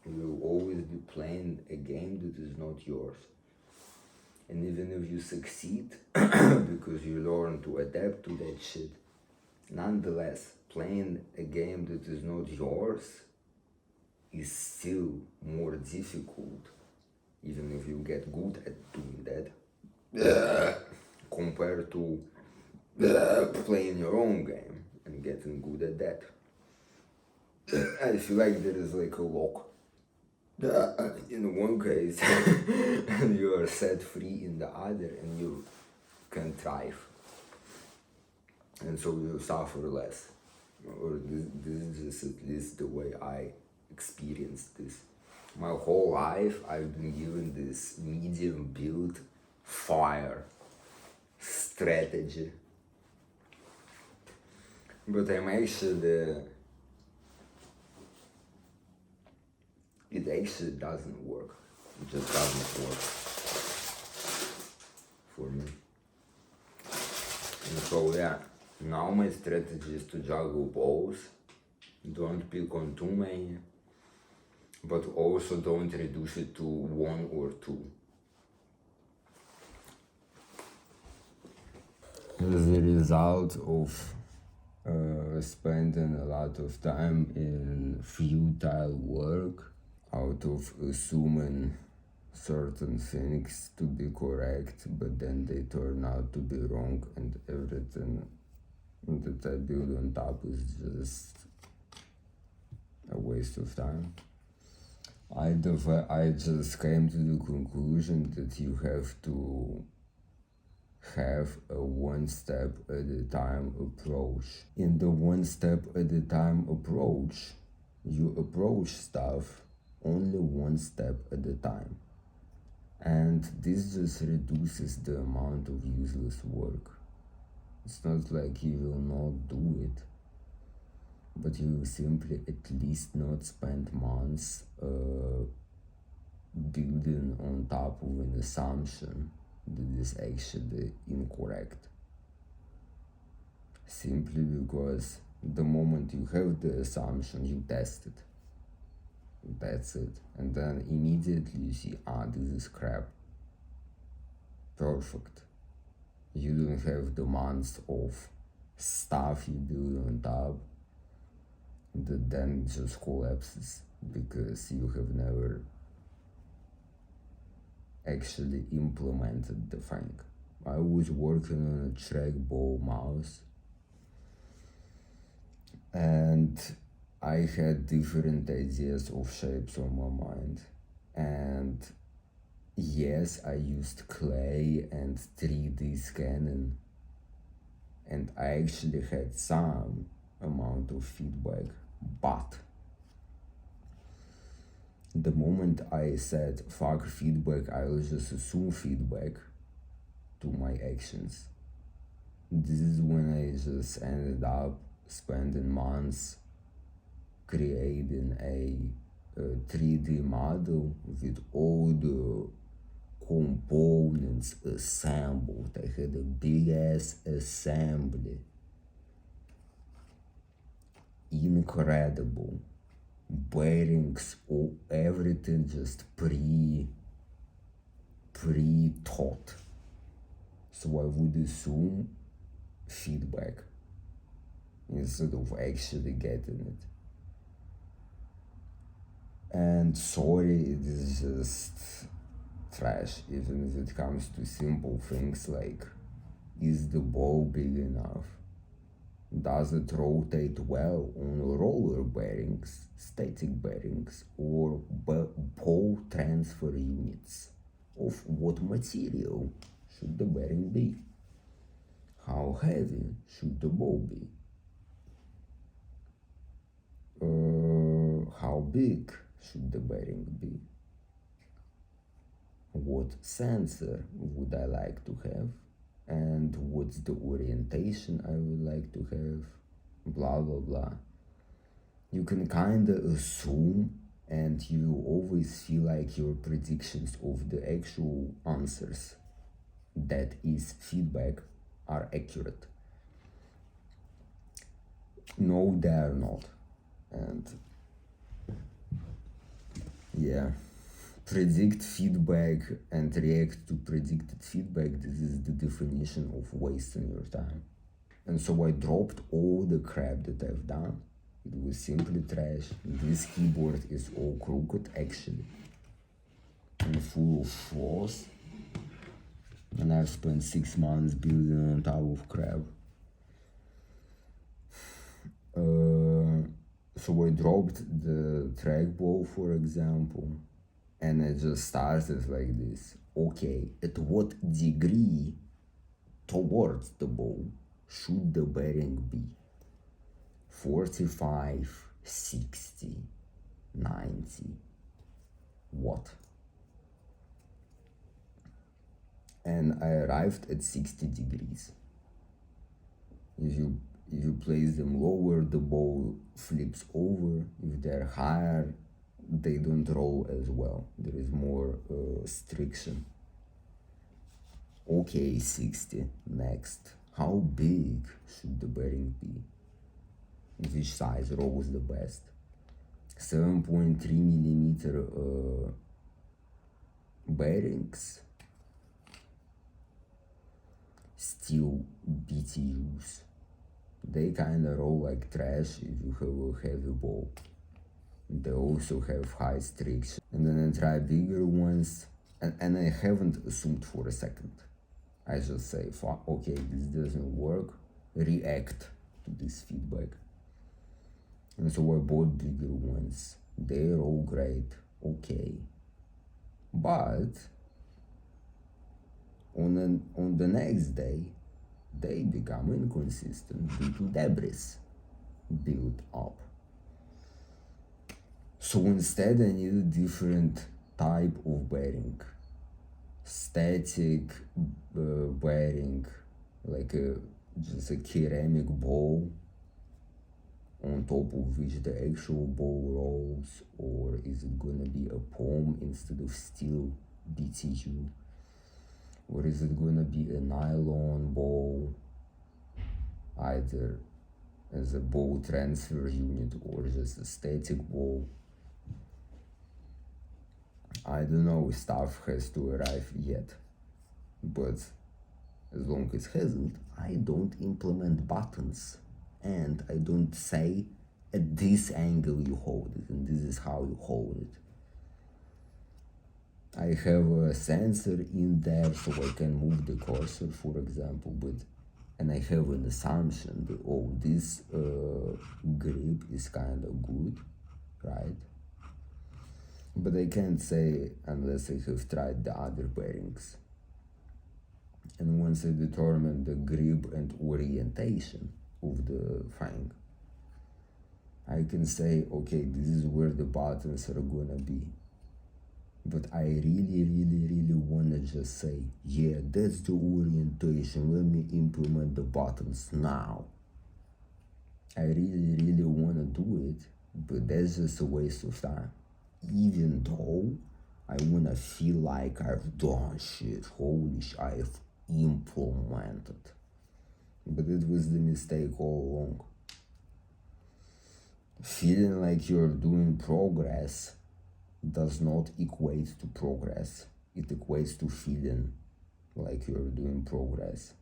[SPEAKER 1] You'll always be playing a game that is not yours. And even if you succeed, because you learn to adapt to that shit, nonetheless, playing a game that is not yours is still more difficult, even if you get good at doing that, compared to playing your own game and getting good at that. I feel like there is like a lock in one case and you are set free in the other, and you can thrive, and so you suffer less. Or this is just at least the way I experienced this. My whole life I've been given this medium build fire strategy, but I'm actually it actually doesn't work. It just doesn't work for me. And so yeah, now my strategy is to juggle both. Don't pick on too many, but also don't reduce it to one or two. As a result of spending a lot of time in futile work, out of assuming certain things to be correct, but then they turn out to be wrong, and everything that I build on top is just a waste of time. I just came to the conclusion that you have to have a one step at a time approach. In the one step at a time approach, you approach stuff only one step at a time. And this just reduces the amount of useless work. It's not like you will not do it, but you will simply at least not spend months building on top of an assumption that is actually incorrect. Simply because the moment you have the assumption, you test it. That's it. And then immediately you see, this is crap. Perfect. You don't have the months of stuff you build on top that then just collapses because you have never actually implemented the thing. I was working on a trackball mouse and I had different ideas of shapes on my mind. And yes, I used clay and 3D scanning, and I actually had some amount of feedback, but the moment I said fuck feedback, I will just assume feedback to my actions. This is when I just ended up spending months creating a 3D model with all the components assembled. I had a big ass assembly. Incredible. Bearings, everything just pre-taught. So I would assume feedback instead of actually getting it. And sorry, it is just trash, even if it comes to simple things like, is the ball big enough? Does it rotate well on roller bearings, static bearings, or ball transfer units? Of what material should the bearing be? How heavy should the ball be? How big should the bearing be? What sensor would I like to have? And what's the orientation I would like to have? Blah blah blah. You can kinda assume, and you always feel like your predictions of the actual answers, that is feedback, are accurate. No, they are not. And yeah, predict feedback and react to predicted feedback. This is the definition of wasting your time. And so I dropped all the crap that I've done. It was simply trash. This keyboard is all crooked actually, and full of flaws. And I've spent 6 months building on top of crap. So I dropped the trackball, for example, and I just started like this. Okay, at what degree towards the ball should the bearing be? 45, 60, 90, what? And I arrived at 60 degrees. If you place them lower, the ball flips over. If they're higher, they don't roll as well. There is more restriction. Okay, 60. Next. How big should the bearing be? Which size rolls the best? 7.3 millimeter bearings. Steel BTUs. They kinda roll like trash if you have a heavy ball. They also have high restriction. And then I try bigger ones, and I haven't assumed for a second. I just say, fuck, okay, this doesn't work, react to this feedback. And so I bought bigger ones. They're all great, okay. But on the next day, they become inconsistent due to debris built up. So instead I need a different type of bearing. Static bearing, like just a ceramic ball on top of which the actual ball rolls, or is it gonna be a palm instead of steel BTU? Or is it gonna be a nylon ball, either as a ball transfer unit or just a static ball? I don't know, stuff has to arrive yet, but
[SPEAKER 2] As long as it hasn't, I don't implement buttons. And I don't say, at this angle you hold it, and this is how you hold it. I have a sensor in there so I can move the cursor, for example, and I have an assumption that, oh, this grip is kind of good, right? But I can't say unless I have tried the other bearings. And once I determine the grip and orientation of the fang, I can say, okay, this is where the buttons are gonna be. But I really wanna just say, yeah, that's the orientation, let me implement the buttons now. I really wanna do it, but that's just a waste of time. Even though I wanna feel like I've done shit, holy shit, I've implemented. But it was the mistake all along. Feeling like you're doing progress does not equate to progress. It equates to feeling like you're doing progress.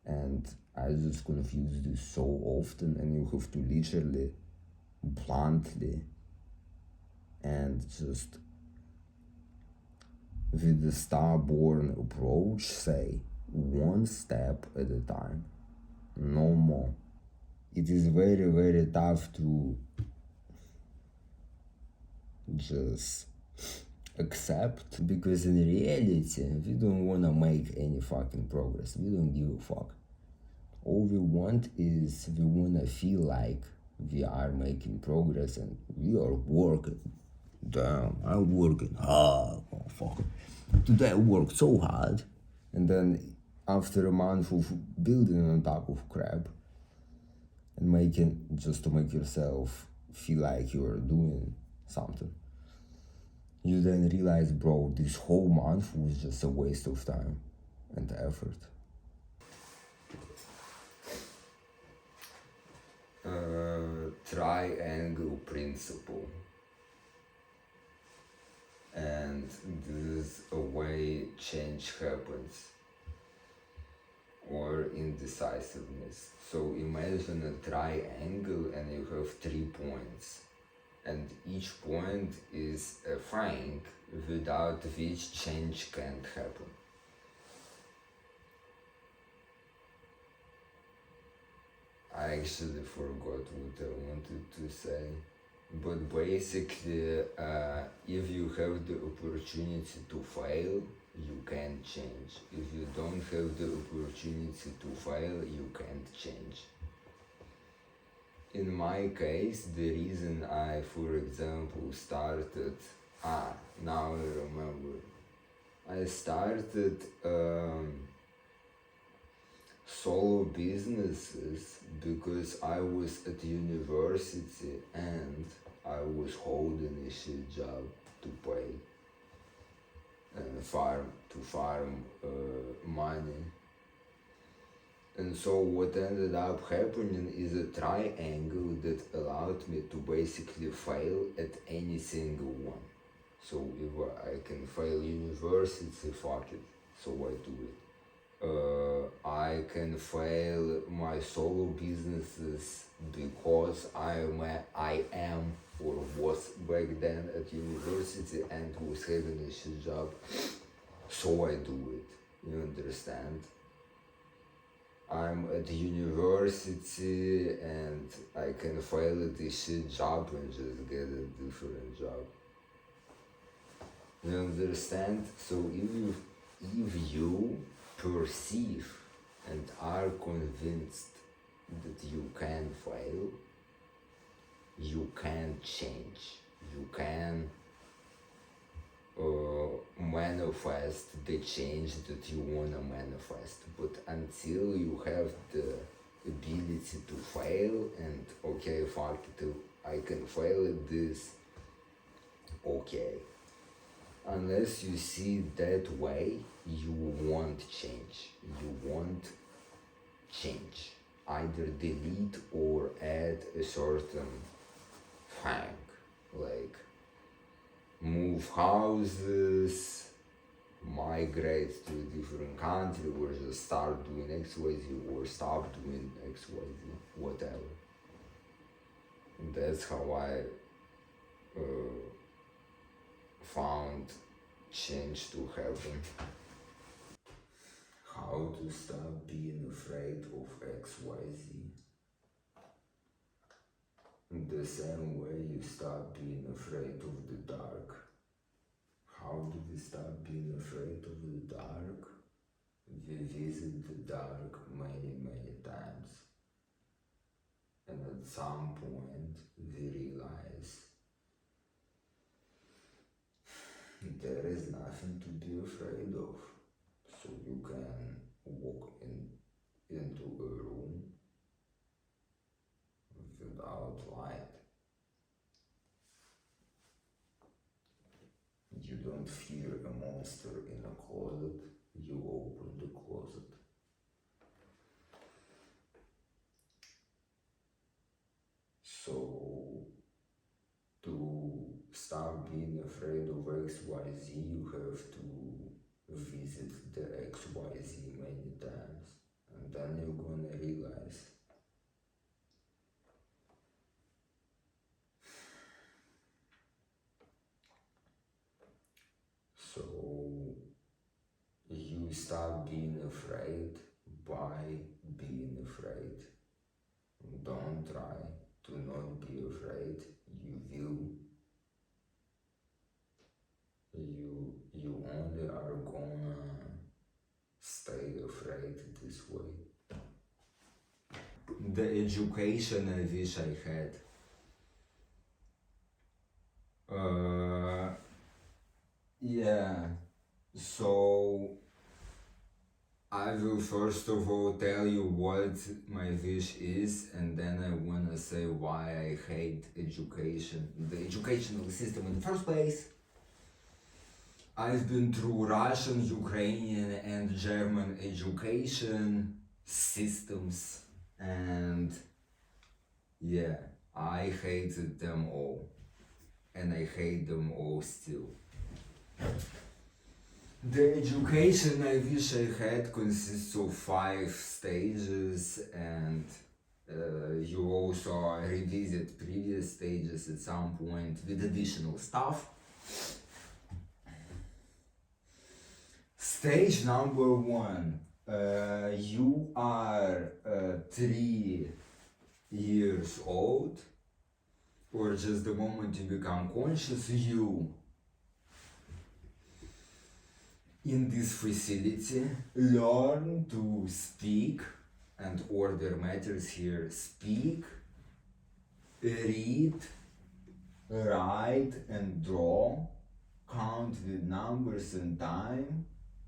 [SPEAKER 2] And I just confuse this so often, and you have to literally, bluntly, and just with the stubborn approach say, one step at a time, no more. It is very tough to just accept, because in reality we don't want to make any fucking progress. We don't give a fuck. All we want is, we want to feel like we are making progress and we are working. Damn, I'm working hard, motherfucker. Today I worked so hard. And then after a month of building on top of crap and making, just to make yourself feel like you're doing something, you then realize, bro, this whole month was just a waste of time and effort.
[SPEAKER 1] Triangle principle. And this is a way change happens, or indecisiveness. So imagine a triangle and you have 3 points, and each point is a fang without which change can't happen. I actually forgot what I wanted to say, but basically, if you have the opportunity to fail, you can change. If you don't have the opportunity to fail, you can't change. In my case, the reason I, for example, started, now I remember, I started solo businesses because I was at university and I was holding a shit job to pay and farm money. And so what ended up happening is a triangle that allowed me to basically fail at any single one. So if I can fail university, fuck it, so I do it. I can fail my solo businesses because I am or was back then at university and was having a shit job, so I do it. You understand? I'm at university and I can fail at this shit job and just get a different job. You understand? So if you perceive and are convinced that you can fail, you can change, you can manifest the change that you wanna manifest. But until you have the ability to fail and, okay, fuck it, I can fail at this, okay. Unless you see that way, you won't change. You won't change. Either delete or add a certain fang, like move houses, migrate to a different country or just start doing XYZ or stop doing XYZ, whatever. And that's how I found change to happen. How to stop being afraid of XYZ. In the same way you stop being afraid of the dark. How do we stop being afraid of the dark? We visit the dark many times. And at some point we realize there is nothing to be afraid of. So you can walk into a room without light. You don't fear a monster in a closet, you open the closet. So, to stop being afraid of XYZ, you have to visit the XYZ many times, and then you're gonna realize so you stop being afraid by being afraid. Don't try to not be afraid. You only are gonna stay afraid this way. The education I wish I had. Yeah, so I will first of all tell you what my wish is, and then I wanna say why I hate education, the educational system in the first place. I've been through Russian, Ukrainian, and German education systems, and yeah, I hated them all, and I hate them all still. The education I wish I had consists of 5 stages, and you also revisit previous stages at some point with additional stuff. Stage number 1, you are 3 years old, or just the moment you become conscious, you in this facility learn to speak, and order matters here: speak, read, write and draw, count with numbers and time,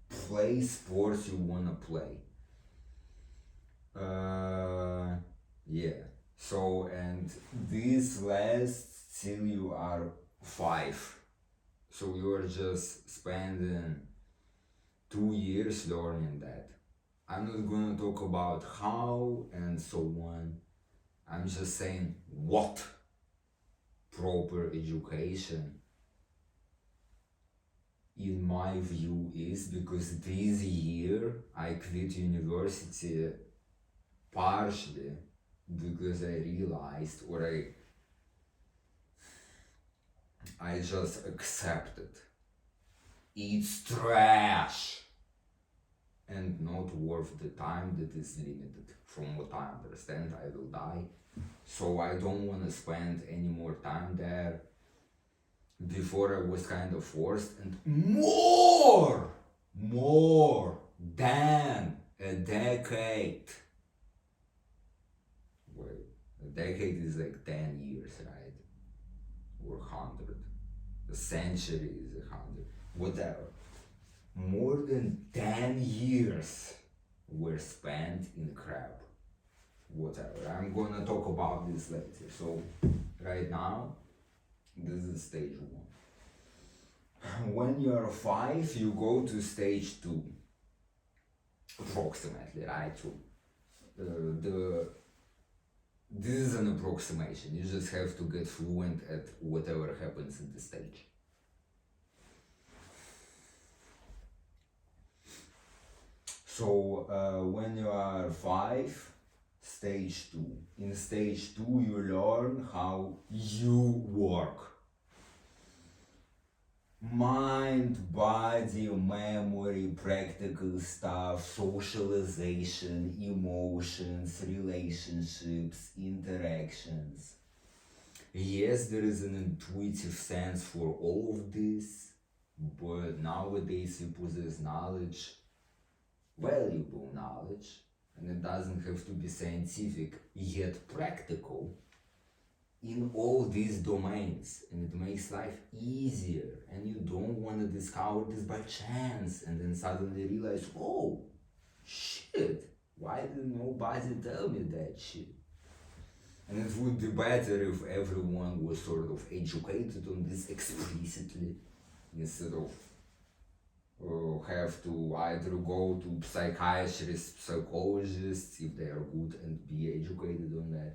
[SPEAKER 1] play sports you wanna play. Yeah, so, and this lasts till you are 5. So you are just spending 2 years learning that. I'm not gonna talk about how and so on. I'm just saying what proper education in my view is, because this year I quit university partially because I realized, or I just accepted it's trash and not worth the time that is limited. From what I understand, I will die, so I don't want to spend any more time there. Before I was kind of forced, and more than a decade. Wait, a decade is like 10 years, right? Or 100. A century is 100. Whatever. More than 10 years were spent in crap. Whatever. I'm gonna talk about this later. So, right now, this is stage 1. When you're 5, you go to stage 2. Approximately, right? So, this is an approximation. You just have to get fluent at whatever happens in the stage. So when you are 5, stage 2. In stage 2 you learn how you work. Mind, body, memory, practical stuff, socialization, emotions, relationships, interactions. Yes, there is an intuitive sense for all of this, but nowadays we possess knowledge, valuable knowledge, and it doesn't have to be scientific, yet practical, in all these domains, and it makes life easier, and you don't want to discover this by chance and then suddenly realize, oh shit, why did nobody tell me that shit? And it would be better if everyone was sort of educated on this explicitly, instead of have to either go to psychiatrists, psychologists if they are good and be educated on that,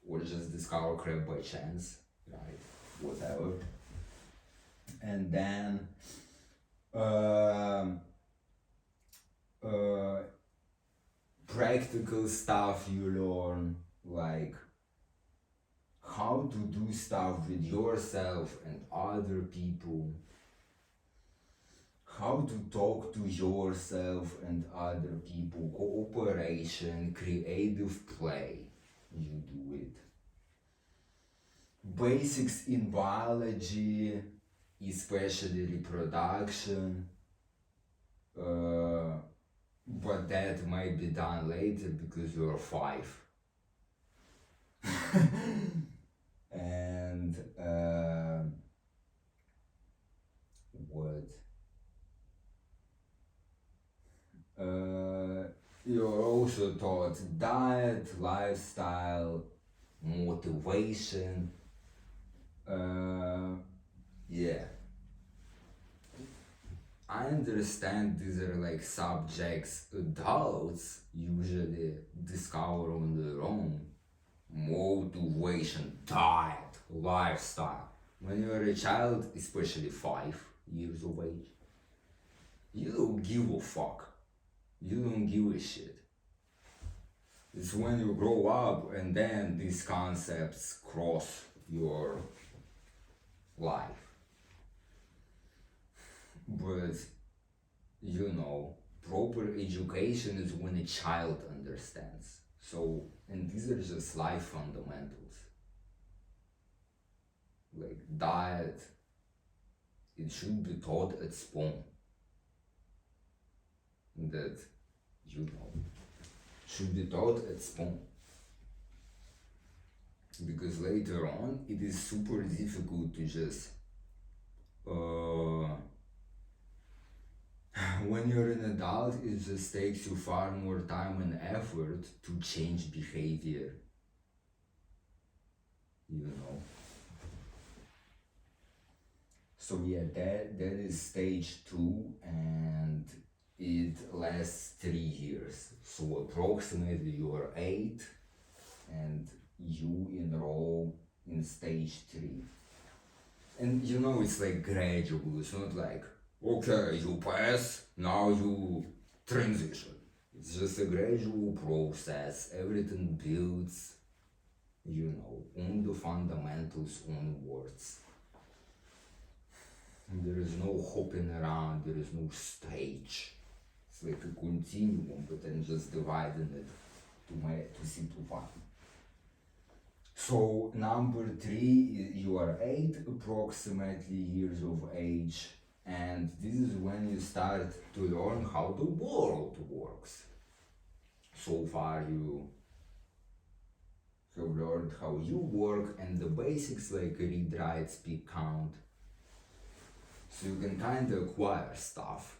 [SPEAKER 1] or just discover crap by chance, right? Whatever. And then practical stuff you learn, like how to do stuff with yourself and other people, how to talk to yourself and other people, cooperation, creative play, you do it. Basics in biology, especially reproduction, but that might be done later because you're 5. And what? You're also taught diet, lifestyle, motivation. Yeah. I understand these are like subjects adults usually discover on their own. Motivation, diet, lifestyle. When you're a child, especially 5 years of age, you don't give a fuck. You don't give a shit. It's when you grow up and then these concepts cross your life. But, proper education is when a child understands. So, and these are just life fundamentals. Like diet, it should be taught at spawn. That, should be taught at spawn. Because later on, it is super difficult to just when you're an adult, it just takes you far more time and effort to change behavior. So yeah, that is stage 2, and it lasts 3 years. So approximately you are 8 and you enroll in stage 3. And it's like gradual, it's not like, okay, you pass, now you transition. It's just a gradual process, everything builds, on the fundamentals onwards. There is no hopping around, there is no stage. It's like a continuum, but then just dividing it to simplify. So number 3, you are 8 approximately years of age, and this is when you start to learn how the world works. So far you have learned how you work and the basics like read, write, speak, count. So you can kind of acquire stuff,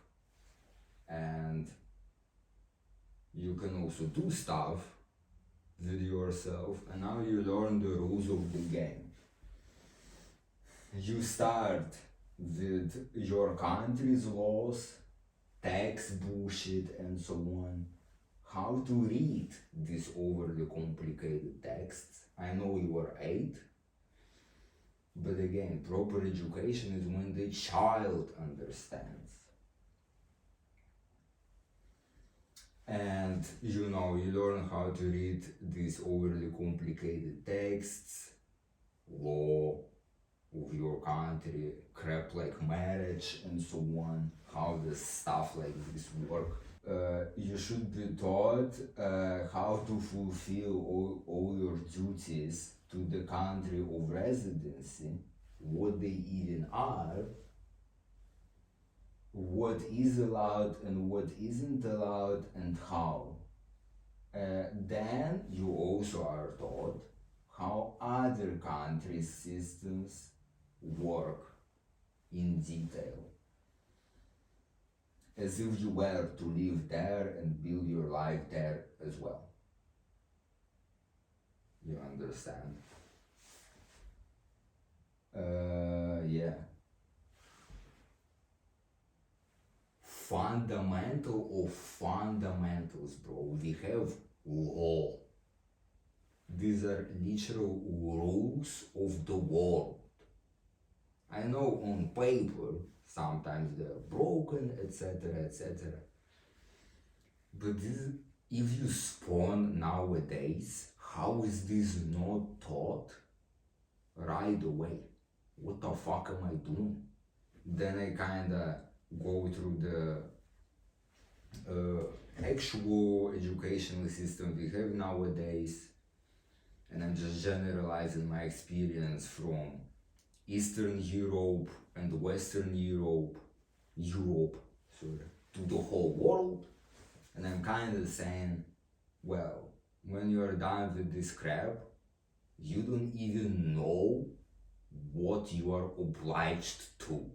[SPEAKER 1] and you can also do stuff with yourself, and now you learn the rules of the game. You start with your country's laws, tax bullshit, and so on. How to read these overly complicated texts. I know you are 8, but again, proper education is when the child understands. And you know, you learn how to read these overly complicated texts, law of your country, crap like marriage and so on, how does stuff like this work. You should be taught how to fulfill all your duties to the country of residency, what they even are, what is allowed and what isn't allowed, and how. Then you also are taught how other countries' systems work in detail, as if you were to live there and build your life there as well. You understand? Yeah. Fundamental of fundamentals, bro. We have law. These are literal rules of the world. I know on paper sometimes they're broken, etc., etc. But this, if you spawn nowadays, how is this not taught right away? What the fuck am I doing? Then I kinda go through the actual educational system we have nowadays, and I'm just generalizing my experience from Eastern Europe and Western Europe, to the whole world, and I'm kind of saying, well, when you are done with this crap, you don't even know what you are obliged to.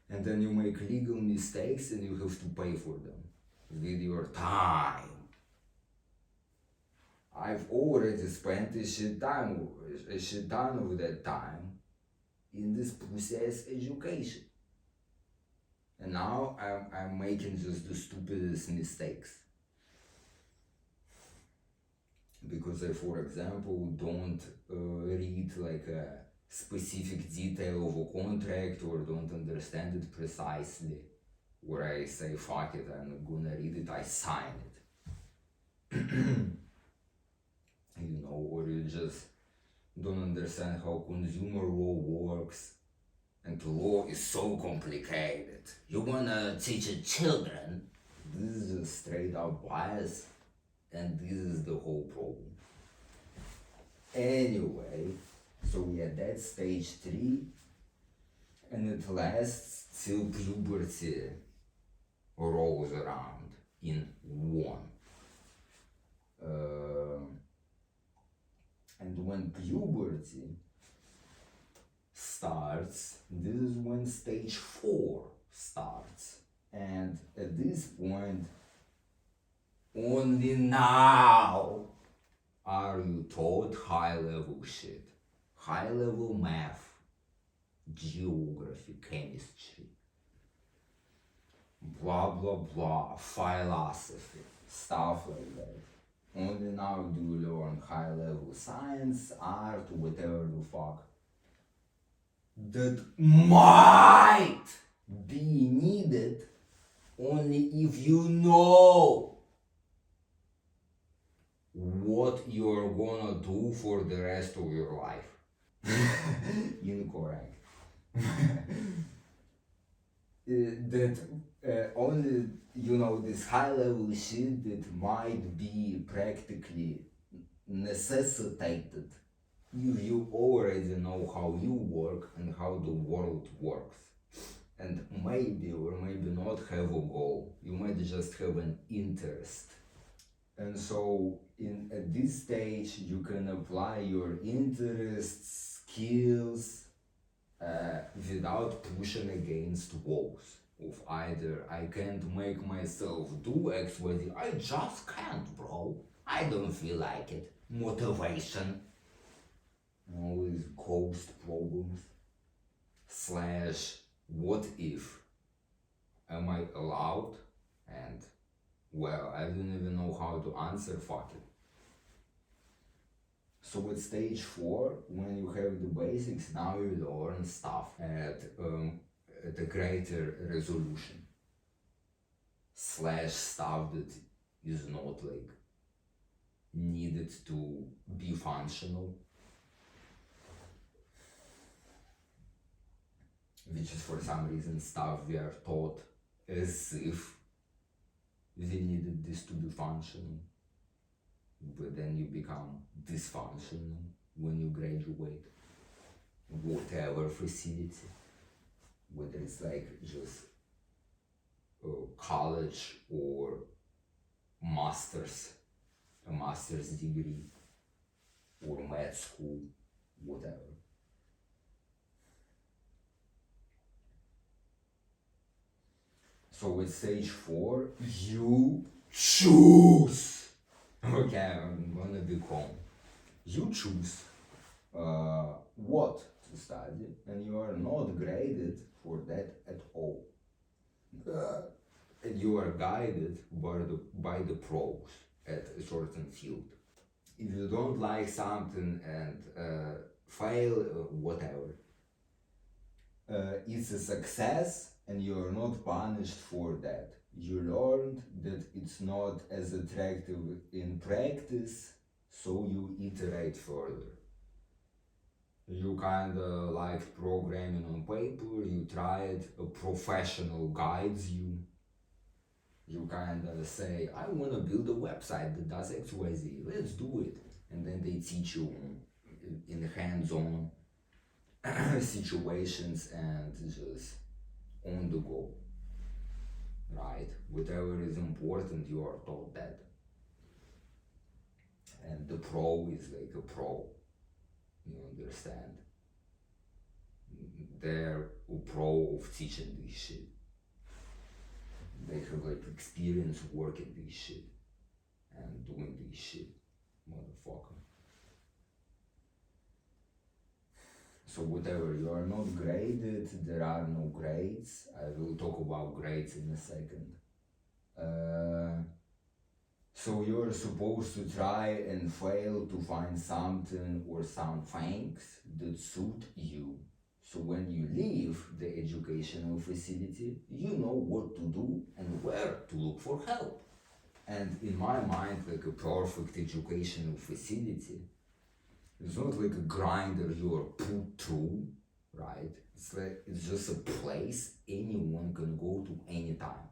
[SPEAKER 1] And then you make legal mistakes and you have to pay for them with your time. I've already spent a shit ton of that time in this pussy-ass education. And now I'm making just the stupidest mistakes. Because I, for example, don't read like a specific detail of a contract, or don't understand it precisely, or I say fuck it, I'm not gonna read it, I sign it. You know, or you just don't understand how consumer law works, and law is so complicated. You wanna teach your children? This is just straight up bias, and this is the whole problem. Anyway, so yeah, that's stage 3, and it lasts till puberty rolls around in 1. And when puberty starts, this is when stage 4 starts. And at this point, only now are you taught high-level shit. High-level math, geography, chemistry, blah blah blah, philosophy, stuff like that. Only now do you learn high-level science, art, whatever the fuck, that might be needed only if you know what you're gonna do for the rest of your life. Incorrect. That only, you know, this high level shit that might be practically necessitated if you already know how you work and how the world works. And maybe or maybe not have a goal. You might just have an interest. And so at this stage you can apply your interests, skills, without pushing against walls of either I can't make myself do X, Y, Z, I just can't, bro. I don't feel like it. Motivation. All these ghost problems. / what if? Am I allowed? And well, I don't even know how to answer, fuck it. So at stage 4, when you have the basics, now you learn stuff at a greater resolution. / stuff that is not like needed to be functional, which is for some reason stuff we are taught as if we needed this to be functional, but then you become dysfunctional when you graduate whatever facility, whether it's like just college or a master's degree or med school, whatever. So with stage 4, you choose. Okay, I'm gonna be calm. You choose what to study, and you are not graded for that at all. And you are guided by the pros at a certain field. If you don't like something and fail, whatever, it's a success and you are not punished for that. You learned that it's not as attractive in practice, so you iterate further. You kinda liked programming on paper, you tried, a professional guides you. You kinda say, I wanna build a website that does XYZ, let's do it. And then they teach you in hands-on situations and just on the go, right? Whatever is important, you are taught that. And the pro is like a pro, you understand? They're a pro of teaching this shit. They have like experience working this shit and doing this shit, motherfucker. So whatever, you are not graded, there are no grades. I will talk about grades in a second. So you're supposed to try and fail to find something or some things that suit you. So when you leave the educational facility, you know what to do and where to look for help. And in my mind, like a perfect educational facility, it's not like a grinder you are put through, right? It's just a place anyone can go to anytime.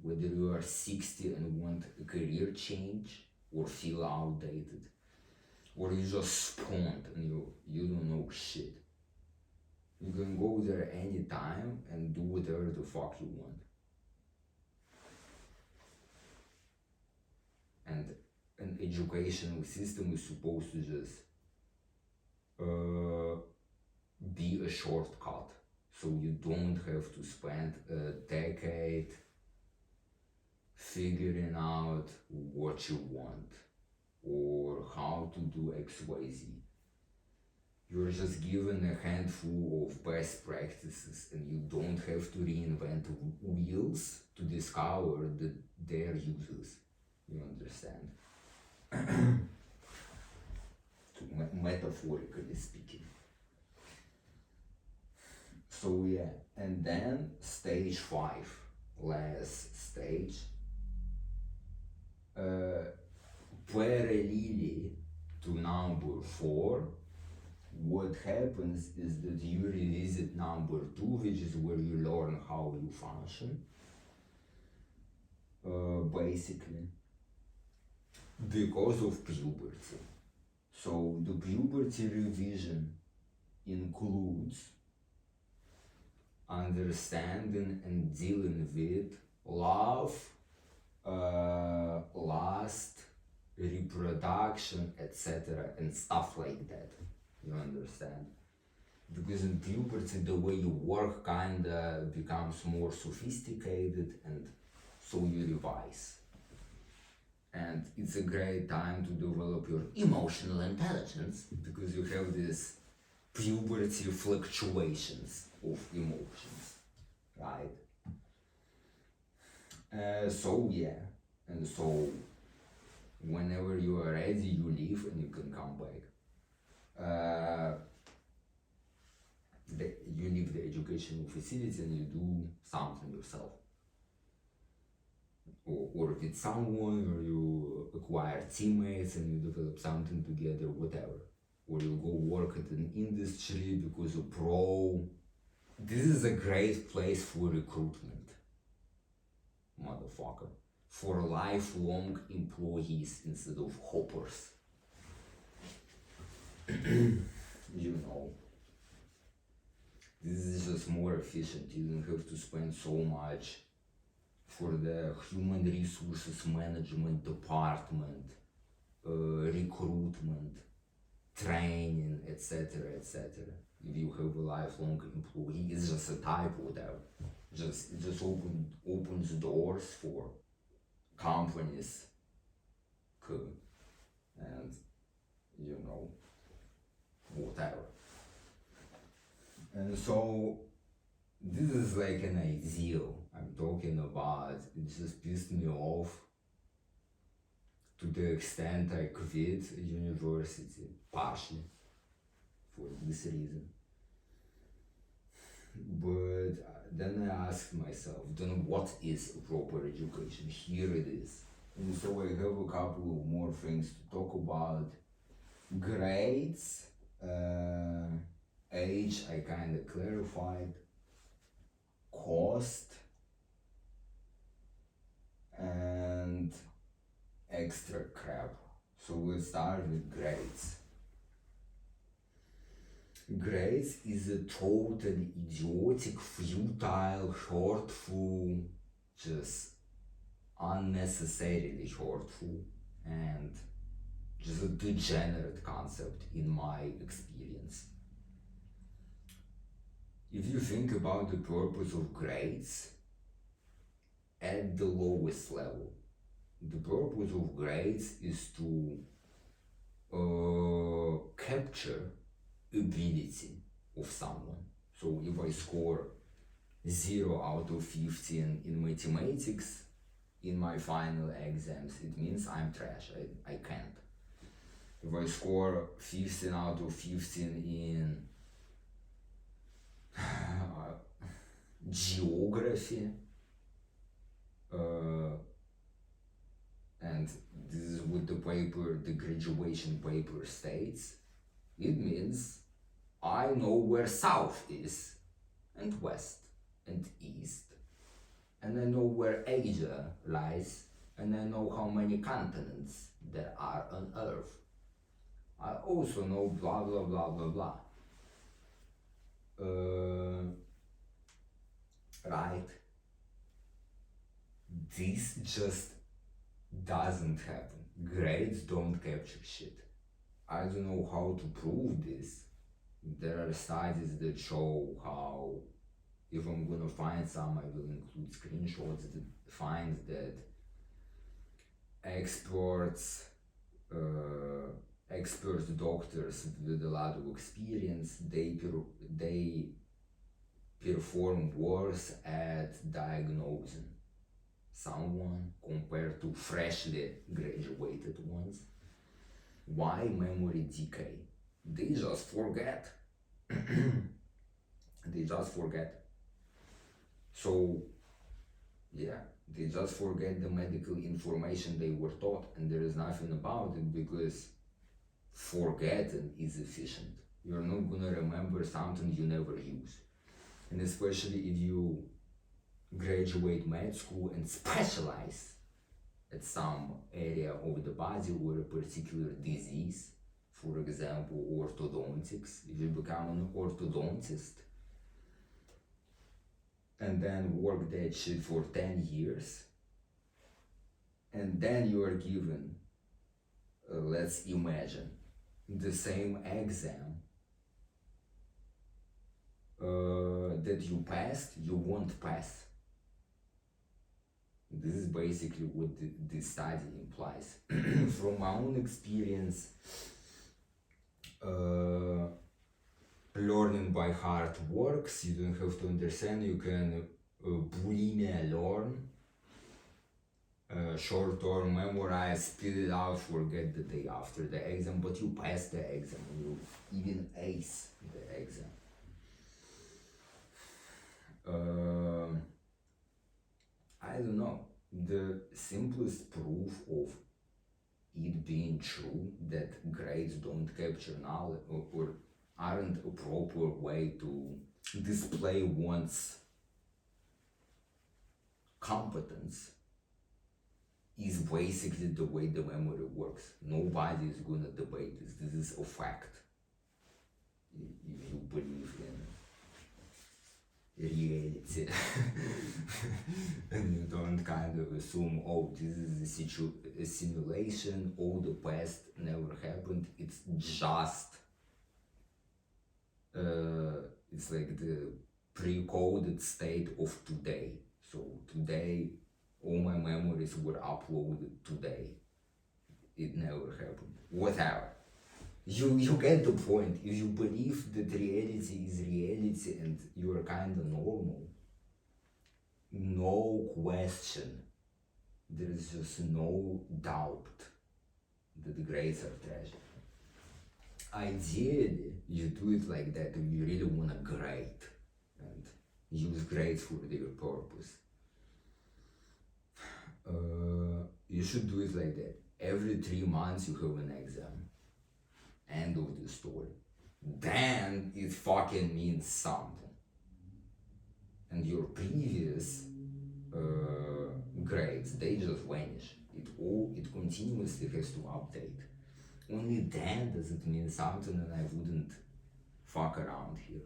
[SPEAKER 1] Whether you are 60 and want a career change or feel outdated, or you just spawned and you don't know shit. You can go there anytime and do whatever the fuck you want. And an educational system is supposed to just be a shortcut, so you don't have to spend a decade figuring out what you want or how to do XYZ. You're just given a handful of best practices and you don't have to reinvent wheels to discover their uses. You understand? Metaphorically speaking. So yeah, and then stage 5, last stage, parallelly to number 4, what happens is that you revisit number 2, which is where you learn how you function, basically, because of puberty. So the puberty revision includes understanding and dealing with love, lust, reproduction, etc. and stuff like that. You understand? Because in puberty the way you work kinda becomes more sophisticated, and so you revise. And it's a great time to develop your emotional intelligence because you have these puberty fluctuations of emotions, right? So yeah, and so whenever you are ready, you leave and you can come back. You leave the educational facility and you do something yourself. or with someone, or you acquire teammates and you develop something together, whatever. Or you go work at an industry because you're pro. This is a great place for recruitment, motherfucker. For lifelong employees instead of hoppers. You know. This is just more efficient. You don't have to spend so much for the human resources management department, recruitment, training, etc., etc. If you have a lifelong employee, it's just a type, whatever. It just opens doors for companies, and you know, whatever. And so this is like an ideal I'm talking about. It just pissed me off to the extent I quit university, partially for this reason. But then I asked myself, then what is proper education? Here it is. And so I have a couple of more things to talk about. Grades, age, I kind of clarified. Cost, and extra crap. So we'll start with grades. Grades is a totally idiotic, futile, hurtful, just unnecessarily hurtful, and just a degenerate concept in my experience. If you think about the purpose of grades at the lowest level, the purpose of grades is to capture ability of someone. So if I score 0 out of 15 in mathematics in my final exams, it means I'm trash. I can't. If I score 15 out of 15 in geography, and this is what the graduation paper states, it means I know where south is, and west, and east, and I know where Asia lies, and I know how many continents there are on Earth. I also know blah blah blah blah blah. Right? This just doesn't happen. Grades don't capture shit. I don't know how to prove this. There are studies that show how, if I'm gonna find some, I will include screenshots that find that experts, doctors with a lot of experience, they perform worse at diagnosing someone compared to freshly graduated ones. Why memory decay? They just forget. They just forget. So, yeah, they just forget the medical information they were taught, and there is nothing about it because forgetting is efficient. You're not gonna remember something you never use. And especially if you graduate med school and specialize at some area of the body or a particular disease, for example, orthodontics. If you become an orthodontist and then work that shit for 10 years, and then you are given, let's imagine, the same exam that you passed, you won't pass. This is basically what this study implies. From my own experience, learning by heart works. You don't have to understand. You can bulimia learn, short-term memorize, spit it out, forget the day after the exam, but you pass the exam, you even ace the exam. I don't know.
[SPEAKER 2] the simplest proof of it being true that grades don't capture knowledge or aren't a proper way to display one's competence is basically the way the memory works. Nobody is gonna debate this. This is a fact. If you believe in reality and you don't kind of assume, oh, this is a simulation, all the past never happened, it's just it's like the pre-coded state of today. So today all my memories were uploaded today. It never happened. Whatever. You get the point. If you believe that reality is reality and you are kind of normal, no question, there is just no doubt that the grades are trash. Ideally, you do it like that if you really want to grade and use grades for their purpose. You should do it like that. Every 3 months you have an exam. End of the story. Then it fucking means something. And your previous grades, they just vanish. It continuously has to update. Only then does it mean something, and I wouldn't fuck around here.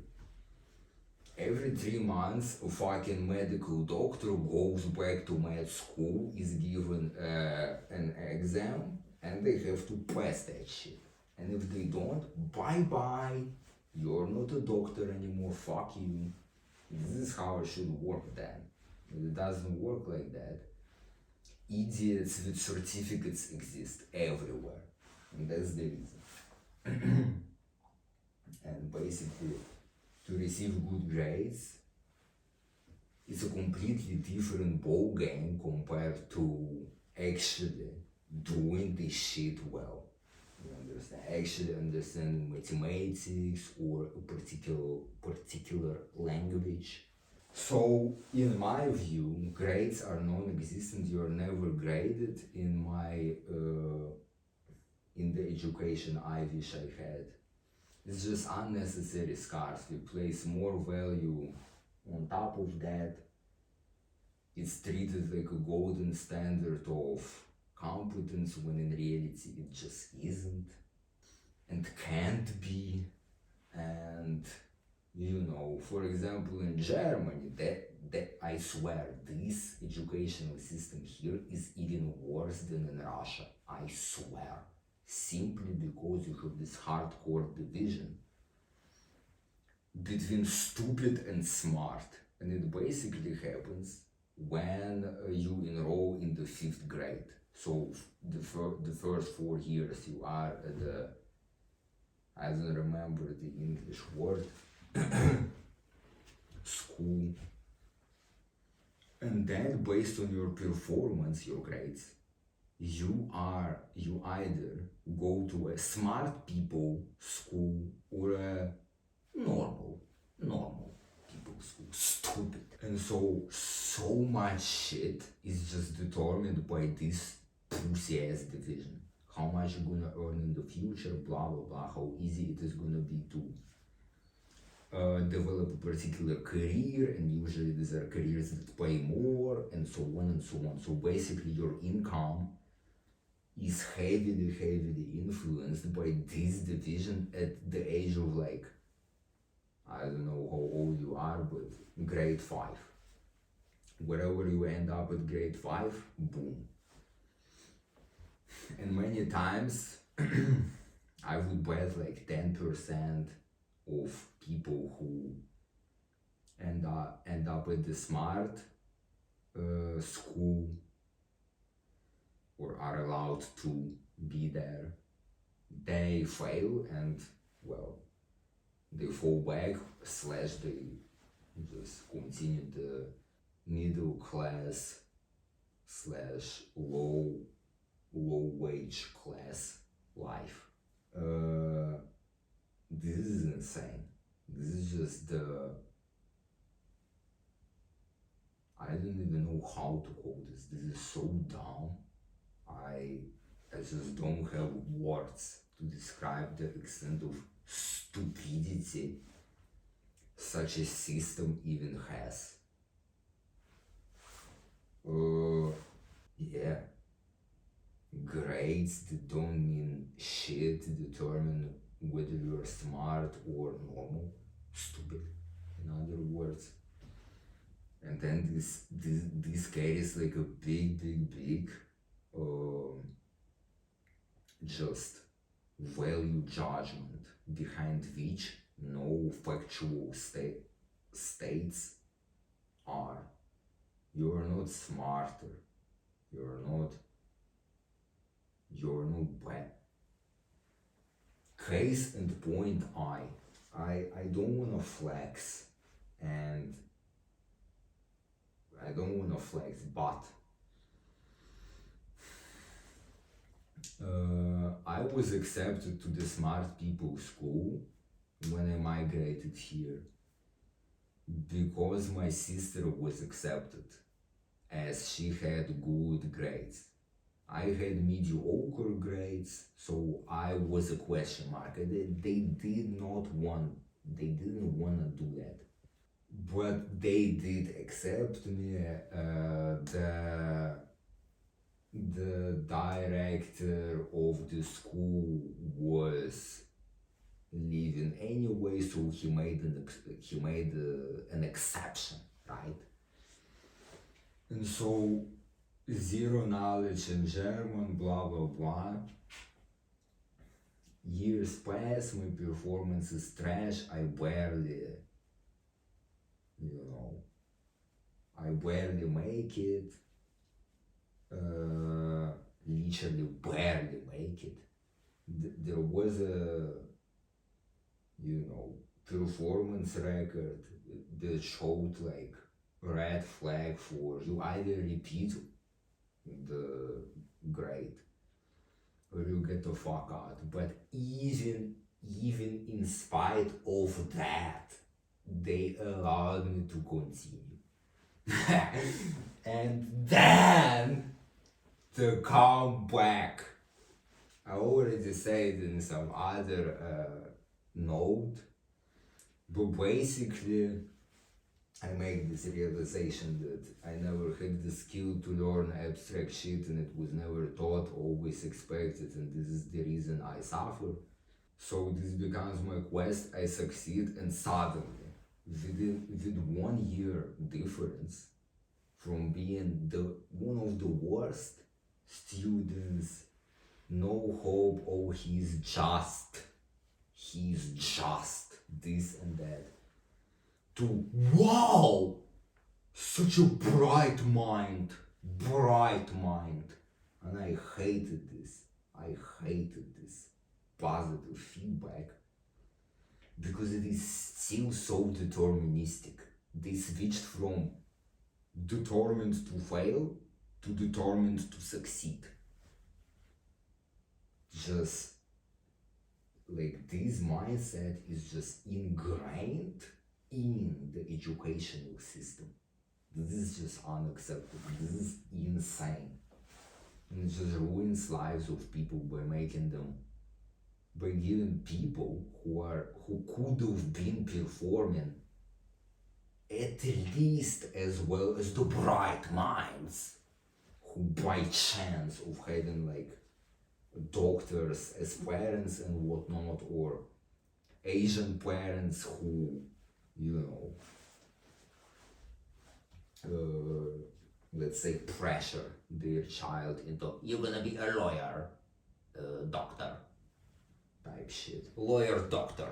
[SPEAKER 2] Every 3 months, a fucking medical doctor goes back to med school, is given an exam, and they have to pass that shit. And if they don't, bye-bye, you're not a doctor anymore, fuck you. This is how it should work then. It doesn't work like that. Idiots with certificates exist everywhere. And that's the reason. And basically, to receive good grades, it's a completely different ball game compared to actually doing this shit well. You understand? Actually understanding mathematics or a particular language. So, in my view, grades are non-existent. You are never graded in in the education I wish I had. It's just unnecessary scars. We place more value on top of that. It's treated like a golden standard of competence when in reality it just isn't and can't be. And for example, in Germany, that I swear, this educational system here is even worse than in Russia. I swear. Simply because you have this hardcore division between stupid and smart. And it basically happens when you enroll in the 5th grade. So the first 4 years you are at the, I don't remember the English word, school. And then based on your performance, your grades, you either go to a smart people school or a normal people school, stupid. And so much shit is just determined by this pussy ass division. How much you're gonna earn in the future, blah blah blah, how easy it is gonna be to develop a particular career, and usually these are careers that pay more, and so on and so on. So basically your income is heavily influenced by this division at the age of, like, I don't know how old you are, but grade 5. Wherever you end up at grade 5, boom. And many times, I would bet like 10% of people who end up at the smart school or are allowed to be there, they fail and, well, they fall back / they just continue the middle class / low wage class life. This is insane. This is just I don't even know how to call this. This is
[SPEAKER 1] so dumb. I just don't have words to describe the extent of stupidity such a system even has. Yeah, grades that don't mean shit determine whether you're smart or normal, stupid, in other words. And then this carries like a big just value judgment behind which no factual states are. You're not smarter. You're not bad. Case and point I don't wanna flex and I don't wanna flex, but I was accepted to the smart people school when I migrated here because my sister was accepted as she had good grades. I had mediocre grades, so I was a question mark. They didn't want to do that. But they did accept me. The director of the school was leaving anyway, so he made an exception, right? And so zero knowledge in German, blah blah blah. Years pass, my performance is trash. I barely make it. Literally barely make it. There was a performance record that showed like red flag for you either repeat the grade or you get the fuck out. But even in spite of that, they allowed me to continue. And then the comeback. I already said in some other note, but basically I made this realization that I never had the skill to learn abstract shit and it was never taught, always expected, and this is the reason I suffer. So this becomes my quest, I succeed, and suddenly, with 1 year difference from being one of the worst students, no hope, oh he's just this and that, to wow, such a bright mind, and I hated this positive feedback because it is still so deterministic. They switched from determined to fail to determined to succeed. Just like this mindset is just ingrained in the educational system. This is just unacceptable. This is insane. And it just ruins lives of people by giving people who could have been performing at least as well as the bright minds who by chance of having like doctors as parents and whatnot, or Asian parents who let's say pressure their child into, you're gonna be a lawyer, doctor type shit, lawyer doctor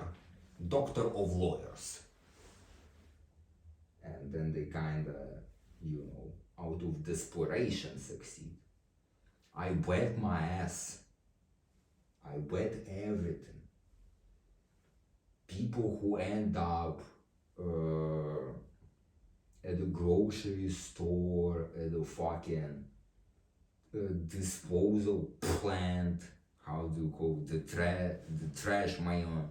[SPEAKER 1] of lawyers, and then they kinda out of desperation succeed. I bet my ass, I bet everything. People who end up at the grocery store, at the fucking disposal plant, how do you call it? The trash man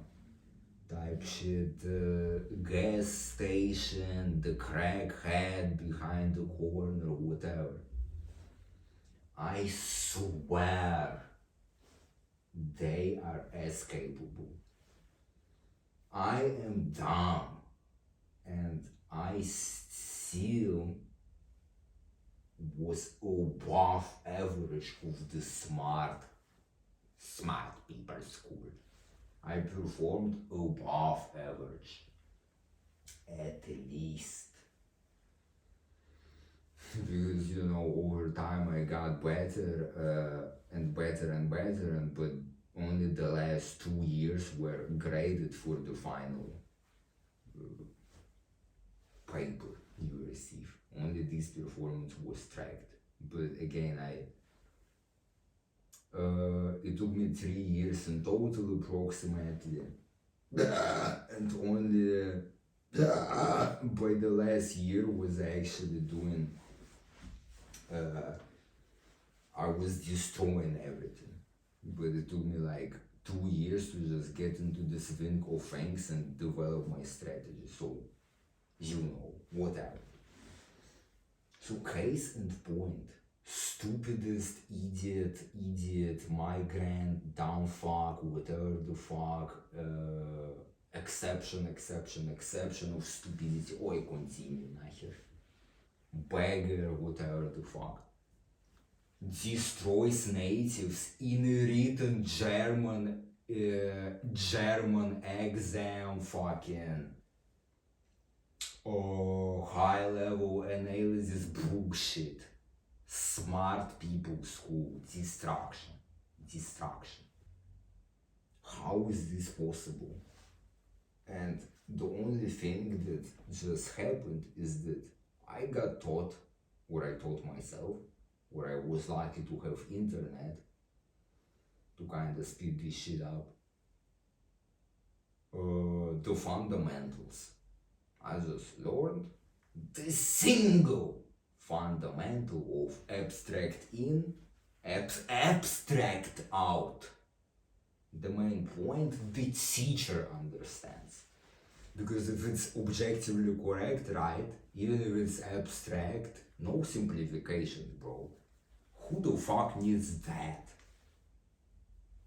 [SPEAKER 1] type shit, the gas station, the crackhead behind the corner, whatever. I swear they are as capable. I am dumb and I still was above average of the smart people school. I performed above average, at least. Because over time I got better and better and better, but only the last 2 years were graded for the final paper you receive. Only this performance was tracked. But again, it took me 3 years in total approximately, and only by the last year was I actually doing. I was destroying everything, but it took me like 2 years to just get into the swing of things and develop my strategy. So, whatever. So, case in point, stupidest idiot, migrant, dumb fuck, whatever the fuck, exception of stupidity. Ой, continue нахер. Beggar, whatever the fuck. Destroys natives in a written German exam fucking high level analysis bullshit. Smart people school, distraction. How is this possible? And the only thing that just happened is that I got taught, or I taught myself, or I was lucky to have internet to kind of speed this shit up. The fundamentals. I just learned the single fundamental of abstract in, abstract out. The main point the teacher understands. Because if it's objectively correct, right, even if it's abstract, no simplification, bro. Who the fuck needs that?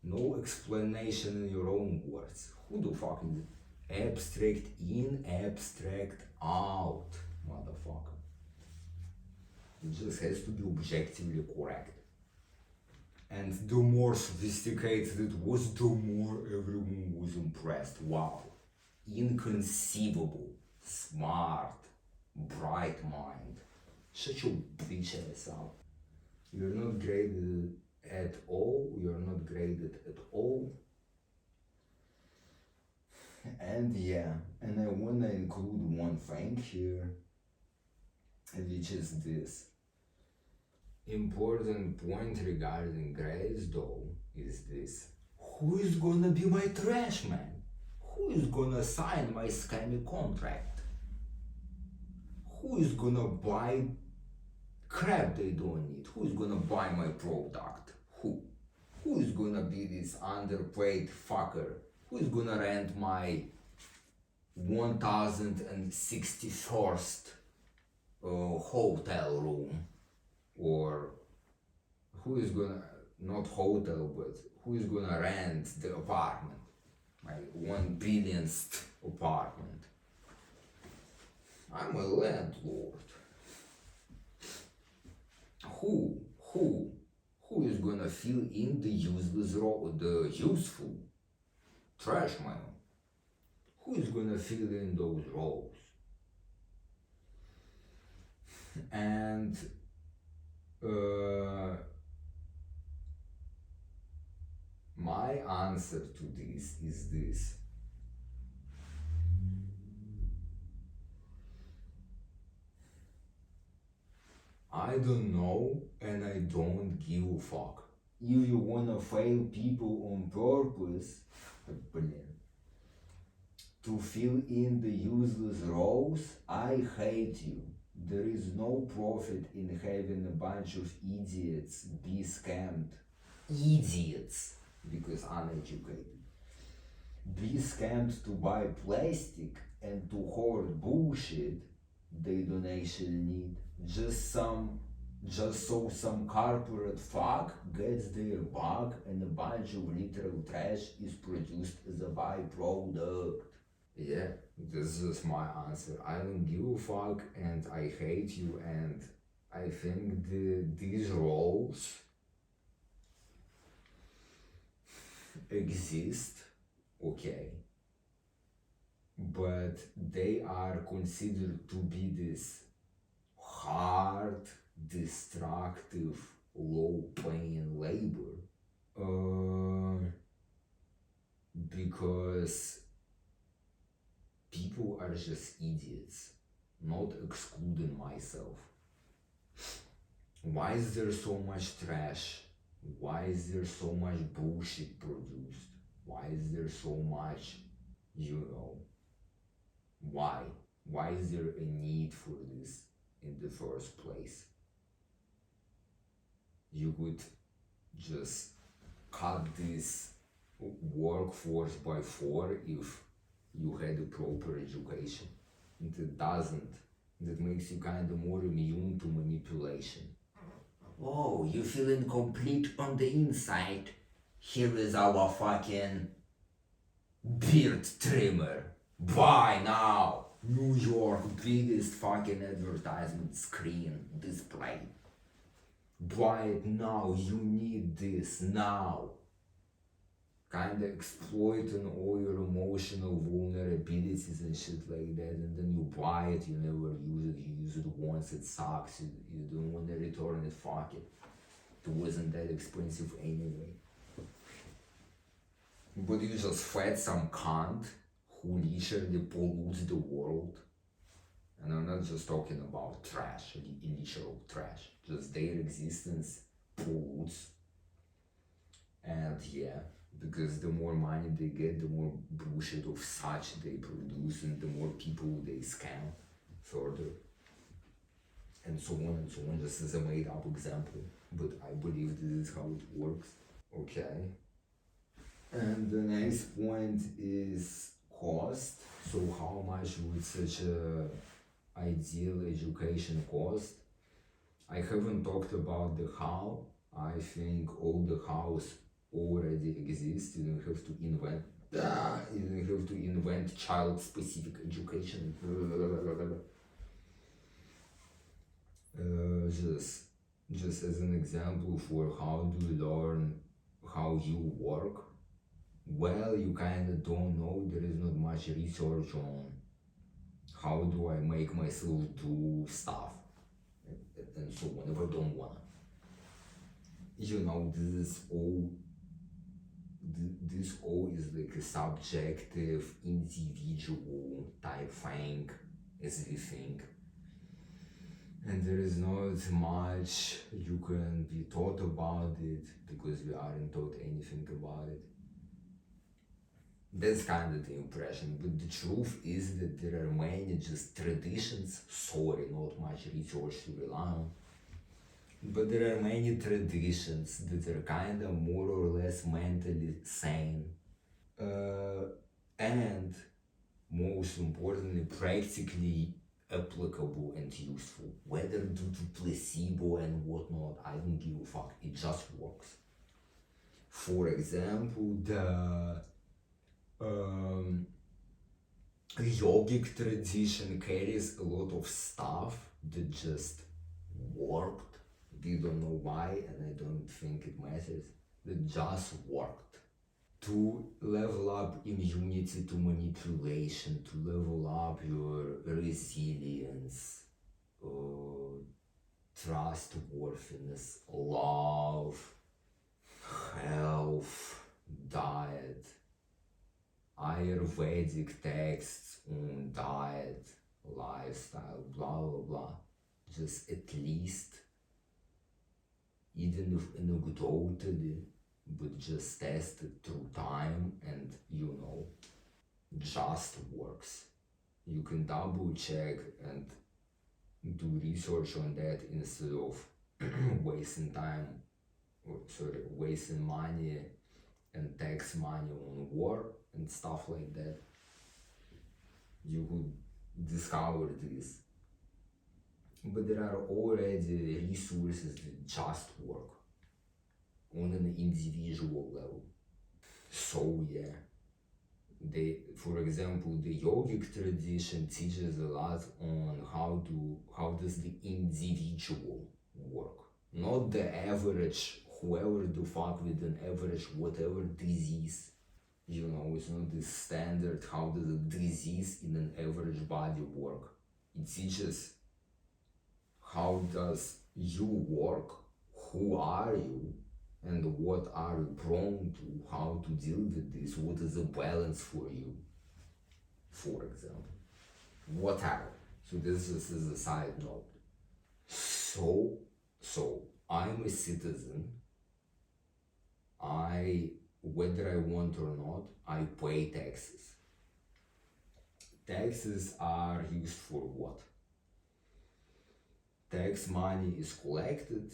[SPEAKER 1] No explanation in your own words. Who the fuck needs abstract in, abstract out, motherfucker? It just has to be objectively correct. And the more sophisticated it was, the more everyone was impressed. Wow. Inconceivable, smart, bright mind. Shut your bitch ass up. You're not graded at all, you're not graded at all. And yeah, and I wanna include one thing here, which is this. Important point regarding grades though is this. Who is gonna be my trash man? Who is gonna sign my scammy contract? Who is gonna buy crap they don't need? Who is gonna buy my product? Who? Who is gonna be this underpaid fucker? Who is gonna rent my 1061st hotel room? Or who is gonna, not hotel, but who is gonna rent the apartment? My 1 billionth apartment. I'm a landlord. Who is gonna fill in the useless role, the useful trash man? Who is gonna fill in those roles? And my answer to this is this. I don't know and I don't give a fuck. If you wanna fail people on purpose, to fill in the useless roles, I hate you. There is no profit in having a bunch of idiots be scammed. Idiots, because uneducated. Be scammed to buy plastic and to hoard bullshit they don't actually need. Just some just so some corporate fuck gets their bug and a bunch of literal trash is produced as a byproduct. Yeah, this is my answer. I don't give a fuck and I hate you, and I think these roles exist, okay, but they are considered to be this hard, destructive, low-paying labor. Because people are just idiots, not excluding myself. Why is there so much trash? Why is there so much bullshit produced? Why is there so much, why? Why is there a need for this in the first place? You could just cut this workforce by 4 if you had a proper education. And it doesn't. That makes you kind of more immune to manipulation. Oh, you feel incomplete on the inside? Here is our fucking beard trimmer. Buy now! New York biggest fucking advertisement screen display. Buy it now, you need this now. Kinda exploiting all your emotional vulnerabilities and shit like that, and then you buy it, you never use it, you use it once, it sucks, you don't want to return it, fuck it. It wasn't that expensive anyway. But you just fed some cunt who literally pollutes the world. And I'm not just talking about trash, literal trash, just their existence pollutes. And yeah, because the more money they get, the more bullshit of such they produce, and the more people they scam further. And so on and so on, just as a made up example. But I believe this is how it works. Okay. And the next point is cost. So how much would such a ideal education cost? I haven't talked about the how. I think all the hows already exist. You don't have to invent. You don't have to invent child-specific education. Just as an example for how to learn how you work. Well, you kind of don't know. There is not much research on how do I make myself do stuff and so on if I don't wanna. This all is like a subjective, individual type thing, as we think. And there is not much you can be taught about it because we aren't taught anything about it. That's kind of the impression, but the truth is that there are many just traditions, sorry, not much research to rely on, but there are many traditions that are kind of more or less mentally sane, and most importantly, practically applicable and useful. Whether due to placebo and whatnot, I don't give a fuck, it just works. For example, the yogic tradition carries a lot of stuff that just worked. We don't know why, and I don't think it matters. That just worked. To level up immunity to manipulation, to level up your resilience, trustworthiness, love, health, diet, Ayurvedic texts on diet, lifestyle, blah blah blah. Just at least, even if anecdotally, but just tested through time and just works. You can double check and do research on that instead of wasting time, wasting money and tax money on war and stuff like that. You could discover this. but there are already resources that just work on an individual level. So yeah, for example, the yogic tradition teaches a lot on how does the individual work, not the average, whoever the fuck with an average whatever disease. It's not the standard how does a disease in an average body work. It teaches how does you work, who are you, and what are you prone to, how to deal with this, what is a balance for you, for example. Whatever. So this is a side note. So I'm a citizen. Whether I want or not, I pay taxes. Taxes are used for what? Tax money is collected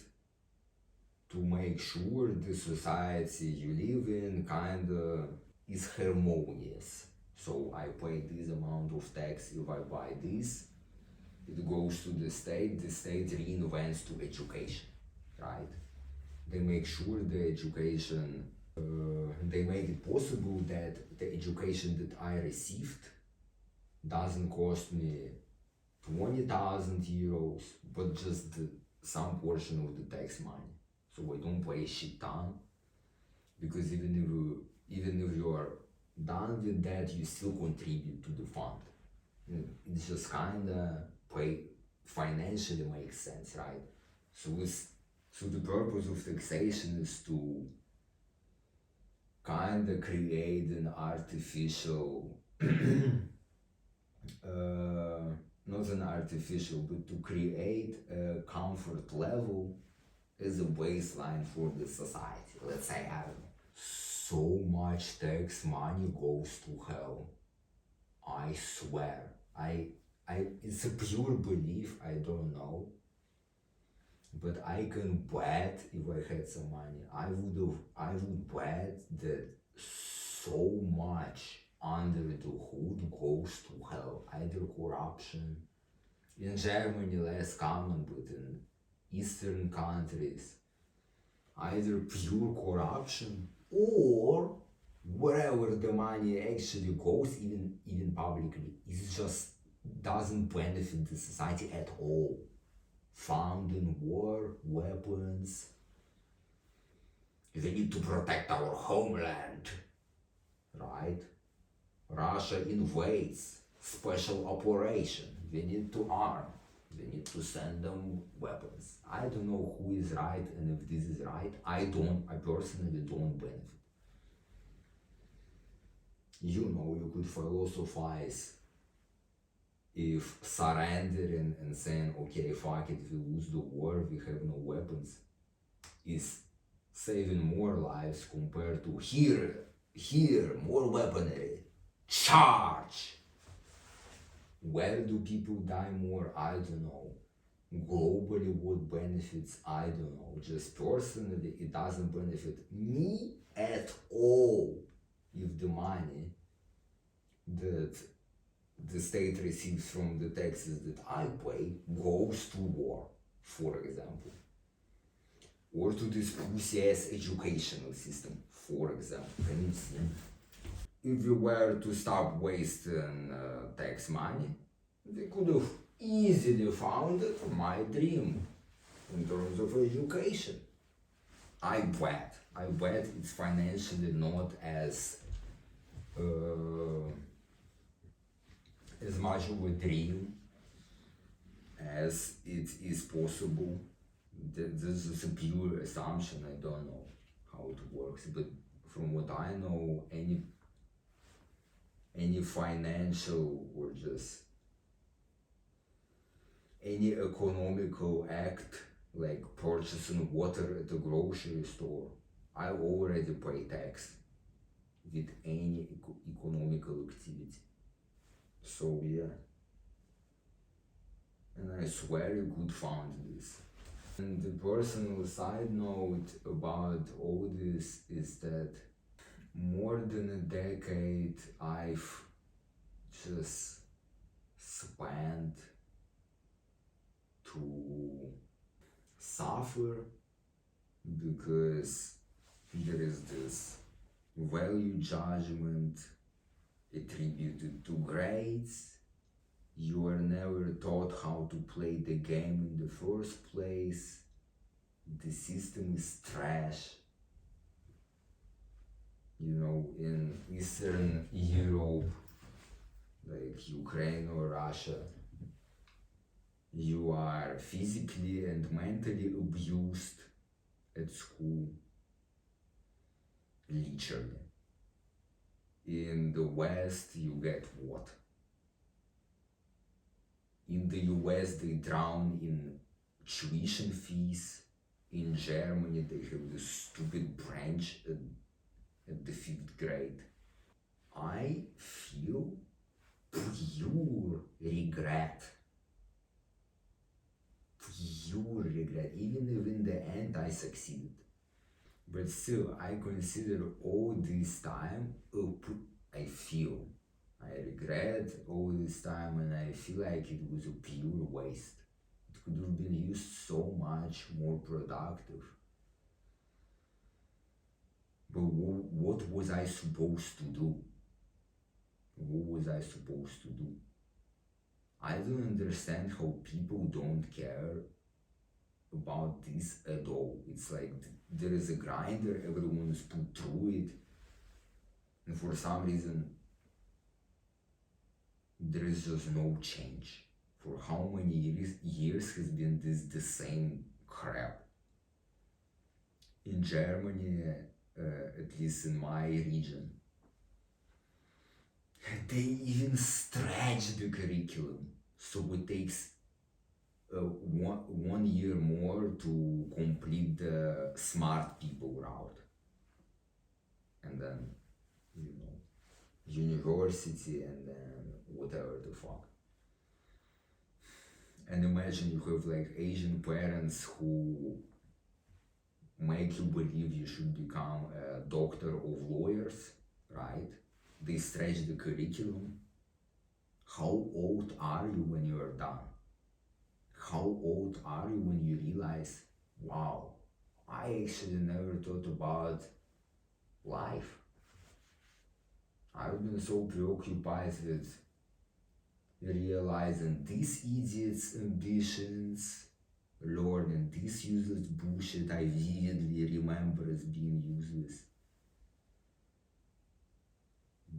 [SPEAKER 1] to make sure the society you live in kinda is harmonious. So I pay this amount of tax if I buy this, it goes to the state reinvents to education, right? They make sure the education, they make it possible that the education that I received doesn't cost me 20,000 euros, but just some portion of the tax money. So I don't pay a shit ton, because even if you are done with that, you still contribute to the fund. It's just kinda financially makes sense, right? So the purpose of taxation is to kinda create an artificial, not an artificial, but to create a comfort level as a baseline for the society. Let's say, I don't know, so much tax money goes to hell. I swear. It's a pure belief, I don't know. But I can bet if I had some money, I would bet that so much under the hood goes to hell. Either corruption, in Germany less common, but in Eastern countries, either pure corruption or wherever the money actually goes, even publicly, it just doesn't benefit the society at all. Found in war, weapons. They need to protect our homeland, right? Russia invades, special operation. We need to arm. We need to send them weapons. I don't know who is right and if this is right. I personally don't benefit. You could philosophize if surrendering and saying, okay, fuck it, we lose the war, we have no weapons, is saving more lives compared to here, more weaponry, charge. Where do people die more? I don't know. Globally, what benefits? I don't know. Just personally, it doesn't benefit me at all if the money that the state receives from the taxes that I pay goes to war, for example, or to this pussy-ass educational system, for example. Can you see? If we were to stop wasting tax money, we could have easily found my dream in terms of education. I bet it's financially not as much of a dream as it is possible. This is a pure assumption. I don't know how it works, but from what I know, any financial or just any economical act like purchasing water at a grocery store, I already pay tax with any economical activity. So yeah, and I swear you could find this. And the personal side note about all this is that more than a decade I've just spent
[SPEAKER 2] to suffer because there is this value judgment attributed to grades. You are never taught how to play the game in the first place. The system is trash. You know, in Eastern Europe, like Ukraine or Russia, you are physically and mentally abused at school, literally. In the West, you get what? In the US, they drown in tuition fees. In Germany, they have this stupid branch at the 5th grade. I feel pure regret. Pure regret. Even if in the end I succeeded. But still, I consider all this time, I regret all this time, and I feel like it was a pure waste. It could have been used so much more productive. But what was I supposed to do? What was I supposed to do? I don't understand how people don't care about this at all. It's like there is a grinder, everyone is put through it, and for some reason there is just no change. For how many years has been the same crap? In Germany, at least in my region, they even stretch the curriculum, so it takes one year more to complete the smart people route, and then, you know, university, and then whatever the fuck. And imagine you have like Asian parents who make you believe you should become a doctor of lawyers, right? They stretch the curriculum. How old are you when you are done? How old are you when you realize, wow, I actually never thought about life. I've been so preoccupied with realizing these idiots' ambitions, learning this useless bullshit I vividly remember as being useless.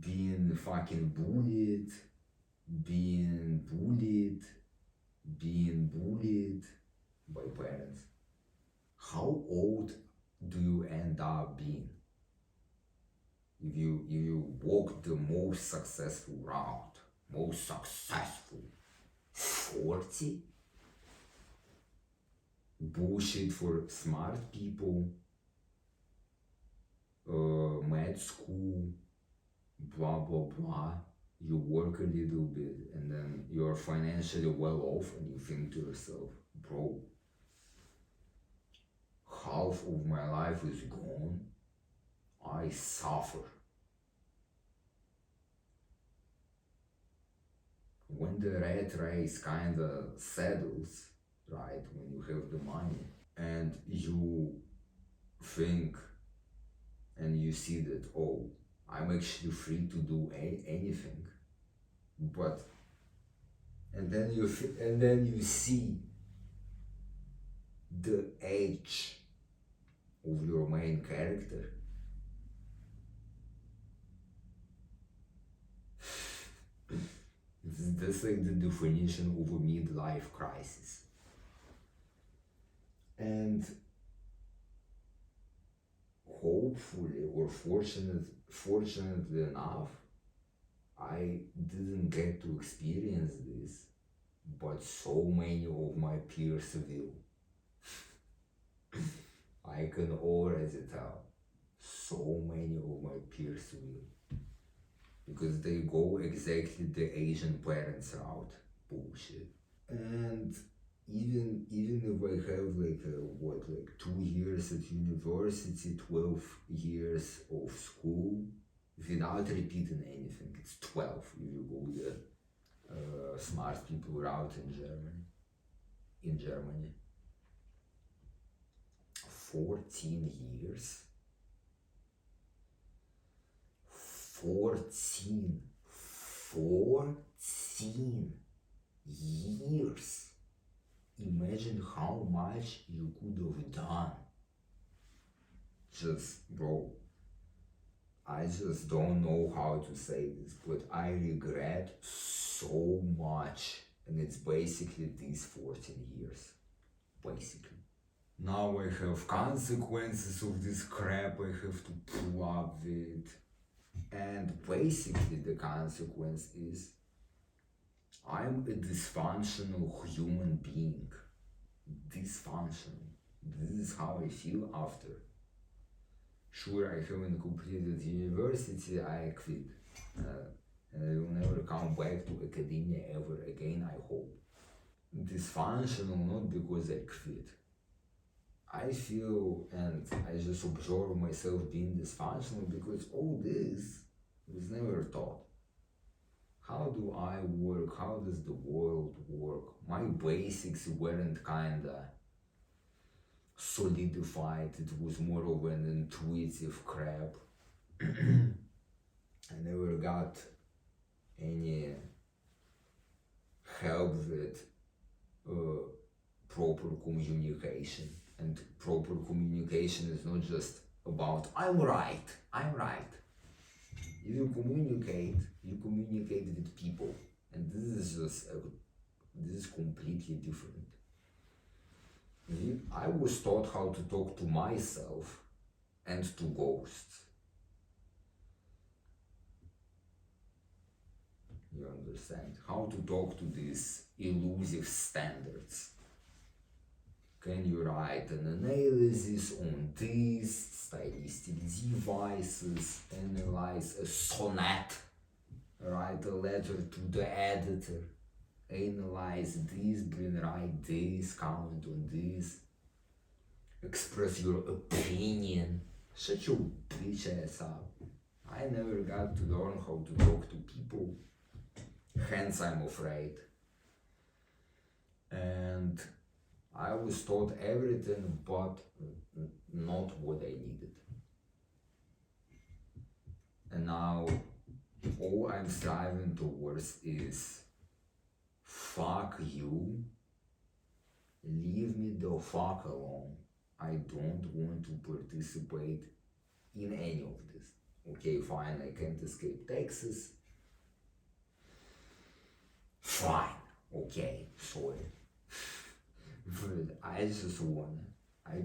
[SPEAKER 2] Being fucking bullied, being bullied by parents. How old do you end up being? If you walk the most successful route, 40? Bullshit for smart people, med school, blah blah blah. You work a little bit and then you're financially well off, and you think to yourself, bro, half of my life is gone. I suffer. When the rat race kinda settles, right, when you have the money and you think and you see that, oh, I'm actually free to do anything, but and then you see the age of your main character. That's like the definition of a midlife crisis. And hopefully, or fortunately enough, I didn't get to experience this, but so many of my peers will. I can already tell. So many of my peers will. Because they go exactly the Asian parents route. Bullshit. And even if I have like 2 years at university, 12 years of school, without repeating anything, it's 12 if you go the smart people route in Germany.
[SPEAKER 1] in Germany. 14 years. 14 years. Imagine how much you could have done. Just, bro, I just don't know how to say this, but I regret so much. And it's basically these 14 years. Basically. Now I have consequences of this crap I have to pull up with. And basically the consequence is I'm a dysfunctional human being. Dysfunctional. This is how I feel after. Sure, I haven't completed university, I quit. And I will never come back to academia ever again, I hope. Dysfunctional not because I quit. I feel and I just observe myself being dysfunctional because all this was never taught. How do I work? How does the world work? My basics weren't kinda solidified. It was more of an intuitive crap. I never got any help with proper communication. And proper communication is not just about I'm right. If you communicate with people, and this is completely different. I was taught how to talk to myself and to ghosts. You understand? How to talk to these elusive standards. Can you write an analysis on these stylistic devices, analyze a sonnet, write a letter to the editor, analyze this, write this, comment on this, express your opinion. Shut your bitch ass up. I never got to learn how to talk to people, hence I'm afraid. And I was taught everything but not what I needed. And now all I'm striving towards is fuck you, leave me the fuck alone. I don't want to participate in any of this. Okay, fine, I can't escape taxes. Fine, okay, sorry. But I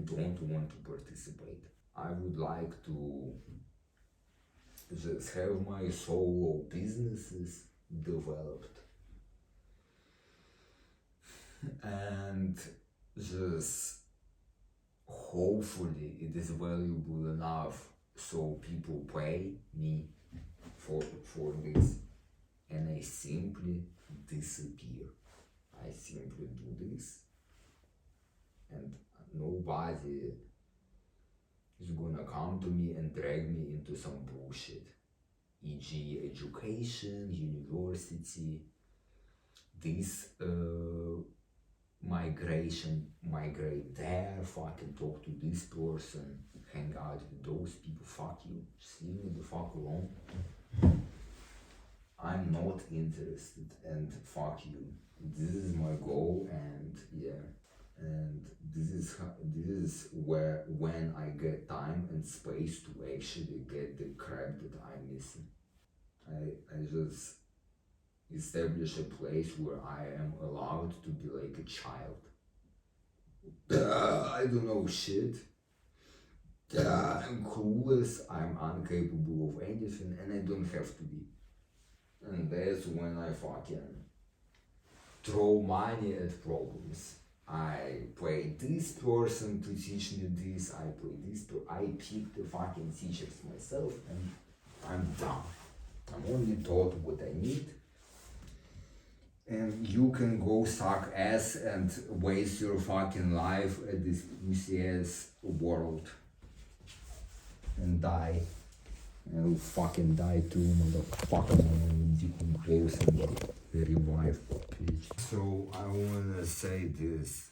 [SPEAKER 1] don't want to participate. I would like to just have my solo businesses developed and just hopefully it is valuable enough so people pay me for this, and I simply disappear. I simply do this and nobody is gonna come to me and drag me into some bullshit, e.g. education, university, this migrate there, fucking talk to this person, hang out with those people, fuck you, just leave me the fuck alone. I'm not interested and fuck you. This is my goal, and yeah. And this is where when I get time and space to actually get the crap that I'm missing. I just establish a place where I am allowed to be like a child. I don't know shit. I'm clueless, I'm incapable of anything, and I don't have to be. And that's when I fucking throw money at problems. I pay this person to teach me this, I pick the fucking teachers myself, and I'm done. I'm only taught what I need. And you can go suck ass and waste your fucking life at this pussy ass world. And die. And I'll fucking die too, motherfucker. I'm decompose and revive, bitch. So I wanna say this.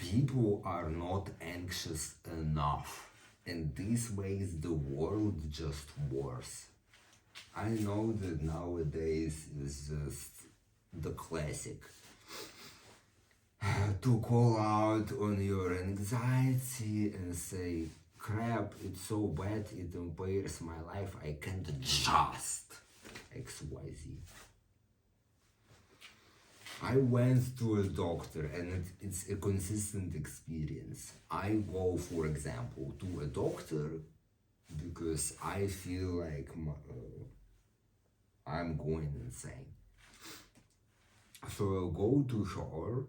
[SPEAKER 1] people are not anxious enough, and this makes the world just worse. I know that nowadays is just the classic to call out on your anxiety and say, crap, it's so bad, it impairs my life, I can't just XYZ. I went to a doctor and it's a consistent experience. I go, for example, to a doctor because I feel like I'm going insane. So I'll go to her,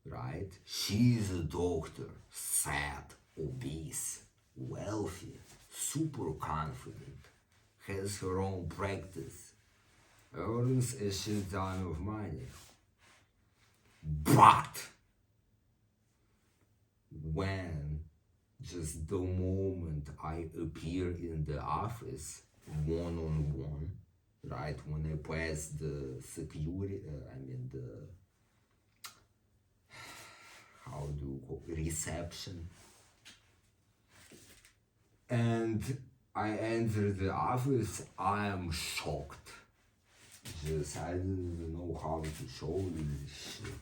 [SPEAKER 1] right? She's a doctor, sad, obese, wealthy, super confident, has her own practice, earns a shit ton of money. But when just the moment I appear in the office one-on-one, right, when I pass the security, how do you call it, reception, and I enter the office, I am shocked. Just, I didn't even know how to show you this shit.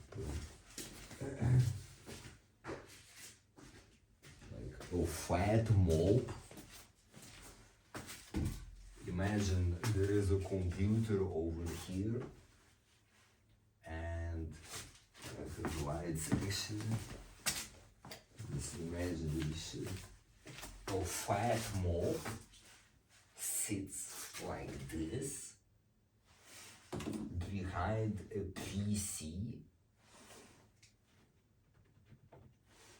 [SPEAKER 1] Like a fat mob. Imagine there is a computer over here and I have lights actually. Just imagine this shit. A fat mob sits like this behind a PC,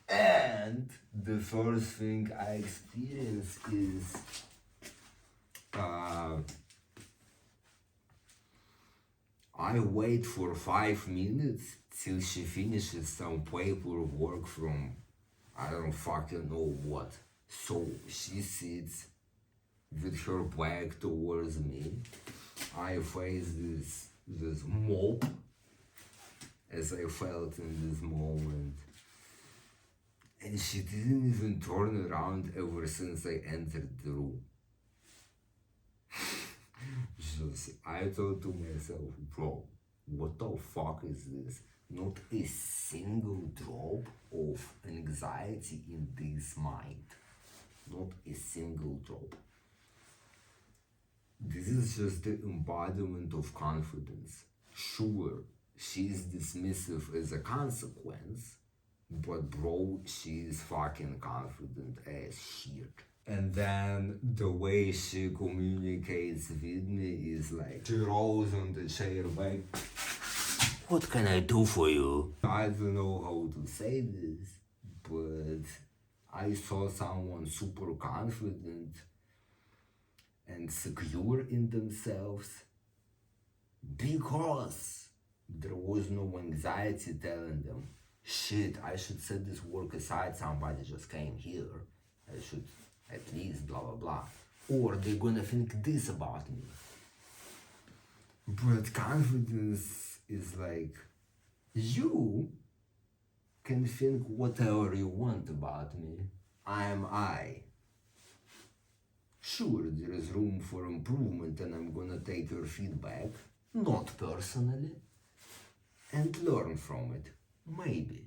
[SPEAKER 1] and the first thing I experience is I wait for 5 minutes till she finishes some paperwork from I don't fucking know what. So she sits with her back towards me. I face this mob as I felt in this moment. And she didn't even turn around ever since I entered the room. Just, I thought to myself, bro, what the fuck is this? Not a single drop of anxiety in this mind. Not a single drop. This is just the embodiment of confidence. Sure, she's dismissive as a consequence, but bro, she's fucking confident as shit. And then the way she communicates with me is like, she rolls on the chair like, what can I do for you? I don't know how to say this, but I saw someone super confident and secure in themselves because there was no anxiety telling them, shit, I should set this work aside, somebody just came here, I should at least blah blah blah, or they're gonna think this about me. But confidence is like, you can think whatever you want about me, I am I. Sure, there is room for improvement and I'm gonna take your feedback, not personally, and learn from it, maybe.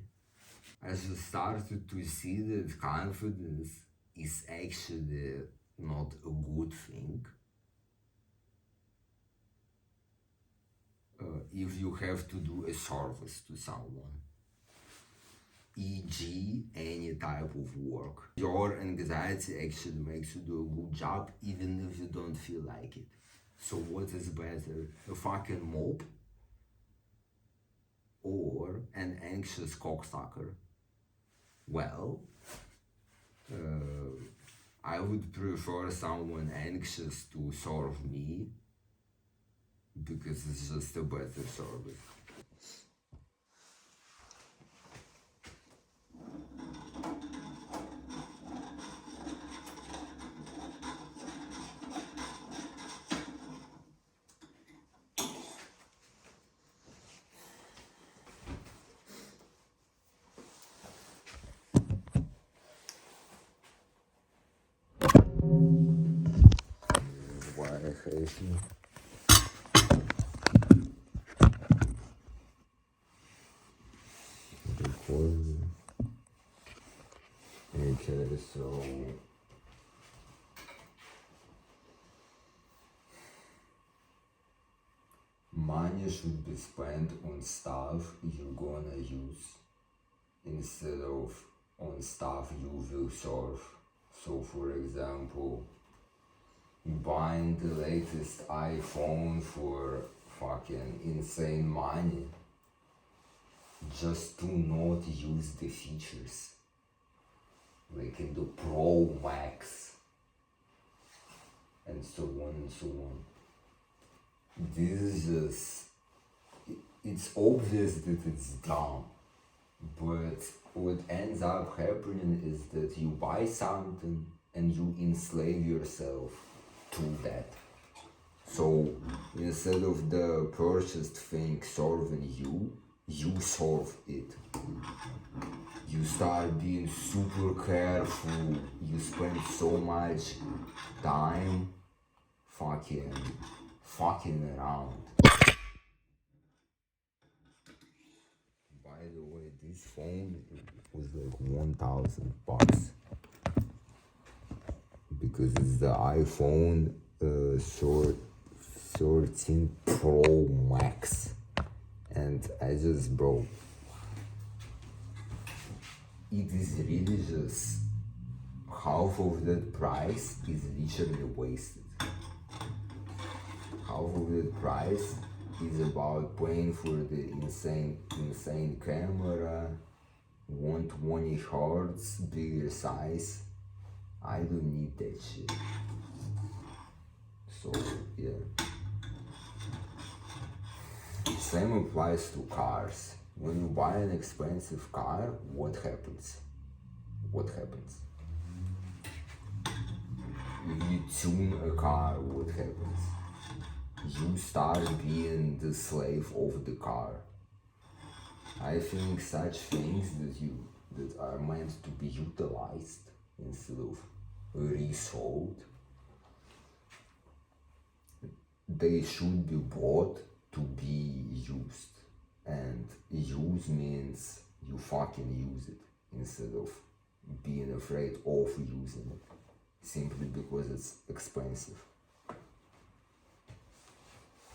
[SPEAKER 1] I just started to see that confidence is actually not a good thing. If you have to do a service to someone, e.g. any type of work, your anxiety actually makes you do a good job even if you don't feel like it. So what is better, a fucking mob or an anxious cocksucker? Well, I would prefer someone anxious to serve me because it's just a better service. notification. Recording. Okay, so money should be spent on stuff you're gonna use instead of on stuff you will serve. So for example, buying the latest iPhone for fucking insane money just do not use the features like in the Pro Max and so on and so on. This is just, it's obvious that it's dumb, but what ends up happening is that you buy something and you enslave yourself to that. So instead of the purchased thing serving you, you serve it. You start being super careful, you spend so much time fucking around. By the way, this phone was like 1,000 bucks because it's the iPhone 13 Pro Max, and I just, bro, it is really just half of that price is literally wasted. Half of that price is about paying for the insane camera, 120 hertz, bigger size. I don't need that shit. So yeah. Same applies to cars. When you buy an expensive car, what happens? What happens? If you tune a car, what happens? You start being the slave of the car. I think such things that are meant to be utilized instead of resold, they should be bought to be used. And use means you fucking use it instead of being afraid of using it simply because it's expensive.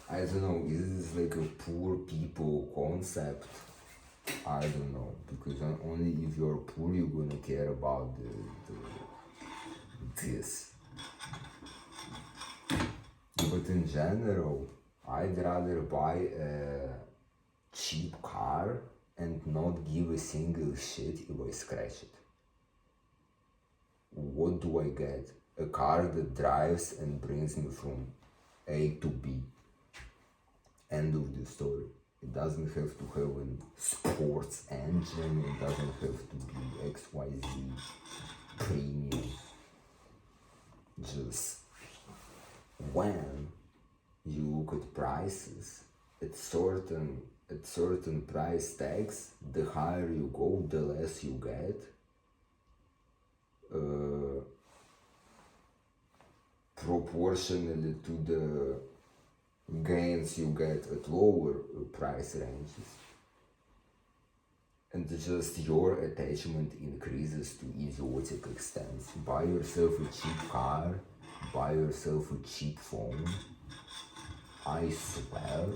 [SPEAKER 1] I don't know, is this like a poor people concept? I don't know, because only if you're poor you're gonna care about this. But in general, I'd rather buy a cheap car and not give a single shit if I scratch it. What do I get? A car that drives and brings me from A to B. End of the story. It doesn't have to have a sports engine, it doesn't have to be XYZ premium. Just when you look at prices, at certain price tags, the higher you go, the less you get. Proportionally to the gains you get at lower price ranges. And just your attachment increases to idiotic extents. Buy yourself a cheap car, buy yourself a cheap phone. I swear,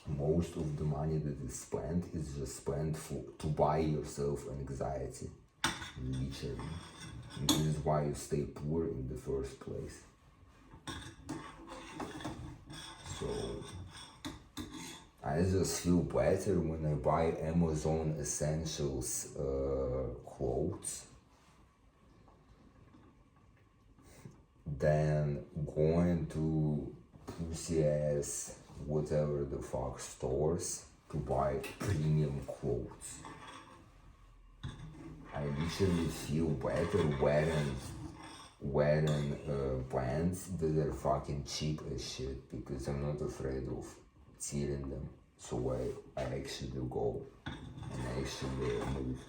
[SPEAKER 1] most of the money that is spent is just spent to buy yourself anxiety, literally. And this is why you stay poor in the first place. So I just feel better when I buy Amazon Essentials clothes than going to pussy ass whatever the fuck stores to buy premium clothes. I literally feel better wearing brands that are fucking cheap as shit because I'm not afraid of stealing them. So I actually go and I actually move.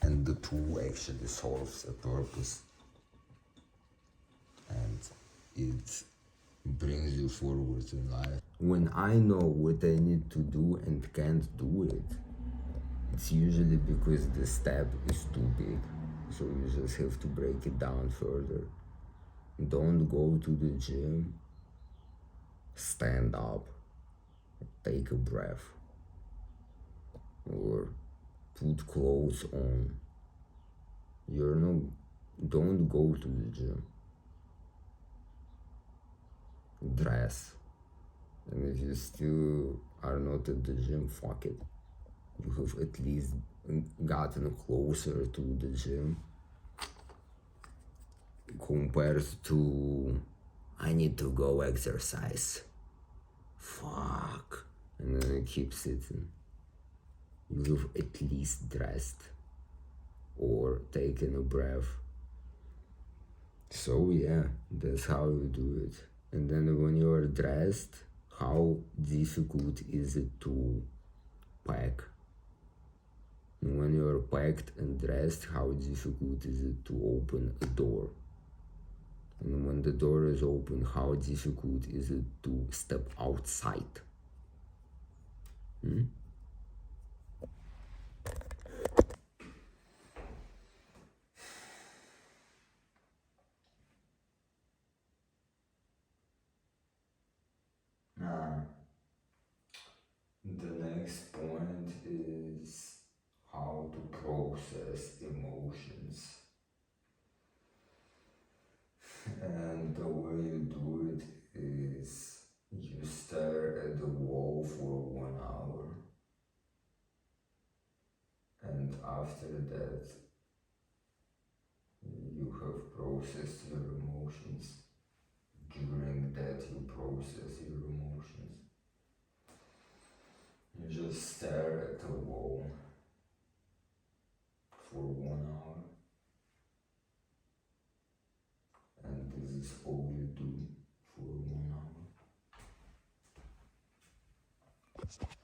[SPEAKER 1] And the
[SPEAKER 2] tool actually solves a purpose, and it brings you forward in life. When I know what I need to do and can't do it, it's usually because the step is too big. So you just have to break it down further. Don't go to the gym, stand up, take a breath, or put clothes on. Don't go to the gym. Dress. And if you still are not at the gym, fuck it. You have at least gotten closer to the gym compared to I need to go exercise. Fuck. And then you keep sitting. You have at least dressed or taken a breath. So yeah, that's how you do it. And then when you are dressed, how difficult is it to pack? And when you are packed and dressed, how difficult is it to open a door? And when the door is open, how difficult is it to step outside? The next point is how to process emotions. And the way you do it is you stare at the wall for 1 hour. And after that, you have processed your emotions. During that, you process your emotions. You just stare at the wall for 1 hour, and this is all you do for 1 hour.